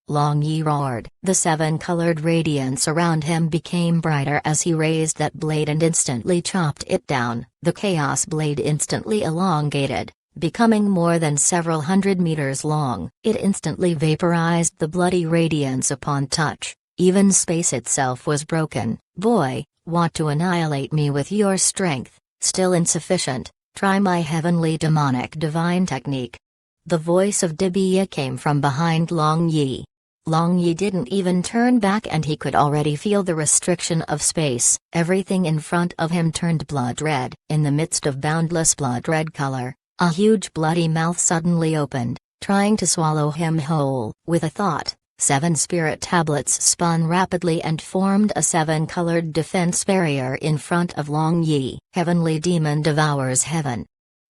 Long Yi roared. The 7-colored radiance around him became brighter as he raised that blade and instantly chopped it down. The chaos blade instantly elongated, becoming more than several hundred meters long. It instantly vaporized the bloody radiance upon touch. Even space itself was broken. "Boy, want to annihilate me with your strength? Still insufficient. Try my heavenly demonic divine technique." The voice of Dibia came from behind Long Yi. Long Yi didn't even turn back and he could already feel the restriction of space. Everything in front of him turned blood red. In the midst of boundless blood red color, a huge bloody mouth suddenly opened, trying to swallow him whole. With a thought, 7 spirit tablets spun rapidly and formed a 7-colored defense barrier in front of Long Yi. "Heavenly demon devours heaven."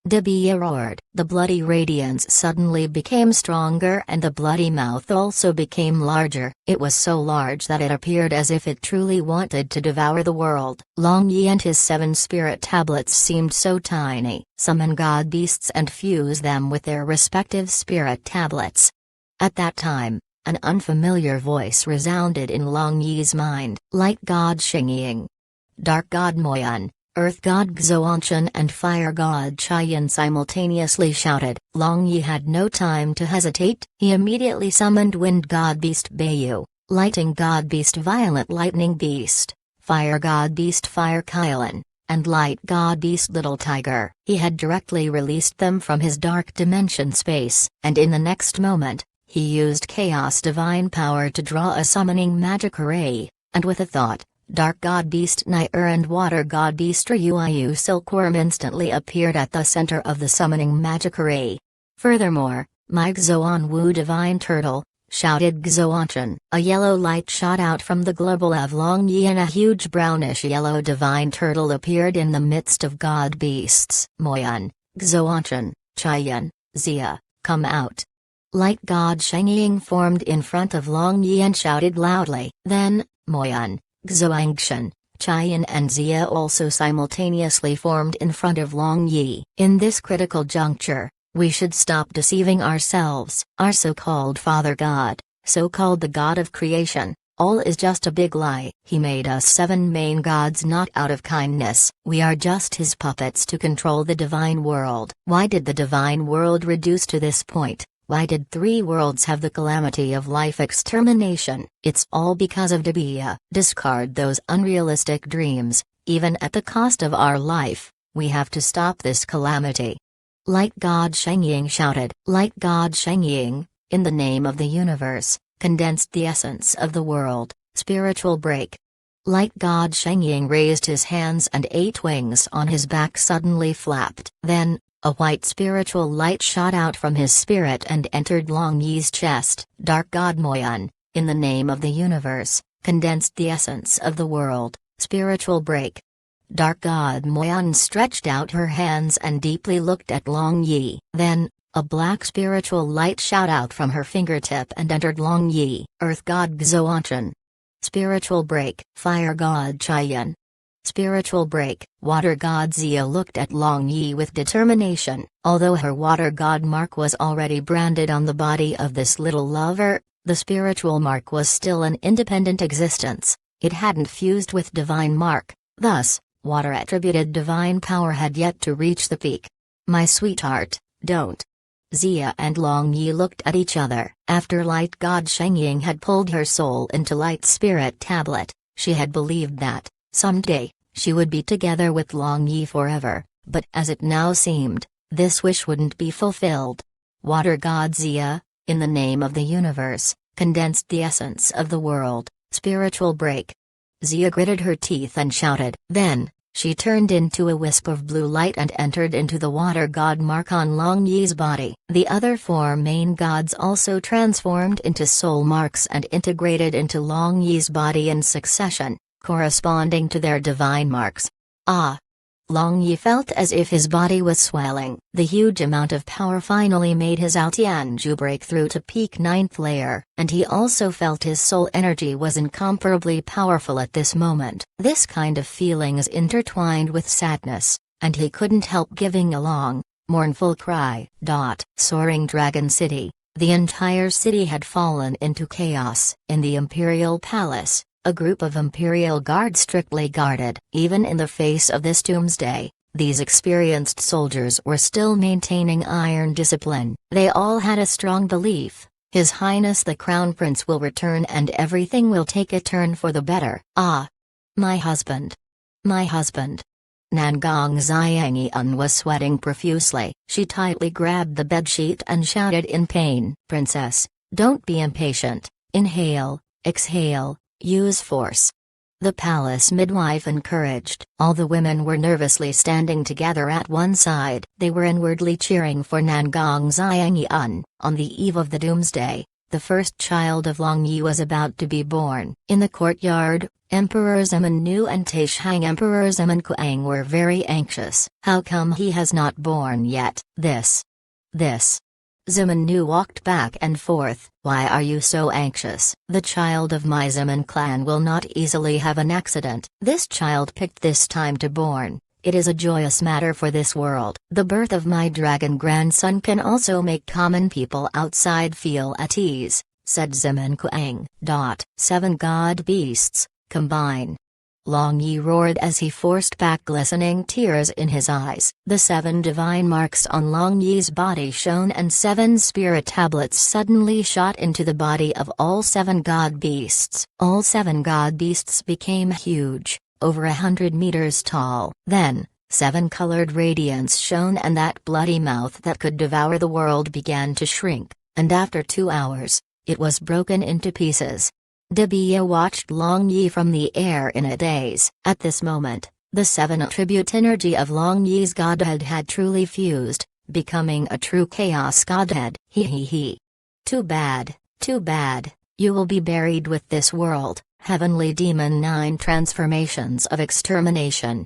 Dibia roared. The bloody radiance suddenly became stronger and the bloody mouth also became larger. It was so large that it appeared as if it truly wanted to devour the world. Long Yi and his 7 spirit tablets seemed so tiny. Summon god beasts and fuse them with their respective spirit tablets. At that time, an unfamiliar voice resounded in Long Yi's mind. Light god Xingying, Dark god Moyan, Earth god Xuanchen and Fire god Qian simultaneously shouted. Long Yi had no time to hesitate. He immediately summoned Wind god beast Beiyu, Lighting god beast Violent lightning beast, Fire god beast Fire Kailan, and Light god beast Little Tiger. He had directly released them from his dark dimension space, and in the next moment, he used Chaos Divine Power to draw a summoning magic array, and with a thought, Dark God Beast Nair and Water God Beast Ryuiyu Silkworm instantly appeared at the center of the summoning magic array. Furthermore, "My Xuan Wu Divine Turtle," shouted Xuanchen. A yellow light shot out from the global of Long Yi and a huge brownish-yellow divine turtle appeared in the midst of god beasts. "Moyan, Xuanchen, Qian, Xia, come out." Light god Shengying formed in front of Long Yi and shouted loudly. Then, Moyan, Xuangshan, Qian and Xia also simultaneously formed in front of Long Yi. In this critical juncture, we should stop deceiving ourselves. Our so-called Father God, so-called the God of creation, all is just a big lie. He made us 7 main gods not out of kindness. We are just his puppets to control the divine world. Why did the divine world reduce to this point? Why did 3 worlds have the calamity of life extermination? It's all because of Dibia. Discard those unrealistic dreams, even at the cost of our life. We have to stop this calamity. Light God Shengying shouted. Light God Shengying, in the name of the universe, condensed the essence of the world. Spiritual break. Light God Shengying raised his hands and 8 wings on his back suddenly flapped. Then, a white spiritual light shot out from his spirit and entered Long Yi's chest. Dark God Moyan, in the name of the universe, condensed the essence of the world. Spiritual break. Dark God Moyan stretched out her hands and deeply looked at Long Yi. Then, a black spiritual light shot out from her fingertip and entered Long Yi. Earth God Xuanchen. Spiritual break. Fire God Qian. Spiritual break. Water God Xia looked at Long Yi with determination. Although her water god mark was already branded on the body of this little lover, the spiritual mark was still an independent existence. It hadn't fused with divine mark. Thus, water attributed divine power had yet to reach the peak. "My sweetheart, don't." Xia and Long Yi looked at each other. After Light God Shengying had pulled her soul into Light Spirit Tablet, she had believed that, someday, she would be together with Long Yi forever, but as it now seemed, this wish wouldn't be fulfilled. Water God Xia, in the name of the universe, condensed the essence of the world. Spiritual break. Xia gritted her teeth and shouted. Then, she turned into a wisp of blue light and entered into the water god mark on Long Yi's body. The other 4 main gods also transformed into soul marks and integrated into Long Yi's body in succession, corresponding to their divine marks. Ah! Long Yi felt as if his body was swelling. The huge amount of power finally made his Aotianju break through to peak 9th layer, and he also felt his soul energy was incomparably powerful at this moment. This kind of feeling is intertwined with sadness, and he couldn't help giving a long, mournful cry. Soaring Dragon City. The entire city had fallen into chaos. In the Imperial Palace, a group of Imperial Guard strictly guarded. Even in the face of this doomsday, these experienced soldiers were still maintaining iron discipline. They all had a strong belief, His Highness the Crown Prince will return and everything will take a turn for the better. Ah! My husband! My husband! Nangong Xiangyun was sweating profusely. She tightly grabbed the bedsheet and shouted in pain, "Princess, don't be impatient. Inhale, exhale, use force." The palace midwife encouraged. All the women were nervously standing together at one side. They were inwardly cheering for Nangong Xiangyun. On the eve of the doomsday, the first child of Long Yi was about to be born. In the courtyard, Emperor Zeman Nu and Taishang Emperor Zeman Kuang were very anxious. How come he has not born yet? This. Zeman Nu walked back and forth. Why are you so anxious? The child of my Zeman clan will not easily have an accident. This child picked this time to born. It is a joyous matter for this world. The birth of my dragon grandson can also make common people outside feel at ease, said Zeman Kuang. 7 god beasts, combine. Long Yi roared as he forced back glistening tears in his eyes. The 7 divine marks on Long Yi's body shone and 7 spirit tablets suddenly shot into the body of all 7 god beasts. All 7 god beasts became huge, over 100 meters tall. Then, 7 colored radiance shone and that bloody mouth that could devour the world began to shrink, and after 2 hours, it was broken into pieces. Debia watched Long Yi from the air in a daze. At this moment, the 7 attribute energy of Long Yi's godhead had truly fused, becoming a true chaos godhead. He. Too bad, you will be buried with this world, heavenly demon. 9 transformations of extermination.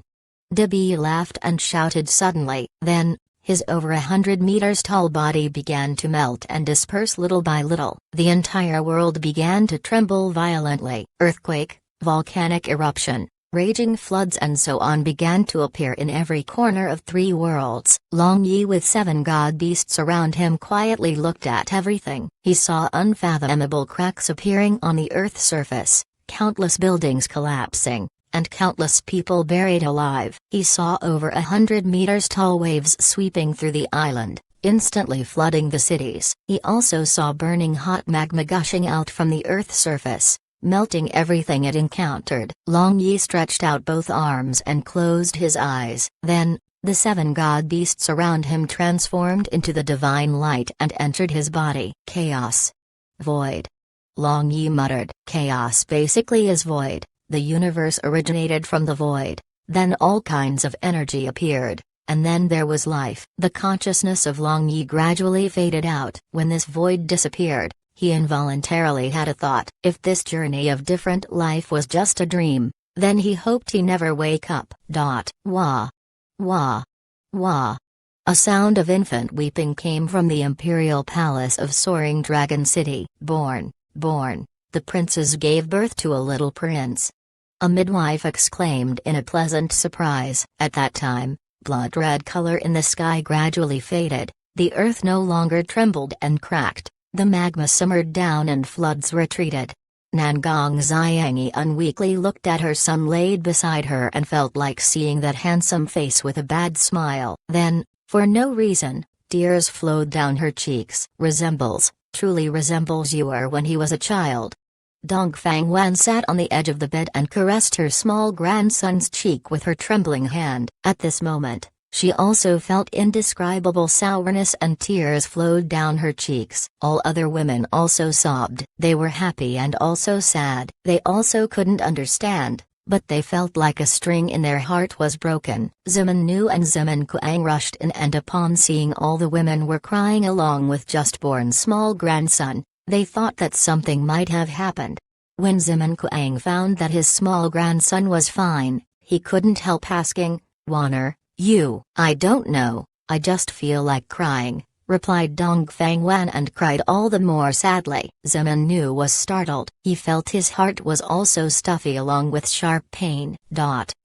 Debia laughed and shouted suddenly. Then, his over 100 meters tall body began to melt and disperse little by little. The entire world began to tremble violently. Earthquake, volcanic eruption, raging floods and so on began to appear in every corner of 3 worlds. Long Yi with 7 god beasts around him quietly looked at everything. He saw unfathomable cracks appearing on the Earth's surface, countless buildings collapsing, and countless people buried alive. He saw over 100 meters tall waves sweeping through the island, instantly flooding the cities. He also saw burning hot magma gushing out from the Earth's surface, melting everything it encountered. Long Yi stretched out both arms and closed his eyes. Then, the 7 god beasts around him transformed into the divine light and entered his body. Chaos. Void. Long Yi muttered. Chaos basically is void. The universe originated from the void, then all kinds of energy appeared, and then there was life. The consciousness of Long Yi gradually faded out. When this void disappeared, he involuntarily had a thought. If this journey of different life was just a dream, then he hoped he never wake up. Wah. Wah. Wah. A sound of infant weeping came from the imperial palace of Soaring Dragon City. Born. The princes gave birth to a little prince. A midwife exclaimed in a pleasant surprise. At that time, blood-red color in the sky gradually faded, the earth no longer trembled and cracked, the magma simmered down and floods retreated. Nangong Xiangyun weakly looked at her son laid beside her and felt like seeing that handsome face with a bad smile. Then, for no reason, tears flowed down her cheeks. Truly resembles Yuer when he was a child. Dongfang Wan sat on the edge of the bed and caressed her small grandson's cheek with her trembling hand. At this moment, she also felt indescribable sourness and tears flowed down her cheeks. All other women also sobbed. They were happy and also sad. They also couldn't understand, but they felt like a string in their heart was broken. Zeman Nu and Zeman Kuang rushed in, and upon seeing all the women were crying along with just-born small grandson, they thought that something might have happened. When Zeman Kuang found that his small grandson was fine, he couldn't help asking, "Wanner, you?" "I don't know, I just feel like crying," replied Dongfang Wan and cried all the more sadly. Zeman Nu was startled. He felt his heart was also stuffy along with sharp pain.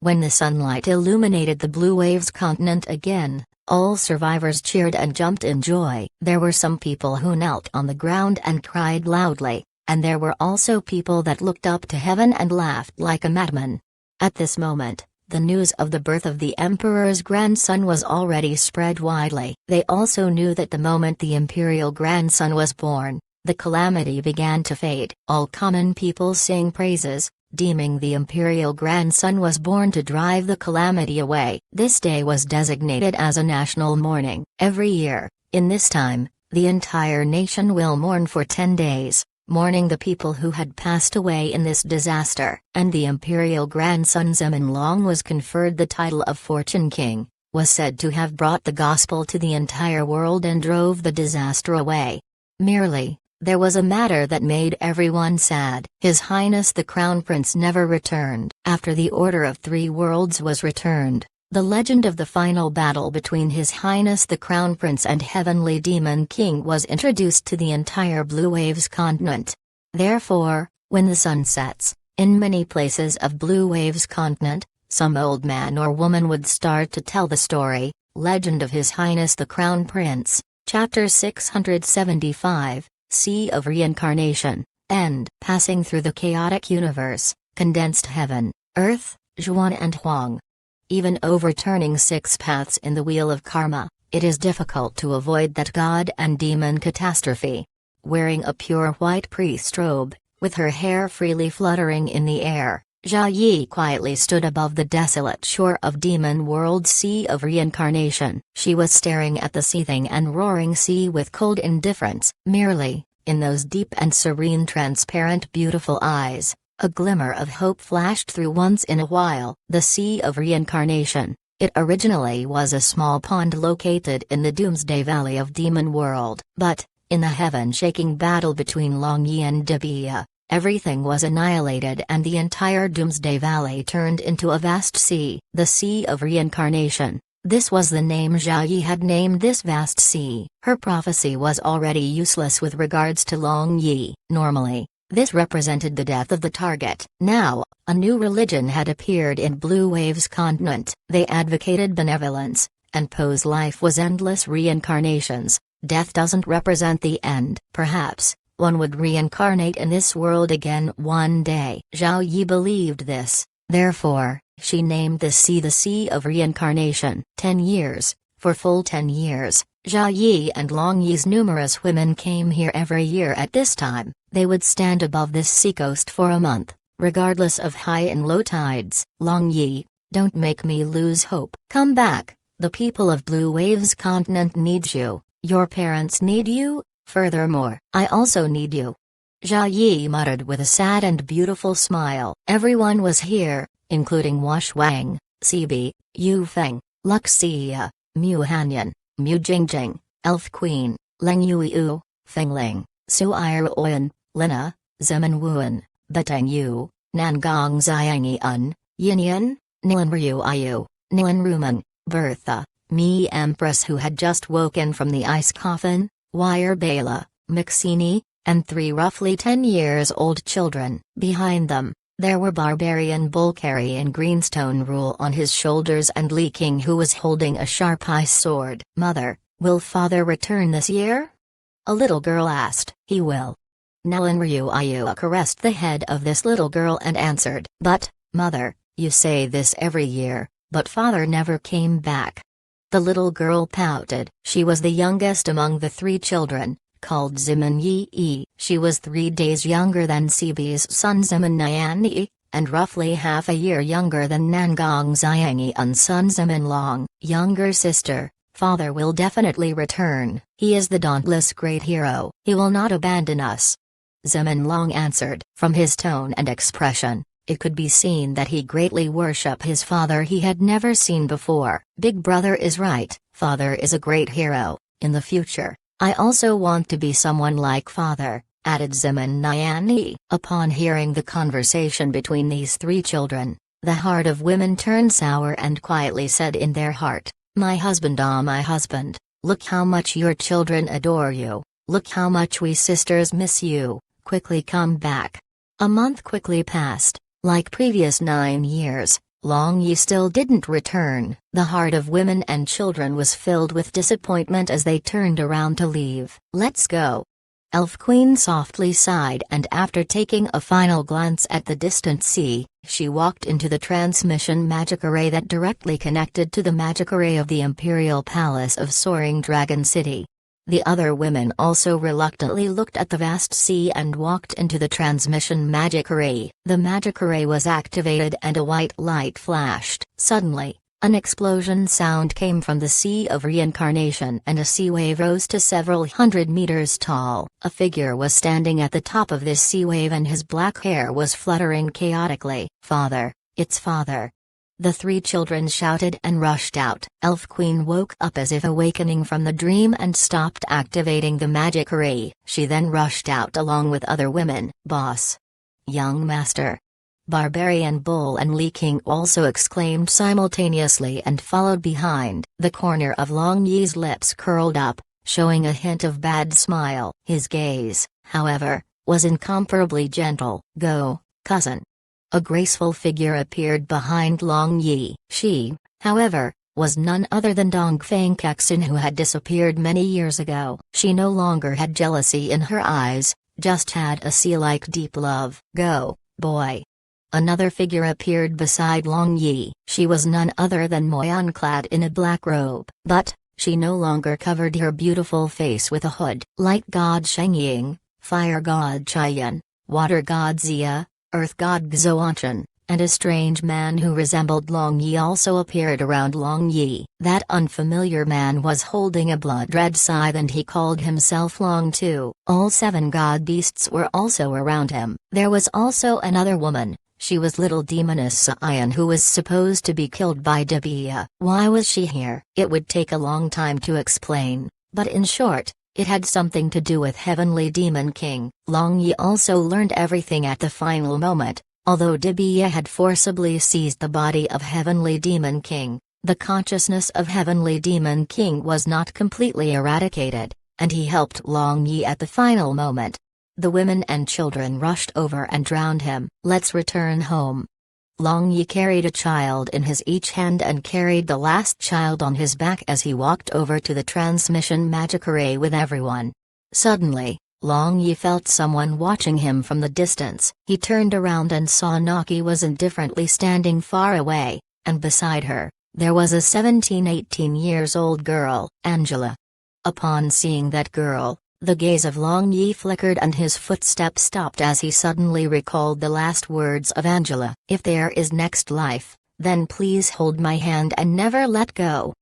When the sunlight illuminated the Blue Waves continent again, all survivors cheered and jumped in joy. There were some people who knelt on the ground and cried loudly, and there were also people that looked up to heaven and laughed like a madman. At this moment, the news of the birth of the emperor's grandson was already spread widely. They also knew that the moment the imperial grandson was born, the calamity began to fade. All common people sang praises, deeming the imperial grandson was born to drive the calamity away. This day was designated as a national mourning. Every year, in this time, the entire nation will mourn for 10 days, mourning the people who had passed away in this disaster. And the imperial grandson Zemin was conferred the title of Fortune King, was said to have brought the gospel to the entire world and drove the disaster away. Merely, there was a matter that made everyone sad. His Highness the Crown Prince never returned. After the Order of Three Worlds was returned, the legend of the final battle between His Highness the Crown Prince and Heavenly Demon King was introduced to the entire Blue Waves continent. Therefore, when the sun sets, in many places of Blue Waves continent, some old man or woman would start to tell the story, Legend of His Highness the Crown Prince, Chapter 675. Sea of Reincarnation, End. Passing through the chaotic universe, condensed heaven, earth, Zhuan and Huang. Even overturning 6 paths in the wheel of karma, it is difficult to avoid that god and demon catastrophe. Wearing a pure white priest robe, with her hair freely fluttering in the air, Zhao Yi quietly stood above the desolate shore of Demon World Sea of Reincarnation. She was staring at the seething and roaring sea with cold indifference. Merely, in those deep and serene transparent beautiful eyes, a glimmer of hope flashed through once in a while. The Sea of Reincarnation. It originally was a small pond located in the Doomsday Valley of Demon World. But, in the heaven-shaking battle between Long Yi and Dibia, everything was annihilated and the entire Doomsday Valley turned into a vast sea. The Sea of Reincarnation. This was the name Zhao Yi had named this vast sea. Her prophecy was already useless with regards to Long Yi. Normally, this represented the death of the target. Now, a new religion had appeared in Blue Waves continent. They advocated benevolence, and Poe's life was endless reincarnations. Death doesn't represent the end. Perhaps one would reincarnate in this world again one day. Zhao Yi believed this, therefore, she named this sea the Sea of Reincarnation. 10 years, for full 10 years, Zhao Yi and Long Yi's numerous women came here every year at this time. They would stand above this seacoast for a month, regardless of high and low tides. Long Yi, don't make me lose hope. Come back, the people of Blue Waves continent needs you, your parents need you. Furthermore, I also need you. Zhao Yi muttered with a sad and beautiful smile. Everyone was here, including Wash Wang, Cibi, Yu Feng, Luxia, Mu Hanyan, Mu Jingjing, Elf Queen, Leng Yuiu, Feng Ling, Su Oyan, Lina, Zemin Wuan, Batang Yu, Nangong Xiangian, Yinyan, Nilan Ryu Ayu, Nilan Rumeng, Bertha, Mi Empress who had just woken from the ice coffin, Wire Bela, Maxini, and 3 roughly 10 years old children. Behind them, there were barbarian Bulkari and Greenstone Rule on his shoulders and Li King who was holding a sharp ice sword. Mother, will father return this year? A little girl asked. He will. Nalan Ryu Ayu caressed the head of this little girl and answered. But, mother, you say this every year, but father never came back. The little girl pouted. She was the youngest among the 3 children, called Zemin Yi. She was 3 days younger than Cibi's son Zemin Nyan, and roughly half a year younger than Nangong Xiangian's son Zemin Long. Younger sister, father will definitely return. He is the dauntless great hero. He will not abandon us. Zemin Long answered. From his tone and expression, it could be seen that he greatly worshiped his father he had never seen before. Big brother is right, father is a great hero. In the future, I also want to be someone like father, added Zemin Nyan. Upon hearing the conversation between these 3 children, the heart of women turned sour and quietly said in their heart, my husband, my husband, look how much your children adore you, look how much we sisters miss you, quickly come back. A month quickly passed. Like previous 9 years, Long Yi still didn't return. The heart of women and children was filled with disappointment as they turned around to leave. Let's go. Elf Queen softly sighed and after taking a final glance at the distant sea, she walked into the transmission magic array that directly connected to the magic array of the Imperial Palace of Soaring Dragon City. The other women also reluctantly looked at the vast sea and walked into the transmission magic array. The magic array was activated and a white light flashed. Suddenly, an explosion sound came from the Sea of Reincarnation and a sea wave rose to several hundred meters tall. A figure was standing at the top of this sea wave and his black hair was fluttering chaotically. "Father, it's father." The three children shouted and rushed out. Elf Queen woke up as if awakening from the dream and stopped activating the magic array. She then rushed out along with other women. "Boss! Young master!" Barbarian Bull and Lee King also exclaimed simultaneously and followed behind. The corner of Long Yi's lips curled up, showing a hint of bad smile. His gaze, however, was incomparably gentle. "Go, cousin." A graceful figure appeared behind Long Yi. She, however, was none other than Dongfang Kexin, who had disappeared many years ago. She no longer had jealousy in her eyes, just had a sea-like deep love. "Go, boy." Another figure appeared beside Long Yi. She was none other than Moyan, clad in a black robe. But, she no longer covered her beautiful face with a hood. Light god Shengying, fire god Chaiyan, water god Zia, earth god Xoanchan, and a strange man who resembled Long Yi also appeared around Long Yi. That unfamiliar man was holding a blood-red scythe and he called himself Long Tu. All 7 god beasts were also around him. There was also another woman. She was little demoness Saiyan, who was supposed to be killed by Dibia. Why was she here? It would take a long time to explain, but in short, it had something to do with Heavenly Demon King. Long Yi also learned everything at the final moment. Although Dibia had forcibly seized the body of Heavenly Demon King, the consciousness of Heavenly Demon King was not completely eradicated, and he helped Long Yi at the final moment. The women and children rushed over and drowned him. "Let's return home." Long Yi carried a child in his each hand and carried the last child on his back as he walked over to the transmission magic array with everyone. Suddenly, Long Yi felt someone watching him from the distance. He turned around and saw Naki was indifferently standing far away, and beside her, there was a 17-18 years old girl, Angela. Upon seeing that girl, the gaze of Long Yi flickered and his footsteps stopped as he suddenly recalled the last words of Angela. "If there is next life, then please hold my hand and never let go."